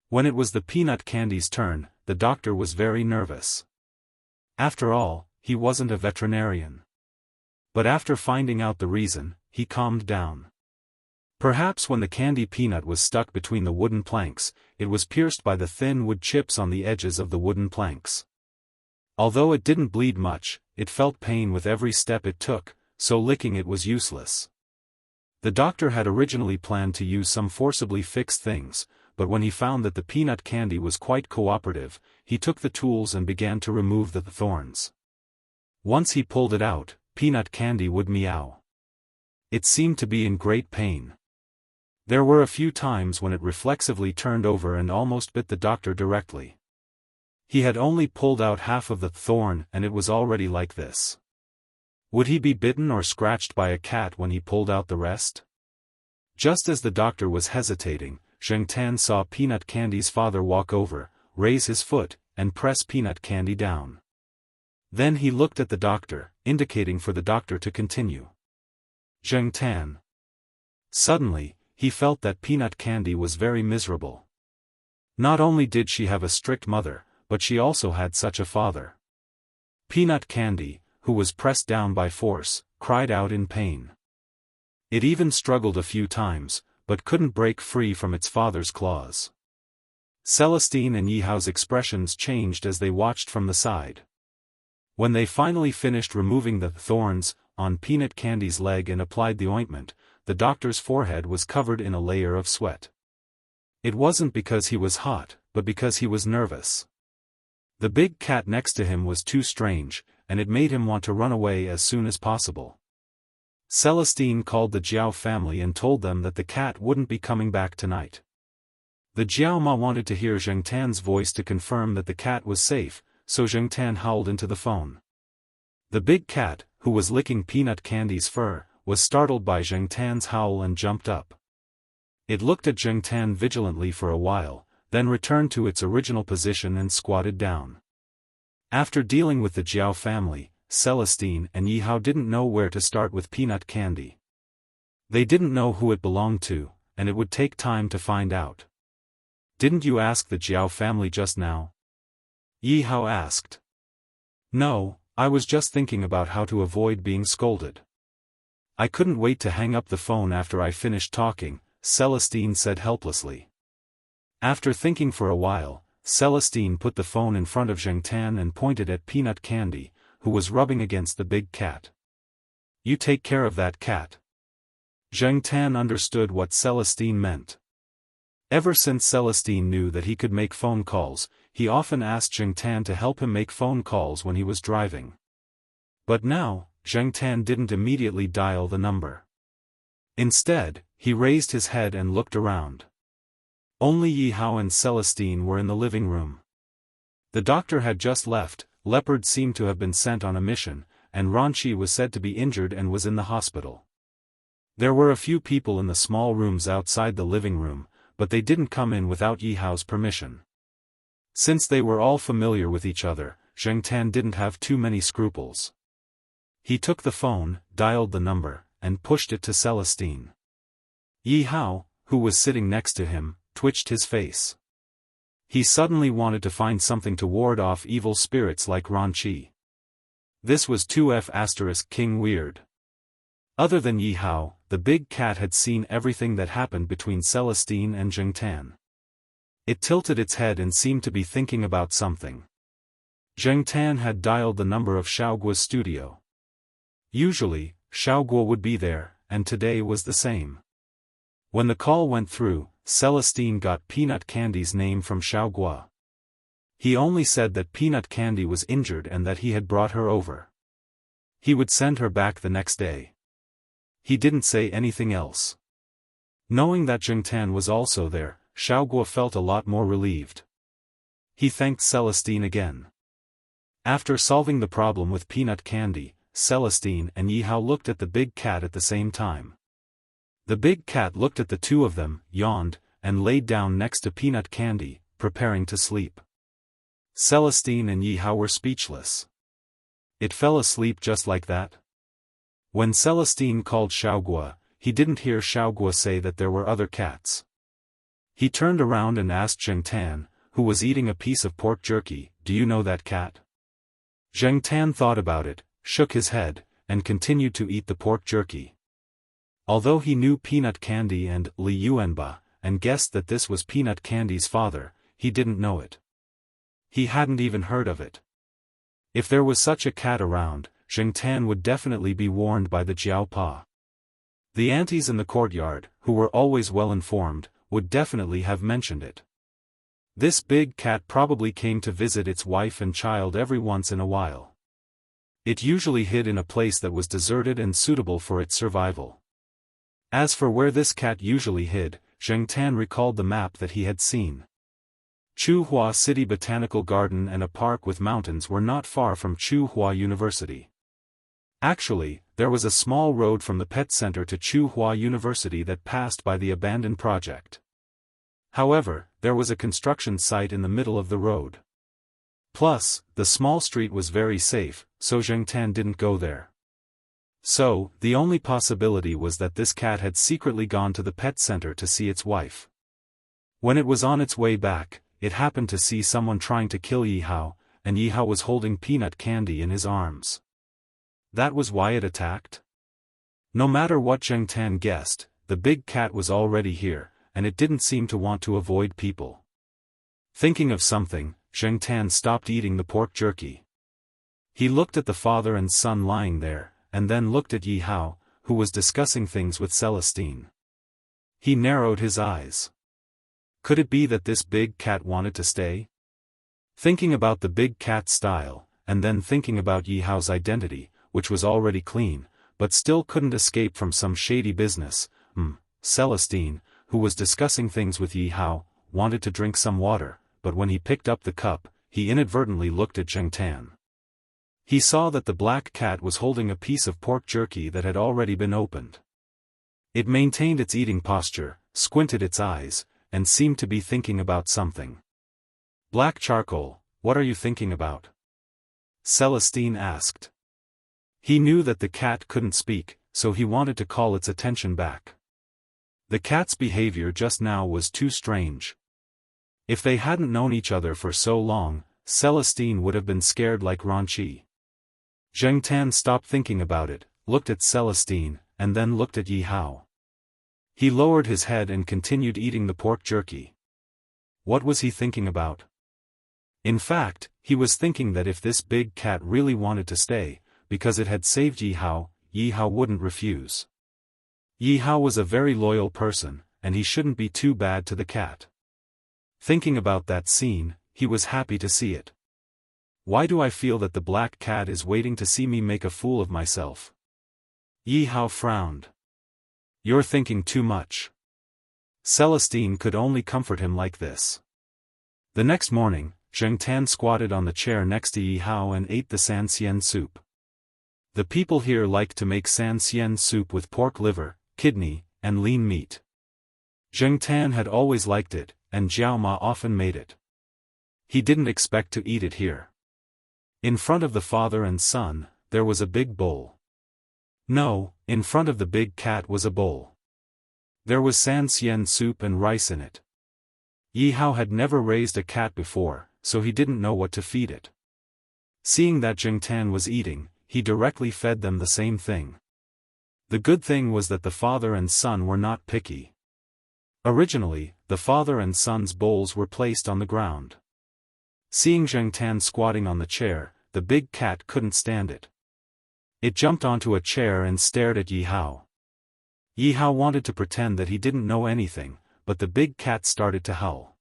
When it was the peanut candy's turn, the doctor was very nervous. After all, he wasn't a veterinarian. But after finding out the reason, he calmed down. Perhaps when the candy peanut was stuck between the wooden planks, it was pierced by the thin wood chips on the edges of the wooden planks. Although it didn't bleed much, it felt pain with every step it took, so licking it was useless. The doctor had originally planned to use some forcibly fixed things, but when he found that the peanut candy was quite cooperative, he took the tools and began to remove the thorns. Once he pulled it out, peanut candy would meow. It seemed to be in great pain. There were a few times when it reflexively turned over and almost bit the doctor directly. He had only pulled out half of the thorn and it was already like this. Would he be bitten or scratched by a cat when he pulled out the rest? Just as the doctor was hesitating, Zheng Tan saw Peanut Candy's father walk over, raise his foot, and press Peanut Candy down. Then he looked at the doctor, indicating for the doctor to continue. Zheng Tan. Suddenly, he felt that Peanut Candy was very miserable. Not only did she have a strict mother, but she also had such a father. Peanut Candy, who was pressed down by force, cried out in pain. It even struggled a few times, but couldn't break free from its father's claws. Celestine and Yi Hao's expressions changed as they watched from the side. When they finally finished removing the thorns on Peanut Candy's leg and applied the ointment, the doctor's forehead was covered in a layer of sweat. It wasn't because he was hot, but because he was nervous. The big cat next to him was too strange, and it made him want to run away as soon as possible. Celestine called the Jiao family and told them that the cat wouldn't be coming back tonight. The Jiao Ma wanted to hear Zheng Tan's voice to confirm that the cat was safe, so Zheng Tan howled into the phone. The big cat, who was licking Peanut Candy's fur, was startled by Zheng Tan's howl and jumped up. It looked at Zheng Tan vigilantly for a while, then returned to its original position and squatted down. After dealing with the Jiao family, Celestine and Yi Hao didn't know where to start with Peanut Candy. They didn't know who it belonged to, and it would take time to find out. "Didn't you ask the Jiao family just now?" Yi Hao asked. "No, I was just thinking about how to avoid being scolded. I couldn't wait to hang up the phone after I finished talking, Celestine said helplessly. After thinking for a while, Celestine put the phone in front of Zhengtan and pointed at Peanut Candy, who was rubbing against the big cat. You take care of that cat. Zhengtan understood what Celestine meant. Ever since Celestine knew that he could make phone calls, he often asked Zhengtan to help him make phone calls when he was driving. But now, Zhengtan didn't immediately dial the number. Instead, he raised his head and looked around. Only Yi Hao and Celestine were in the living room. The doctor had just left, Leopard seemed to have been sent on a mission, and Ranqi was said to be injured and was in the hospital. There were a few people in the small rooms outside the living room, but they didn't come in without Yi Hao's permission. Since they were all familiar with each other, Zhengtan didn't have too many scruples. He took the phone, dialed the number, and pushed it to Celestine. Yi Hao, who was sitting next to him, twitched his face. He suddenly wanted to find something to ward off evil spirits like Ranqi. This was 2F** King weird. Other than Yi Hao, the big cat had seen everything that happened between Celestine and Zhengtan. It tilted its head and seemed to be thinking about something. Zhengtan had dialed the number of Xiaoguo's studio. Usually, Xiaoguo would be there, and today was the same. When the call went through, Celestine got Peanut Candy's name from Xiaoguo. He only said that Peanut Candy was injured and that he had brought her over. He would send her back the next day. He didn't say anything else. Knowing that Zhengtan was also there, Xiaoguo felt a lot more relieved. He thanked Celestine again. After solving the problem with Peanut Candy, Celestine and Yi Hao looked at the big cat at the same time. The big cat looked at the two of them, yawned, and laid down next to Peanut Candy, preparing to sleep. Celestine and Yi Hao were speechless. It fell asleep just like that? When Celestine called Xiaoguo, he didn't hear Xiaoguo say that there were other cats. He turned around and asked Zhengtan, who was eating a piece of pork jerky, "Do you know that cat?" Zhengtan thought about it, shook his head, and continued to eat the pork jerky. Although he knew Peanut Candy and Li Yuanba, and guessed that this was Peanut Candy's father, he didn't know it. He hadn't even heard of it. If there was such a cat around, Zhengtan would definitely be warned by the Jiaopa. The aunties in the courtyard, who were always well informed, would definitely have mentioned it. This big cat probably came to visit its wife and child every once in a while. It usually hid in a place that was deserted and suitable for its survival. As for where this cat usually hid, Zhengtan recalled the map that he had seen. Chuhua City Botanical Garden and a park with mountains were not far from Chuhua University. Actually, there was a small road from the pet center to Chuhua University that passed by the abandoned project. However, there was a construction site in the middle of the road. Plus, the small street was very safe, so Zhengtan didn't go there. So, the only possibility was that this cat had secretly gone to the pet center to see its wife. When it was on its way back, it happened to see someone trying to kill Yi Hao, and Yi Hao was holding Peanut Candy in his arms. That was why it attacked? No matter what Zhengtan guessed, the big cat was already here, and it didn't seem to want to avoid people. Thinking of something, Zhengtan stopped eating the pork jerky. He looked at the father and son lying there, and then looked at Yi Hao, who was discussing things with Celestine. He narrowed his eyes. Could it be that this big cat wanted to stay? Thinking about the big cat's style, and then thinking about Yi Hao's identity, which was already clean, but still couldn't escape from some shady business, Celestine, who was discussing things with Yi Hao, wanted to drink some water, but when he picked up the cup, he inadvertently looked at Zhengtan. He saw that the black cat was holding a piece of pork jerky that had already been opened. It maintained its eating posture, squinted its eyes, and seemed to be thinking about something. "Black charcoal, what are you thinking about?" Celestine asked. He knew that the cat couldn't speak, so he wanted to call its attention back. The cat's behavior just now was too strange. If they hadn't known each other for so long, Celestine would have been scared like Ranqi. Zheng Tan stopped thinking about it, looked at Celestine, and then looked at Yi Hao. He lowered his head and continued eating the pork jerky. What was he thinking about? In fact, he was thinking that if this big cat really wanted to stay, because it had saved Yi Hao wouldn't refuse. Yi Hao was a very loyal person, and he shouldn't be too bad to the cat. Thinking about that scene, he was happy to see it. Why do I feel that the black cat is waiting to see me make a fool of myself? Yi Hao frowned. You're thinking too much. Celestine could only comfort him like this. The next morning, Zheng Tan squatted on the chair next to Yi Hao and ate the san xian soup. The people here like to make san xian soup with pork liver, kidney, and lean meat. Zheng Tan had always liked it, and Jiao Ma often made it. He didn't expect to eat it here. In front of the father and son, there was a big bowl. No, in front of the big cat was a bowl. There was san xian soup and rice in it. Yi Hao had never raised a cat before, so he didn't know what to feed it. Seeing that Zheng Tan was eating, he directly fed them the same thing. The good thing was that the father and son were not picky. Originally, the father and son's bowls were placed on the ground. Seeing Zheng Tan squatting on the chair, the big cat couldn't stand it. It jumped onto a chair and stared at Yi Hao. Yi Hao wanted to pretend that he didn't know anything, but the big cat started to howl.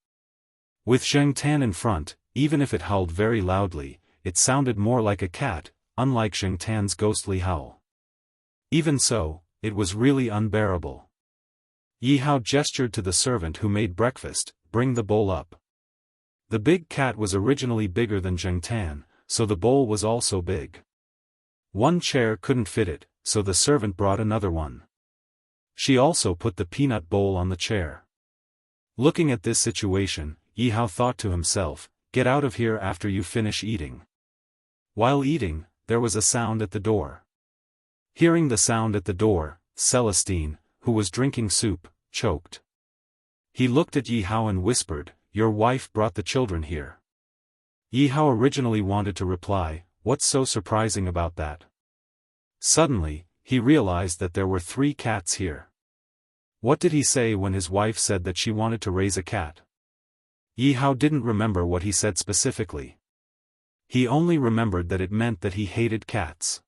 With Zheng Tan in front, even if it howled very loudly, it sounded more like a cat, unlike Zheng Tan's ghostly howl. Even so, it was really unbearable. Yi Hao gestured to the servant who made breakfast, "Bring the bowl up." The big cat was originally bigger than Zheng Tan, so the bowl was also big. One chair couldn't fit it, so the servant brought another one. She also put the peanut bowl on the chair. Looking at this situation, Yi Hao thought to himself, "Get out of here after you finish eating." While eating, there was a sound at the door. Hearing the sound at the door, Celestine, who was drinking soup, choked. He looked at Yi Hao and whispered, "Your wife brought the children here." Yi Hao originally wanted to reply, "What's so surprising about that?" Suddenly, he realized that there were 3 cats here. What did he say when his wife said that she wanted to raise a cat? Yi Hao didn't remember what he said specifically. He only remembered that it meant that he hated cats.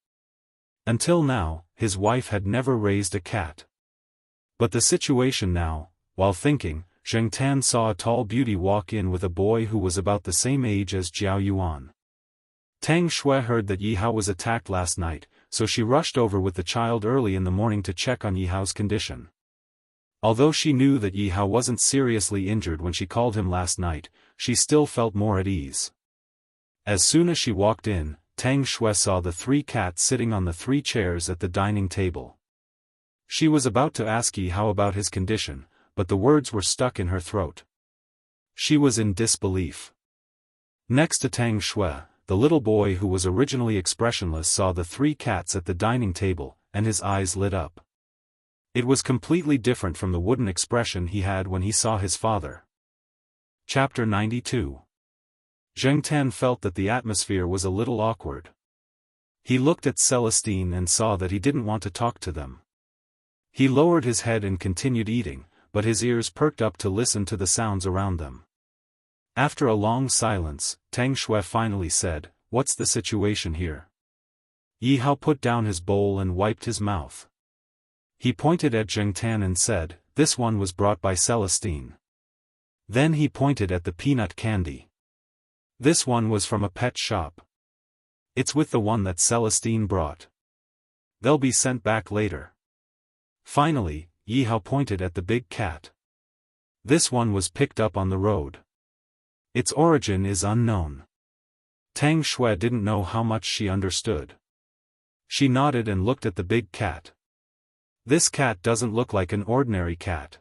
Until now, his wife had never raised a cat. But the situation now, while thinking, Zheng Tan saw a tall beauty walk in with a boy who was about the same age as Jiao Yuan. Tang Shui heard that Yi Hao was attacked last night, so she rushed over with the child early in the morning to check on Yi Hao's condition. Although she knew that Yi Hao wasn't seriously injured when she called him last night, she still felt more at ease. As soon as she walked in, Tang Shui saw the 3 cats sitting on the 3 chairs at the dining table. She was about to ask Yi Hao about his condition, but the words were stuck in her throat. She was in disbelief. Next to Tang Shui, the little boy who was originally expressionless saw the 3 cats at the dining table, and his eyes lit up. It was completely different from the wooden expression he had when he saw his father. Chapter 92. Zheng Tan felt that the atmosphere was a little awkward. He looked at Celestine and saw that he didn't want to talk to them. He lowered his head and continued eating, but his ears perked up to listen to the sounds around them. After a long silence, Tang Shui finally said, "What's the situation here?" Yi Hao put down his bowl and wiped his mouth. He pointed at Zheng Tan and said, "This one was brought by Celestine." Then he pointed at the peanut candy. "This one was from a pet shop. It's with the one that Celestine brought. They'll be sent back later." Finally, Yi Hao pointed at the big cat. "This one was picked up on the road. Its origin is unknown." Tang Shui didn't know how much she understood. She nodded and looked at the big cat. "This cat doesn't look like an ordinary cat.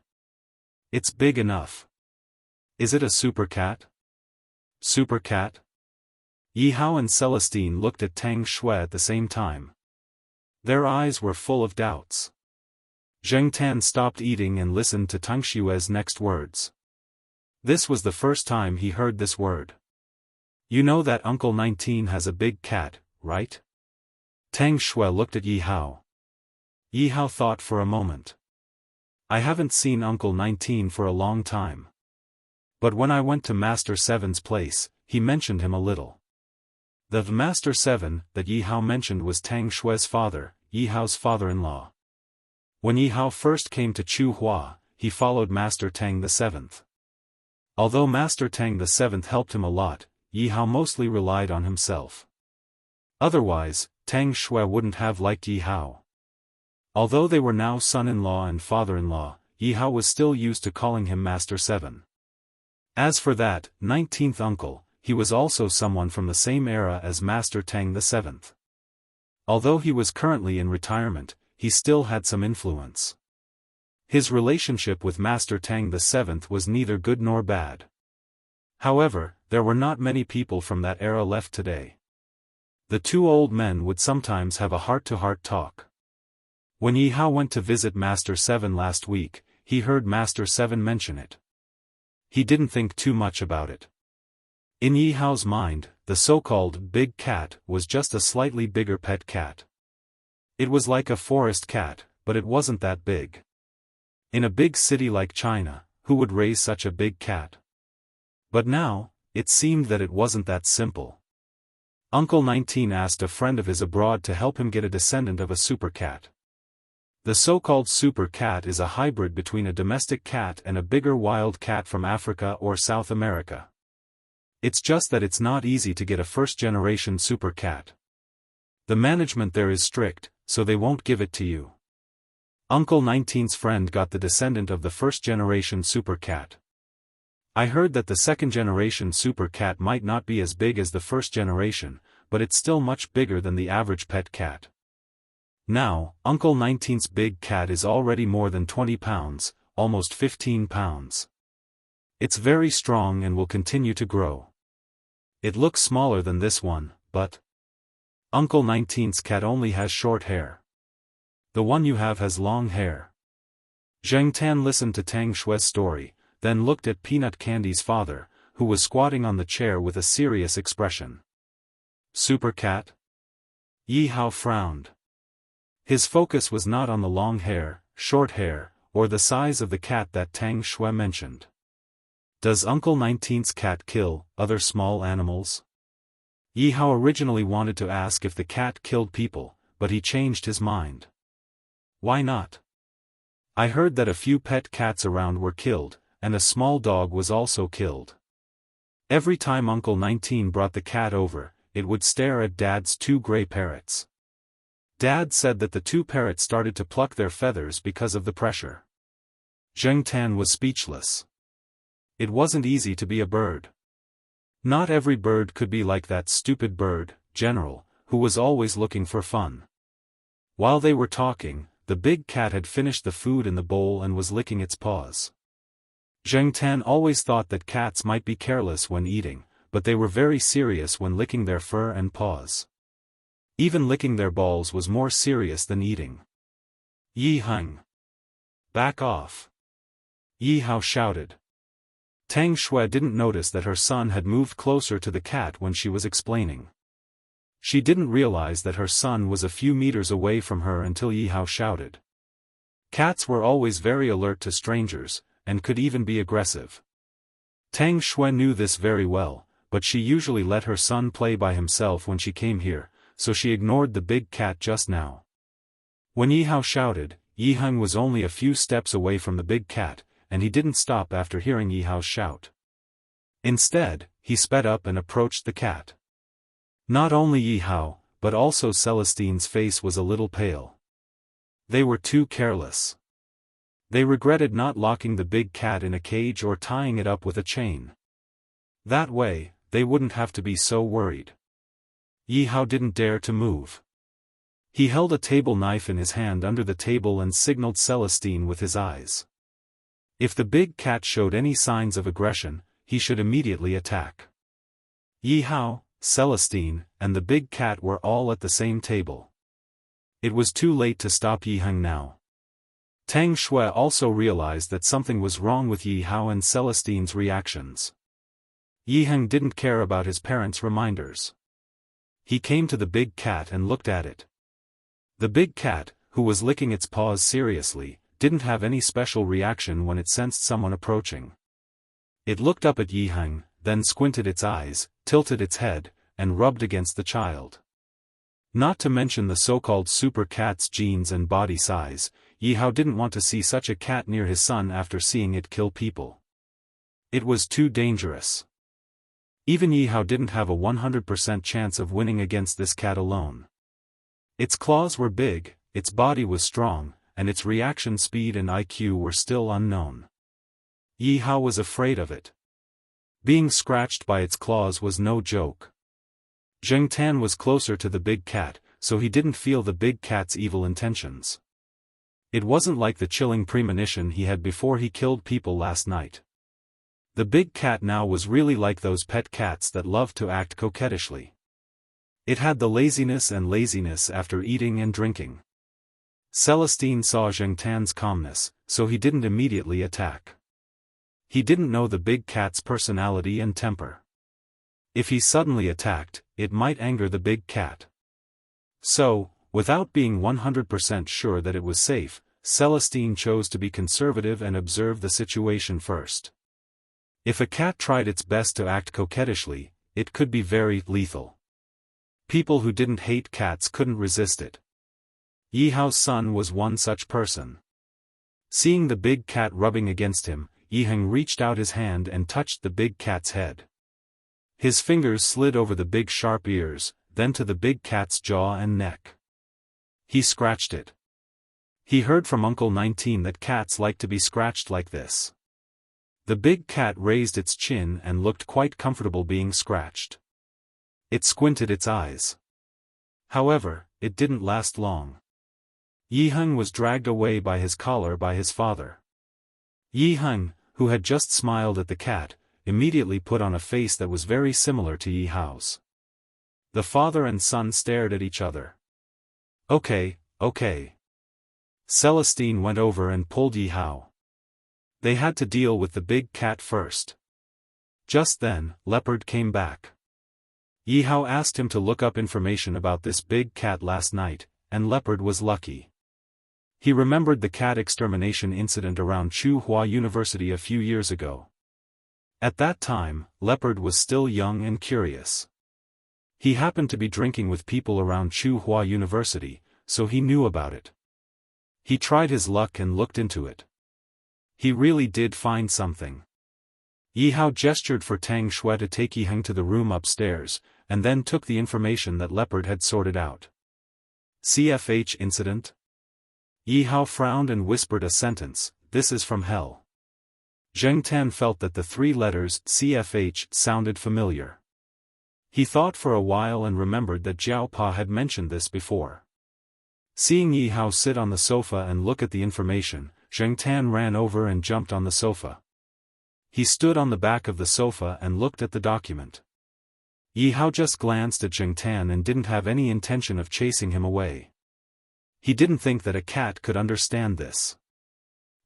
It's big enough. Is it a super cat?" "Super cat?" Yi Hao and Celestine looked at Tang Shui at the same time. Their eyes were full of doubts. Zheng Tan stopped eating and listened to Tang Shui's next words. This was the first time he heard this word. "You know that Uncle 19 has a big cat, right?" Tang Shui looked at Yi Hao. Yi Hao thought for a moment. I haven't seen Uncle 19 for a long time. But when I went to Master 7's place, he mentioned him a little. The Master 7 that Yi Hao mentioned was Tang Shui's father, Yi Hao's father-in-law. When Yi Hao first came to Chu Hua, he followed Master Tang the 7th. Although Master Tang the 7th helped him a lot, Yi Hao mostly relied on himself. Otherwise, Tang Shui wouldn't have liked Yi Hao. Although they were now son-in-law and father-in-law, Yi Hao was still used to calling him Master 7. As for that 19th uncle, he was also someone from the same era as Master Tang the 7th. Although he was currently in retirement, he still had some influence. His relationship with Master Tang the 7th was neither good nor bad. However, there were not many people from that era left today. The two old men would sometimes have a heart-to-heart talk. When Yi Hao went to visit Master 7 last week, he heard Master 7 mention it. He didn't think too much about it. In Yi Hao's mind, the so-called big cat was just a slightly bigger pet cat. It was like a forest cat, but it wasn't that big. In a big city like China, who would raise such a big cat? But now, it seemed that it wasn't that simple. Uncle 19 asked a friend of his abroad to help him get a descendant of a super cat. The so-called super cat is a hybrid between a domestic cat and a bigger wild cat from Africa or South America. It's just that it's not easy to get a first-generation super cat. The management there is strict, so they won't give it to you. Uncle 19's friend got the descendant of the first-generation super cat. I heard that the second-generation super cat might not be as big as the first generation, but it's still much bigger than the average pet cat. Now, Uncle 19's big cat is already more than 20 pounds, almost 15 pounds. It's very strong and will continue to grow. It looks smaller than this one, but Uncle 19's cat only has short hair. The one you have has long hair. Zheng Tan listened to Tang Shui's story, then looked at Peanut Candy's father, who was squatting on the chair with a serious expression. Super cat? Yi Hao frowned. His focus was not on the long hair, short hair, or the size of the cat that Tang Shui mentioned. Does Uncle 19's cat kill other small animals? Yi Hao originally wanted to ask if the cat killed people, but he changed his mind. Why not? I heard that a few pet cats around were killed, and a small dog was also killed. Every time Uncle 19 brought the cat over, it would stare at Dad's two gray parrots. Dad said that the two parrots started to pluck their feathers because of the pressure. Zheng Tan was speechless. It wasn't easy to be a bird. Not every bird could be like that stupid bird, General, who was always looking for fun. While they were talking, the big cat had finished the food in the bowl and was licking its paws. Zheng Tan always thought that cats might be careless when eating, but they were very serious when licking their fur and paws. Even licking their balls was more serious than eating. Yi Heng! Back off! Yi Hao shouted. Tang Shui didn't notice that her son had moved closer to the cat when she was explaining. She didn't realize that her son was a few meters away from her until Yi Hao shouted. Cats were always very alert to strangers, and could even be aggressive. Tang Shui knew this very well, but she usually let her son play by himself when she came here, so she ignored the big cat just now. When Yi Hao shouted, Yi Heng was only a few steps away from the big cat, and he didn't stop after hearing Yi Hao's shout. Instead, he sped up and approached the cat. Not only Yi Hao, but also Celestine's face was a little pale. They were too careless. They regretted not locking the big cat in a cage or tying it up with a chain. That way, they wouldn't have to be so worried. Yi Hao didn't dare to move. He held a table knife in his hand under the table and signaled Celestine with his eyes. If the big cat showed any signs of aggression, he should immediately attack. Yi Hao, Celestine, and the big cat were all at the same table. It was too late to stop Yi Heng now. Tang Shui also realized that something was wrong with Yi Hao and Celestine's reactions. Yi Heng didn't care about his parents' reminders. He came to the big cat and looked at it. The big cat, who was licking its paws seriously, didn't have any special reaction when it sensed someone approaching. It looked up at Yihang, then squinted its eyes, tilted its head, and rubbed against the child. Not to mention the so-called super cat's genes and body size, Yihao didn't want to see such a cat near his son after seeing it kill people. It was too dangerous. Even Yihao didn't have a 100% chance of winning against this cat alone. Its claws were big, its body was strong, and its reaction speed and IQ were still unknown. Yihao was afraid of it. Being scratched by its claws was no joke. Zheng Tan was closer to the big cat, so he didn't feel the big cat's evil intentions. It wasn't like the chilling premonition he had before he killed people last night. The big cat now was really like those pet cats that love to act coquettishly. It had the laziness after eating and drinking. Celestine saw Zheng Tan's calmness, so he didn't immediately attack. He didn't know the big cat's personality and temper. If he suddenly attacked, it might anger the big cat. So, without being 100% sure that it was safe, Celestine chose to be conservative and observe the situation first. If a cat tried its best to act coquettishly, it could be very lethal. People who didn't hate cats couldn't resist it. Yihao's son was one such person. Seeing the big cat rubbing against him, Yihang reached out his hand and touched the big cat's head. His fingers slid over the big sharp ears, then to the big cat's jaw and neck. He scratched it. He heard from Uncle 19 that cats like to be scratched like this. The big cat raised its chin and looked quite comfortable being scratched. It squinted its eyes. However, it didn't last long. Yihang was dragged away by his collar by his father. Yihang, who had just smiled at the cat, immediately put on a face that was very similar to Yihao's. The father and son stared at each other. Okay. Celestine went over and pulled Yihao. They had to deal with the big cat first. Just then, Leopard came back. Yihao asked him to look up information about this big cat last night, and Leopard was lucky. He remembered the cat extermination incident around Tsinghua University a few years ago. At that time, Leopard was still young and curious. He happened to be drinking with people around Tsinghua University, so he knew about it. He tried his luck and looked into it. He really did find something. Yihao gestured for Tang Shui to take Yihang to the room upstairs, and then took the information that Leopard had sorted out. CFH incident? Yihao frowned and whispered a sentence, "This is from hell." Zheng Tan felt that the three letters CFH sounded familiar. He thought for a while and remembered that Jiao Pa had mentioned this before. Seeing Yihao sit on the sofa and look at the information, Zheng Tan ran over and jumped on the sofa. He stood on the back of the sofa and looked at the document. Yihao just glanced at Zheng Tan and didn't have any intention of chasing him away. He didn't think that a cat could understand this.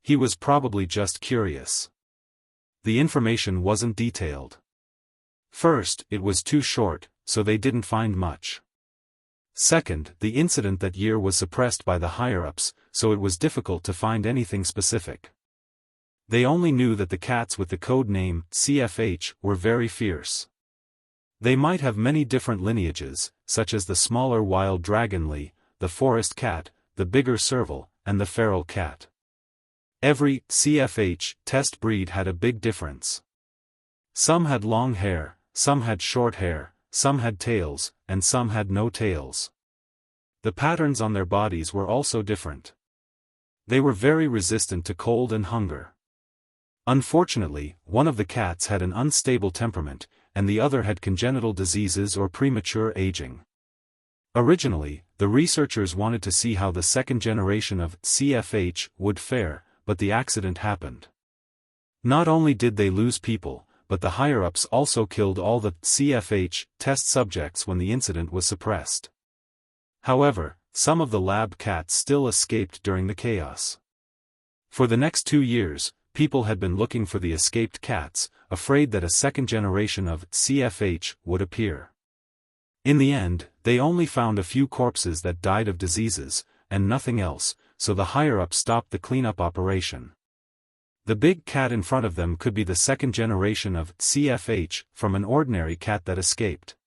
He was probably just curious. The information wasn't detailed. First, it was too short, so they didn't find much. Second, the incident that year was suppressed by the higher-ups, so it was difficult to find anything specific. They only knew that the cats with the code name CFH were very fierce. They might have many different lineages, such as the smaller wild dragonly, the forest cat, the bigger serval, and the feral cat. Every CFH test breed had a big difference. Some had long hair, some had short hair, some had tails, and some had no tails. The patterns on their bodies were also different. They were very resistant to cold and hunger. Unfortunately, one of the cats had an unstable temperament, and the other had congenital diseases or premature aging. Originally, the researchers wanted to see how the second generation of CFH would fare, but the accident happened. Not only did they lose people, but the higher-ups also killed all the CFH test subjects when the incident was suppressed. However, some of the lab cats still escaped during the chaos. For the next 2 years, people had been looking for the escaped cats, afraid that a second generation of CFH would appear. In the end, they only found a few corpses that died of diseases, and nothing else, so the higher-ups stopped the cleanup operation. The big cat in front of them could be the second generation of CFH from an ordinary cat that escaped.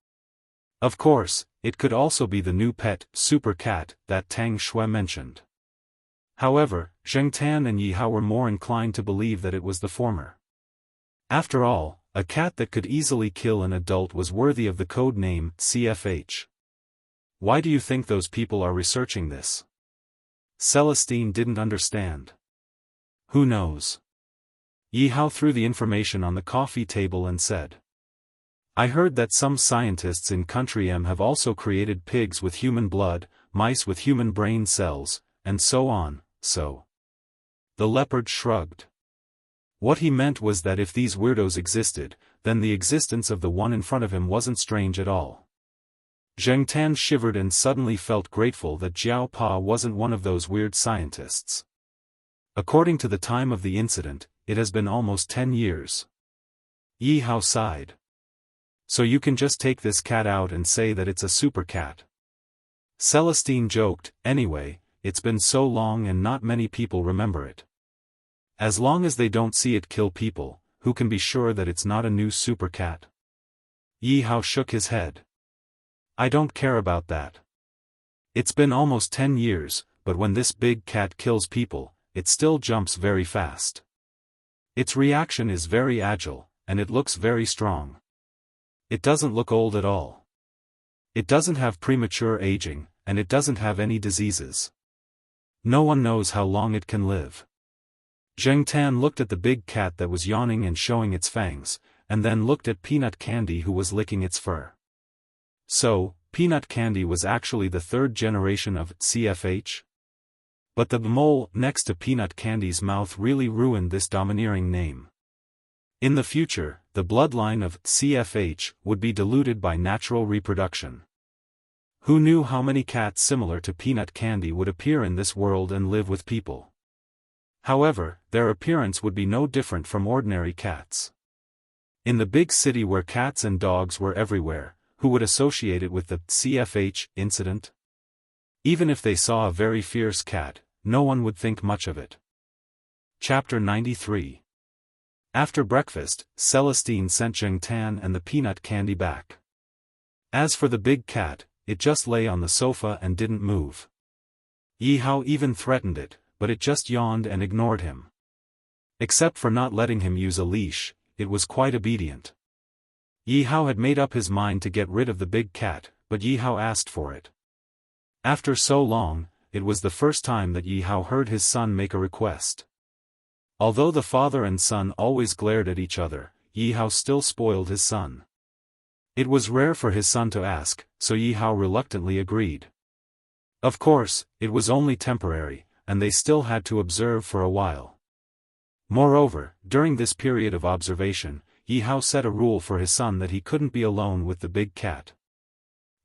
Of course, it could also be the new pet, super cat, that Tang Shui mentioned. However, Zheng Tan and Yi Hao were more inclined to believe that it was the former. After all, a cat that could easily kill an adult was worthy of the code name CFH. Why do you think those people are researching this? Celestine didn't understand. Who knows? Yi Hao threw the information on the coffee table and said, I heard that some scientists in Country M have also created pigs with human blood, mice with human brain cells, and so on, so. The leopard shrugged. What he meant was that if these weirdos existed, then the existence of the one in front of him wasn't strange at all. Zheng Tan shivered and suddenly felt grateful that Jiao Pa wasn't one of those weird scientists. According to the time of the incident, it has been almost 10 years. Yi Hao sighed. So you can just take this cat out and say that it's a super cat. Celestine joked, anyway, it's been so long and not many people remember it. As long as they don't see it kill people, who can be sure that it's not a new super cat? Yi Hao shook his head. I don't care about that. It's been almost 10 years, but when this big cat kills people, it still jumps very fast. Its reaction is very agile, and it looks very strong. It doesn't look old at all. It doesn't have premature aging, and it doesn't have any diseases. No one knows how long it can live. Zheng Tan looked at the big cat that was yawning and showing its fangs, and then looked at Peanut Candy who was licking its fur. So, Peanut Candy was actually the third generation of CFH? But the mole next to Peanut Candy's mouth really ruined this domineering name. In the future, the bloodline of CFH would be diluted by natural reproduction. Who knew how many cats similar to Peanut Candy would appear in this world and live with people? However, their appearance would be no different from ordinary cats. In the big city where cats and dogs were everywhere, who would associate it with the CFH incident? Even if they saw a very fierce cat, no one would think much of it. Chapter 93. After breakfast, Celestine sent Zheng Tan and the Peanut Candy back. As for the big cat, it just lay on the sofa and didn't move. Yi Hao even threatened it, but it just yawned and ignored him. Except for not letting him use a leash, it was quite obedient. Yi Hao had made up his mind to get rid of the big cat, but Yi Hao asked for it. After so long, it was the first time that Yi Hao heard his son make a request. Although the father and son always glared at each other, Yi Hao still spoiled his son. It was rare for his son to ask, so Yi Hao reluctantly agreed. Of course, it was only temporary, and they still had to observe for a while. Moreover, during this period of observation, Yi Hao set a rule for his son that he couldn't be alone with the big cat.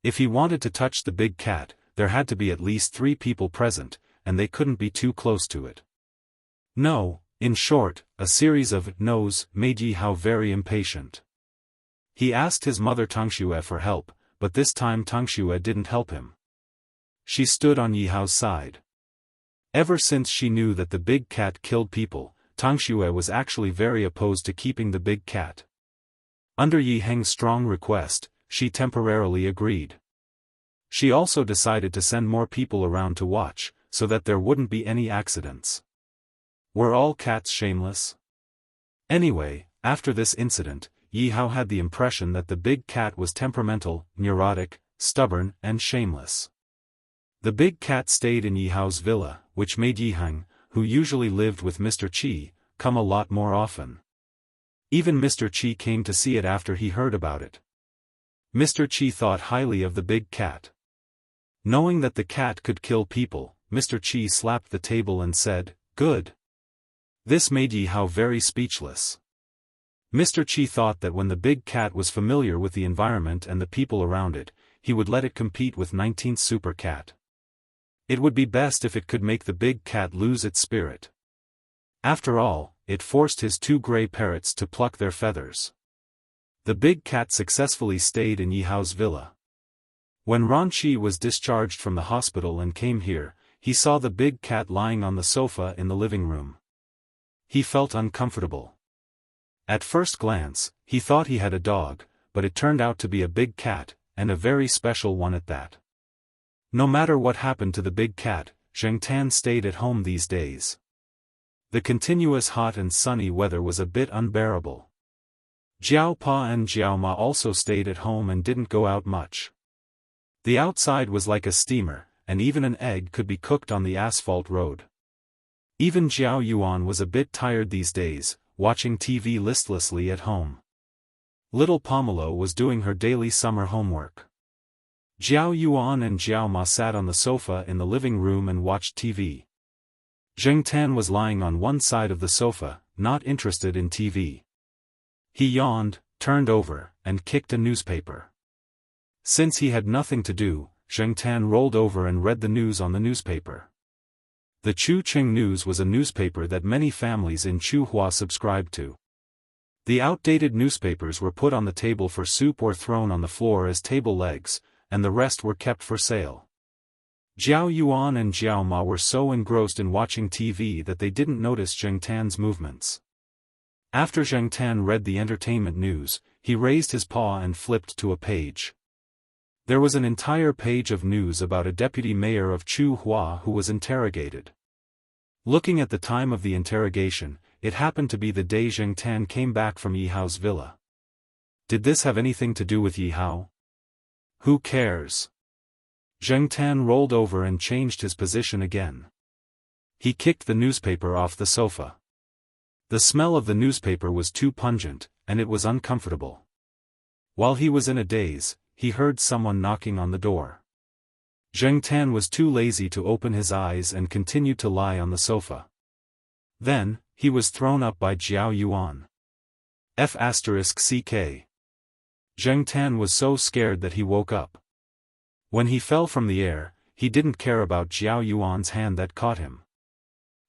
If he wanted to touch the big cat, there had to be at least 3 people present, and they couldn't be too close to it. No, in short, a series of no's made Yi Hao very impatient. He asked his mother Tangxue for help, but this time Tangxue didn't help him. She stood on Yi Hao's side. Ever since she knew that the big cat killed people, Tangxue was actually very opposed to keeping the big cat. Under Yi Heng's strong request, she temporarily agreed. She also decided to send more people around to watch, so that there wouldn't be any accidents. Were all cats shameless? Anyway, after this incident, Yi Hao had the impression that the big cat was temperamental, neurotic, stubborn, and shameless. The big cat stayed in Yi Hao's villa, which made Yi Heng, who usually lived with Mr. Qi, come a lot more often. Even Mr. Qi came to see it after he heard about it. Mr. Qi thought highly of the big cat. Knowing that the cat could kill people, Mr. Qi slapped the table and said, "Good." This made Yi Hao very speechless. Mr. Qi thought that when the big cat was familiar with the environment and the people around it, he would let it compete with 19th Super Cat. It would be best if it could make the big cat lose its spirit. After all, it forced his 2 gray parrots to pluck their feathers. The big cat successfully stayed in Yi Hao's villa. When Ranqi was discharged from the hospital and came here, he saw the big cat lying on the sofa in the living room. He felt uncomfortable. At first glance, he thought he had a dog, but it turned out to be a big cat, and a very special one at that. No matter what happened to the big cat, Zheng Tan stayed at home these days. The continuous hot and sunny weather was a bit unbearable. Jiao Pa and Jiao Ma also stayed at home and didn't go out much. The outside was like a steamer, and even an egg could be cooked on the asphalt road. Even Jiao Yuan was a bit tired these days, watching TV listlessly at home. Little Pomelo was doing her daily summer homework. Jiao Yuan and Jiao Ma sat on the sofa in the living room and watched TV. Zheng Tan was lying on one side of the sofa, not interested in TV. He yawned, turned over, and kicked a newspaper. Since he had nothing to do, Zheng Tan rolled over and read the news on the newspaper. The Chu Qing News was a newspaper that many families in Chuhua subscribed to. The outdated newspapers were put on the table for soup or thrown on the floor as table legs, and the rest were kept for sale. Jiao Yuan and Jiao Ma were so engrossed in watching TV that they didn't notice Zheng Tan's movements. After Zheng Tan read the entertainment news, he raised his paw and flipped to a page. There was an entire page of news about a deputy mayor of Chuhua who was interrogated. Looking at the time of the interrogation, it happened to be the day Zheng Tan came back from Yihao's villa. Did this have anything to do with Yihao? Who cares? Zheng Tan rolled over and changed his position again. He kicked the newspaper off the sofa. The smell of the newspaper was too pungent, and it was uncomfortable. While he was in a daze, he heard someone knocking on the door. Zheng Tan was too lazy to open his eyes and continued to lie on the sofa. Then, he was thrown up by Jiao Yuan. F***ck. Zheng Tan was so scared that he woke up. When he fell from the air, he didn't care about Jiao Yuan's hand that caught him.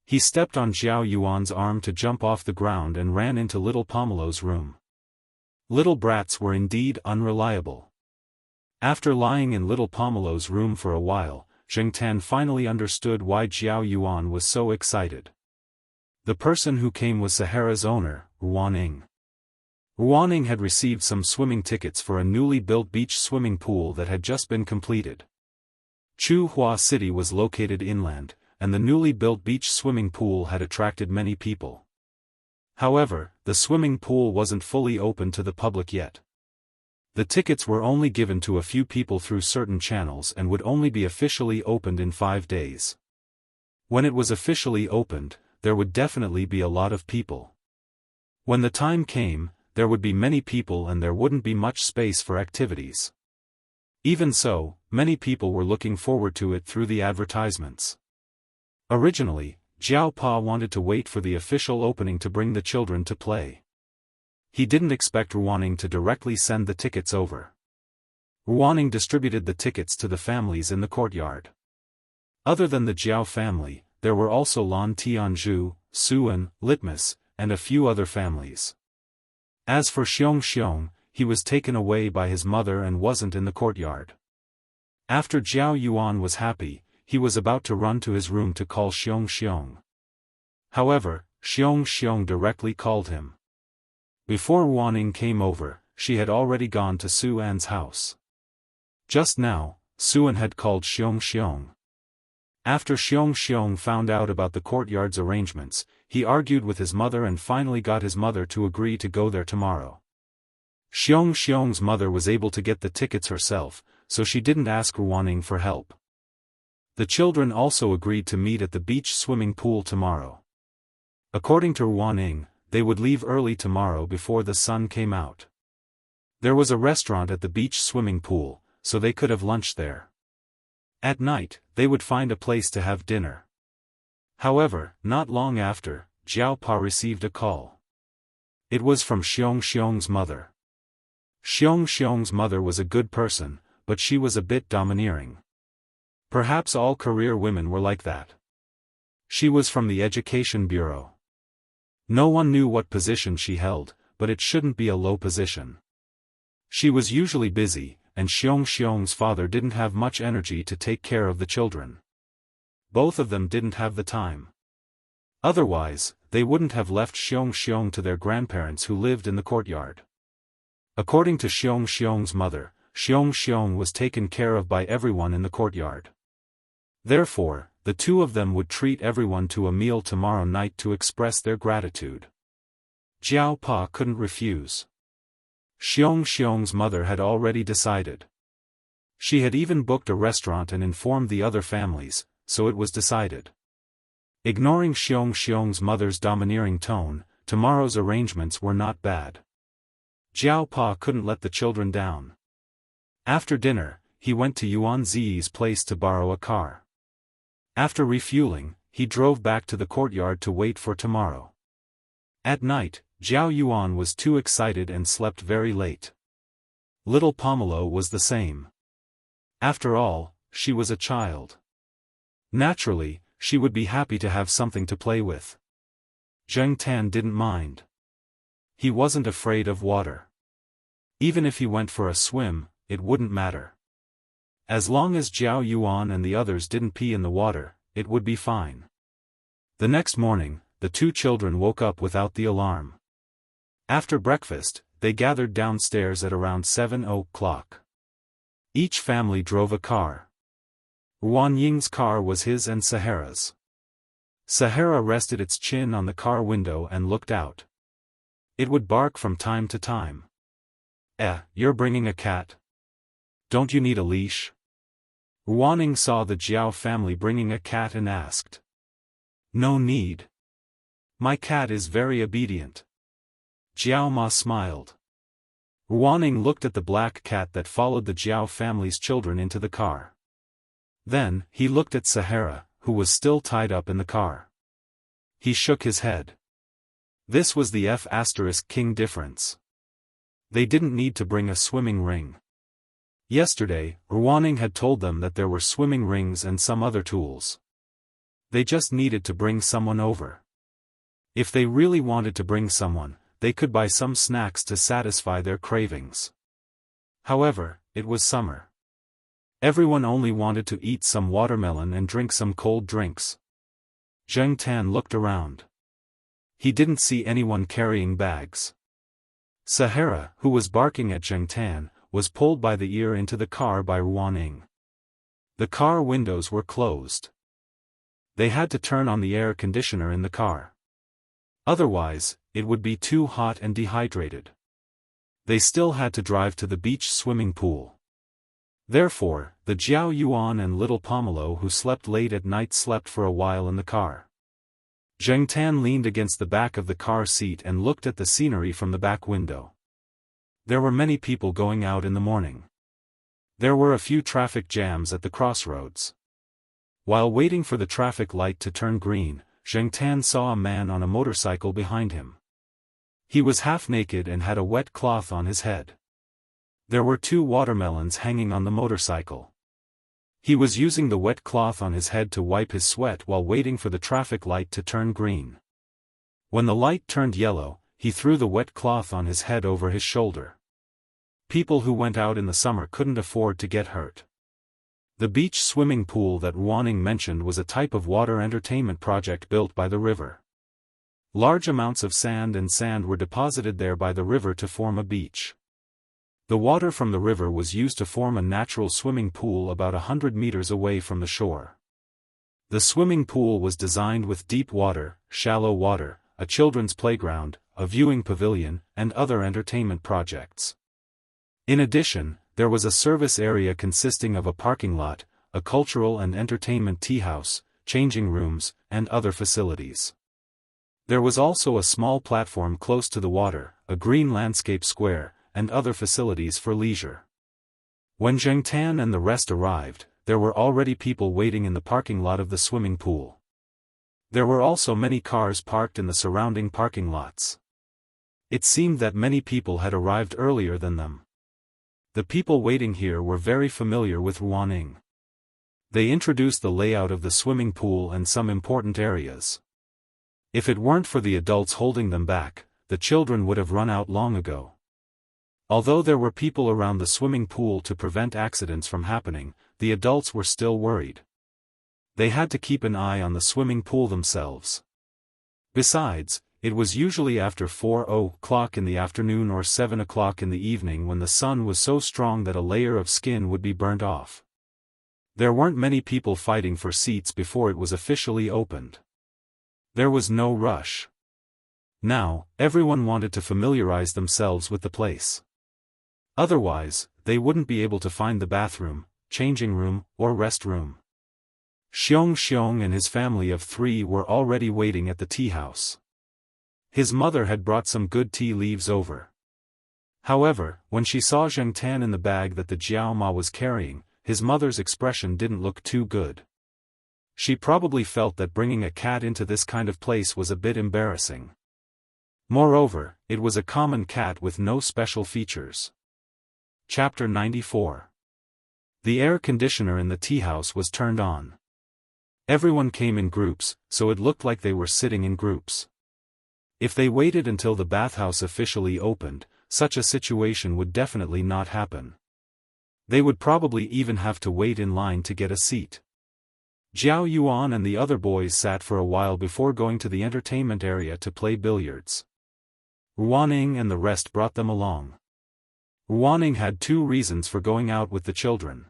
He stepped on Jiao Yuan's arm to jump off the ground and ran into little Pomelo's room. Little brats were indeed unreliable. After lying in little Pomelo's room for a while, Zheng Tan finally understood why Jiao Yuan was so excited. The person who came was Sahara's owner, Ruaning. Ruaning had received some swimming tickets for a newly built beach swimming pool that had just been completed. Chuhua City was located inland, and the newly built beach swimming pool had attracted many people. However, the swimming pool wasn't fully open to the public yet. The tickets were only given to a few people through certain channels and would only be officially opened in 5 days. When it was officially opened, there would definitely be a lot of people. When the time came, there would be many people and there wouldn't be much space for activities. Even so, many people were looking forward to it through the advertisements. Originally, Jiao Pa wanted to wait for the official opening to bring the children to play. He didn't expect Ruaning to directly send the tickets over. Ruaning distributed the tickets to the families in the courtyard. Other than the Jiao family, there were also Lan Tianzhu, Suan, Litmus, and a few other families. As for Xiong, he was taken away by his mother and wasn't in the courtyard. After Jiao Yuan was happy, he was about to run to his room to call Xiong. However, Xiong directly called him. Before Ruaning came over, she had already gone to Suan's house. Just now, Suan had called Xiong. After Xiong found out about the courtyard's arrangements, he argued with his mother and finally got his mother to agree to go there tomorrow. Xiong's mother was able to get the tickets herself, so she didn't ask Ruaning for help. The children also agreed to meet at the beach swimming pool tomorrow. According to Ruaning, they would leave early tomorrow before the sun came out. There was a restaurant at the beach swimming pool, so they could have lunch there. At night, they would find a place to have dinner. However, not long after, Jiao Pa received a call. It was from Xiong's mother. Xiong's mother was a good person, but she was a bit domineering. Perhaps all career women were like that. She was from the Education Bureau. No one knew what position she held, but it shouldn't be a low position. She was usually busy, and Xianxia's father didn't have much energy to take care of the children. Both of them didn't have the time. Otherwise, they wouldn't have left Xianxia to their grandparents who lived in the courtyard. According to Xianxia's mother, Xianxia was taken care of by everyone in the courtyard. Therefore, the two of them would treat everyone to a meal tomorrow night to express their gratitude. Jiao Pa couldn't refuse. Xianxia's mother had already decided. She had even booked a restaurant and informed the other families, so it was decided. Ignoring Xianxia's mother's domineering tone, tomorrow's arrangements were not bad. Jiao Pa couldn't let the children down. After dinner, he went to Yuan Ziyi's place to borrow a car. After refueling, he drove back to the courtyard to wait for tomorrow. At night, Zhao Yuan was too excited and slept very late. Little Pomelo was the same. After all, she was a child. Naturally, she would be happy to have something to play with. Zheng Tan didn't mind. He wasn't afraid of water. Even if he went for a swim, it wouldn't matter. As long as Zhao Yuan and the others didn't pee in the water, it would be fine. The next morning, the two children woke up without the alarm. After breakfast, they gathered downstairs at around 7 o'clock. Each family drove a car. Ruan Ying's car was his and Sahara's. Sahara rested its chin on the car window and looked out. It would bark from time to time. You're bringing a cat? Don't you need a leash? Ruaning saw the Jiao family bringing a cat and asked. No need. My cat is very obedient. Jiao Ma smiled. Ruaning looked at the black cat that followed the Jiao family's children into the car. Then, he looked at Sahara, who was still tied up in the car. He shook his head. This was the F*King difference. They didn't need to bring a swimming ring. Yesterday, Ruaning had told them that there were swimming rings and some other tools. They just needed to bring someone over. If they really wanted to bring someone, they could buy some snacks to satisfy their cravings. However, it was summer. Everyone only wanted to eat some watermelon and drink some cold drinks. Zheng Tan looked around. He didn't see anyone carrying bags. Sahara, who was barking at Zheng Tan, was pulled by the ear into the car by Ruaning. The car windows were closed. They had to turn on the air conditioner in the car. Otherwise, it would be too hot and dehydrated. They still had to drive to the beach swimming pool. Therefore, the Jiao Yuan and little Pomelo who slept late at night slept for a while in the car. Zheng Tan leaned against the back of the car seat and looked at the scenery from the back window. There were many people going out in the morning. There were a few traffic jams at the crossroads. While waiting for the traffic light to turn green, Zheng Tan saw a man on a motorcycle behind him. He was half naked and had a wet cloth on his head. There were 2 watermelons hanging on the motorcycle. He was using the wet cloth on his head to wipe his sweat while waiting for the traffic light to turn green. When the light turned yellow, he threw the wet cloth on his head over his shoulder. People who went out in the summer couldn't afford to get hurt. The beach swimming pool that Ruaning mentioned was a type of water entertainment project built by the river. Large amounts of sand were deposited there by the river to form a beach. The water from the river was used to form a natural swimming pool about 100 meters away from the shore. The swimming pool was designed with deep water, shallow water, a children's playground, a viewing pavilion, and other entertainment projects. In addition, there was a service area consisting of a parking lot, a cultural and entertainment tea house, changing rooms, and other facilities. There was also a small platform close to the water, a green landscape square, and other facilities for leisure. When Zheng Tan and the rest arrived, there were already people waiting in the parking lot of the swimming pool. There were also many cars parked in the surrounding parking lots. It seemed that many people had arrived earlier than them. The people waiting here were very familiar with Ruaning. They introduced the layout of the swimming pool and some important areas. If it weren't for the adults holding them back, the children would have run out long ago. Although there were people around the swimming pool to prevent accidents from happening, the adults were still worried. They had to keep an eye on the swimming pool themselves. Besides, it was usually after 4 o'clock in the afternoon or 7 o'clock in the evening when the sun was so strong that a layer of skin would be burnt off. There weren't many people fighting for seats before it was officially opened. There was no rush. Now, everyone wanted to familiarize themselves with the place. Otherwise, they wouldn't be able to find the bathroom, changing room, or rest room. Xiong and his family of 3 were already waiting at the tea house. His mother had brought some good tea leaves over. However, when she saw Zheng Tan in the bag that the Jiao Ma was carrying, his mother's expression didn't look too good. She probably felt that bringing a cat into this kind of place was a bit embarrassing. Moreover, it was a common cat with no special features. Chapter 94. The air conditioner in the tea house was turned on. Everyone came in groups, so it looked like they were sitting in groups. If they waited until the bathhouse officially opened, such a situation would definitely not happen. They would probably even have to wait in line to get a seat. Jiao Yuan and the other boys sat for a while before going to the entertainment area to play billiards. Ruaning and the rest brought them along. Ruaning had 2 reasons for going out with the children.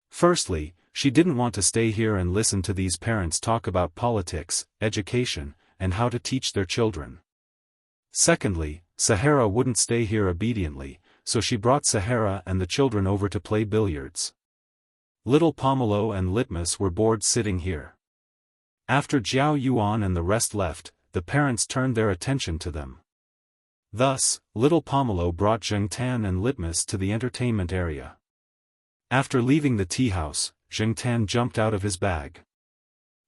Firstly, she didn't want to stay here and listen to these parents talk about politics, education, and how to teach their children. Secondly, Sahara wouldn't stay here obediently, so she brought Sahara and the children over to play billiards. Little Pomelo and Litmus were bored sitting here. After Jiao Yuan and the rest left, the parents turned their attention to them. Thus, Little Pomelo brought Zheng Tan and Litmus to the entertainment area. After leaving the tea house, Zheng Tan jumped out of his bag.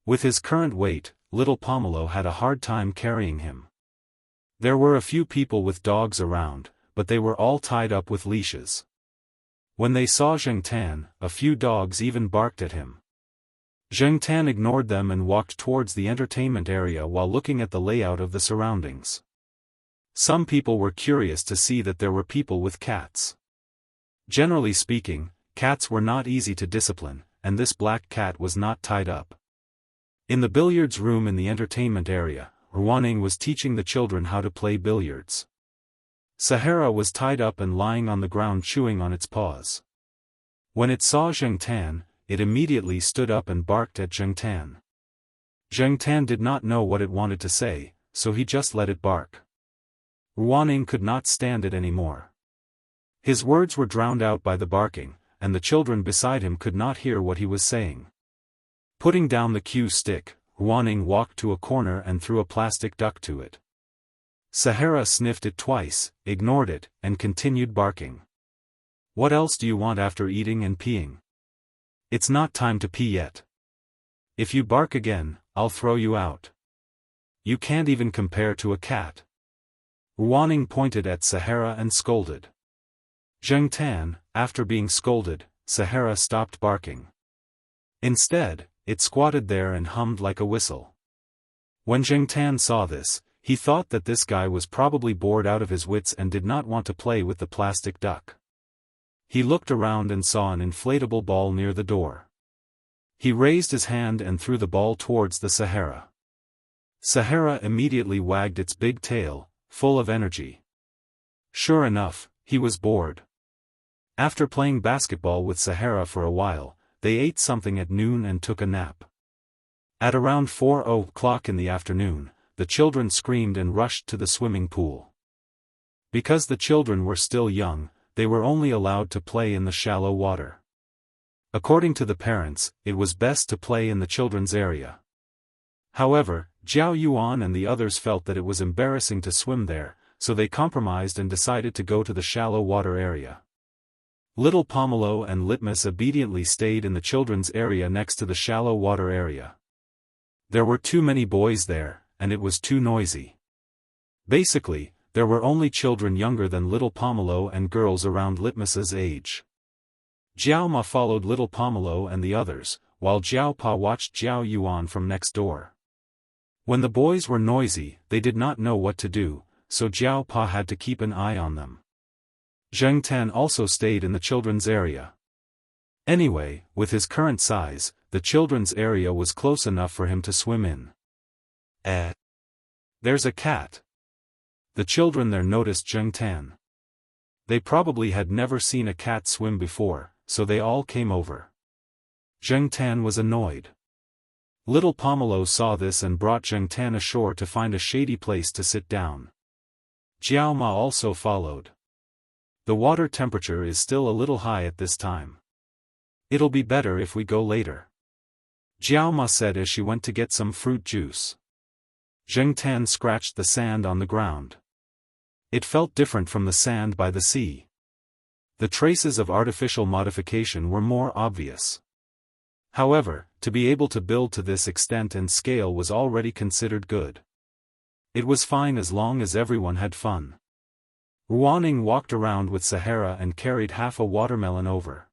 With his current weight, Little Pomelo had a hard time carrying him. There were a few people with dogs around, but they were all tied up with leashes. When they saw Zheng Tan, a few dogs even barked at him. Zheng Tan ignored them and walked towards the entertainment area while looking at the layout of the surroundings. Some people were curious to see that there were people with cats. Generally speaking, cats were not easy to discipline, and this black cat was not tied up. In the billiards room in the entertainment area, Ruaning was teaching the children how to play billiards. Sahara was tied up and lying on the ground chewing on its paws. When it saw Zheng Tan, it immediately stood up and barked at Zheng Tan. Zheng Tan did not know what it wanted to say, so he just let it bark. Ruaning could not stand it anymore. His words were drowned out by the barking, and the children beside him could not hear what he was saying. Putting down the cue stick, Ruaning walked to a corner and threw a plastic duck to it. Sahara sniffed it twice, ignored it, and continued barking. What else do you want after eating and peeing? It's not time to pee yet. If you bark again, I'll throw you out. You can't even compare to a cat. Ruaning pointed at Sahara and scolded. Zheng Tan, after being scolded, Sahara stopped barking. Instead, it squatted there and hummed like a whistle. When Zheng Tan saw this, he thought that this guy was probably bored out of his wits and did not want to play with the plastic duck. He looked around and saw an inflatable ball near the door. He raised his hand and threw the ball towards the Sahara. Sahara immediately wagged its big tail, full of energy. Sure enough, he was bored. After playing basketball with Sahara for a while, they ate something at noon and took a nap. At around 4 o'clock in the afternoon, the children screamed and rushed to the swimming pool. Because the children were still young, they were only allowed to play in the shallow water. According to the parents, it was best to play in the children's area. However, Jiao Yuan and the others felt that it was embarrassing to swim there, so they compromised and decided to go to the shallow water area. Little Pomelo and Litmus obediently stayed in the children's area next to the shallow water area. There were too many boys there, and it was too noisy. Basically, there were only children younger than Little Pomelo and girls around Litmus's age. Jiao Ma followed Little Pomelo and the others, while Jiao Pa watched Jiao Yuan from next door. When the boys were noisy, they did not know what to do, so Jiao Pa had to keep an eye on them. Zheng Tan also stayed in the children's area. Anyway, with his current size, the children's area was close enough for him to swim in. There's a cat. The children there noticed Zheng Tan. They probably had never seen a cat swim before, so they all came over. Zheng Tan was annoyed. Little Pomelo saw this and brought Zheng Tan ashore to find a shady place to sit down. Jiao Ma also followed. The water temperature is still a little high at this time. It'll be better if we go later, Jiao Ma said as she went to get some fruit juice. Zheng Tan scratched the sand on the ground. It felt different from the sand by the sea. The traces of artificial modification were more obvious. However, to be able to build to this extent and scale was already considered good. It was fine as long as everyone had fun. Ruaning walked around with Sahara and carried half a watermelon over.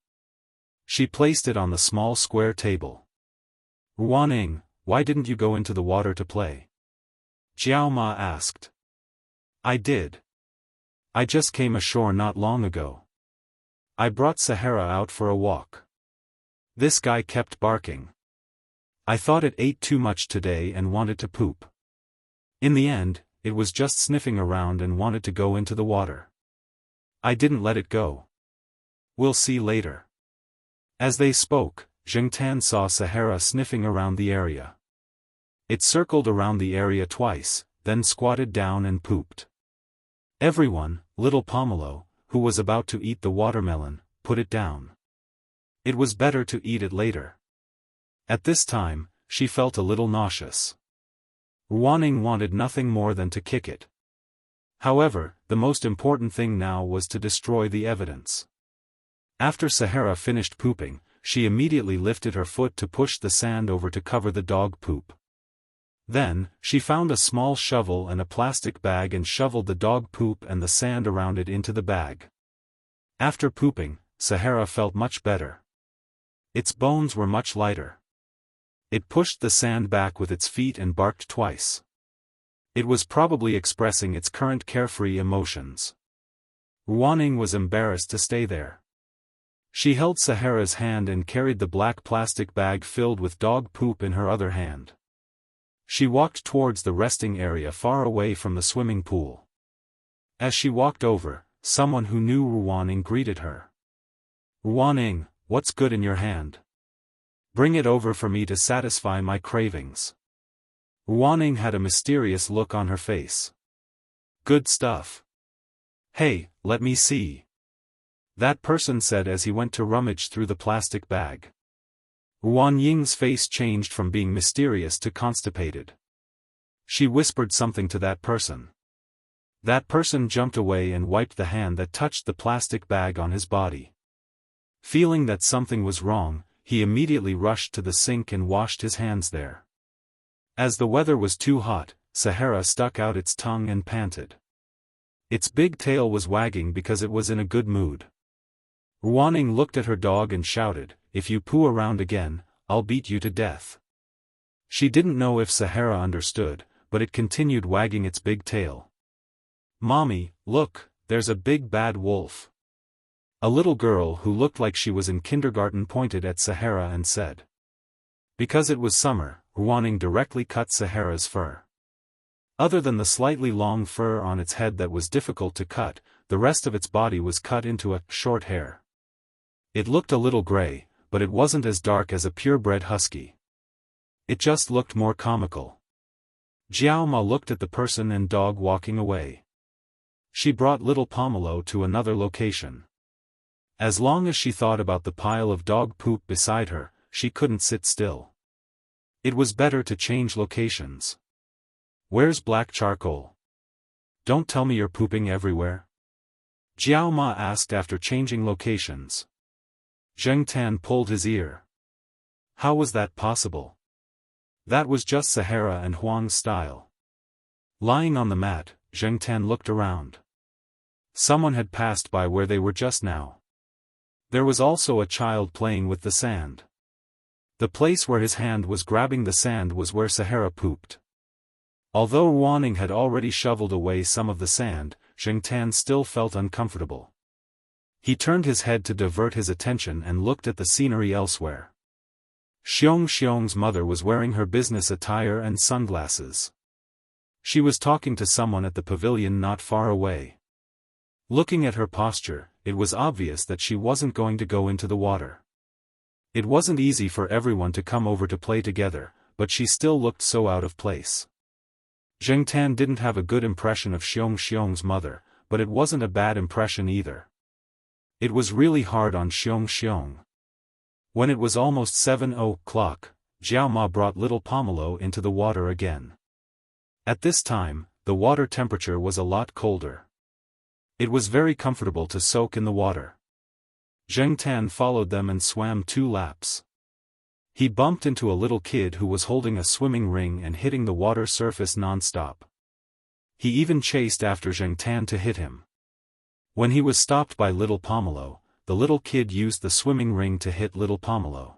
She placed it on the small square table. Ruaning, why didn't you go into the water to play? Jiao Ma asked. I did. I just came ashore not long ago. I brought Sahara out for a walk. This guy kept barking. I thought it ate too much today and wanted to poop. In the end, it was just sniffing around and wanted to go into the water. I didn't let it go. We'll see later. As they spoke, Zheng Tan saw Sahara sniffing around the area. It circled around the area twice, then squatted down and pooped. Everyone, little Pomelo, who was about to eat the watermelon, put it down. It was better to eat it later. At this time, she felt a little nauseous. Ruaning wanted nothing more than to kick it. However, the most important thing now was to destroy the evidence. After Sahara finished pooping, she immediately lifted her foot to push the sand over to cover the dog poop. Then, she found a small shovel and a plastic bag and shoveled the dog poop and the sand around it into the bag. After pooping, Sahara felt much better. Its bones were much lighter. It pushed the sand back with its feet and barked twice. It was probably expressing its current carefree emotions. Ruaning was embarrassed to stay there. She held Sahara's hand and carried the black plastic bag filled with dog poop in her other hand. She walked towards the resting area far away from the swimming pool. As she walked over, someone who knew Ruaning greeted her. Ruaning, what's good in your hand? Bring it over for me to satisfy my cravings. Ruaning had a mysterious look on her face. Good stuff. Hey, let me see. That person said as he went to rummage through the plastic bag. Ruanying's face changed from being mysterious to constipated. She whispered something to that person. That person jumped away and wiped the hand that touched the plastic bag on his body. Feeling that something was wrong, he immediately rushed to the sink and washed his hands there. As the weather was too hot, Sahara stuck out its tongue and panted. Its big tail was wagging because it was in a good mood. Ruaning looked at her dog and shouted, "If you poo around again, I'll beat you to death." She didn't know if Sahara understood, but it continued wagging its big tail. "Mommy, look, there's a big bad wolf." A little girl who looked like she was in kindergarten pointed at Sahara and said. Because it was summer, Ruaning directly cut Sahara's fur. Other than the slightly long fur on its head that was difficult to cut, the rest of its body was cut into a short hair. It looked a little gray, but it wasn't as dark as a purebred husky. It just looked more comical. Jiao Ma looked at the person and dog walking away. She brought little Pomelo to another location. As long as she thought about the pile of dog poop beside her, she couldn't sit still. It was better to change locations. Where's black charcoal? Don't tell me you're pooping everywhere. Jiao Ma asked after changing locations. Zheng Tan pulled his ear. How was that possible? That was just Sahara and Huang's style. Lying on the mat, Zheng Tan looked around. Someone had passed by where they were just now. There was also a child playing with the sand. The place where his hand was grabbing the sand was where Sahara pooped. Although Ruaning had already shoveled away some of the sand, Zheng Tan still felt uncomfortable. He turned his head to divert his attention and looked at the scenery elsewhere. Xianxia's mother was wearing her business attire and sunglasses. She was talking to someone at the pavilion not far away. Looking at her posture, it was obvious that she wasn't going to go into the water. It wasn't easy for everyone to come over to play together, but she still looked so out of place. Zheng Tan didn't have a good impression of Xianxia's mother, but it wasn't a bad impression either. It was really hard on Xianxia. When it was almost 7 o'clock, Jiao Ma brought little Pomelo into the water again. At this time, the water temperature was a lot colder. It was very comfortable to soak in the water. Zheng Tan followed them and swam 2 laps. He bumped into a little kid who was holding a swimming ring and hitting the water surface non-stop. He even chased after Zheng Tan to hit him. When he was stopped by little Pomelo, the little kid used the swimming ring to hit little Pomelo.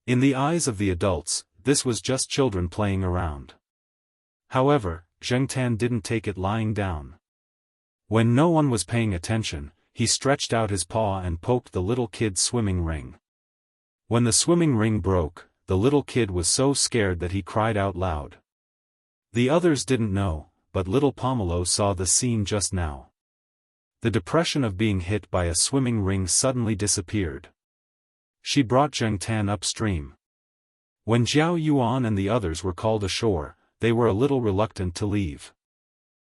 In the eyes of the adults, this was just children playing around. However, Zheng Tan didn't take it lying down. When no one was paying attention, he stretched out his paw and poked the little kid's swimming ring. When the swimming ring broke, the little kid was so scared that he cried out loud. The others didn't know, but little Pomelo saw the scene just now. The depression of being hit by a swimming ring suddenly disappeared. She brought Zheng Tan upstream. When Zhao Yuan and the others were called ashore, they were a little reluctant to leave.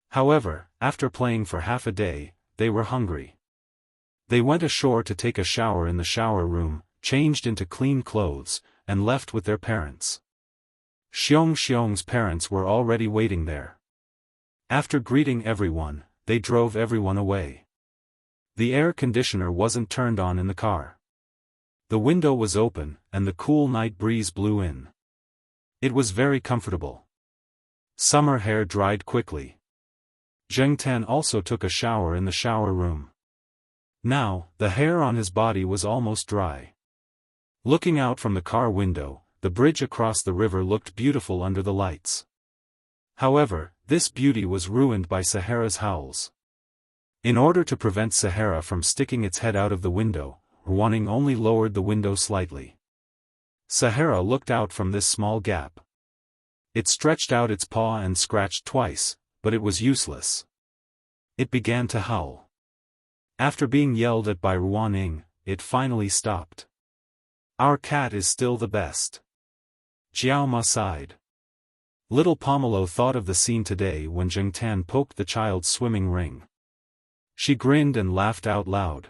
However, after playing for half a day, they were hungry. They went ashore to take a shower in the shower room, changed into clean clothes, and left with their parents. Xianxia's parents were already waiting there. After greeting everyone, they drove everyone away. The air conditioner wasn't turned on in the car. The window was open, and the cool night breeze blew in. It was very comfortable. Summer hair dried quickly. Zheng Tan also took a shower in the shower room. Now, the hair on his body was almost dry. Looking out from the car window, the bridge across the river looked beautiful under the lights. However, this beauty was ruined by Sahara's howls. In order to prevent Sahara from sticking its head out of the window, Ruaning only lowered the window slightly. Sahara looked out from this small gap. It stretched out its paw and scratched twice, but it was useless. It began to howl. After being yelled at by Ruaning, it finally stopped. "Our cat is still the best." Jiao Ma sighed. Little Pomelo thought of the scene today when Zheng Tan poked the child's swimming ring. She grinned and laughed out loud.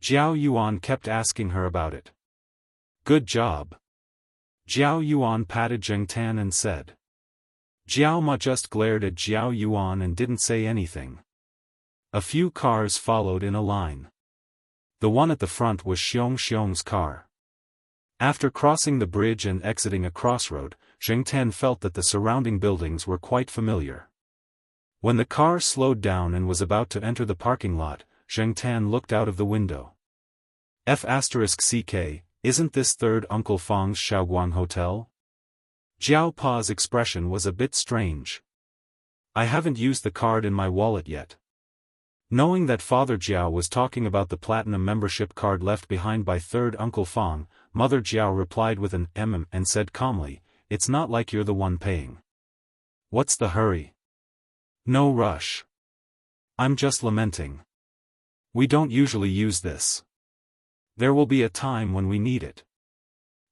Jiao Yuan kept asking her about it. "Good job." Jiao Yuan patted Zheng Tan and said. Jiao Ma just glared at Jiao Yuan and didn't say anything. A few cars followed in a line. The one at the front was Xianxia's car. After crossing the bridge and exiting a crossroad, Zheng Tan felt that the surrounding buildings were quite familiar. When the car slowed down and was about to enter the parking lot, Zheng Tan looked out of the window. F***CK, isn't this third Uncle Fang's Shaoguang Hotel? Jiao Pa's expression was a bit strange. I haven't used the card in my wallet yet. Knowing that Father Jiao was talking about the platinum membership card left behind by third Uncle Fang, Mother Jiao replied with an and said calmly, "It's not like you're the one paying. What's the hurry? No rush. I'm just lamenting. We don't usually use this. There will be a time when we need it."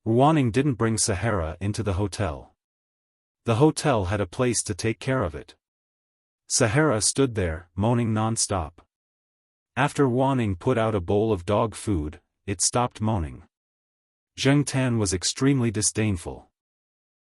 Ruaning didn't bring Sahara into the hotel. The hotel had a place to take care of it. Sahara stood there, moaning non-stop. After Ruaning put out a bowl of dog food, it stopped moaning. Zheng Tan was extremely disdainful.